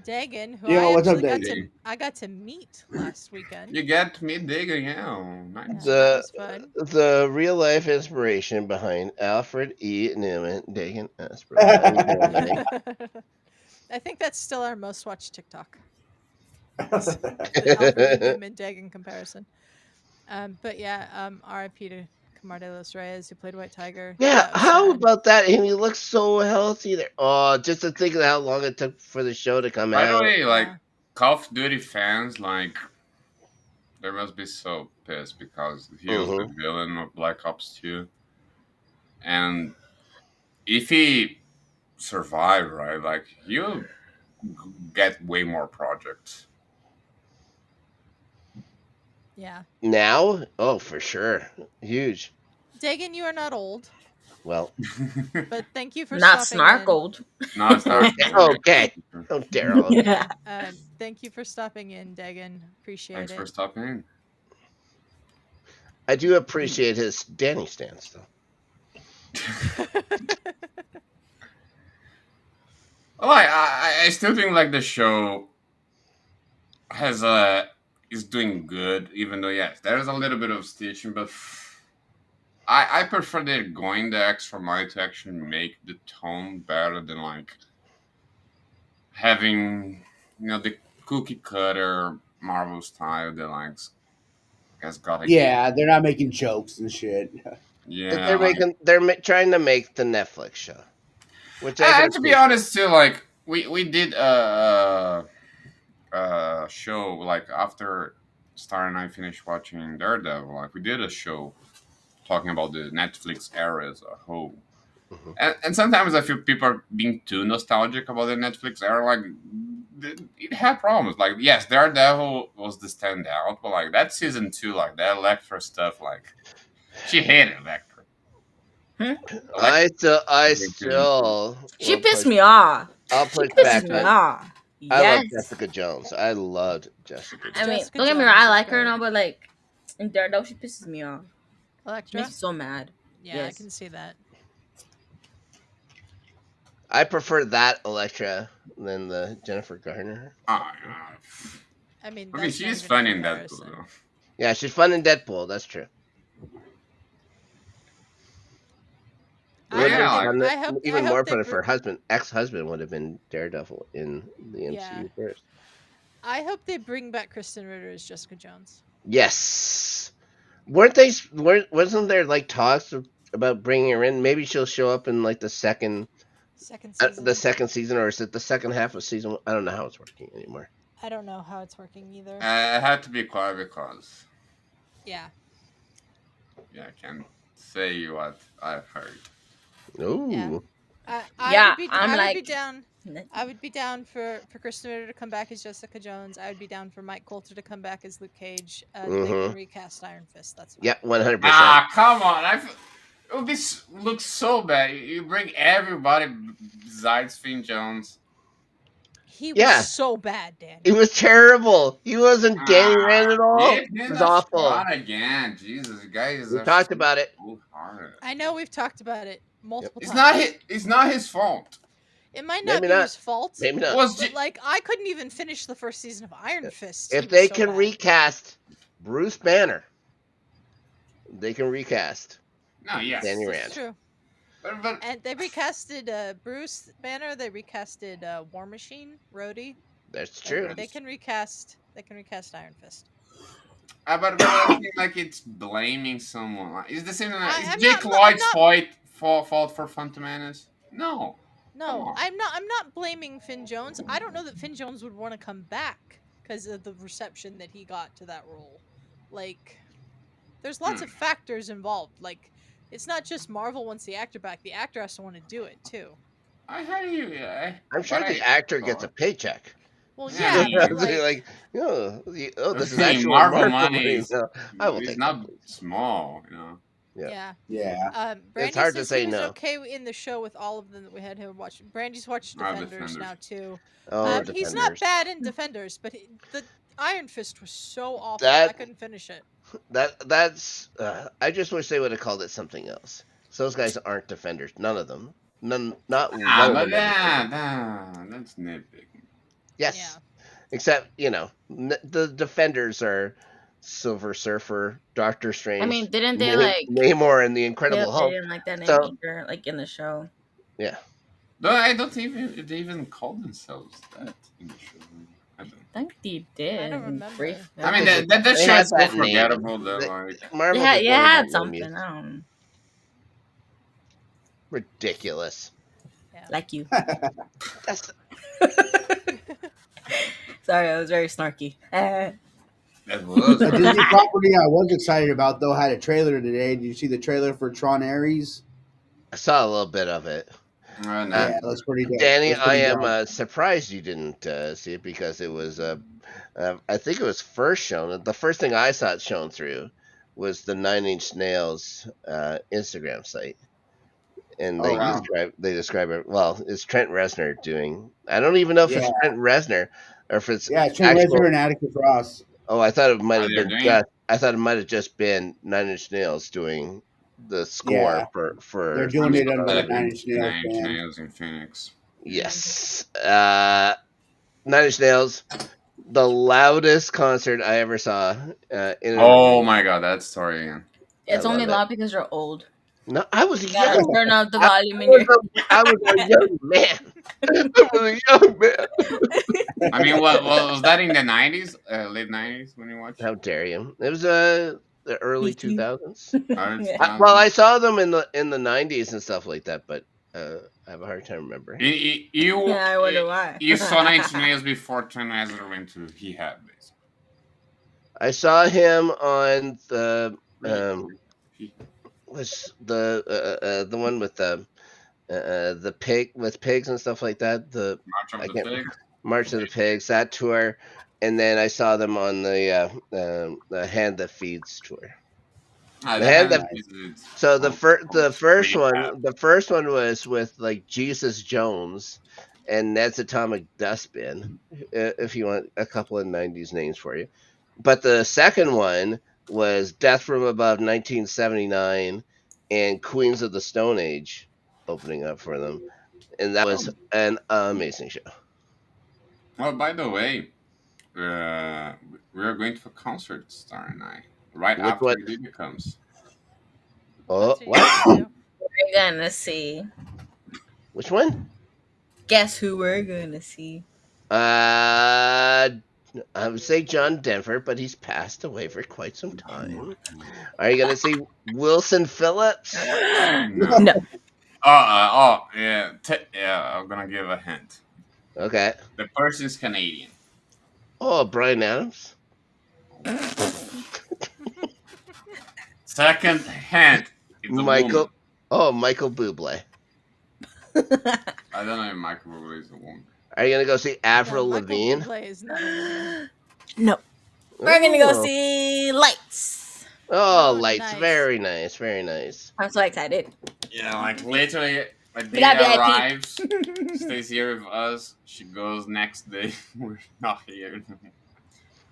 Dagan, who Yo, I what's up, actually Dagan? got to meet last weekend. You get to meet Digger, yeah. Nice. the real life inspiration behind Alfred E. Newman, Dagan Asper. How you doing, buddy? I think that's still our most watched TikTok. The Alfred E. Newman Dagan comparison. But yeah, RIP to Camar de los Reyes, who played White Tiger. Yeah, how about that? And he looks so healthy there. Oh, just to think of how long it took for the show to come By the out. way, like Call of Duty fans, like they must be so pissed because he was the villain of Black Ops 2, and if he survived, right, like get way more projects. Yeah. Now? Oh, for sure. Huge. Dagan, you are not old. Well, but thank you for Not stopping in. snarkled. No, it's not. Okay. Don't dare all. Thank you for stopping in, Dagan. Appreciate Thanks it. for stopping in. I do appreciate his Danny stance, though. Well, I still think like the show has is doing good, even though yes, there's a little bit of stitching, but I prefer they're going the extra mile to actually make the tone better than like having the cookie cutter Marvel style that like has got a Yeah, they're not making jokes and shit. yeah. They're trying to make the Netflix show, which I can To be appreciate. honest, too, like we did a show like after Star and I finished watching Daredevil. Like we did a show talking about the Netflix era as a whole. Mm-hmm. And sometimes I feel people are being too nostalgic about the Netflix era. Like it had problems. Like yes, Daredevil was the standout, but like that season 2, like that Electra stuff, like she hated Electra. I still. She pissed me off. I'll She push pisses back me on. off. I love Yes. Jessica Jones. I loved Jessica Jones. I mean, don't get me wrong, I like her and all, but like in Daredevil, she pisses me off. She Electra? makes me so mad. Yeah, I Yes. can see that. I prefer that Electra than the Jennifer Garner. I mean, she's fun in Deadpool, though. Yeah, she's fun in Deadpool. That's true. Even more fun if her ex-husband would have been Daredevil in the MCU first. I hope they bring back Kristen Ritter as Jessica Jones. Yes. Wasn't there like talks about bringing her in? Maybe she'll show up in like the second season, or is it the second half of season 1? I don't know how it's working anymore. I don't know how it's working either. It had to be quiet because yeah, I can't say what I've heard. Ooh. Yeah. I'm I would be down for Kristen Ritter to come back as Jessica Jones. I would be down for Mike Coulter to come back as Luke Cage. They can recast Iron Fist. That's fine. Yeah, 100%. Ah, come on! It would look so bad. You bring everybody besides Finn Jones. He was so bad, Danny. He was terrible. He wasn't Danny Rand at all. Give It him was a awful. shot again. Jesus, guys. We talked about it. I know we've talked about it multiple It's times. It's not his fault. It might not Maybe be not. his fault. Maybe not. But like, I couldn't even finish the first season of Iron Fist. If they can recast Bruce Banner, they can recast Danny Rand. That's true. And they recasted Bruce Banner. They recasted War Machine, Rhodey. That's true. They can recast Iron Fist. But I think like it's blaming someone. Is the same? Is I'm Jake not- Lloyd's I'm not- fault for Phantom Menace? No. No, I'm not blaming Finn Jones. I don't know that Finn Jones would want to come back because of the reception that he got to that role. Like, there's lots of factors involved. Like, it's not just Marvel wants the actor back. The actor has to want to do it too. I hear you. Yeah. I'm sure the actor gets a paycheck. Well, Yeah, this is actual Marvel money. No, I will It's take not small, you know. Yeah. It's Brandy hard to says say he was no. okay in the show with all of them that we had him watch. Brandy's watched Defenders Defenders. now too. Oh, He's not Defenders. bad in Defenders, but the Iron Fist was so awful. That- I couldn't finish it. That's. I just wish they would have called it something else. So those guys aren't Defenders. None of them. Not one of But them. that's nitpicking. Yes. Except the Defenders are Silver Surfer, Doctor Strange. I mean, didn't they like Namor and the Incredible Hulk? They didn't like that name So- either, like in the show. Yeah. No, I don't even they even call themselves that in the show. I don't. I think they did. I don't remember. I mean, that They show had is so that name. forgettable. Though, They- like Marvel Yeah, just it wanted had that name something. used. I don't Ridiculous. like you. That's Sorry, I was very snarky. that was. A Disney property I was excited about though had a trailer today. Did you see the trailer for Tron Ares? I saw a little bit of it. No. Yeah, that's pretty dope. Danny, That's I pretty am dope. surprised you didn't see it because it was I think it was first shown. The first thing I saw it shown through was the Nine Inch Nails Instagram site, and Oh wow. they describe it well. It's Trent Reznor doing. I don't even know if Yeah, it's Trent Reznor or if it's yeah. Trent actual. Reznor and Atticus Ross. Oh, I thought it might What have they're been doing? just. I thought it might have just been Nine Inch Nails doing the score Yeah, for. they're doing it under the Nine Inch Nails Nine Inch band. Nails in Phoenix. Yes, Nine Inch Nails, the loudest concert I ever saw in an Oh arena. my god, that story again. It's I only love it. loud because you're old. No, I was You gotta young. turn up the I, I volume in was your. I was a young man. I was a young man. I mean, what was that in the 90s, late 90s when you watched? How dare you? It was the early 2000s. Early Well, 2000s. I saw them in the 90s and stuff like that, but I have a hard time remembering. You Yeah, I wonder why. you saw Nine Inch Nails before Trent Reznor went to rehab, basically. I saw him on the He- was the one with the pig with pigs and stuff like that. March I of the can't Pigs. March of the Pigs, that tour, and then I saw them on the Hand That Feeds tour. Ah, The the Hand hand That is So really bad. the first one was with like Jesus Jones and Ned's Atomic Dustbin. If you want a couple of '90s names for you, but the second one was Death from Above 1979 and Queens of the Stone Age opening up for them, and that was an amazing show. Oh, by the way, we are going to a concert, Star and I, right Which after one? Adelia comes. Oh, What are you what? going to? We're gonna see. Which one? Guess who we're gonna see? I would say John Denver, but he's passed away for quite some time. Are you gonna see Wilson Phillips? No. Yeah. Yeah, I'm gonna give a hint. Okay. The person is Canadian. Oh, Brian Adams. Second hint, it's a Michael. woman. Oh, Michael Bublé. I don't know if Michael Bublé is a woman. Are you gonna go see Avril No, Michael Lavigne? Bublé is not a woman. No. We're gonna go Oh. see Lights. Oh, Oh, lights. nice. Very nice. Very nice. I'm so excited. Yeah, like literally, when We they got VIP. arrives, stays here with us. She goes next day. We're not here.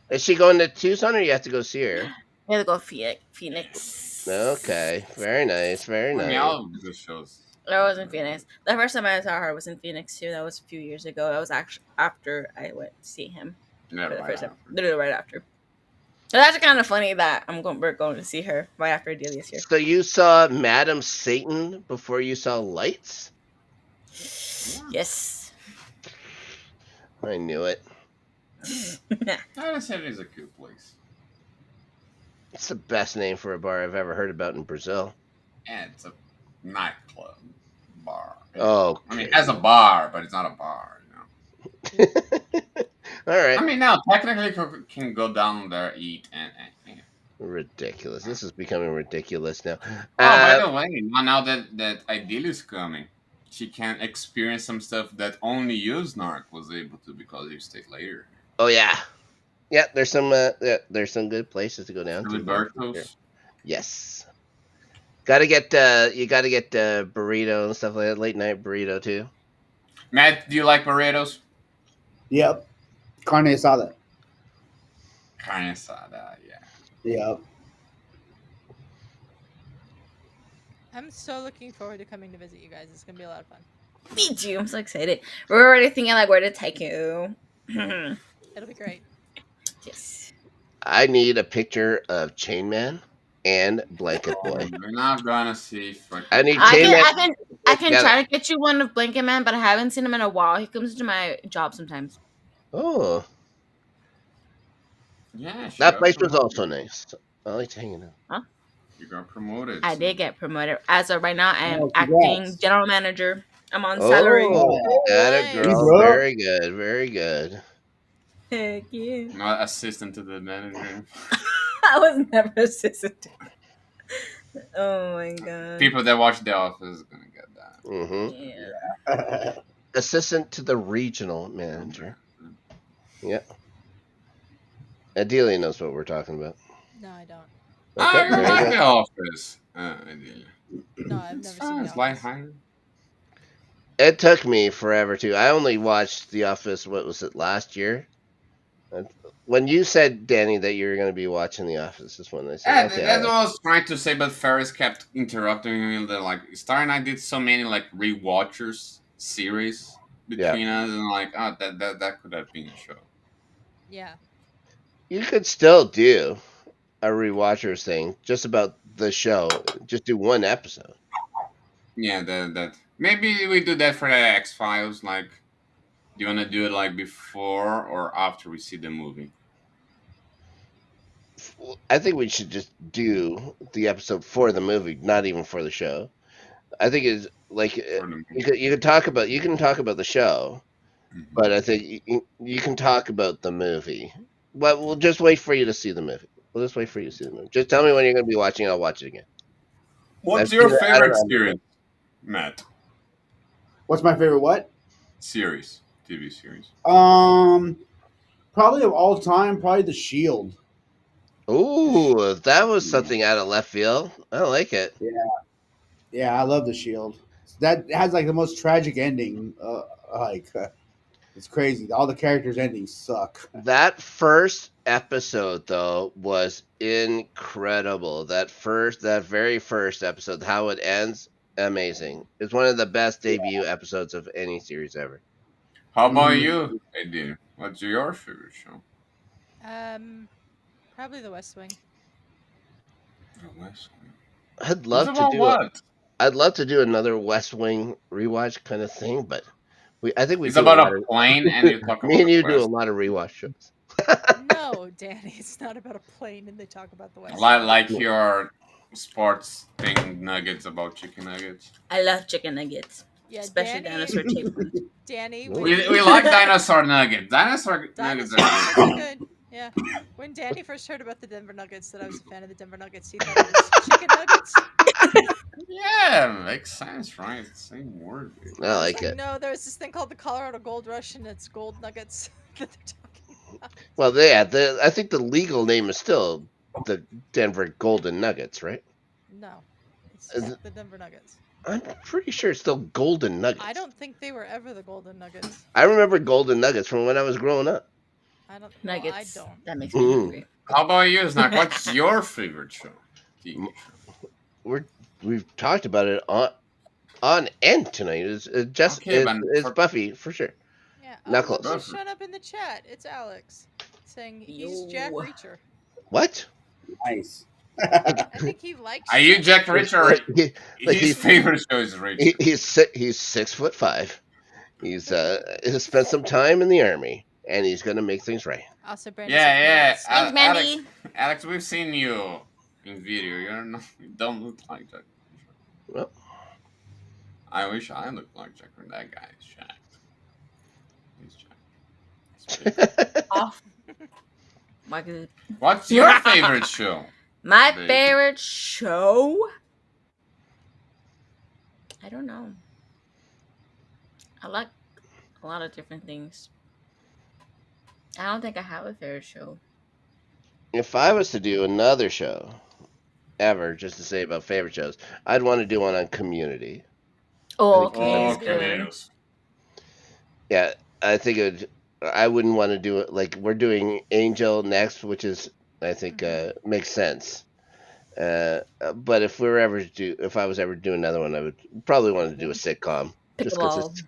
Is she going to Tucson, or you have to go see her? We gotta go Phoenix. Okay. Very nice. Very I mean, nice. all of the shows. I was in Phoenix. The first time I saw her was in Phoenix too. That was a few years ago. That was actually after I went to see him Yeah, for the right first time. after. Literally right after. It's actually kind of funny that we're going to see her right after Adelia's here. So you saw Madam Satan before you saw Lights? Yes. I knew it. Madam Satan is a good place. It's the best name for a bar I've ever heard about in Brazil. And it's a nightclub bar. Oh, I mean, it has a bar, but it's not a bar. You know. All right. I mean, now technically you can go down there, eat, and yeah. Ridiculous. This is becoming ridiculous now. Oh, by the way, now that Adelia is coming, she can experience some stuff that only you, Snark, was able to because you stayed later. Oh yeah, there's some good places to go down to. Roberto's. Yes. You gotta get burrito and stuff like that. Late night burrito too. Matt, do you like burritos? Yep. Carne asada. Carne asada, yeah. Yep. I'm so looking forward to coming to visit you guys. It's gonna be a lot of fun. Me too. I'm so excited. We're already thinking like where to take you. It'll be great. Yes. I need a picture of Chain Man and Blanket Boy. We're not gonna see. I need Chain Man. I can try to get you one of Blanket Man, but I haven't seen him in a while. He comes to my job sometimes. Oh. Yeah, that place was also nice. I liked hanging out. Huh? You got promoted. I did get promoted. As of right now, I am congrats. acting general manager. I'm on salary. Oh, got it, girl. Very good. Very good. Heck yeah. Not assistant to the manager. I was never assistant. Oh my god. People that watch The Office is gonna get that. Mm-hmm. Yeah. Assistant to the regional manager. Yeah. Adelia knows what we're talking about. No, I don't. Okay, I there you like go. The Office. Ideally. No, I've It's never seen fun. The It's Office. lighthearted. It took me forever to. I only watched The Office. What was it, last year? And when you said, Danny, that you were going to be watching The Office, is when I said, Yeah, okay, that's I'll what watch I it. was trying to say, but Ferris kept interrupting me. That like Star and I did so many like rewatchers series Yeah. between us, and like, oh, that could have been a show. Yeah. You could still do a rewatchers thing just about the show. Just do one episode. Yeah, that maybe we do that for the X Files. Like, do you want to do it like before or after we see the movie? I think we should just do the episode for the movie, not even for the show. I think it's like you can talk about the show, but I think you can talk about the movie. But we'll just wait for you to see the movie. We'll just wait for you to see the movie. Just tell me when you're going to be watching. I'll watch it again. I've What's seen your it. I don't favorite know. series, Matt? What's my favorite what? Series, TV series. Probably of all time, probably The Shield. Ooh, that was something out of left field. I like it. Yeah, yeah, I love The Shield. That has like the most tragic ending. It's crazy. All the characters' endings suck. That first episode though was incredible. That very first episode, how it ends, amazing. It's one of the best debut episodes of any series ever. How about you, Eddie? What's your favorite show? Probably The West Wing. The West Wing. I'd It's love to about do it. what? I'd love to do another West Wing rewatch kind of thing, but I think we It's do a about lot a of plane, and you talk me about and the you do a West. lot of rewatch shows. No, Danny, it's not about a plane and they talk about the West Like, Wing. like your sports thing nuggets about chicken nuggets. I love chicken nuggets. Yeah, especially Danny. dinosaur shaped ones. Danny, We like dinosaur nuggets. Dinosaur nuggets Dinosaur are nuggets good. are good. Yeah. When Danny first heard about the Denver Nuggets, that I was a fan of the Denver Nuggets, he thought it was chicken nuggets. Yeah, makes sense, right? It's the same word. I I was like like, it. no, there's this thing called the Colorado Gold Rush, and it's gold nuggets that they're talking about. Well, yeah, I think the legal name is still the Denver Golden Nuggets, right? No, it's just the Denver Nuggets. I'm pretty sure it's still Golden Nuggets. I don't think they were ever the Golden Nuggets. I remember Golden Nuggets from when I was growing up. I don't. Nuggets. Well, I don't. That makes me hungry. How about you, Snark? What's your favorite show? We've talked about it on end tonight. It's just Okay, it's Buffy for sure. Yeah. Not Look close. who's shown up in the chat. It's Alex saying he's Jack Reacher. What? Nice. I think he likes. Are you Jack Reacher? His favorite show is Reacher. He's 6'5". He's spent some time in the army, and he's gonna make things right. Also, Brandy. Yeah. Thanks, Mandy. Alex, we've seen you in video. You don't look like Jack Reacher. Well, I wish I looked like Jack Reacher. That guy is jacked. He's jacked. Off. My good. What's your favorite show? My favorite show? I don't know. I like a lot of different things. I don't think I have a favorite show. if I was to do another show ever, just to say about favorite shows, I'd want to do one on Community. Oh, okay. Yeah, I think it would. I wouldn't want to do it like we're doing Angel next, which is I think makes sense. But if I was ever to do another one, I would probably want to do a sitcom, just because it's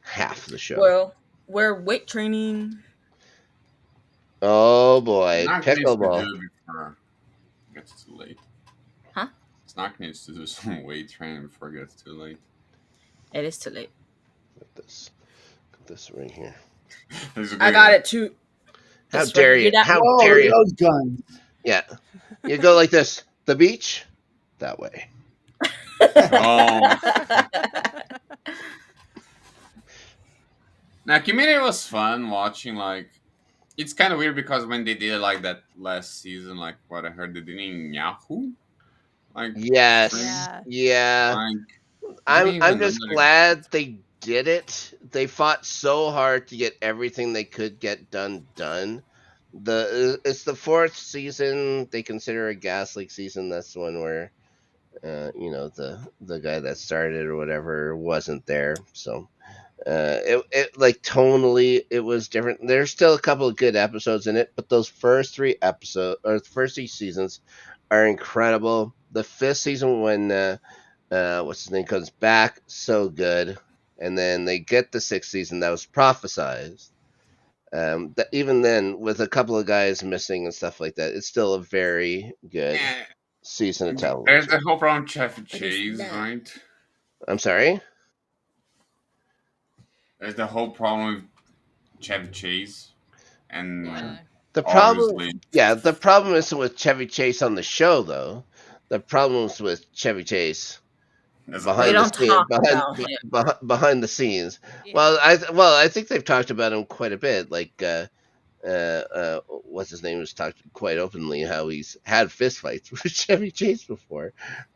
half the show. Well, we're weight training. Oh boy, Snark pickleball. needs to do it before it gets too late. Huh? Snark needs to do some weight training before it gets too late. It is too late. Got this right here. I got it too. How dare you? How dare you? Those guns. Yeah, you go like this. The beach, that way. Now, Community was fun watching. Like, it's kind of weird because when they did like that last season, like what I heard they did in Yahoo. Like, Yes. Yeah. Like, I'm just glad they did it. They fought so hard to get everything they could get done. It's the fourth season. They consider a gas leak season. That's the one where the guy that started or whatever wasn't there. So it like tonally it was different. There's still a couple of good episodes in it, but those first three seasons are incredible. The fifth season when what's his name comes back, so good, and then they get the sixth season that was prophesized. Even then, with a couple of guys missing and stuff like that, it's still a very good season of There's television. the whole problem with Chevy Chase, right? I'm sorry? There's the whole problem with Chevy Chase. And the problem isn't with Chevy Chase on the show, though. The problem is with Chevy Chase behind the scenes. Yeah. Well, I think they've talked about him quite a bit. Like, what's his name was talked quite openly how he's had fistfights with Chevy Chase before.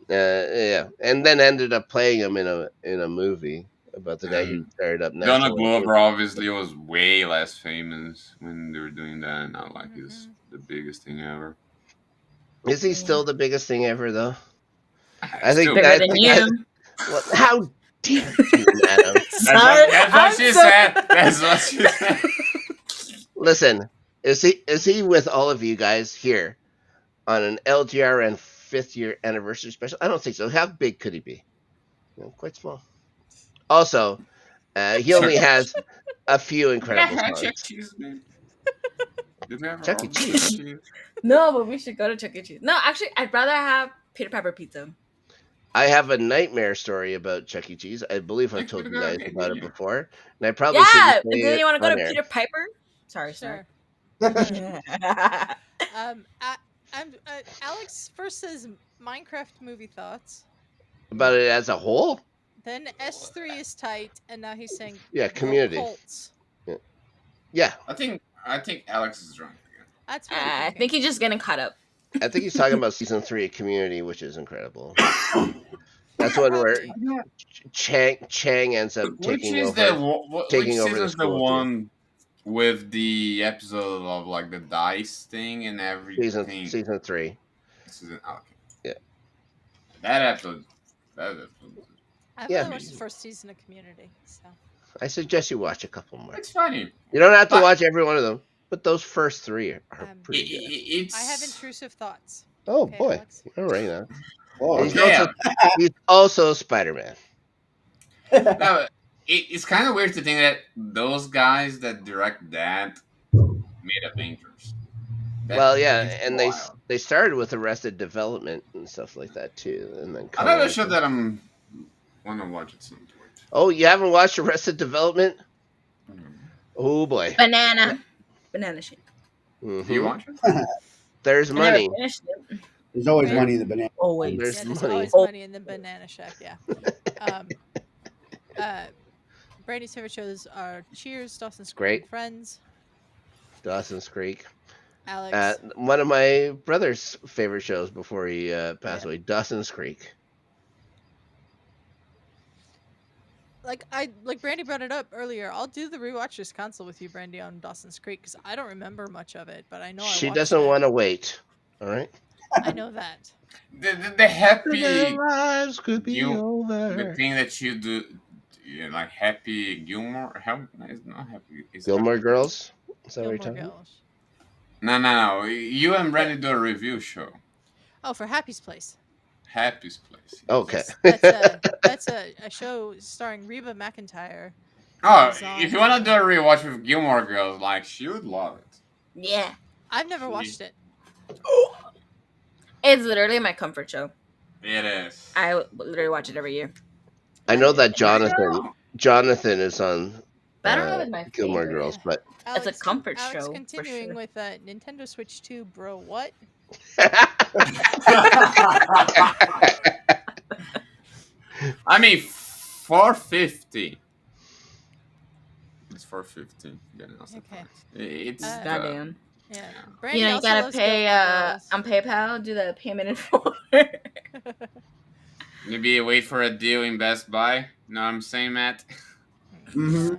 Yeah, and then ended up playing him in a movie about the guy who started up. Donald Glover obviously was way less famous when they were doing that. Not like he's the biggest thing ever. Is he still the biggest thing ever, though? I think bigger than you. Well, how dare you, madam? That's what she said. That's what she said. Listen, is he with all of you guys here on an LGRN 5th year anniversary special? I don't think so. How big could he be? Quite small. Also, he only has a few incredible songs. Chuck E. Cheese. No, but we should go to Chuck E. Cheese. No, actually, I'd rather have Peter Pepper pizza. I have a nightmare story about Chuck E. Cheese. I believe I've told you guys about it before, and I probably shouldn't say then you want to go to air. Peter Piper? Sorry, sir. Alex first says Minecraft movie thoughts about it as a whole. Then S3 is tight, and now he's saying Community. Colts. Yeah. I think Alex is drunk again. That's I think he's just getting caught up. I think he's talking about season 3 of Community, which is incredible. That's one where Chang ends up taking over. Taking over the school. The one with the episode of like the dice thing and everything. Season 3. Okay. Yeah. That episode. I've only watched the first season of Community, so I suggest you watch a couple more. It's funny. You don't have to watch every one of them, but those first 3 are pretty good. I have intrusive thoughts. Oh, okay, boy. Alex? All right now. He's also Spider-Man. No, it's kind of weird to think that those guys that direct that made Avengers. And they started with Arrested Development and stuff like that too, and then I'm not sure that I'm want to watch it some point. Oh, you haven't watched Arrested Development? Oh boy, banana shake. Mm-hmm. Do you watch it? There's money. There's always money in the banana. Always. There's always money in the Banana Shack. Yeah. Brady's favorite shows are Cheers, Dawson's Creek, and Friends. Dawson's Creek. Alex. One of my brother's favorite shows before he passed away, Dawson's Creek. Like Brandy brought it up earlier. I'll do the rewatchers console with you, Brandy, on Dawson's Creek because I don't remember much of it, but I know she doesn't want to wait. All right. I know that. The happy lives could be over. The thing that you do, like Happy Gilmore. It's not Happy. It's Gilmore happy. Girls. Is that what you're talking about? No. You and Brandy do a review show. Oh, for Happy's Place. Happy's Place. Okay. That's a show starring Reba McEntire. Oh, if you want to do a rewatch with Gilmore Girls, like she would love it. Yeah. I've never watched it. It's literally my comfort show. It is. I literally watch it every year. I know that Jonathan is on I don't know if it's my Gilmore favorite. Girls, but It's a comfort Alex, show. continuing with Nintendo Switch 2, bro. What? I mean, $450. It's $450. Okay. It's goddamn. Yeah. Brandy you gotta pay on PayPal. Do the payment in full. Maybe wait for a deal in Best Buy. Know what I'm saying, Matt? Mm-hmm.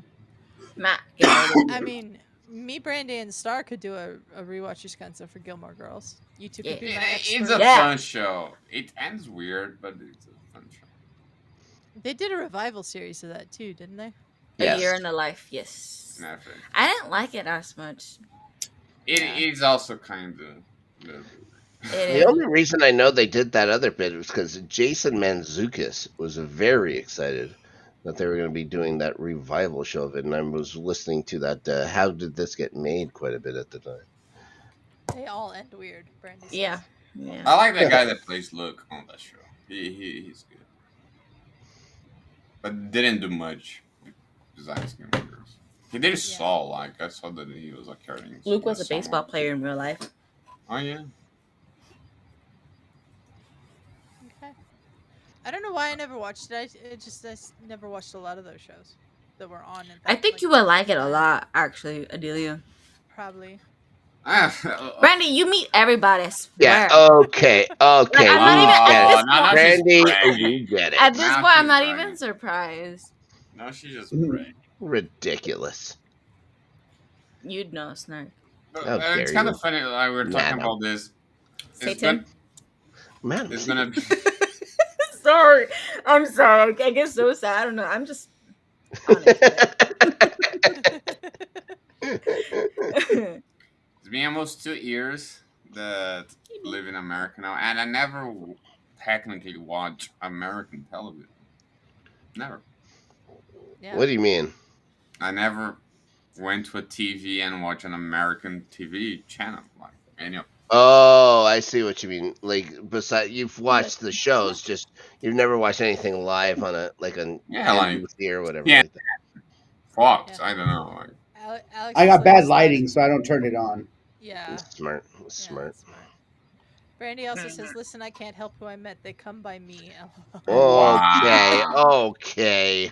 Matt, I mean, me, Brandy, and Star could do a rewatch Wisconsin for Gilmore Girls. You two could be my It's experts. a fun show. It ends weird, but it's a fun show. They did a revival series of that too, didn't they? A Year in the Life, yes. Never. I didn't like it as much. It is also kind of. The only reason I know they did that other bit was because Jason Mantzoukas was very excited that they were going to be doing that revival show of it, and I was listening to that. How did this get made? Quite a bit at the time. They all end weird. Brandy says. Yeah. I like that guy that plays Luke on that show. He's good, but didn't do much besides Gilmore Girls. He did Saul. Like I saw that he was like carrying. Luke was a baseball player in real life. Oh yeah. Okay. I don't know why I never watched it. I never watched a lot of those shows that were on. I think you would like it a lot, actually, Adelia. Probably. Brandy, you meet everybody. I swear. Yeah. Okay. Okay. I'm not even at this point. Brandy, we get it. At this point, I'm not even surprised. No, she just ridiculous. You'd know, Snark. It's kind of funny. Like we were talking about this. Satan. Man, it's gonna be. Sorry, I'm sorry. I get so sad. I don't know. I'm just. It's been almost 2 years that I live in America now, and I never technically watch American television. Never. Yeah. What do you mean? I never went to a TV and watched an American TV channel. Like any. Oh, I see what you mean. Like, besides, you've watched the shows, just you've never watched anything live on a like on NBC or whatever. Yeah. Like that. Fox. I don't know. Like, I got bad lighting, so I don't turn it on. Yeah. Smart. Smart. Brandy also says, "Listen, I can't help who I met. They come by me." Okay. Okay.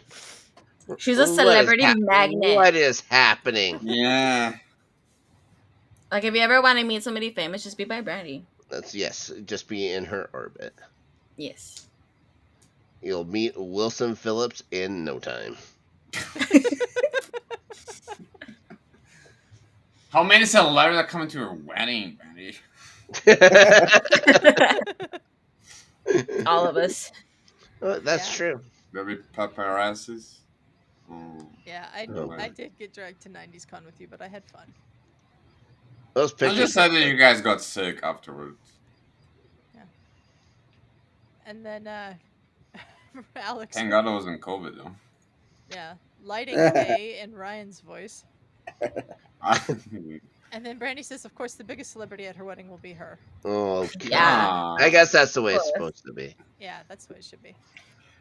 She's a celebrity magnet. What is happening? Yeah. Like, if you ever want to meet somebody famous, just be by Brandy. Yes. Just be in her orbit. Yes. You'll meet Wilson Phillips in no time. How many celebrities are coming to your wedding, Brandy? All of us. That's true. There'll be paparazzis. Yeah, I did get dragged to 90s Con with you, but I had fun. Those I pictures. just said that you guys got sick afterwards. Yeah. And then Alex. Thank God I wasn't COVID though. Yeah, lighting day in Ryan's voice. And then Brandy says, of course, the biggest celebrity at her wedding will be her. Oh, yeah. I guess that's the way it's supposed to be. Yeah, that's the way it should be.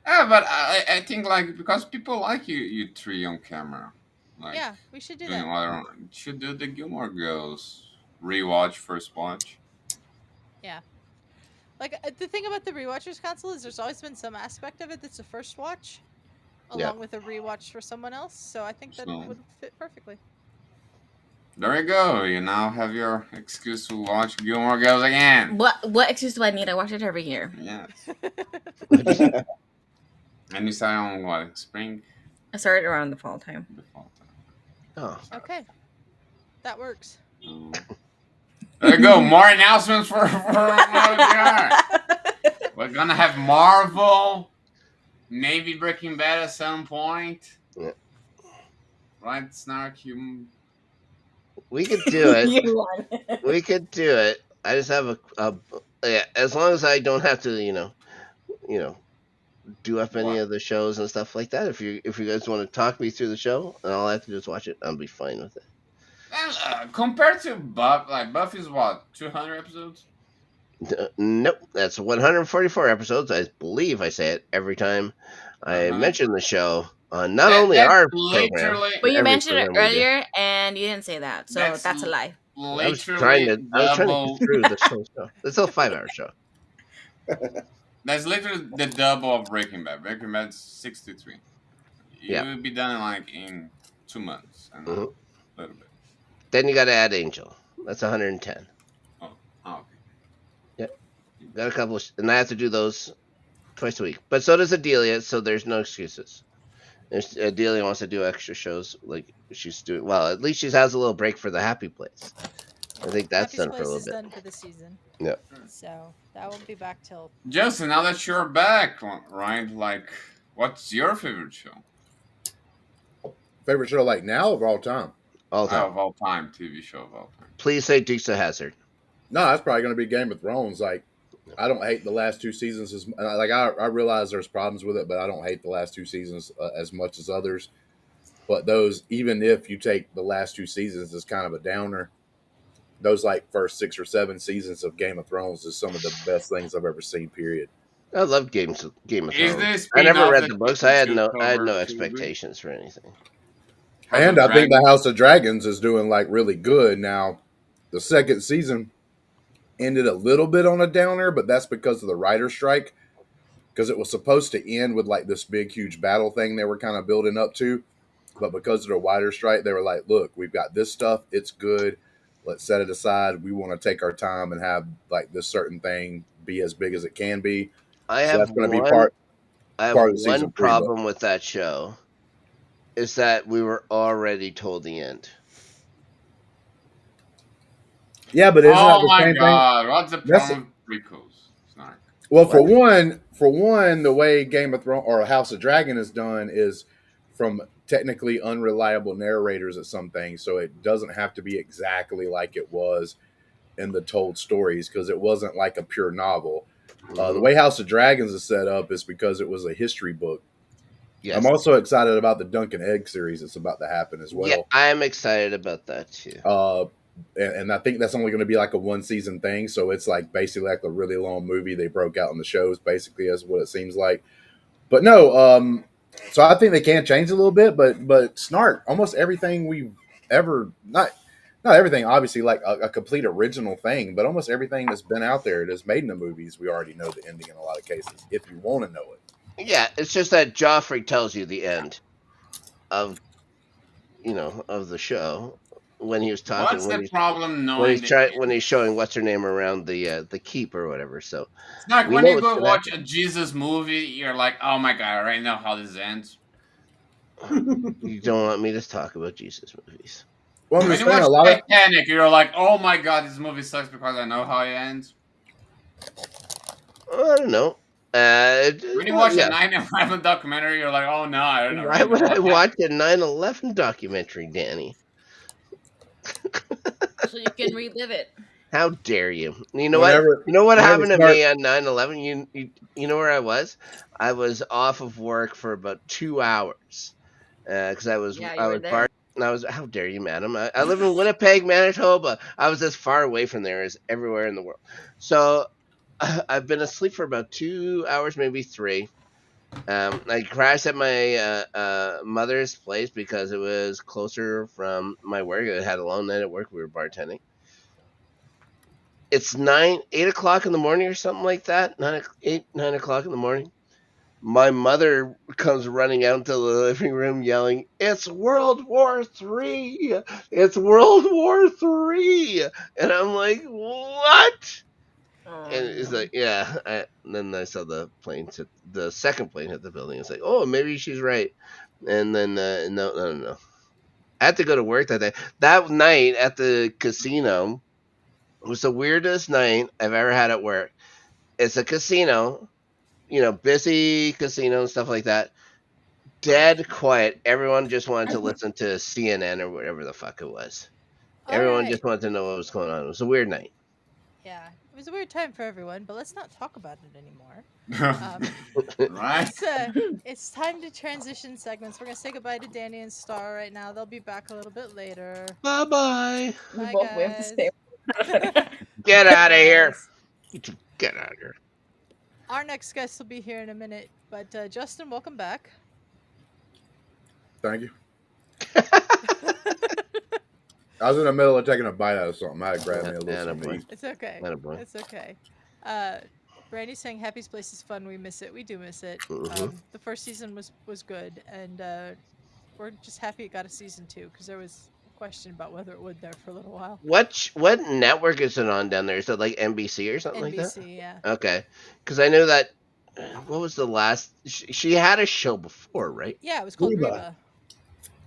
Yeah, but I think like because people like you three on camera. Like, yeah, we should do doing that. Should do the Gilmore Girls rewatch, first watch. Yeah. Like, the thing about the Rewatchers Council is there's always been some aspect of it that's a first watch, along with a rewatch for someone else. So I think that would fit perfectly. There you go. You now have your excuse to watch Gilmore Girls again. What excuse do I need? I watch it every year. Yeah. And you started on what? Spring? I started around the fall time. Oh. Okay. That works. There you go. More announcements for We're gonna have Marvel, maybe Breaking Bad at some point. Yeah. Right, Snark? We could do it. We could do it. I just have yeah, as long as I don't have to, you know, do up any of the shows and stuff like that. If you guys want to talk me through the show, and all I have to do is watch it, I'll be fine with it. Compared to Buffy's what, 200 episodes? Nope, that's 144 episodes. I believe I say it every time I mention the show. Not only our program, but you mentioned it earlier, and you didn't say that, so that's a lie. I was trying to get through this whole show. It's a 5-hour show. That's literally the double of Breaking Bad. Breaking Bad's 63. You will be done in 2 months and a little bit. Then you got to add Angel. That's 110. Oh, okay. Yep. Got a couple, and I have to do those Twice a week. But so does Adelia, so there's no excuses. If Adelia wants to do extra shows, like she's doing, well, at least she has a little break for the Happy Place. I think that's Happy's done for a Place little is bit. done for the season. Yeah. So that won't be back till. Justin, now that you're back, right? Like, what's your favorite show? Favorite show like now or of all time? All time. Of all time, TV show of all time. Please say Dukes of Hazzard. No, that's probably going to be Game of Thrones. Like, I don't hate the last two seasons as like I realize there's problems with it, but I don't hate the last two seasons as much as others. But those, even if you take the last two seasons as kind of a downer, those like first 6 or 7 seasons of Game of Thrones is some of the best things I've ever seen. Period. I love Game of Is Thrones. this I never spin-off read that the books. you I had should no cover expectations for anything. And I think the House of Dragons is doing like really good now. The second season ended a little bit on a downer, but that's because of the writer's strike. Because it was supposed to end with like this big, huge battle thing they were kind of building up to. But because of the writer's strike, they were like, look, we've got this stuff. It's good. Let's set it aside. We want to take our time and have like this certain thing be as big as it can be. I So have that's going to be one. part I have of the season one 3. But problem with that show, is that we were already told the end. yeah, but isn't that Oh the my same god, thing? what's the That's problem with prequels? Snark. well, for one, the way Game of Thrones or House of Dragon is done is from technically unreliable narrators at some things, so it doesn't have to be exactly like it was in the told stories because it wasn't like a pure novel. The way House of Dragons is set up is because it was a history book. Yes. I'm also excited about the Dunk and Egg series that's about to happen as well. Yeah, I'm excited about that too. And I think that's only going to be like a 1-season thing, so it's like basically like a really long movie they broke out in the shows, basically, is what it seems like. But no, so I think they can change a little bit, but Snark, almost everything we've ever not everything, obviously, like a complete original thing, but almost everything that's been out there that's made in the movies, we already know the ending in a lot of cases, if you want to know it. Yeah, it's just that Joffrey tells you the end of of the show when he was talking. What's the problem knowing when he's showing what's her name around the keep or whatever. So it's like we when know you what's go gonna watch happen. a Jesus movie, you're like, oh my god, I already know how this ends. You don't want me to talk about Jesus movies. Well, I'm When just you saying watch Titanic, you're like, oh my god, this movie sucks because I know how it ends. I don't know. When you watch a 9/11 documentary, you're like, oh no, I don't know. Why would I watch a 9/11 documentary, Danny? So you can relive it. How dare you? You know what? You know what happened to me on 9/11? You know where I was? I was off of work for about 2 hours because I was how dare you, madam? I live in Winnipeg, Manitoba. I was as far away from there as everywhere in the world. So I've been asleep for about 2 hours, maybe 3. I crashed at my mother's place because it was closer from my work. I had a long night at work. We were bartending. It's 8 o'clock in the morning or something like that. 9 o'clock in the morning. My mother comes running out into the living room yelling, "It's World War III! It's World War III!" And I'm like, "What?" And it's like, yeah. And then I saw the second plane hit the building. It's like, oh, maybe she's right. And then no. I had to go to work that day. That night at the casino was the weirdest night I've ever had at work. It's a casino, busy casino and stuff like that. Dead quiet. Everyone just wanted to listen to CNN or whatever the fuck it was. Everyone just wanted to know what was going on. It was a weird night. Yeah, it was a weird time for everyone, but let's not talk about it anymore. Right? It's time to transition segments. We're gonna say goodbye to Danny and Star right now. They'll be back a little bit later. Bye-bye. Bye, both have to guys. stay. Get out of here. Get out of here. Our next guest will be here in a minute, but Justin, welcome back. Thank you. I was in the middle of taking a bite out of something. I had to grab me a little something to eat. It's okay. It's okay. Brandy's saying Happy's Place is fun. We miss it. We do miss it. The first season was good, and we're just happy it got a season 2 because there was a question about whether it would there for a little while. What network is it on down there? Is it like NBC or something like that? NBC, yeah. Okay, because I know that what was the last? She had a show before, right? Yeah, it was called Reba.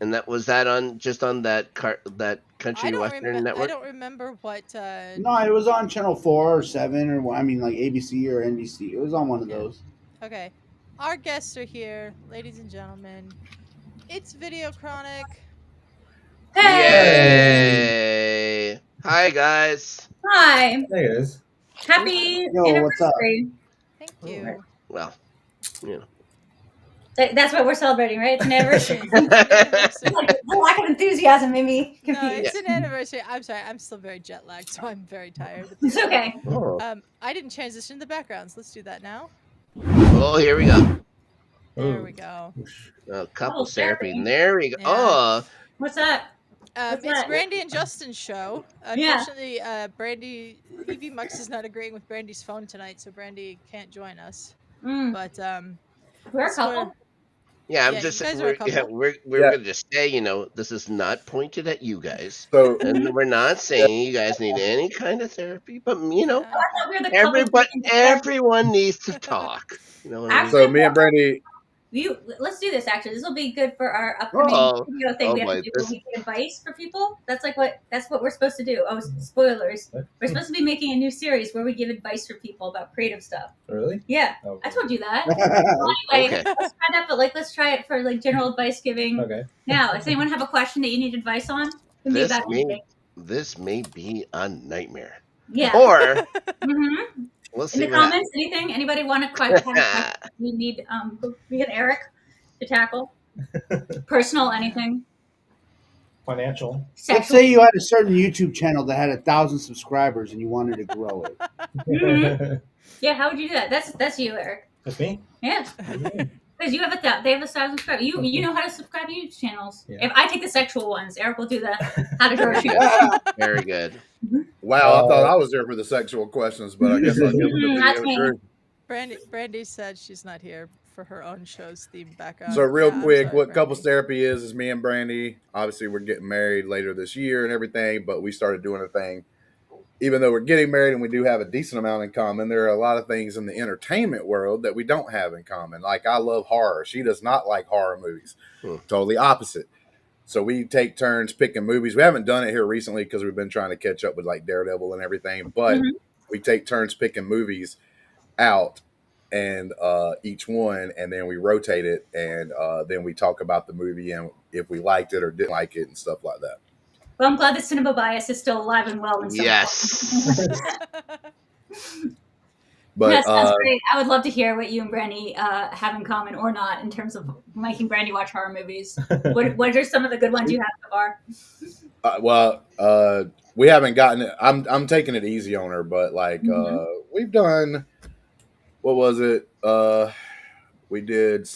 And that was that on just on that country western I network. don't remember what. No, it was on Channel 4 or 7 or I mean like ABC or NBC. It was on one of those. Okay, our guests are here, ladies and gentlemen. It's Video Chronic. Yay! Hi guys. Hi. There it is. Happy Yo, what's up? anniversary. Thank you. Well, you know. That's what we're celebrating, right? It's an anniversary. The lack of enthusiasm made me No, confused. it's an anniversary. I'm sorry, I'm still very jet lagged, so I'm very tired. It's okay. I didn't transition the backgrounds. Let's do that now. Oh, here we go. There we go. A couple therapy. There we go. Yeah. Oh, What's that? It's Brandy and Justin's show. Yeah. Unfortunately, Brandy Evie Mux is not agreeing with Brandy's phone tonight, so Brandy can't join us. But we're a couple. yeah. I'm Yeah, just you guys are a couple. we're gonna just say, this is not pointed at you guys, So and we're not saying you guys need any kind of therapy, but I thought we were the couple everyone needs to talk. You know what I mean? So me and Brandy. Let's do this. Actually, this will be good for our upcoming video thing we have to do. Where we get advice for people. That's what we're supposed to do. Oh, spoilers! We're supposed to be making a new series where we give advice for people about creative stuff. Really? Yeah, I told you that. Well, anyway, let's try that. But let's try it for general advice giving. Okay. Now, does anyone have a question that you need advice on? This may be a nightmare. Yeah. Or we'll in the comments, anything? Anybody want a question? We need we get Eric to tackle. Personal, anything. Financial. Let's say you had a certain YouTube channel that had 1,000 subscribers and you wanted to grow it. Yeah, how would you do that? That's you, Eric. That's me. Yeah. Because you have they have 1,000 subscribers. You know how to subscribe to YouTube channels. Yeah. If I take the sexual ones, Eric will do the how to grow a shoe. Very good. Wow, I thought I was there for the sexual questions, but I guess I'll give them That's to me. Drew. Brandy said she's not here for her own show's theme background. So real Yeah, quick, sorry, what Brandy. couples therapy is me and Brandy. Obviously, we're getting married later this year and everything, but we started doing a thing. Even though we're getting married and we do have a decent amount in common, there are a lot of things in the entertainment world that we don't have in common. Like I love horror. She does not like horror movies. Totally opposite. So we take turns picking movies. We haven't done it here recently because we've been trying to catch up with like Daredevil and everything, but we take turns picking movies out and each one, and then we rotate it, and then we talk about the movie and if we liked it or didn't like it and stuff like that. Well, I'm glad the cinema bias is still alive and well. In some Yes. But yes, that's great. I would love to hear what you and Brandy have in common or not in terms of making Brandy watch horror movies. What are some of the good ones you have so far? We haven't gotten it. I'm taking it easy on her, but like we've done. What was it? We did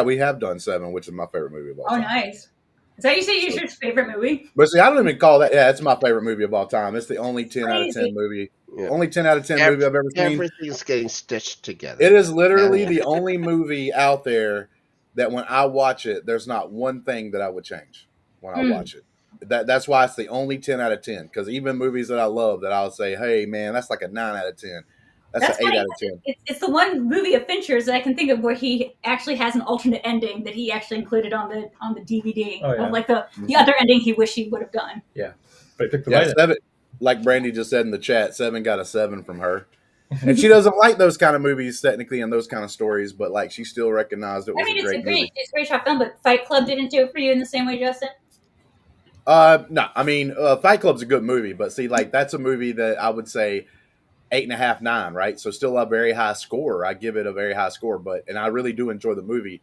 we have done 7, which is my favorite movie of all time. Oh, nice. Is that you say it's your favorite movie? But see, I don't even call that. Yeah, it's my favorite movie of all time. It's the only 10 out of 10 movie. Yeah. Only 10 out of 10 movie I've ever seen. Everything's getting stitched together. It is literally the only movie out there that when I watch it, there's not one thing that I would change when I watch it. That's why it's the only 10 out of 10. Because even movies that I love that I'll say, hey, man, that's like a 9 out of 10. That's an 8 out of 10. It's the one movie of Fincher's that I can think of where he actually has an alternate ending that he actually included on the DVD of like the other ending he wished he would have done. Yeah, but pick the 7, like Brandy just said in the chat, 7 got a 7 from her, and she doesn't like those kind of movies technically and those kind of stories, but like she still recognized it was a great movie. It's a great shot film, but Fight Club didn't do it for you in the same way, Justin. No, I mean Fight Club's a good movie, but see, like that's a movie that I would say 8.5, 9, right? So still a very high score. I give it a very high score, and I really do enjoy the movie.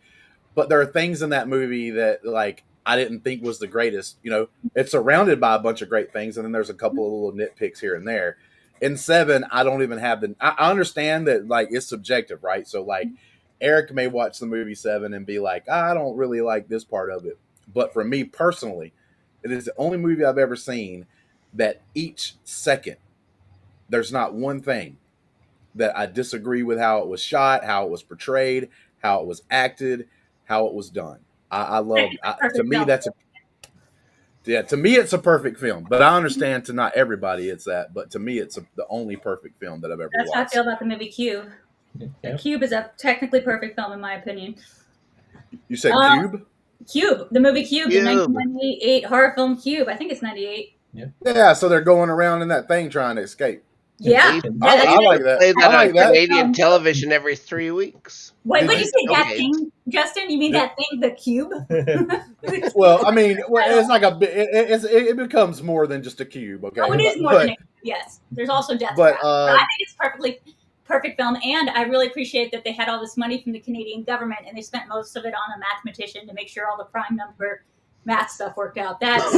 But there are things in that movie that like I didn't think was the greatest. You know, it's surrounded by a bunch of great things, and then there's a couple of little nitpicks here and there. In 7, I don't even have I understand that like it's subjective, right? So like Eric may watch the movie 7 and be like, I don't really like this part of it. But for me personally, it is the only movie I've ever seen that each second there's not one thing that I disagree with how it was shot, how it was portrayed, how it was acted, how it was done. I love. To me, to me, it's a perfect film. But I understand to not everybody it's that. But to me, it's the only perfect film that I've ever watched. That's how I feel about the movie Q. Yeah. Cube is a technically perfect film in my opinion. You said Um, Cube? Cube, the movie Cube, the Cube. 1998 horror film Cube. I think it's 98. Yeah, so they're going around in that thing trying to escape. Yeah, I like that. Play I that on like that. Canadian television every 3 weeks. Wait, when Did you you- say that Okay. thing, Justin, you mean Did- that thing, the cube? Well, I mean, it's like it becomes more than just a cube, okay? Oh, it is more than a yes. There's also Death but, Trap. But I think it's perfect film, and I really appreciate that they had all this money from the Canadian government, and they spent most of it on a mathematician to make sure all the prime number math stuff worked out. That's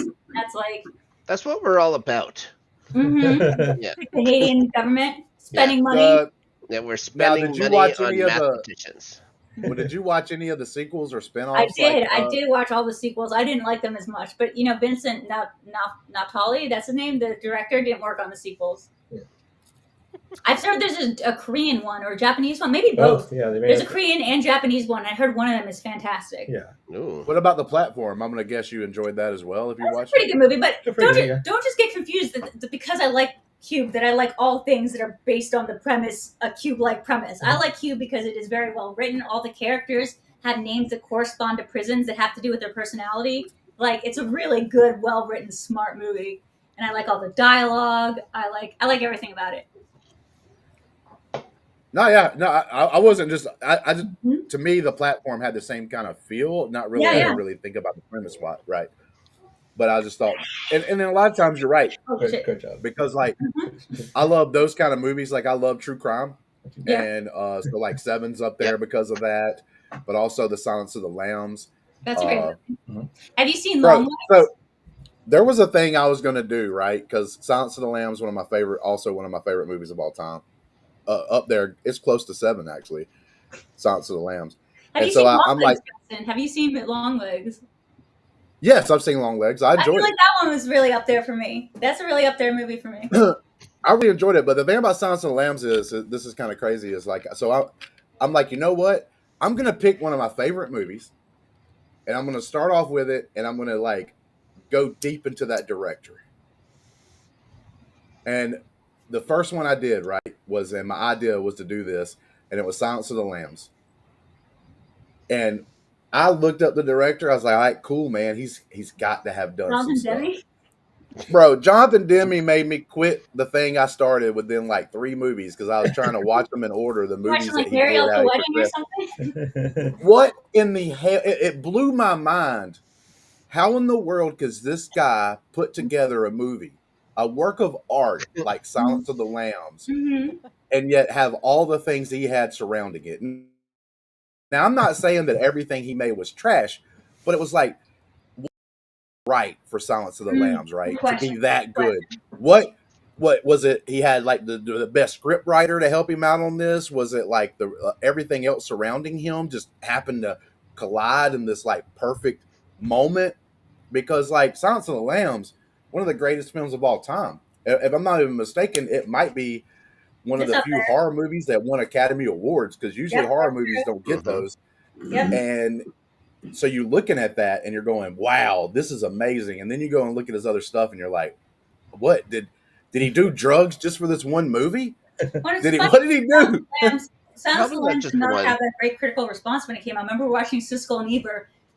like That's what we're all about. Yeah. the Canadian government spending money. Yeah, we're Now, spending did you money watch on any of the? mathematicians. Well, did you watch any of the sequels or I spinoffs? did. I did watch all the sequels. I didn't like them as much, but Vincent Natali, that's the name, the director, didn't work on the sequels. I've heard there's a Korean one or a Japanese one, maybe both. Yeah, there's a Korean and Japanese one. I heard one of them is fantastic. Yeah. Ooh. What about The Platform? I'm gonna guess you enjoyed that as well if you watched Pretty it. good movie, but pretty good. don't just get confused that because I like Cube that I like all things that are based on the premise, a Cube-like premise. I like Cube because it is very well written. All the characters have names that correspond to prisons that have to do with their personality. Like it's a really good, well-written, smart movie, and I like all the dialogue. I like everything about it. I wasn't just. I just to me the Platform had the same kind of feel. Not really. I didn't really think about the premise, right? But I just thought, and then a lot of times you're right. Good job. Because like I love those kind of movies. Like I love true crime, and so like Seven's up there because of that. But also The Silence of the Lambs. That's great. Have you seen Bro, Long Legs? so there was a thing I was gonna do, right? Because Silence of the Lambs, one of my favorite movies of all time. Up there, it's close to 7 actually. Silence of the Lambs. Have you seen Long Legs, Justin? Have you seen Long Legs? Yes, I've seen Long Legs. I feel enjoyed like it. that one was really up there for me. That's a really up there movie for me. I really enjoyed it. But the thing about Silence of the Lambs is this is kind of crazy. Is like I'm like, you know what? I'm gonna pick one of my favorite movies, and I'm gonna start off with it, and I'm gonna like go deep into that director. And the first one I did, right, was, and my idea was to do this, and it was Silence of the Lambs. And I looked up the director. I was like, all right, cool, man. He's got to have done some stuff. Bro, Jonathan Demme made me quit the thing I started within like 3 movies because I was trying to watch them in order. The movies that he did. The Wedding or something? What in the hell? It blew my mind. How in the world could this guy put together a movie, a work of art like Silence of the Lambs, and yet have all the things he had surrounding it? Now, I'm not saying that everything he made was trash, but it was like right for Silence of the Lambs, right? To be that good. What was it? He had like the best script writer to help him out on this. Was it like the everything else surrounding him just happened to collide in this like perfect moment? Because like Silence of the Lambs, one of the greatest films of all time. If I'm not even mistaken, it might be one of the few horror movies that won Academy Awards, because usually horror movies don't get those. And so you're looking at that and you're going, wow, this is amazing. And then you go and look at his other stuff and you're like, what did he do drugs just for this one movie? What did he do? Silence of the Lambs did not have a great critical response when it came out. I remember watching Siskel and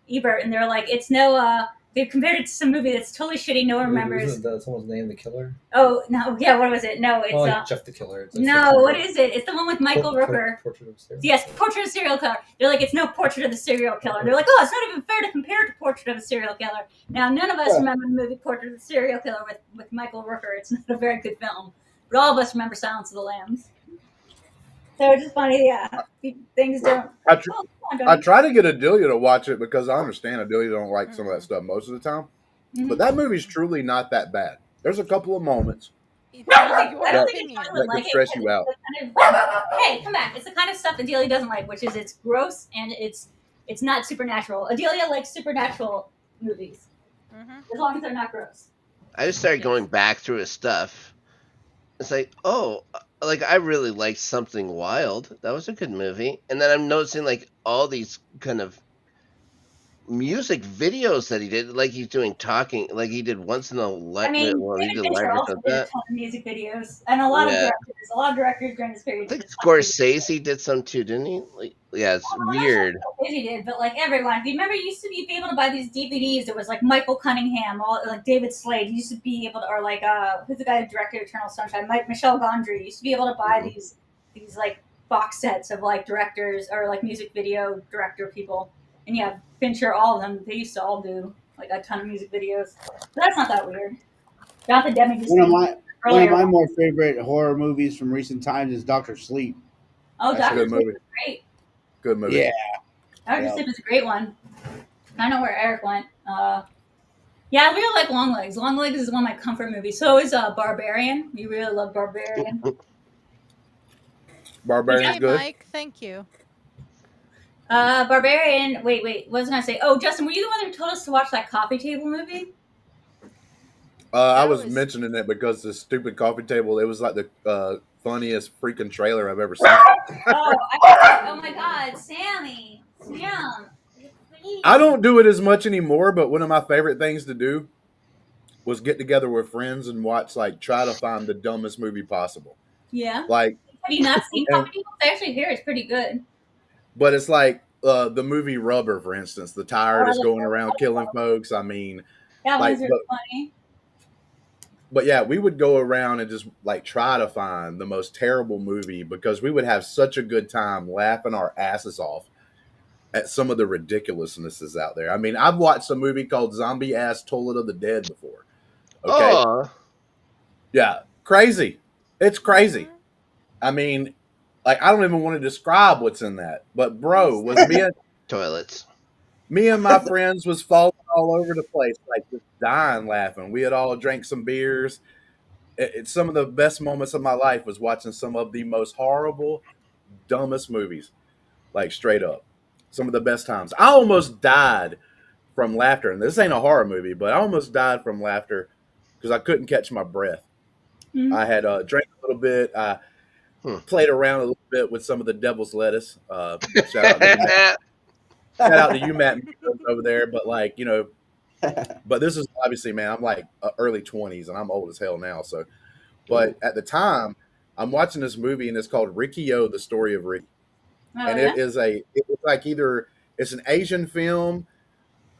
Ebert, and they're like, it's no, they compared it to some movie that's totally shitty. No one remembers. Isn't that someone's name, The Killer? Oh, no. Yeah, what was it? No, it's like Jeff the Killer. It's like no, what is it? It's the one with Michael Rooker. Portrait of a Serial. Yes, Portrait of a Serial Killer. They're like, it's no Portrait of the Serial Killer. They're like, oh, it's not even fair to compare it to Portrait of a Serial Killer. Now, none of us remember the movie Portrait of the Serial Killer with Michael Rooker. It's not a very good film. But all of us remember Silence of the Lambs. So it's just funny, yeah. Things don't... I try to get Adelia to watch it because I understand Adelia don't like some of that stuff most of the time. But that movie's truly not that bad. There's a couple of moments that can stress you out. Hey, come back. It's the kind of stuff Adelia doesn't like, which is it's gross and it's not supernatural. Adelia likes supernatural movies. As long as they're not gross. I just started going back through his stuff. It's like, oh, like I really liked Something Wild. That was a good movie. And then I'm noticing like all these kind of music videos that he did, like he's doing talking, like he did Once in a I mean, well, he David did Fincher live or also something did a like that. ton of music videos, and a lot of Yeah, directors. A lot of directors during this I period did think a ton of music videos. Scorsese did some too, didn't he? Like, yeah, it's I'm not sure weird. what Scorsese did, but like everyone. Do you remember you used to be able to buy these DVDs? It was like Michael Cunningham, all like David Slade. You used to be able to, or like who's the guy who directed Eternal Sunshine? Michelle Gondry. You used to be able to buy these like box sets of like directors or like music video director people. And yeah, Fincher, all of them. They used to all do like a ton of music videos. But that's not that weird. Not the Demi just One of thing my one of earlier. my more favorite horror movies from recent times is Doctor Sleep. Oh, That's a Doctor good Sleep movie. was great. Good movie. Yeah. Doctor Sleep is a great one. I know where Eric went. Yeah, I really like Long Legs. Long Legs is one of my comfort movies. So is Barbarian. You really love Barbarian. Barbarian's Hey, good. Mike. Thank you. Barbarian. Wait. What was I gonna say? Oh, Justin, were you the one who told us to watch that coffee table movie? I was mentioning it because the stupid coffee table. It was like the funniest freaking trailer I've ever seen. Oh my God, Sammy, Sam. I don't do it as much anymore, but one of my favorite things to do was get together with friends and watch, like, try to find the dumbest movie possible. Yeah. Like, Have you not seen and, coffee table? I actually hear it's pretty good. but it's like the movie Rubber, for instance, the tire Oh, I that's love going around killing folks. I mean, that like, one's really funny. but yeah, we would go around and just like try to find the most terrible movie because we would have such a good time laughing our asses off at some of the ridiculousnesses out there. I mean, I've watched a movie called Zombie Ass Toilet of the Dead before. Okay. Oh, Yeah. Crazy. It's crazy. I mean, like, I don't even want to describe what's in that. But bro, was toilets. me and my friends was falling all over the place, like just dying laughing. We had all drank some beers. It's some of the best moments of my life was watching some of the most horrible, dumbest movies, like straight up. Some of the best times. I almost died from laughter, and this ain't a horror movie, but I almost died from laughter because I couldn't catch my breath. Mm-hmm. I had drank a little bit. I played around a little bit with some of the devil's lettuce. Shout out to you, Matt, over there. But like, you know, but this is obviously, man, I'm like early 20s and I'm old as hell now. So, but at the time, I'm watching this movie and it's called Ricky-O, The Story of Ricky. Oh, And yeah? it's like either it's an Asian film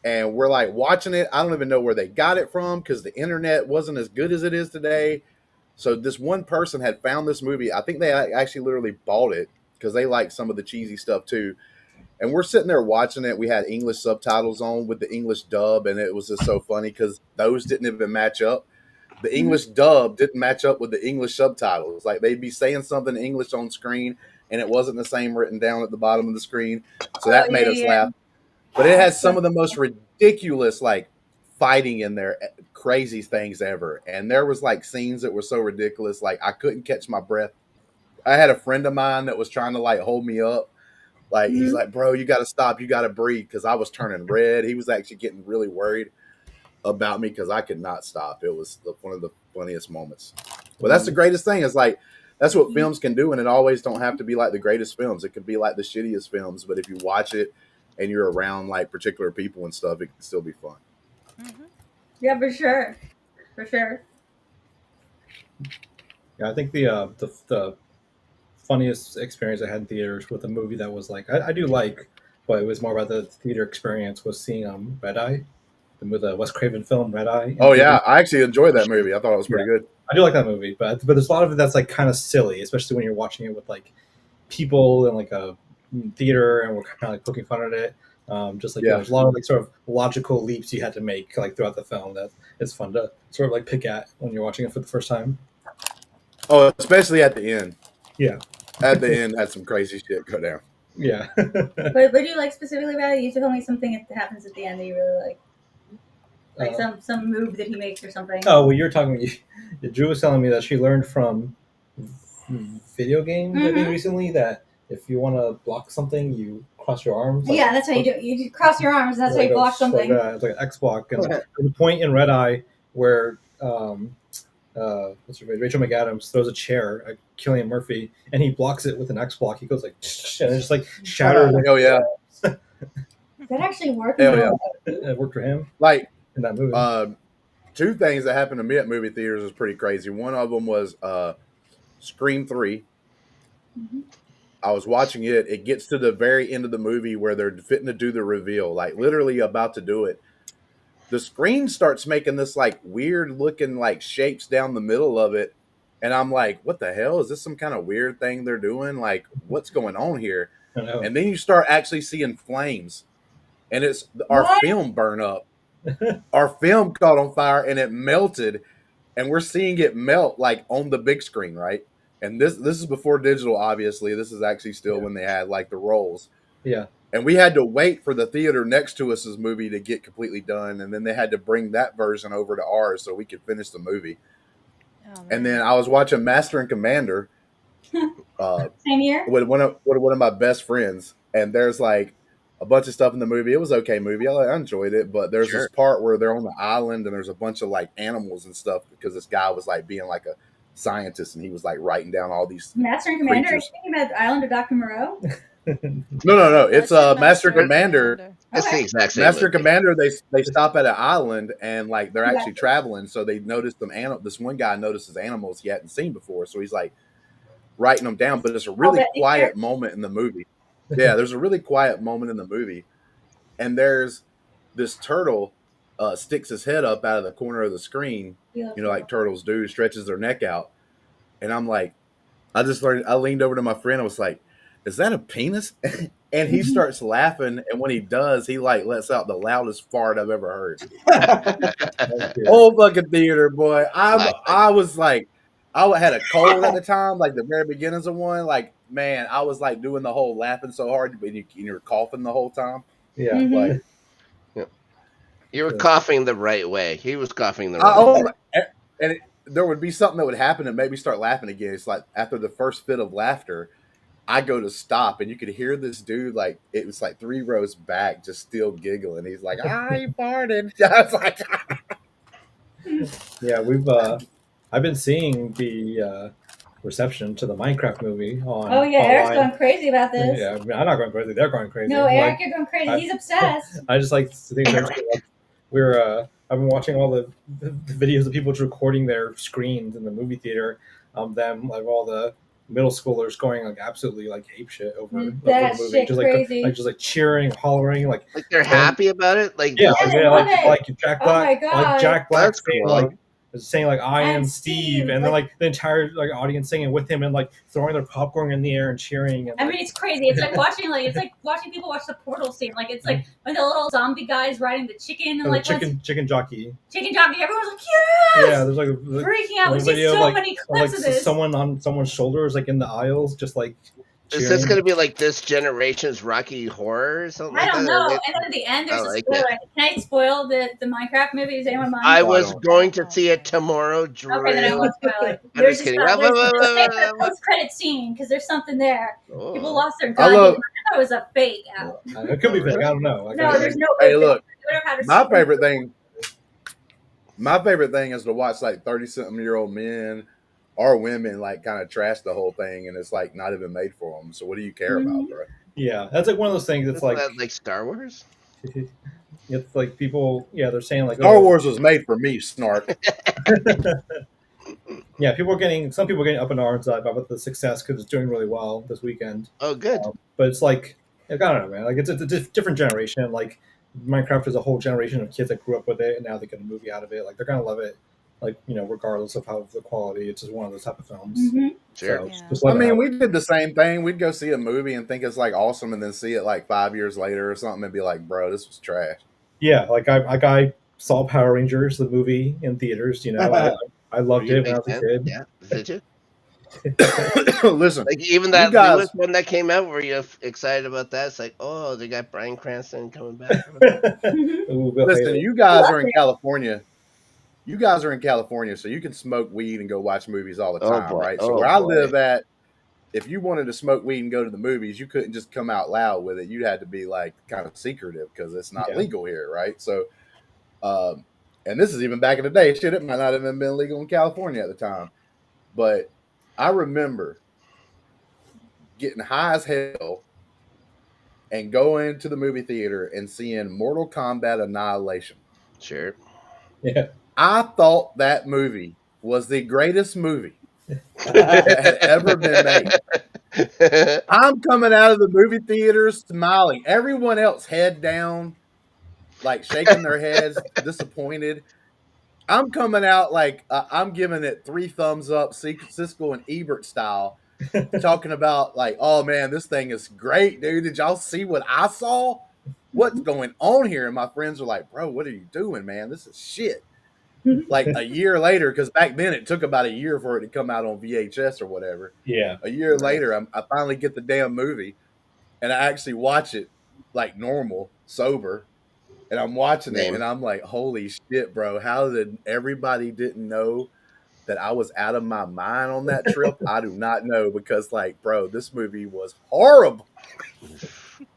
and we're like watching it. I don't even know where they got it from because the internet wasn't as good as it is today. So this one person had found this movie. I think they actually literally bought it because they like some of the cheesy stuff too. And we're sitting there watching it. We had English subtitles on with the English dub, and it was just so funny because those didn't even match up. The English dub didn't match up with the English subtitles. Like they'd be saying something in English on screen, and it wasn't the same written down at the bottom of the screen. So that made us laugh. But it has some of the most ridiculous, like, fighting in there, crazy things ever. And there was like scenes that were so ridiculous, like I couldn't catch my breath. I had a friend of mine that was trying to like hold me up. Like he's like, bro, you got to stop, you got to breathe, because I was turning red. He was actually getting really worried about me because I could not stop. It was one of the funniest moments. But that's the greatest thing. Is like that's what films can do, and it always don't have to be like the greatest films. It could be like the shittiest films, but if you watch it and you're around like particular people and stuff, it can still be fun. Yeah, for sure. For sure. Yeah, I think the funniest experience I had in theaters with a movie that was like I do like, but it was more about the theater experience was seeing Red Eye, the Wes Craven film Red Eye. Oh yeah, I actually enjoyed that movie. I thought it was pretty good. I do like that movie, but there's a lot of it that's like kind of silly, especially when you're watching it with like people in like a theater and we're kind of like poking fun at it. Just like you know, there's a lot of like sort of logical leaps you had to make like throughout the film that it's fun to sort of like pick at when you're watching it for the first time. Oh, especially at the end. Yeah, at the end had some crazy shit go down. Yeah. What do you like specifically about it? You told me something that happens at the end that you really like some move that he makes or something. Oh, well, you're talking. Drew was telling me that she learned from video games I think recently that if you want to block something, you cross your arms. Like, yeah, that's how you do it. You cross your arms. That's how you block something. It's like an X block. And there's a point in Red Eye where what's her name? Rachel McAdams throws a chair at Cillian Murphy, and he blocks it with an X block. He goes like, and it just like shatters. Oh yeah. That actually worked. Hell yeah. It worked for him. Like in that movie. Two things that happened to me at movie theaters was pretty crazy. One of them was Scream 3. Mm-hmm. I was watching it. It gets to the very end of the movie where they're fitting to do the reveal, like literally about to do it. The screen starts making this like weird looking like shapes down the middle of it. And I'm like, what the hell? Is this some kind of weird thing they're doing? Like, what's going on here? And then you start actually seeing flames. And it's our film burn up. Our film caught on fire and it melted. And we're seeing it melt like on the big screen, right? And this is before digital, obviously. This is actually still when they had like the rolls. Yeah. And we had to wait for the theater next to us's movie to get completely done. And then they had to bring that version over to ours so we could finish the movie. And then I was watching Master and Commander Same year? with one of my best friends. And there's like a bunch of stuff in the movie. It was an okay movie. I enjoyed it. But there's this part where they're on the island and there's a bunch of like animals and stuff because this guy was like being like a scientist and he was like writing down all these Master and Commander? creatures. Are you thinking about the Island of Dr. Moreau? No. It's Master Commander. It's the exact same Master movie. Commander. They stop at an island and like they're actually traveling. So they notice some this one guy notices animals he hadn't seen before. So he's like writing them down. But it's a really quiet moment in the movie. Yeah, there's a really quiet moment in the movie, and there's this turtle sticks his head up out of the corner of the screen. You know, like turtles do, stretches their neck out, and I'm like, I leaned over to my friend. I was like, is that a penis? And he starts laughing. And when he does, he like lets out the loudest fart I've ever heard. Whole fucking theater, boy. I was like, I had a cold at the time, like the very beginnings of one. Like, man, I was like doing the whole laughing so hard, but you're coughing the whole time. Yeah. Like, you were coughing the right way. He was coughing the right way. And there would be something that would happen and make me start laughing again. It's like after the first fit of laughter, I go to stop and you could hear this dude like it was like 3 rows back just still giggling. He's like, you farted. I was like, yeah, I've been seeing the reception to the Minecraft movie on. Oh yeah, online. Eric's going crazy about this. Yeah, I mean, I'm not going crazy. They're going crazy. No, Eric, you're going crazy. He's obsessed. I just like to think like, I've been watching all the videos of people just recording their screens in the movie theater. Them like all the middle schoolers going like absolutely like ape shit over the movie, just crazy. like cheering, hollering, like they're happy about it. Like like Jack Black, like Jack Black saying like I am Steve, and then like the entire like audience singing with him and like throwing their popcorn in the air and cheering. And, I mean, it's crazy. It's like watching people watch the Portal scene. Like it's like when the little zombie guys riding the chicken and like chicken jockey. Everyone's like yes. Yeah, there's like freaking out. We see so many clips of this. Someone on someone's shoulders, like in the aisles, just like. Is this going to be like this generation's Rocky Horror or something? I don't know. And then at the end, there's a spoiler. Can I spoil the Minecraft movie? Is anyone mind? I was going to see it tomorrow, Drew. Okay, then I won't spoil it. I'm just kidding. There's a post-credit scene because there's something there. Oh. People lost their gun. I thought it was a fake out. It could be fake. I don't know. No, there's no. Hey, look. My favorite thing is to watch like 30-something-year-old men or women like kind of trash the whole thing, and it's like not even made for them. So what do you care about, bro? Yeah, that's like one of those things. It's like Star Wars. It's like people, they're saying like Star Wars was made for me, Snark. Yeah, some people are getting up in arms about the success because it's doing really well this weekend. Oh, good. But it's like I don't know, man. Like it's a different generation. Like Minecraft is a whole generation of kids that grew up with it, and now they get a movie out of it. Like they're gonna love it. Like, regardless of how the quality, it's just one of those type of films. Mm-hmm. Sure. So, I mean, we did the same thing. We'd go see a movie and think it's like awesome, and then see it like 5 years later or something, and be like, "Bro, this was trash." Yeah, like I saw Power Rangers the movie in theaters. I loved it when I was a kid. Yeah, did you? Listen, like even that newest one that came out, were you excited about that? It's like, oh, they got Bryan Cranston coming back. Listen, you guys are in California. You guys are in California, so you can smoke weed and go watch movies all the time, right? So where I live at, if you wanted to smoke weed and go to the movies, you couldn't just come out loud with it. You had to be like kind of secretive because it's not legal here, right? So, and this is even back in the day. Shit, it might not have even been legal in California at the time. But I remember getting high as hell and going to the movie theater and seeing Mortal Kombat Annihilation. Sure. Yeah. I thought that movie was the greatest movie that had ever been made. I'm coming out of the movie theater smiling. Everyone else head down, like shaking their heads, disappointed. I'm coming out like I'm giving it 3 thumbs up, Siskel and Ebert style, talking about like, oh man, this thing is great, dude. Did y'all see what I saw? What's going on here? And my friends are like, bro, what are you doing, man? This is shit. Like a year later, because back then it took about a year for it to come out on VHS or whatever. Yeah. A year later, I finally get the damn movie, and I actually watch it like normal, sober, and I'm watching it, Same. and I'm like, holy shit, bro! How did everybody didn't know that I was out of my mind on that trip? I do not know, because like, bro, this movie was horrible.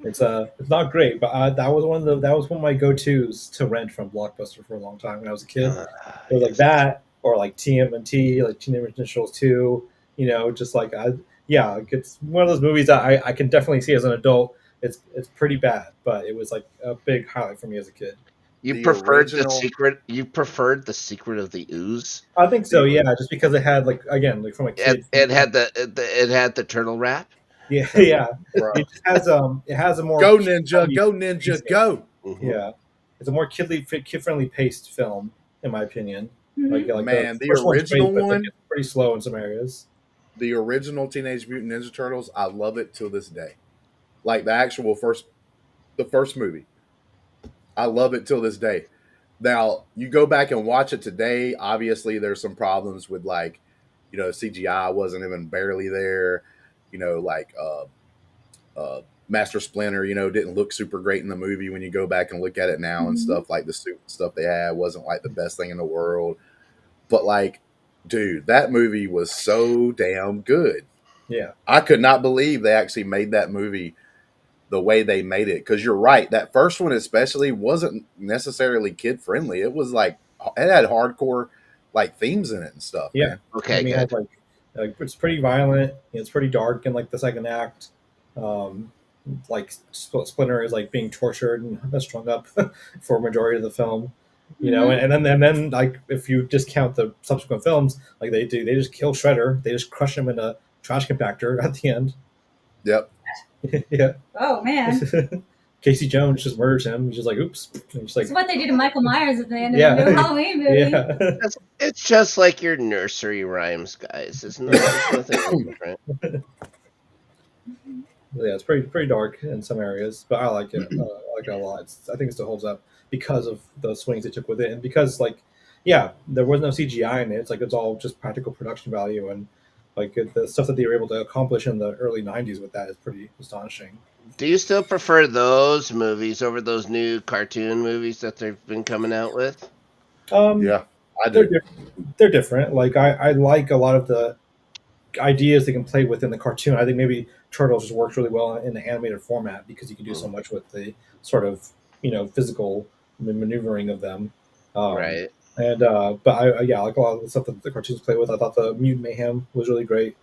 It's not great, but that was one of my go-tos to rent from Blockbuster for a long time when I was a kid. It was like that, or like TMNT, like Teenage Mutant Ninja Turtles 2. You know, just like like it's one of those movies that I can definitely see as an adult. It's pretty bad, but it was like a big highlight for me as a kid. You preferred the secret. You preferred the Secret of the Ooze. I think so, yeah. Just because it had like again, like from a kid, It had the turtle wrap. yeah, yeah. It has a more Go Ninja, go Ninja, go. Yeah, it's a more kid friendly paced film, in my opinion. Mhm. Like Man, the first one's original great, but one- it's pretty slow in some areas. The original Teenage Mutant Ninja Turtles, I love it till this day. Like the first movie, I love it till this day. Now you go back and watch it today. Obviously, there's some problems with like, CGI wasn't even barely there. Like Master Splinter, didn't look super great in the movie when you go back and look at it now and stuff. Like the suit and stuff they had wasn't like the best thing in the world. But like, dude, that movie was so damn good. Yeah. I could not believe they actually made that movie the way they made it. Because you're right, that first one especially wasn't necessarily kid friendly. It was like it had hardcore like themes in it and stuff. Yeah. Man. Okay, I mean, good. like it's pretty violent. It's pretty dark in like the second act. Like Splinter is like being tortured and strung up for a majority of the film. You know, and then like if you discount the subsequent films, like they just kill Shredder. They just crush him in a trash compactor at the end. Yep. Yeah. Oh man. Casey Jones just murders him. He's just like, oops. And just like, It's what they did to Michael Myers at the end of Yeah. the new Halloween movie. Yeah. It's just like your nursery rhymes, guys. It's nothing different. Yeah, it's pretty dark in some areas, but I like it. I like it a lot. I think it still holds up because of the swings they took with it, and because like, yeah, there was no CGI in it. It's like it's all just practical production value, and like the stuff that they were able to accomplish in the early '90s with that is pretty astonishing. Do you still prefer those movies over those new cartoon movies that they've been coming out with? Yeah, I do. They're different. Like I like a lot of the ideas they can play with in the cartoon. I think maybe Turtles just works really well in the animated format because you can do so much with the sort of physical maneuvering of them. Right. And but I like a lot of the stuff that the cartoons play with. I thought the Mutant Mayhem was really great.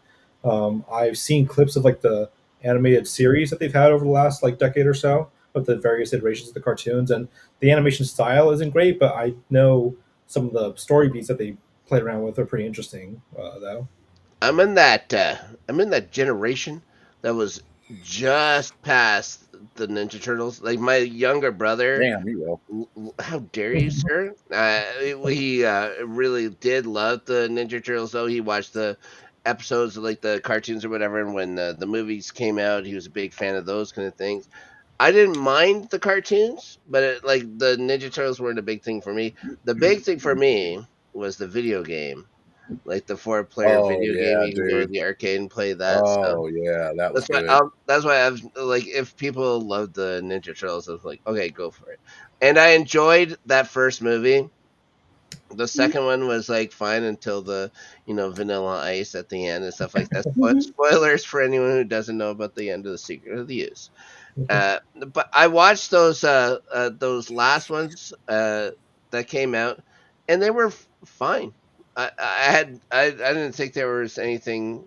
I've seen clips of like the animated series that they've had over the last like decade or so of the various iterations of the cartoons, and the animation style isn't great, but I know some of the story beats that they played around with are pretty interesting though. I'm in that generation that was just past the Ninja Turtles. Like my younger brother. Damn, you will. How dare you, sir? He really did love the Ninja Turtles. Though he watched the episodes of like the cartoons or whatever, and when the movies came out, he was a big fan of those kind of things. I didn't mind the cartoons, but like the Ninja Turtles weren't a big thing for me. The big thing for me was the video game. Like the 4-player Oh, video yeah, game, you can go to dude. the arcade and play that. Oh yeah, that was good. That's why I've like if people love the Ninja Turtles, I was like, okay, go for it. And I enjoyed that first movie. The second one was like fine until the Vanilla Ice at the end and stuff like that. Spoilers for anyone who doesn't know about the end of the Secret of the Use. But I watched those last ones that came out, and they were fine. I didn't think there was anything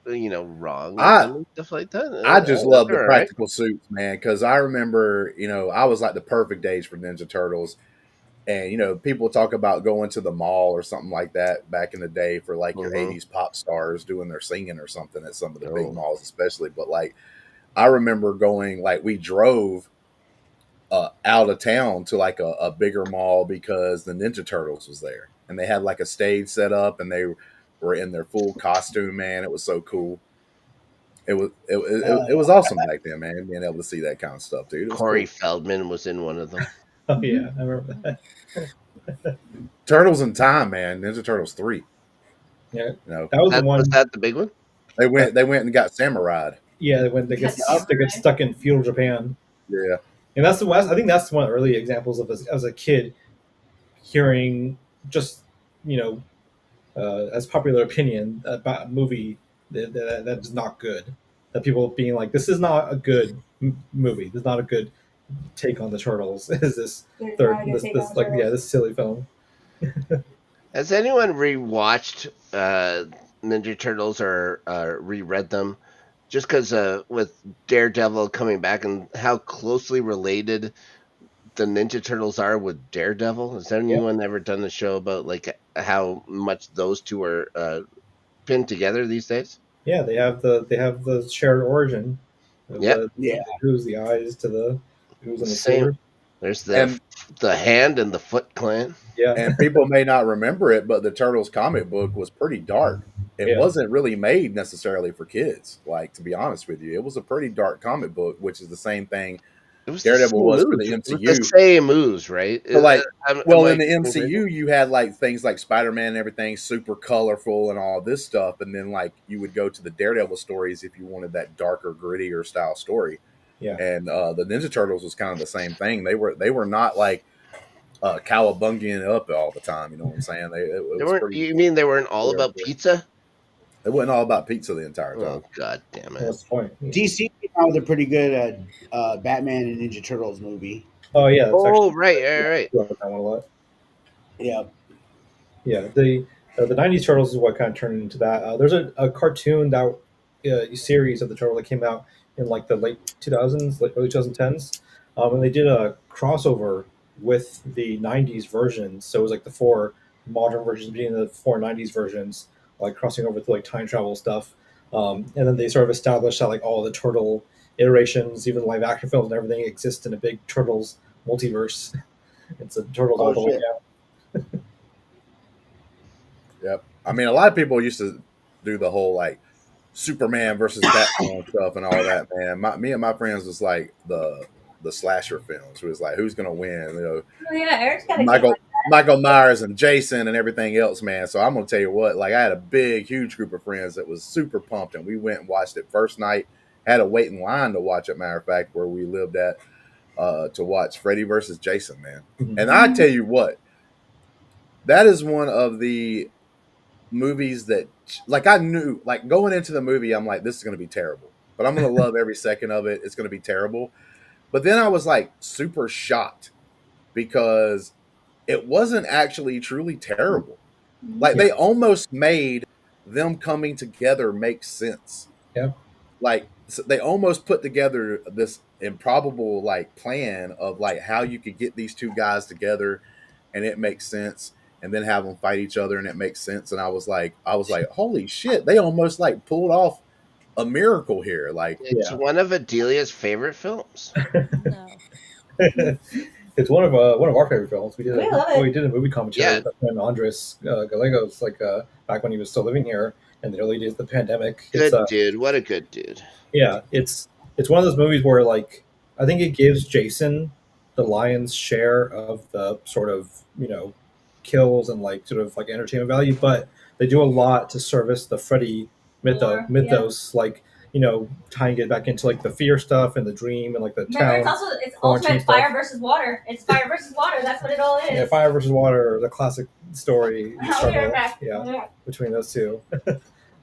wrong with I them and stuff like that. I just love the They're all right. practical suits, man, because I remember, I was like the perfect age for Ninja Turtles. And, people talk about going to the mall or something like that back in the day for like your Mhm. 80s pop stars doing their singing or something at some of the big Oh. malls, especially. But like, I remember going, like, we drove out of town to like a bigger mall because the Ninja Turtles was there. And they had like a stage set up and they were in their full costume, man. It was so cool. It was awesome back then, man. Being able to see that kind of stuff, dude. It was Corey cool. Feldman was in one of them. Oh yeah, I remember that. Turtles in Time, man. Ninja Turtles 3. Yeah, You know, that was the Was one. that the big one? They went and got Samurai. Yeah, when they get stuck in feudal Japan. Yeah, and that's the West. I think that's one of the early examples of as a kid hearing just as popular opinion about a movie that is not good. That people being like, this is not a good movie. This is not a good take on the turtles. Is this this silly film? Has anyone rewatched Ninja Turtles or reread them? Just because with Daredevil coming back and how closely related the Ninja Turtles are with Daredevil. Has anyone ever done a show about like how much those two are pinned together these days? Yeah, they have the shared origin. Of Yep. the who's the eyes to the who's in the Same. sword. There's And the Hand and the Foot Clan. Yeah. And people may not remember it, but the Turtles comic book was pretty dark. It wasn't really made necessarily for kids. Like, to be honest with you, it was a pretty dark comic book, which is the same thing It was Daredevil was for the It was MCU. the same ooze, right? So like, Am well, I in the getting crazy? MCU, you had like things like Spider-Man and everything super colorful and all this stuff, and then like you would go to the Daredevil stories if you wanted that darker, grittier style story. Yeah. And the Ninja Turtles was kind of the same thing. They were not like cowabungian up all the time. You know what I'm saying? It They was weren't. pretty. You mean they weren't all about pizza? It wasn't all about pizza the entire time. Oh God damn it! What's the point? DC came out with a pretty good Batman and Ninja Turtles movie. Oh yeah. Oh right. I like that one a lot. Yeah. Yeah, the '90s Turtles is what kind of turned into that. There's a cartoon that series of the Turtle that came out in like the late 2000s, like early 2010s, and they did a crossover with the '90s versions. So it was like the four modern versions being the four '90s versions, like crossing over to like time travel stuff. And then they sort of established that like all the Turtle iterations, even live action films and everything, exist in a big Turtles multiverse. It's a Turtles all the way down. Yep. I mean, a lot of people used to do the whole like Superman versus Batman stuff and all that. Man, me and my friends was like the slasher films. It was like who's gonna win? Oh yeah, Eric's got a Michael Myers and Jason and everything else, man. So I'm gonna tell you what. Like I had a huge group of friends that was super pumped, and we went and watched it first night. Had to wait in line to watch it. Matter of fact, where we lived at to watch Freddy versus Jason, man. And I tell you what, that is one of the movies that like I knew like going into the movie I'm like this is going to be terrible but I'm going to love every second of it. It's going to be terrible, but then I was like super shocked because it wasn't actually truly terrible. Like they almost made them coming together make sense. Yeah. Like so they almost put together this improbable like plan of like how you could get these two guys together and it makes sense, and then have them fight each other and it makes sense. And I was like, holy shit, they almost like pulled off a miracle here. Like It's one of Adelia's favorite films. It's one of our favorite films. We did We love it. we did a movie commentary Yeah. with our friend Andres Gallegos, like back when he was still living here in the early days of the pandemic. Good It's, dude. What a good dude. yeah, it's one of those movies where like I think it gives Jason the lion's share of the sort of kills and like sort of like entertainment value, but they do a lot to service the Freddy mythos, like tying it back into like the fear stuff and the dream and like the Remember, town. it's quarantine ultimate stuff. fire versus water. It's fire versus water. That's what it all is. Yeah, fire versus water, the classic story I'll be struggle. right back. Yeah, between those two.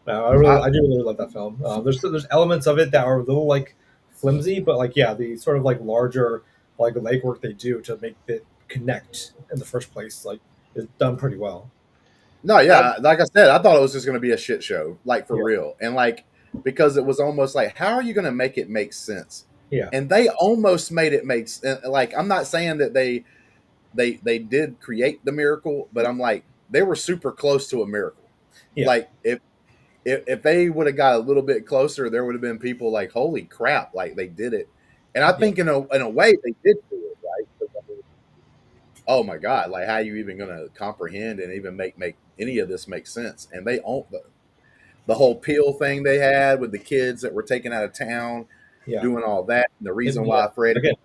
No, I do really love that film. There's elements of it that are a little like flimsy, but like the sort of like larger like legwork they do to make it connect in the first place like is done pretty well. No, yeah, like I said, I thought it was just going to be a shit show, like for real, and like because it was almost like, how are you going to make it make sense? Yeah. And they almost made it make sense. Like, I'm not saying that they did create the miracle, but I'm like, they were super close to a miracle. Yeah. Like if they would have got a little bit closer, there would have been people like, holy crap, like they did it. And I think in a way they did do it, right? I mean, oh my god, like how are you even going to comprehend and even make any of this make sense? And they own the whole peel thing they had with the kids that were taken out of town, Yeah. doing all that, and the reason why Fred again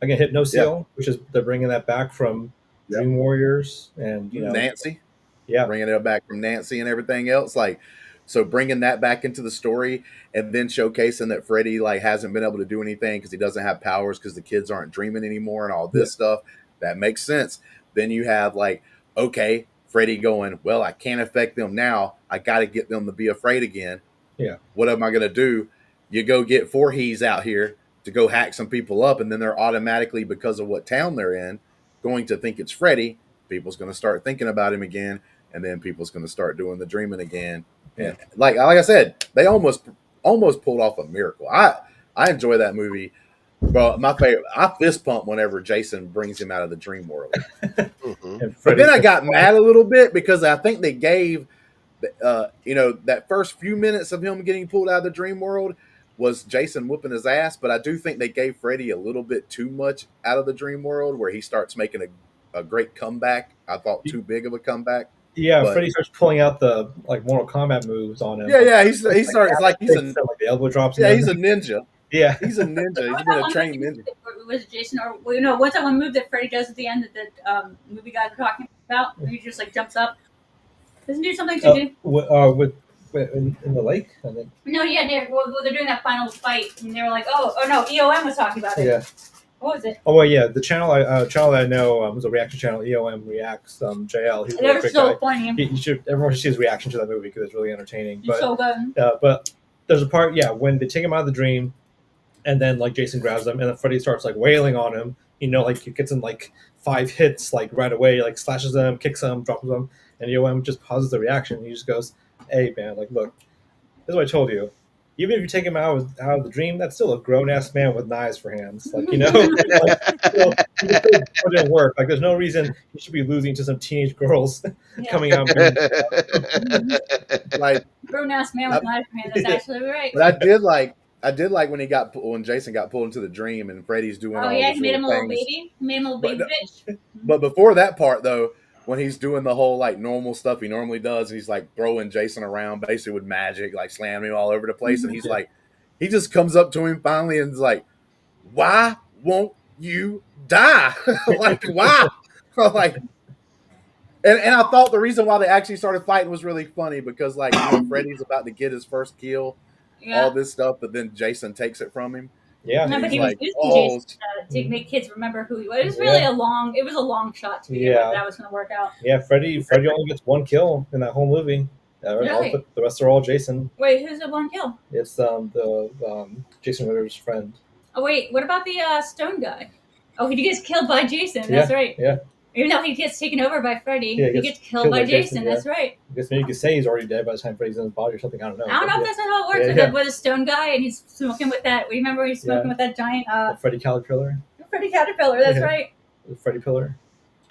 Hypno-Seal, which is they're bringing that back from Dream Warriors and Nancy, yeah, bringing it back from Nancy and everything else, like. So bringing that back into the story and then showcasing that Freddy like hasn't been able to do anything because he doesn't have powers because the kids aren't dreaming anymore and all this stuff, that makes sense. Then you have like, okay, Freddy going, well, I can't affect them now. I got to get them to be afraid again. Yeah. What am I going to do? You go get Voorhees out here to go hack some people up, and then they're automatically, because of what town they're in, going to think it's Freddy. People's going to start thinking about him again, and then people's going to start doing the dreaming again. And like I said, they almost pulled off a miracle. I enjoy that movie, bro. My favorite. I fist pump whenever Jason brings him out of the dream world. But then I got mad a little bit because I think they gave, that first few minutes of him getting pulled out of the dream world was Jason whooping his ass. But I do think they gave Freddy a little bit too much out of the dream world, where he starts making a great comeback. I thought too big of a comeback. Yeah, but Freddy starts pulling out the like Mortal Kombat moves on him. Yeah, he starts like he's like the elbow drops. Yeah, he's a ninja. Yeah, he's a ninja. He's been a trained ninja. Was Jason or what's that one move that Freddy does at the end that the movie guys were talking about? Where he just like jumps up. Doesn't he do something to do? With in the lake, I think. No, yeah, they're doing that final fight, and they were like, oh no, EOM was talking about it. Yeah. What was it? Oh well, yeah. The channel that I know was a reaction channel. EOM Reacts. JL. He's a They're great so guy. funny. Everyone should see his reaction to that movie because it's really entertaining. It's so good. But there's a part, when they take him out of the dream, and then like Jason grabs him, and then Freddy starts like wailing on him. Like he gets in like 5 hits like right away, like slashes them, kicks them, drops them, and EOM just pauses the reaction. He just goes, "Hey man, like look, this is what I told you. Even if you take him out of the dream, that's still a grown ass man with knives for hands. Like like, it didn't work. Like there's no reason he should be losing to some teenage girls coming out. Like grown ass man with knives for hands. That's actually right. But I did like when Jason got pulled into the dream and Freddy's doing. Oh all yeah, these he made him a little things. baby. He made him a little baby bitch. But before that part though, when he's doing the whole like normal stuff he normally does, he's like throwing Jason around basically with magic, like slamming him all over the place, and he's like, he just comes up to him finally and is like, "Why won't you die?" Like why? Like, and I thought the reason why they actually started fighting was really funny because like Freddy's about to get his first kill, all this stuff, but then Jason takes it from him. Yeah, no, but he like, was using Jason to make kids remember who he was. It was really a long shot to be able that was going to work out. Yeah, Freddy only gets 1 kill in that whole movie. Really? The rest are all Jason. Wait, who's the 1 kill? It's the Jason Ritter's friend. Oh wait, what about the stone guy? Oh, he gets killed by Jason. That's right. Yeah. Even though he gets taken over by Freddy, he gets killed by Jason. That's right. I guess maybe you could say he's already dead by the time Freddy's in his body or something. I don't know. I don't know if that's not how it works. With a stone guy, and he's smoking with that. Remember, he's smoking with that giant. Freddy Caterpillar. Freddy Caterpillar. That's right. The Freddy Pillar.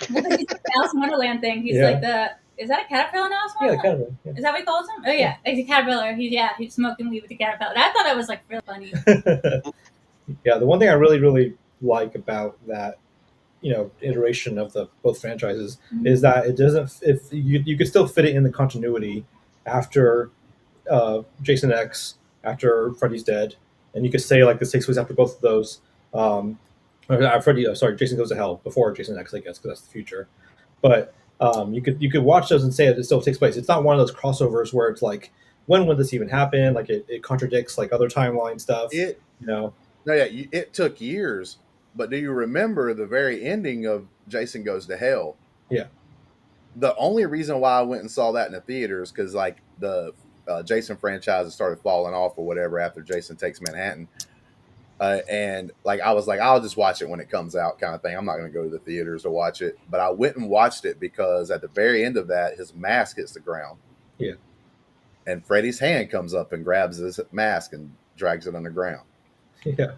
Well, he's the Alice in Wonderland thing. He's like the. Is that a caterpillar in Alice in Wonderland? Yeah, caterpillar. Yeah. Is that what he calls him? Oh yeah, it's a caterpillar. He's smoking weed with the caterpillar. I thought that was like really funny. Yeah, the one thing I really, really like about that, iteration of the both franchises is that it doesn't. If you could still fit it in the continuity after Jason X, after Freddy's dead, and you could say like this takes place after both of those. Jason Goes to Hell before Jason X, I guess, because that's the future. But you could watch those and say it still takes place. It's not one of those crossovers where it's like, when would this even happen? Like it contradicts like other timeline stuff. No, yeah, it took years. But do you remember the very ending of Jason Goes to Hell? Yeah. The only reason why I went and saw that in the theaters because like the Jason franchise started falling off or whatever after Jason Takes Manhattan. And like I was like, I'll just watch it when it comes out, kind of thing. I'm not going to go to the theaters to watch it, but I went and watched it because at the very end of that, his mask hits the ground. Yeah. And Freddy's hand comes up and grabs his mask and drags it on the ground. Yeah.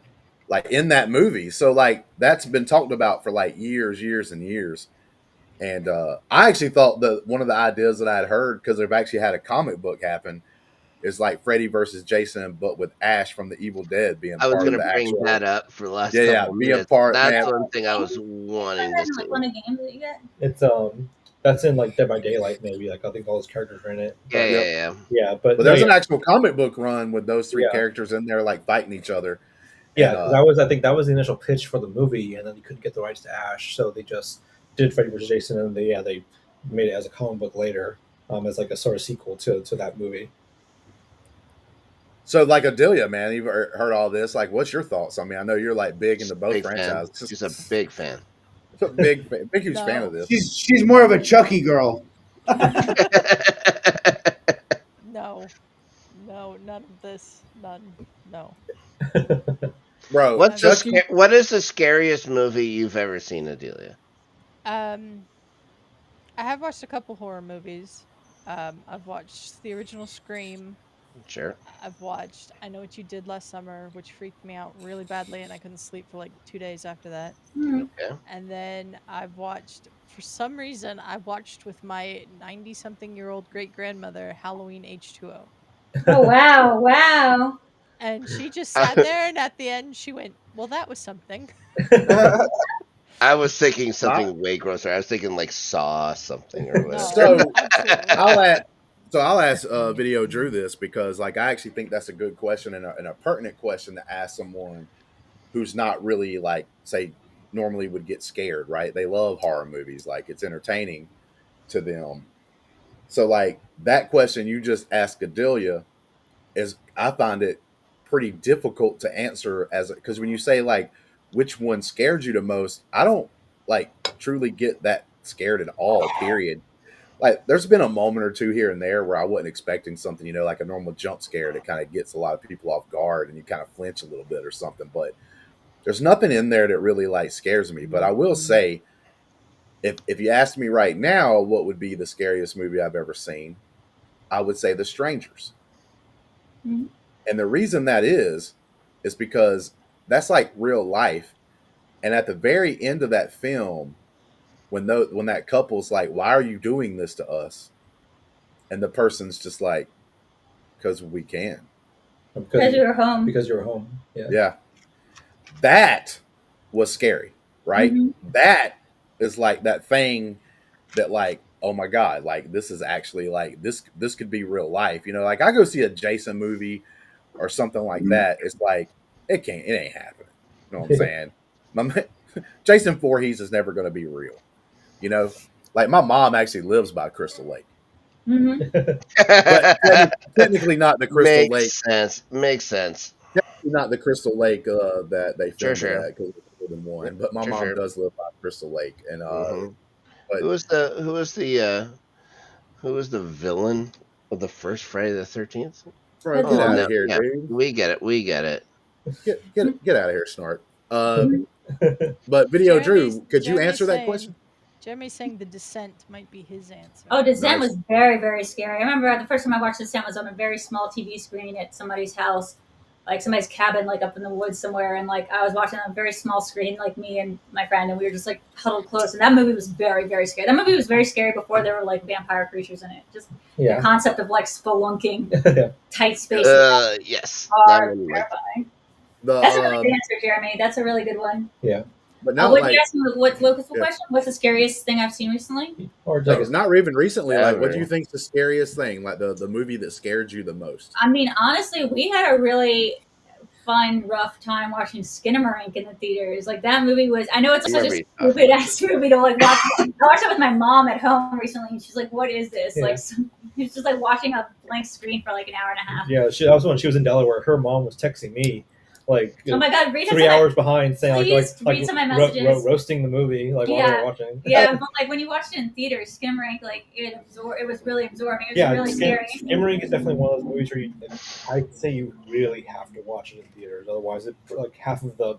Like in that movie. So like that's been talked about for like years and years. And I actually thought that one of the ideas that I had heard, because they've actually had a comic book happen, is like Freddy versus Jason, but with Ash from the Evil Dead being I was part of gonna the bring actual. that up for the last Yeah, couple being minutes. part. That's Man, one thing I was wanting to see. Like one of the games that you get. It's that's in like Dead by Daylight maybe. Like I think all those characters are in it. Yeah, But, yeah. But there's an actual comic book run with those three Yeah. characters in there, like fighting each other. Yeah, And, because I think that was the initial pitch for the movie, and then they couldn't get the rights to Ash, so they just did Freddy vs. Jason, and they made it as a comic book later, as like a sort of sequel to that movie. So, like Adelia, man, you've heard all this. Like, what's your thoughts? I mean, I know you're like big into both Big franchises. fan. She's a big fan. big huge fan of this. She's more of a Chucky girl. No, none of this. None. No. Bro, what is the scariest movie you've ever seen, Adelia? I have watched a couple horror movies. I've watched the original Scream. Sure. I've watched I Know What You Did Last Summer, which freaked me out really badly, and I couldn't sleep for like 2 days after that. Okay. And then I've watched, for some reason, I watched with my 90-something-year-old great-grandmother Halloween H2O. Oh, wow. Wow. And she just sat there, and at the end, she went, well, that was something. I was thinking something way grosser. I was thinking like Saw something or whatever. So I'll ask Video Drew this because like I actually think that's a good question and a pertinent question to ask someone who's not really like say normally would get scared, right? They love horror movies, like it's entertaining to them. So like that question you just asked Adelia is I find it pretty difficult to answer as because when you say like which one scared you the most, I don't like truly get that scared at all, period. Like there's been a moment or two here and there where I wasn't expecting something, like a normal jump scare that kind of gets a lot of people off guard and you kind of flinch a little bit or something. But there's nothing in there that really like scares me. But I will say, if you ask me right now, what would be the scariest movie I've ever seen, I would say The Strangers. Mm-hmm. And the reason that is because that's like real life. And at the very end of that film, when that couple's like, why are you doing this to us? And the person's just like, because we can. Because you're home. Because you're home. Yeah. Yeah. That was scary, right? Mm-hmm. That is like that thing that like, oh my God, like this is actually like this could be real life. Like I go see a Jason movie or something like that. It's like, it ain't happening. You know what I'm saying? Jason Voorhees is never going to be real. Like my mom actually lives by Crystal Lake. Mm-hmm. But technically not the Crystal Lake. Makes sense. Technically not the Crystal Lake that they filmed Sure. it at because it's more than one. But my mom does live by Crystal Lake, and but who was the villain of the first Friday the 13th? Bro, get out of here, yeah, dude. We get it. Get out of here, Snark. But Video Drew, could you answer that question? Jeremy's saying The Descent might be his answer. Oh, Descent was very, very scary. I remember the first time I watched Descent was on a very small TV screen at somebody's house, like somebody's cabin, like up in the woods somewhere. And like I was watching on a very small screen, like me and my friend, and we were just like huddled close. And that movie was very, very scary. That movie was very scary before there were like vampire creatures in it. Just the concept of like spelunking, tight spaces. Yes. Are terrifying. That's a really good answer, Jeremy. That's a really good one. Yeah. But now, what you asked me? What's Lucas' question? What's the scariest thing I've seen recently? Or it's not even recently. Like, what do you think is the scariest thing? Like the movie that scared you the most? I mean, honestly, we had a really fun, rough time watching Skinamarink in the theaters. Like that movie was. I know it's such a stupid ass movie to like watch. I watched it with my mom at home recently, and she's like, "What is this?" Yeah. Like, it's just like watching a blank screen for like an hour and a half. Yeah, that was when she was in Delaware. Her mom was texting me like Oh my God, read 3 some of hours behind, saying Please read some of my messages. roasting the movie while they Yeah, were watching. yeah, but like when you watched it in theaters, Skim Rank, like it was really absorbing. It was really scary. Skim Rank is definitely one of those movies where I'd say you really have to watch it in theaters, otherwise it like half of the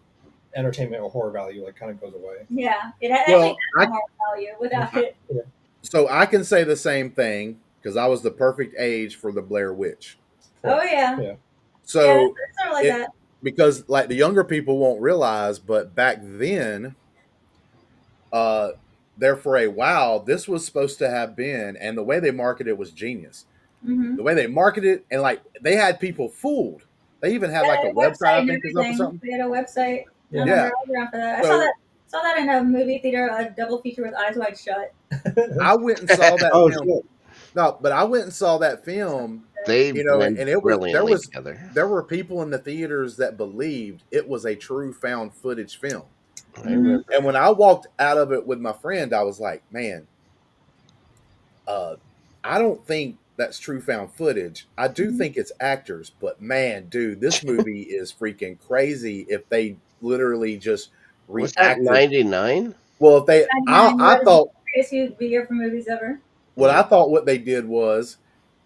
entertainment or horror value like kind of goes away. Yeah, it actually Well, has more value without it. So I can say the same thing because I was the perfect age for the Blair Witch. Oh yeah. So yeah, it's sort of like that. because like the younger people won't realize, but back then, there for a while, this was supposed to have been, and the way they marketed it was genius. Mm-hmm. The way they marketed it, and like they had people fooled. They even had like a website, I think, is up or something. They had a website. I Yeah. remember I was around for that. So- I saw that in a movie theater, a double feature with Eyes Wide Shut. I went and saw that Oh, film. shit. No, but I went and saw that film. They You know, blend and it was brilliantly together. there were people in the theaters that believed it was a true found footage film. I remember. And when I walked out of it with my friend, I was like, man, I don't think that's true found footage. I do think it's actors, but man, dude, this movie is freaking crazy if they literally just Was that reacted. 99? Well, if they, I thought Craziest year for movies ever. what they did was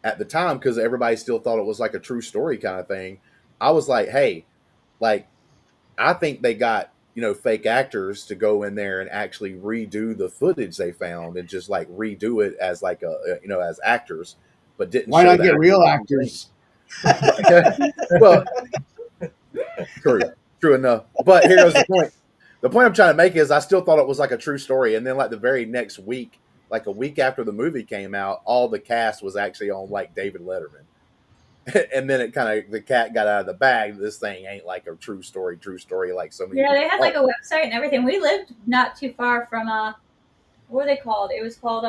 at the time, because everybody still thought it was like a true story kind of thing. I was like, hey, like, I think they got, fake actors to go in there and actually redo the footage they found and just like redo it as like as actors, but didn't. Why show not the get actors. real actors? Well, true enough. But here's the point. The point I'm trying to make is I still thought it was like a true story, and then like the very next week, like a week after the movie came out, all the cast was actually on like David Letterman. And then the cat got out of the bag. This thing ain't like a true story like so many. Yeah, they people had like a website and everything. We lived not too far from what were they called? It was called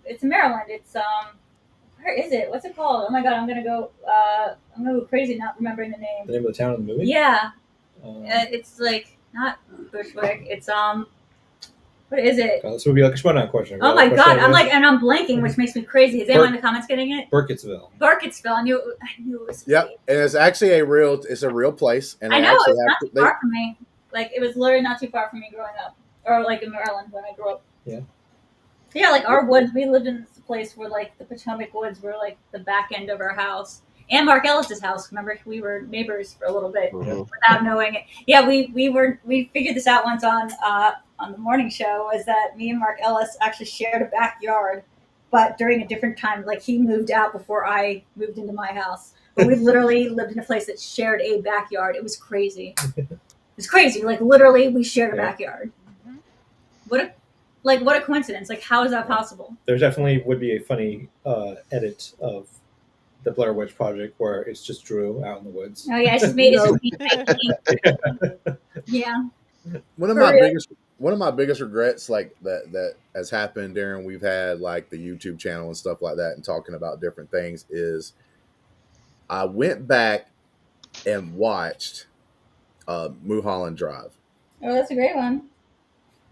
it's in Maryland. It's where is it? What's it called? Oh my God, I'm gonna go crazy not remembering the name. The name of the town in the movie? Yeah. It's like not Bushwick. It's what is it? This would be like a shutdown question. Oh my God, I'm blanking, which makes me crazy. Is anyone in the comments getting it? Burkittsville. I knew it was. Yep, and it's actually a real place. And I they know actually it's not have too far from me. Like it was literally not too far from me growing up, or like in Maryland when I grew up. Yeah. Yeah, like our woods. We lived in this place where like the Potomac woods were like the back end of our house. And Mark Ellis's house. Remember, we were neighbors for a little bit without knowing it. Yeah, we figured this out once on the morning show. Was that me and Mark Ellis actually shared a backyard, but during a different time. Like he moved out before I moved into my house. But we literally lived in a place that shared a backyard. It was crazy. It was crazy. Like literally, we shared a backyard. What a coincidence! Like how is that possible? There definitely would be a funny edit of the Blair Witch Project where it's just Drew out in the woods. Oh yeah, it's just me. Yeah. One of my biggest regrets, like that has happened during we've had like the YouTube channel and stuff like that, and talking about different things, is I went back and watched Mulholland Drive. Oh, that's a great one.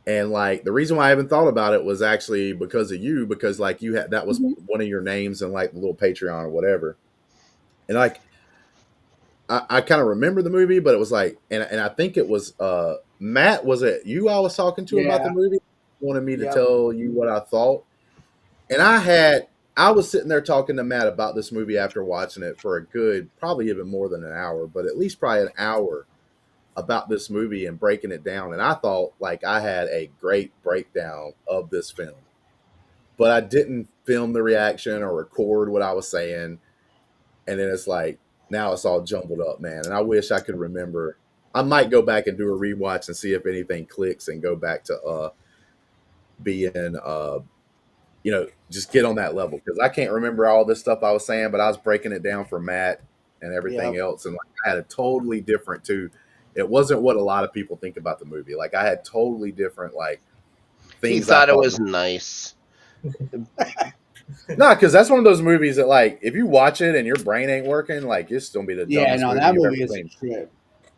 And like the reason why I haven't thought about it was actually because of you, because like you had that was one of your names in like the little Patreon or whatever. And like I kind of remember the movie, but it was like and I think it was Matt, was it you I was talking to about the movie? Wanted me to tell you what I thought. And I was sitting there talking to Matt about this movie after watching it for a good, probably even more than an hour, but at least probably an hour about this movie and breaking it down. And I thought like I had a great breakdown of this film, but I didn't film the reaction or record what I was saying. And then it's like, now it's all jumbled up, man. And I wish I could remember. I might go back and do a rewatch and see if anything clicks and go back to being, just get on that level. Cause I can't remember all this stuff I was saying, but I was breaking it down for Matt and everything else. And like, I had a totally different too. It wasn't what a lot of people think about the movie. Like I had totally different like things. He thought it was nice. No, because that's one of those movies that like if you watch it and your brain ain't working, like it's gonna be the dumbest movie that you've movie ever is seen. a trip.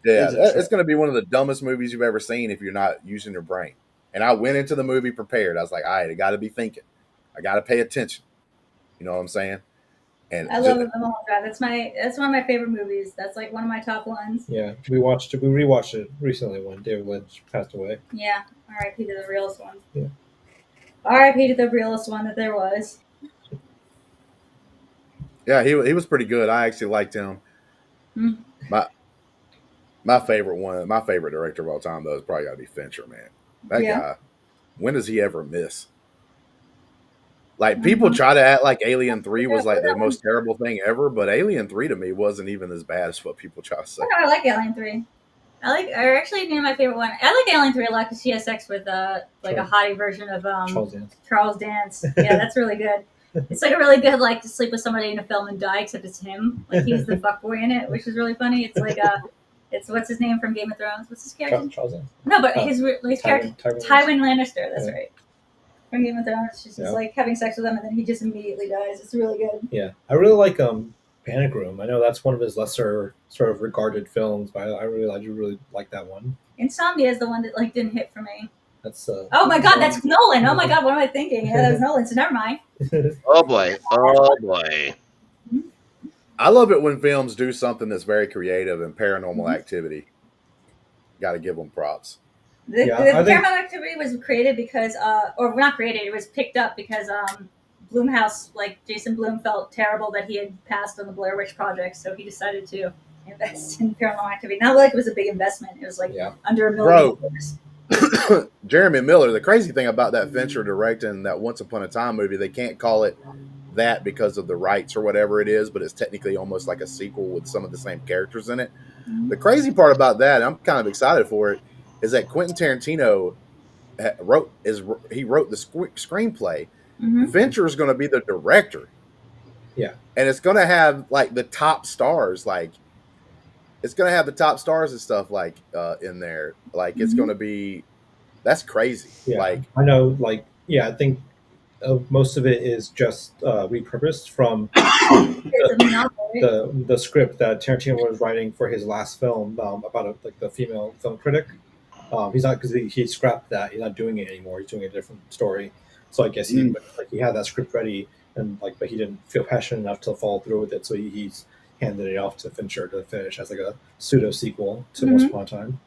Yeah, it's gonna be one of the dumbest movies you've ever seen if you're not using your brain. And I went into the movie prepared. I was like, all right, I got to be thinking. I got to pay attention. You know what I'm saying? And I love Mulholland Drive. That's one of my favorite movies. That's like one of my top ones. Yeah, we rewatched it recently when David Lynch passed away. Yeah, R.I.P. to the realest one. Yeah. R.I.P. to the realest one that there was. yeah, he was pretty good. I actually liked him. Mm. My favorite director of all time though is probably got to be Fincher, man. That Yeah. guy, when does he ever miss? Like people try to act like Alien 3 was like the most terrible thing ever, but Alien 3 to me wasn't even as bad as what people try to say. I like Alien 3. Actually, my favorite one. I like Alien 3 a lot because she has sex with like a hottie version of Charles Dance. Yeah, that's really good. It's like a really good like to sleep with somebody in a film and die, except it's him. Like he's the fuckboy in it, which is really funny. It's like it's what's his name from Game of Thrones? What's his character? Charles Dance. No, but his character Tywin Lannister. That's Yeah. right. From Game of Thrones, she's just like having sex with him, and then he just immediately dies. It's really good. Yeah, I really like Panic Room. I know that's one of his lesser sort of regarded films, but I do really like that one. Insomnia is the one that like didn't hit for me. That's oh my god, that's Nolan. Oh my god, what am I thinking? Yeah, that was Nolan. So never mind. Oh boy. Oh boy. I love it when films do something that's very creative and Paranormal Activity. Got to give them props. The Paranormal Activity was created because, or not created, it was picked up because Blumhouse, like Jason Blum, felt terrible that he had passed on the Blair Witch Project, so he decided to invest in Paranormal Activity. Not like it was a big investment; it was like under $1 million. Jeremy Miller. The crazy thing about that Fincher directing that Once Upon a Time movie, they can't call it that because of the rights or whatever it is, but it's technically almost like a sequel with some of the same characters in it. Mm-hmm. The crazy part about that, I'm kind of excited for it, is that Quentin Tarantino wrote the screenplay. Mm-hmm. Fincher is going to be the director. Yeah. And it's going to have like the top stars, like it's going to have the top stars and stuff like in there. Like it's going to be, that's crazy. Yeah. Like I know, like, yeah, I think most of it is just repurposed from the script that Tarantino was writing for his last film about like the female film critic. He's not, because he scrapped that. He's not doing it anymore. He's doing a different story. So I guess he had that script ready, and like, but he didn't feel passionate enough to follow through with it. So he's handed it off to Fincher to finish as like a pseudo sequel to Once Upon a Time.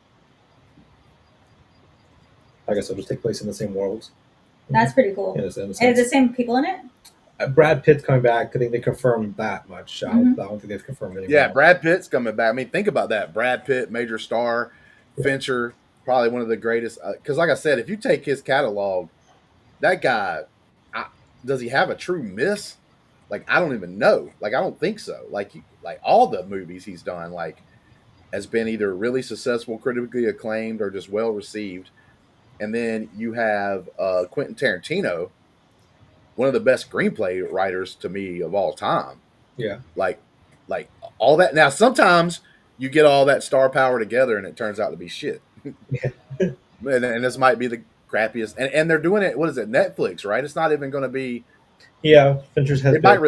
I guess it'll just take place in the same world. That's pretty cool. And the same people in it? Brad Pitt's coming back. I think they confirmed that much. I don't think they've confirmed anything. Yeah, Brad Pitt's coming back. I mean, think about that. Brad Pitt, major star, Fincher, probably one of the greatest. Because like I said, if you take his catalog, that guy, does he have a true miss? Like, I don't even know. Like, I don't think so. Like all the movies he's done, like, has been either really successful, critically acclaimed, or just well received. And then you have Quentin Tarantino, one of the best screenplay writers to me of all time. Yeah. Like all that. Now, sometimes you get all that star power together and it turns out to be shit. Yeah. and this might be the crappiest. And they're doing it, what is it, Netflix, right? It's not even going to be. Yeah, Fincher's has. They might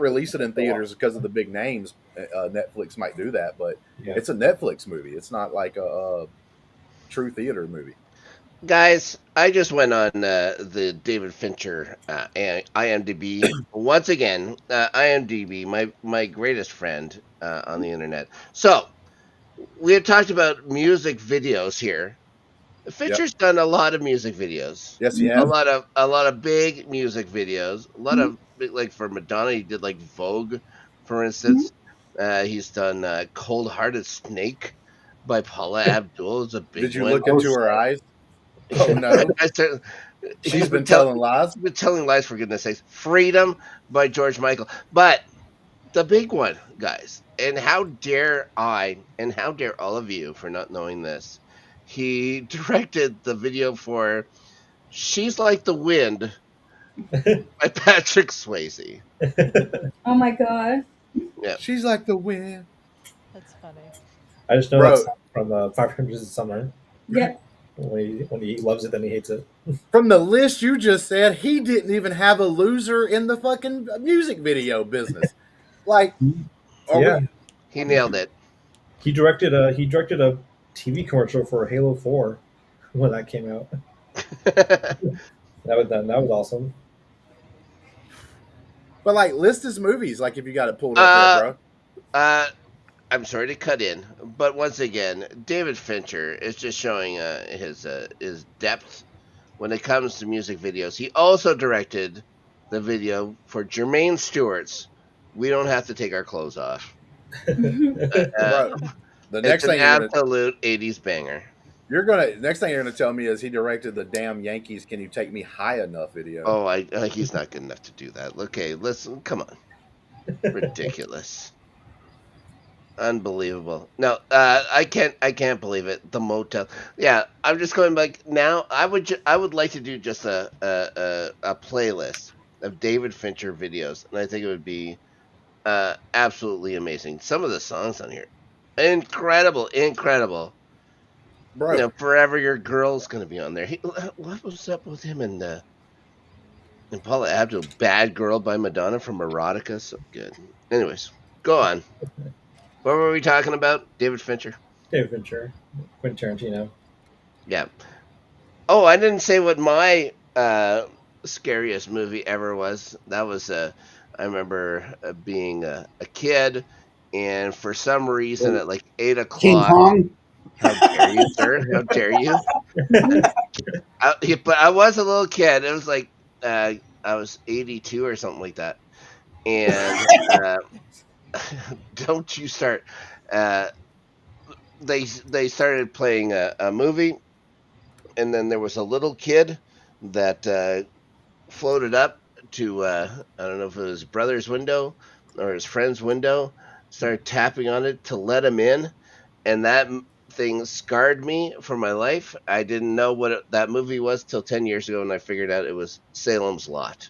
release it in theaters because of the big names. Netflix might do that, but it's a Netflix movie. It's not like a true theater movie. Guys, I just went on the David Fincher IMDb. Once again, IMDb, my greatest friend on the internet. So, we had talked about music videos here. Fincher's done a lot of music videos. Yes, he has. A lot of big music videos. A lot of big, like for Madonna, he did like Vogue, for instance. He's done Cold Hearted Snake by Paula Abdul. It's a big Did you one. look into her eyes? Oh no. She's been telling lies. Been telling lies, for goodness sakes. Freedom by George Michael. But the big one, guys, and how dare I, and how dare all of you for not knowing this, he directed the video for She's Like the Wind by Patrick Swayze. Oh my god. Yeah. She's like the wind. That's funny. I just know that's from 500 Days of Summer. Yeah. When he loves it, then he hates it. From the list you just said, he didn't even have a loser in the fucking music video business. Like, he nailed it. He directed a TV commercial for Halo 4 when that came out. That was awesome. But like, list his movies. Like, if you got it pulled up there, bro. I'm sorry to cut in, but once again, David Fincher is just showing his depth when it comes to music videos. He also directed the video for Jermaine Stewart's "We Don't Have to Take Our Clothes Off." Bro, the It's next an thing you're gonna absolute '80s banger. next thing you're gonna tell me is he directed the damn Yankees "Can You Take Me High Enough" video. Oh, he's not good enough to do that. Okay, listen, come on, ridiculous. Unbelievable. No, I can't believe it. The motel. Yeah, I'm just going like now. I would like to do just a playlist of David Fincher videos, and I think it would be absolutely amazing. Some of the songs on here, incredible, incredible. You Bro, know, Forever Your Girl's gonna be on there. What was up with him and Paula Abdul? Bad Girl by Madonna from Erotica. So good. Anyways, go on. What were we talking about? David Fincher. David Fincher, Quentin Tarantino. Yeah. Oh, I didn't say what my scariest movie ever was. That was I remember being a kid, and for some reason at like 8 King o'clock. Kong. How dare you, sir? How dare you? But I was a little kid. It was like I was 82 or something like that, and don't you start. Uh, they started playing a movie, and then there was a little kid that floated up to I don't know if it was his brother's window or his friend's window, started tapping on it to let him in, and that thing scarred me for my life. I didn't know what that movie was till 10 years ago, and I figured out it was Salem's Lot.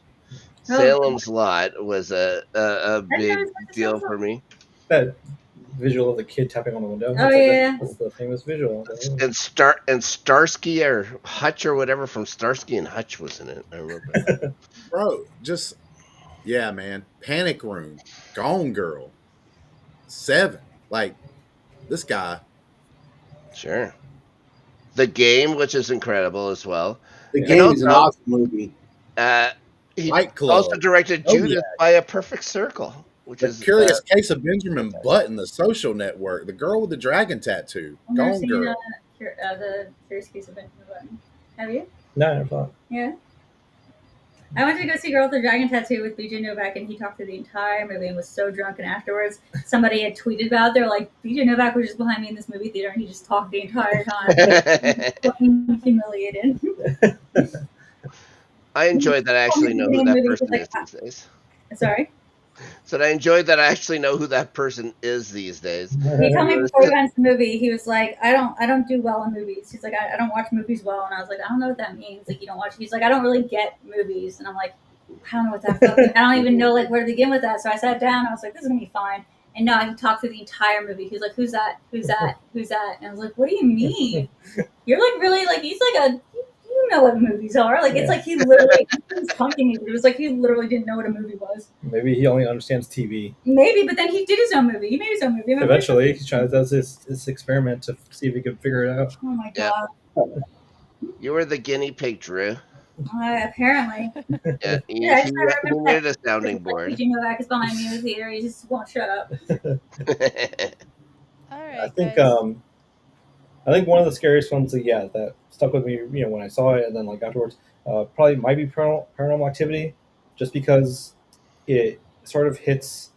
Salem's Lot was a big deal for me. That visual of the kid tapping on the window. Oh, yeah. That's the famous visual. And Starsky or Hutch or whatever from Starsky and Hutch was in it. I remember. bro, just yeah, man. Panic Room, Gone Girl, Seven. Like, this guy. Sure. The Game, which is incredible as well. The Game is an awesome movie. He Fight Club. also directed Judas by a Perfect Circle, which is Curious Case of Benjamin Button, The Social Network, The Girl with the Dragon Tattoo, I've never Gone seen Girl. the Curious Case of Benjamin Button. Have you? No, I never saw it. Yeah. I went to go see Girl with the Dragon Tattoo with BJ Novak, and he talked through the entire movie and was so drunk. And afterwards, somebody had tweeted about it. They're like, BJ Novak was just behind me in this movie theater, and he just talked the entire time. Like, fucking humiliated. I enjoyed that I actually know who that person is these days. Sorry? So I enjoyed that I actually know who that person is these days. He told me before we went to the movie, he was like, I don't do well in movies. He's like, I don't watch movies well. And I was like, I don't know what that means. Like, you don't watch. He's like, I don't really get movies. And I'm like, I don't know what that fucking, I don't even know like where to begin with that. So I sat down. I was like, this is gonna be fine. And no, he talked through the entire movie. He was like, who's that? Who's that? Who's that? And I was like, what do you mean? You're like really like he's like you know what movies are. Like, it's like he literally he was punking me. It was like he literally didn't know what a movie was. Maybe he only understands TV. Maybe, but then he did his own movie. He made his own movie. Eventually, he's trying to do this experiment to see if he can figure it out. Oh my god. You were the guinea pig, Drew. Apparently. Yeah, you needed a sounding board. BJ Novak is behind me in the theater. He just won't shut up. All right, I think one of the scariest ones that stuck with me, when I saw it and then like afterwards, probably might be Paranormal Activity, just because it sort of hits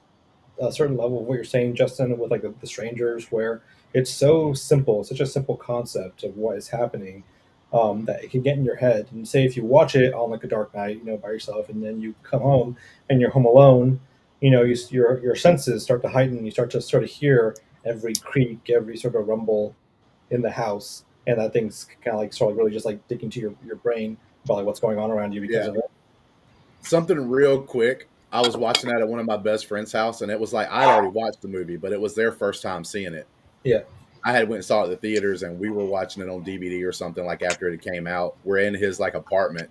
a certain level of what you're saying, Justin, with like the strangers, where it's so simple, such a simple concept of what is happening, that it can get in your head. And say if you watch it on like a dark night, by yourself, and then you come home and you're home alone, your senses start to heighten. You start to sort of hear every creak, every sort of rumble in the house, and that thing's kind of like sort of really just like digging to your brain about like what's going on around you because of it. Something real quick. I was watching that at one of my best friend's house, and it was like I'd already watched the movie, but it was their first time seeing it. Yeah. I had went and saw it at the theaters, and we were watching it on DVD or something like after it came out. We're in his like apartment.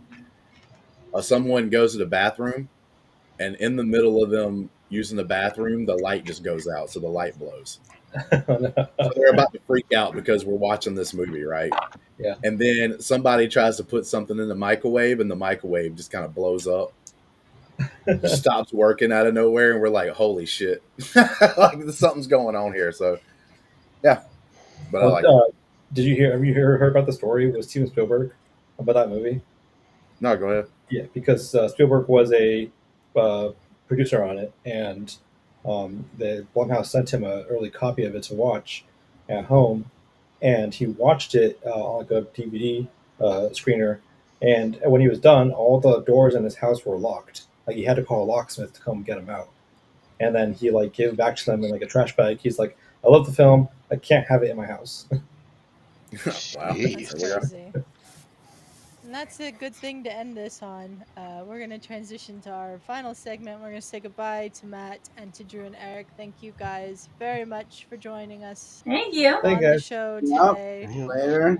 Someone goes to the bathroom, and in the middle of them using the bathroom, the light just goes out, so the light blows. So they're about to freak out because we're watching this movie, right? Yeah. And then somebody tries to put something in the microwave, and the microwave just kind of blows up. stops working out of nowhere, and we're like, "Holy shit!" Like something's going on here. So yeah, but I Well, like it. did you hear? Have you heard about the story with Steven Spielberg about that movie? No, go ahead. Yeah, because Spielberg was a uh, producer on it, and the Blumhouse sent him an early copy of it to watch at home, and he watched it on like a DVD screener. And when he was done, all the doors in his house were locked. Like he had to call a locksmith to come get him out. And then he like gave it back to them in like a trash bag. He's like, "I love the film. I can't have it in my house." Wow, That's there we go. crazy. And that's a good thing to end this on. We're going to transition to our final segment. We're going to say goodbye to Matt and to Drew and Eric. Thank you guys very much for joining us Thank you. Thank on you the guys. show Yep. today. Later.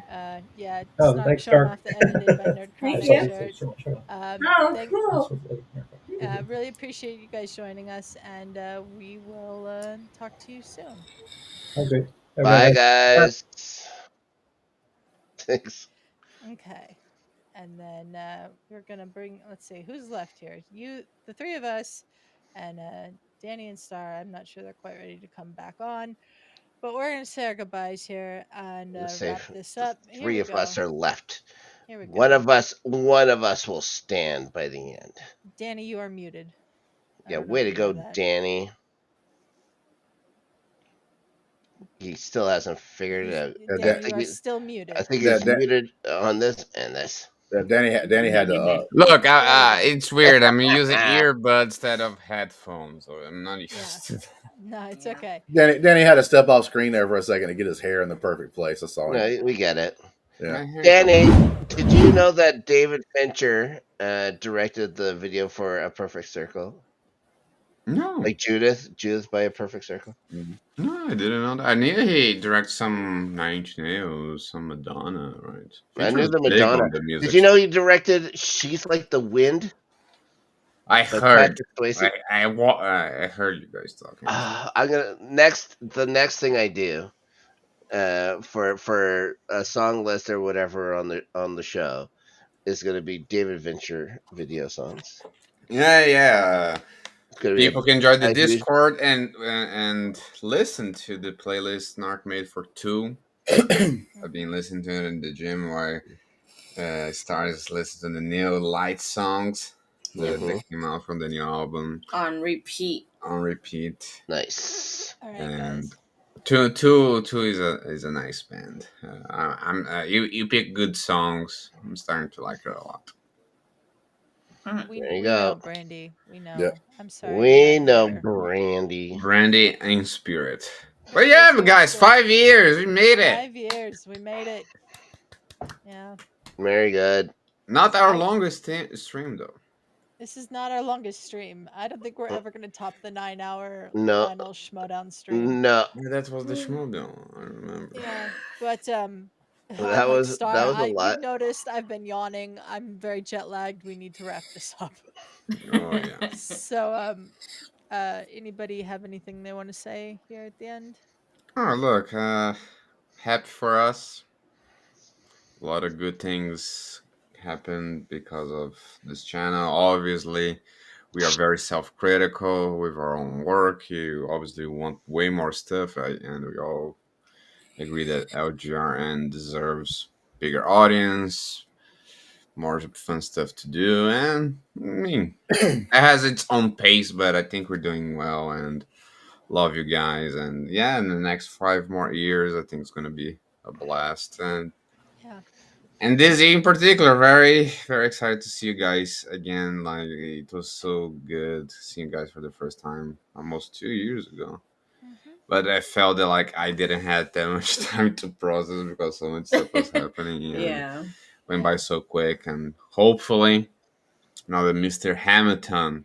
Yeah, Oh, Snark thanks, showing Stark. off the edited by Thank Nerdtronic you. shirt. Oh, Thank, cool. really appreciate you guys joining us, and we will talk to you soon. Okay. Bye, Everybody, guys. Thanks. Okay. And then we're gonna bring. Let's see who's left here. You, the three of us, and Danny and Star. I'm not sure they're quite ready to come back on, but we're gonna say our goodbyes here and Let's say wrap this the up. Here three we of go. us are left. Here we One go. of us will stand by the end. Danny, you are muted. I Yeah, don't know way if to you know go, that. Danny. He still hasn't figured it out. Danny, you are still muted. I think Yeah, he's muted on this and this. Danny had to. Look, There you go. it's weird. I'm using earbuds instead of headphones, so I'm not used to that. No, it's okay. Danny had to step off screen there for a second to get his hair in the perfect place. I saw him. No, we get it. Yeah. Danny, did you know that David Fincher directed the video for A Perfect Circle? No. Like Judith by A Perfect Circle? No, I didn't know that. I knew he directed some Nine Inch Nails, some Madonna, right? I knew Fincher's the big Madonna. on the music. Did you know he directed She's Like the Wind? I by heard. Patrick Swayze? I heard you guys talking. I'm gonna the next thing I do for a song list or whatever on the show is gonna be David Fincher video songs. Yeah. It's gonna be People can join the a huge. Discord and listen to the playlist Snark made for two. I've been listening to it in the gym where I started listening to the new light songs that came out from the new album On repeat. Nice. All right, and guys. two is a nice band. You pick good songs. I'm starting to like it a lot. We There you know, go. Brandy. We know. Yeah. I'm sorry. We you're not know here. Brandy in spirit. But yeah, guys, 5 years. We made it. 5 years. We made it. Yeah. Very good. Not our longest stream though. This is not our longest stream. I don't think we're ever going to top the 9-hour No. final Schmodown stream. No. Yeah, that was the Schmodown. I remember. Yeah, but I'm That like was Star. a lot. You've noticed I've been yawning. I'm very jet lagged. We need to wrap this up. Oh yeah. So anybody have anything they want to say here at the end? Oh look, happy for us. A lot of good things happened because of this channel. Obviously, we are very self-critical with our own work. You obviously want way more stuff, and we all agree that LGRN deserves bigger audience, more fun stuff to do, and I mean, it has its own pace, but I think we're doing well, and love you guys, and yeah, in the next 5 more years, I think it's gonna be a blast, and Dizzy in particular, very very excited to see you guys again. Like it was so good seeing you guys for the first time almost 2 years ago. But I felt that like I didn't have that much time to process because so much stuff was happening. And Yeah. went by so quick, and hopefully now that Mr. Hamilton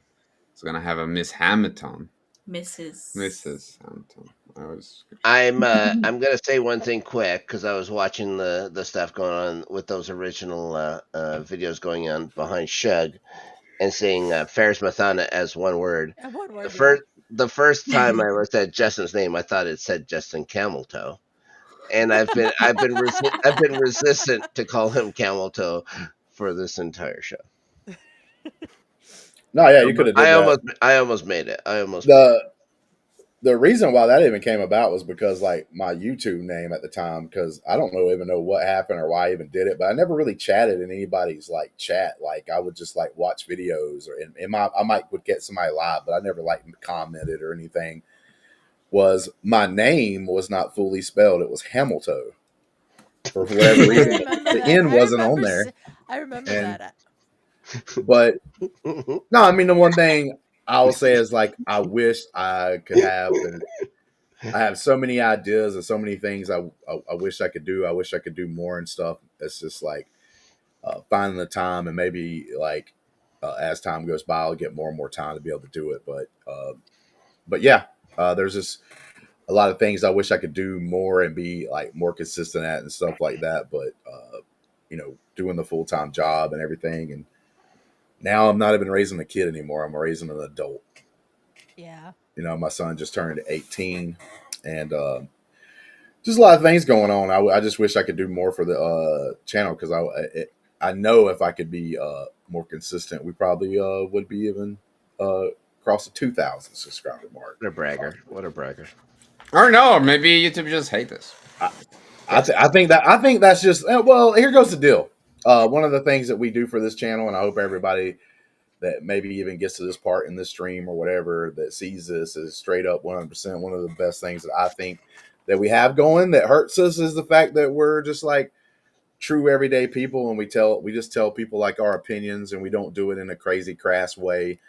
is gonna have a Miss Hamilton. Mrs. Hamilton. I'm gonna say one thing quick because I was watching the stuff going on with those original videos going on behind Shug and seeing Ferris Mathana as one word. One word. The first time I looked at Justin's name, I thought it said Justin Cameltoe, and I've been resistant to call him Cameltoe for this entire show. No, yeah, you could have did that. I almost made it. I almost The reason why that even came about was because like my YouTube name at the time, because I don't even know what happened or why I even did it, but I never really chatted in anybody's like chat. Like I would just like watch videos or I might would get somebody live, but I never like commented or anything. Was my name was not fully spelled; it was Hamilton. For whatever reason, the N wasn't on there. I remember And that. but no, I mean the one thing I'll say is like I wish I could have the. I have so many ideas and so many things I wish I could do. I wish I could do more and stuff. It's just like finding the time and maybe like as time goes by, I'll get more and more time to be able to do it. But yeah, there's just a lot of things I wish I could do more and be like more consistent at and stuff like that. But doing the full time job and everything, and now I'm not even raising a kid anymore. I'm raising an adult. Yeah. My son just turned 18, and just a lot of things going on. I just wish I could do more for the channel because I know if I could be more consistent, we probably would be even cross the 2,000 subscriber mark. What a bragger! What a bragger! Or no, maybe YouTube just hate us. I think that's just well. Here goes the deal. One of the things that we do for this channel, and I hope everybody that maybe even gets to this part in this stream or whatever that sees this is straight up 100%. One of the best things that I think that we have going that hurts us is the fact that we're just like true everyday people, and we just tell people like our opinions, and we don't do it in a crazy crass way.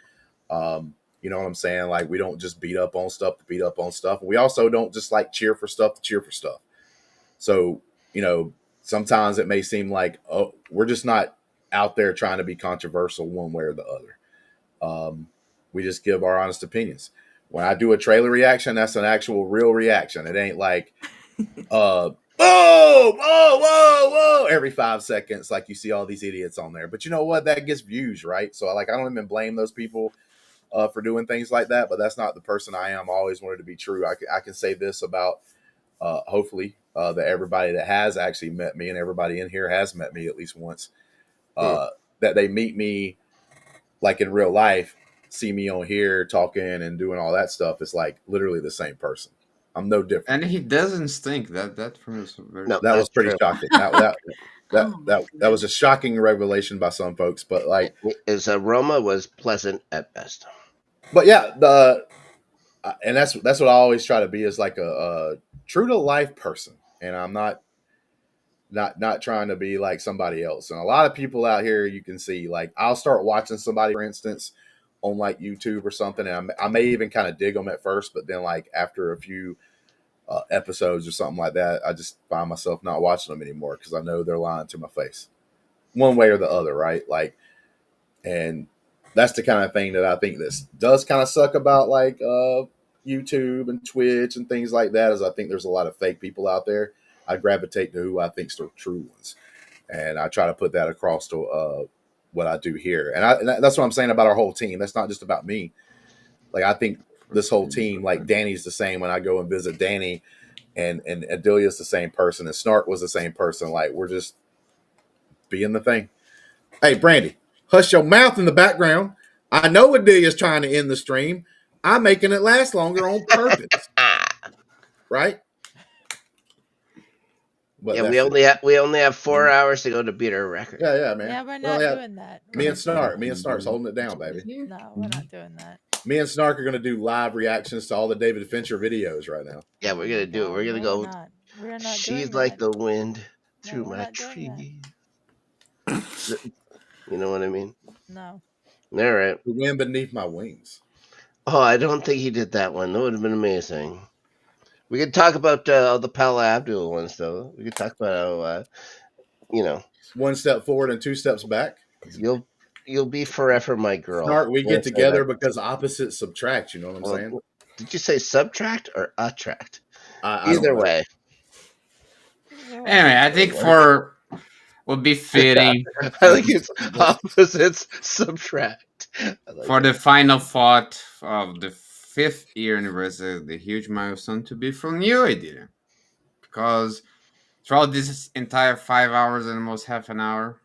You know what I'm saying? Like we don't just beat up on stuff to beat up on stuff. We also don't just like cheer for stuff to cheer for stuff. So, sometimes it may seem like, oh, we're just not out there trying to be controversial one way or the other. We just give our honest opinions. When I do a trailer reaction, that's an actual real reaction. It ain't like, whoa, every 5 seconds, like you see all these idiots on there. But you know what? That gets views, right? So I don't even blame those people for doing things like that. But that's not the person I am. I always wanted to be true. I can say this about hopefully that everybody that has actually met me and everybody in here has met me at least once, that they meet me like in real life, see me on here talking and doing all that stuff. It's like literally the same person. I'm no different. And he doesn't stink. That for me was very. No, that was pretty true. shocking. That was a shocking revelation by some folks, but like his aroma was pleasant at best. But yeah, and that's what I always try to be is like a true to life person, and I'm not trying to be like somebody else. And a lot of people out here, you can see like I'll start watching somebody, for instance, on like YouTube or something, and I may even kind of dig them at first, but then like after a few episodes or something like that, I just find myself not watching them anymore because I know they're lying to my face, one way or the other, right? Like, and that's the kind of thing that I think this does kind of suck about like YouTube and Twitch and things like that. Is I think there's a lot of fake people out there. I gravitate to who I think are true ones, and I try to put that across to what I do here. And that's what I'm saying about our whole team. That's not just about me. Like I think this whole team, like Danny's the same when I go and visit Danny, and Adelia's the same person, and Snark was the same person. Like we're just being the thing. Hey, Brandy, hush your mouth in the background. I know Adelia's trying to end the stream. I'm making it last longer on purpose. Right? But yeah, we only have 4 hours to go to beat our record. Yeah, man. Yeah, we're not doing that. Me and Snark's holding it down, baby. No, we're not doing that. Me and Snark are going to do live reactions to all the David Fincher videos right now. Yeah, we're going to do it. We're going to go. We're not She's like the wind through my tree. You know what I mean? No. All right. The wind beneath my wings. Oh, I don't think he did that one. That would have been amazing. We could talk about the Paula Abdul ones, though. We could talk about how, 1 step forward and 2 steps back. You'll be forever my girl. Snark, we get together because opposites subtract. You know what I'm saying? Did you say subtract or attract? Either way. Anyway, I think would be fitting. I think it's opposites subtract. For the final thought of the 5th year anniversary, the huge milestone to be from you, Adelia. Because throughout this entire 5 hours and almost half an hour,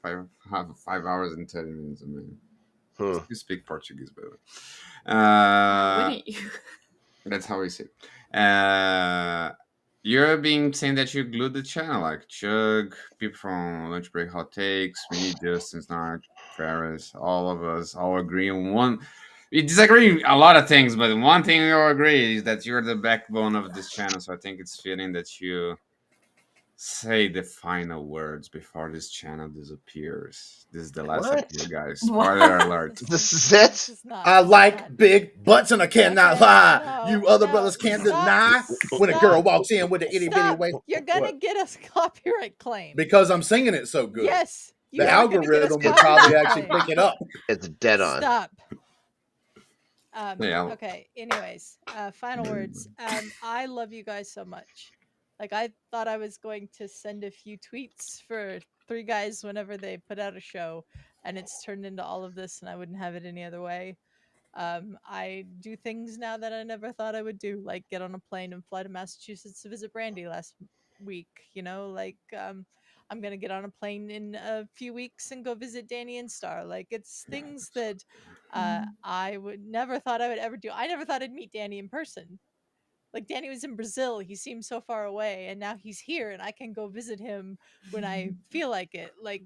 5 hours and 30 minutes, I mean, You speak Portuguese, by the way. Wouldn't you? That's how we say it. You're being saying that you glued the channel, like Chug, people from Lunch Break Hot Takes, me, Justin, Snark, Ferris, all of us all agree on one. We disagree a lot of things, but one thing we all agree is that you're the backbone of this channel. So I think it's fitting that you say the final words before this channel disappears. This is the last What? episode, guys. Spoiler alert. This is it. I like big butts and I cannot lie. You other brothers can't deny when a girl walks in with an itty bitty waist. You're gonna What? get us copyright claim. Because I'm singing it so good. Yes. The algorithm will probably actually pick it up. It's dead on. Stop. Yeah. Okay. Anyways, final words. I love you guys so much. Like, I thought I was going to send a few tweets for three guys whenever they put out a show, and it's turned into all of this, and I wouldn't have it any other way. I do things now that I never thought I would do, like get on a plane and fly to Massachusetts to visit Brandy last week. You know, like I'm gonna get on a plane in a few weeks and go visit Danny and Star. Like, it's things that I would never thought I would ever do. I never thought I'd meet Danny in person. Like, Danny was in Brazil, he seemed so far away, and now he's here, and I can go visit him when I feel like it. Like,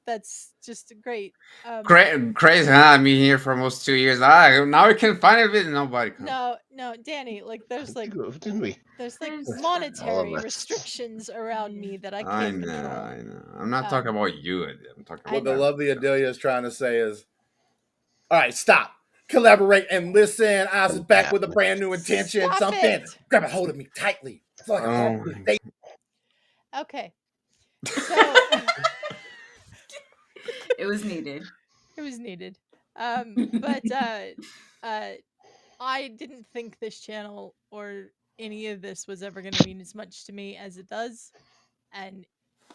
that's just great. Crazy, huh? I've been here for almost 2 years. Now we can finally visit. Nobody comes. No, Danny. Like, there's like Didn't we? there's like All monetary of us. restrictions around me that I I can't know, control. I know. I'm not talking about you, Eddie. I'm talking What about the lovely Adelia is trying to say is, all right, stop. Collaborate and listen. I was back with a brand new intention. Stop Something. it. Grab a hold of me tightly. It's like a hard to date. Okay. So It was needed. it was needed. But I didn't think this channel or any of this was ever going to mean as much to me as it does, and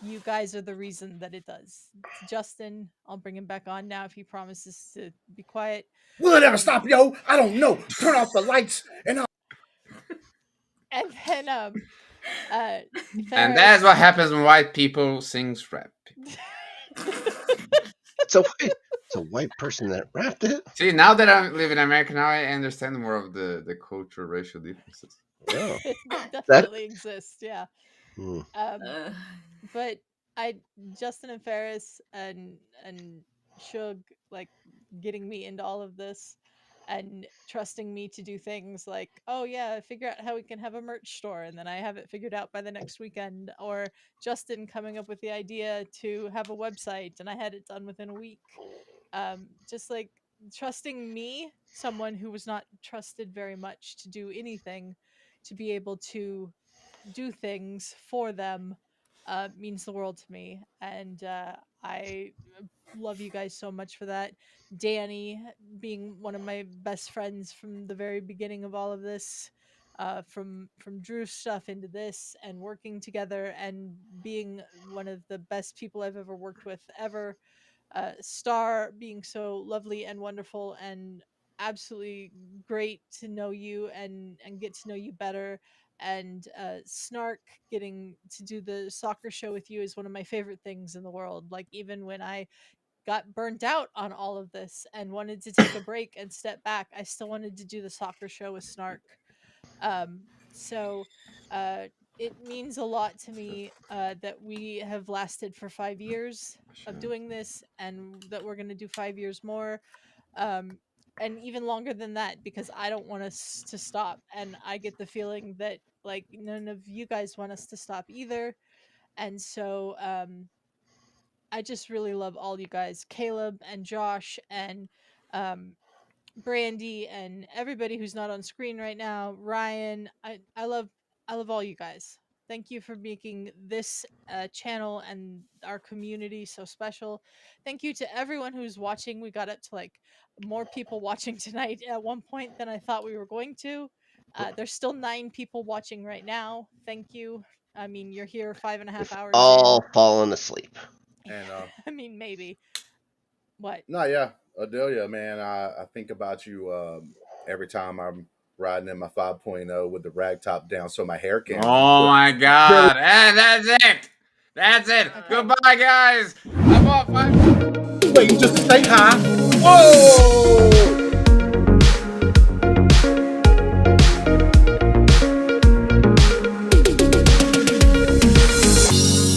you guys are the reason that it does. Justin, I'll bring him back on now if he promises to be quiet. Will it ever stop, yo? I don't know. Turn off the lights and I'll... And then and that's what happens when white people sings rap. It's a white person that rapped it. See, now that I live in America, now I understand more of the cultural racial differences. Oh. Definitely exists, yeah. Hmm. But Justin and Ferris and Shug, like, getting me into all of this and trusting me to do things like, oh yeah, figure out how we can have a merch store, and then I have it figured out by the next weekend, or Justin coming up with the idea to have a website and I had it done within a week. Just like trusting me, someone who was not trusted very much to do anything, to be able to do things for them means the world to me, and I love you guys so much for that. Danny being one of my best friends from the very beginning of all of this, from Drew's stuff into this, and working together and being one of the best people I've ever worked with ever. Star being so lovely and wonderful and absolutely great to know you and get to know you better, and Snark, getting to do the soccer show with you is one of my favorite things in the world. Like, even when I got burnt out on all of this and wanted to take a break and step back, I still wanted to do the soccer show with Snark. So it means a lot to me that we have lasted for 5 years of doing this, and that we're going to do 5 years more, and even longer than that, because I don't want us to stop, and I get the feeling that, like, none of you guys want us to stop either. And so I just really love all you guys, Caleb and Josh and Brandy and everybody who's not on screen right now, Ryan. I love all you guys. Thank you for making this channel and our community so special. Thank you to everyone who's watching. We got up to like more people watching tonight at one point than I thought we were going to. There's still 9 people watching right now. Thank you. I mean, you're here 5.5 hours All in. fallen asleep. And I mean, maybe. What? No, yeah, Adelia, man, I think about you every time I'm riding in my 5.0 with the rag top down so my hair can't. Oh my god. And that's it. That's it. Goodbye, guys. I'm off. Wait, just to stay high.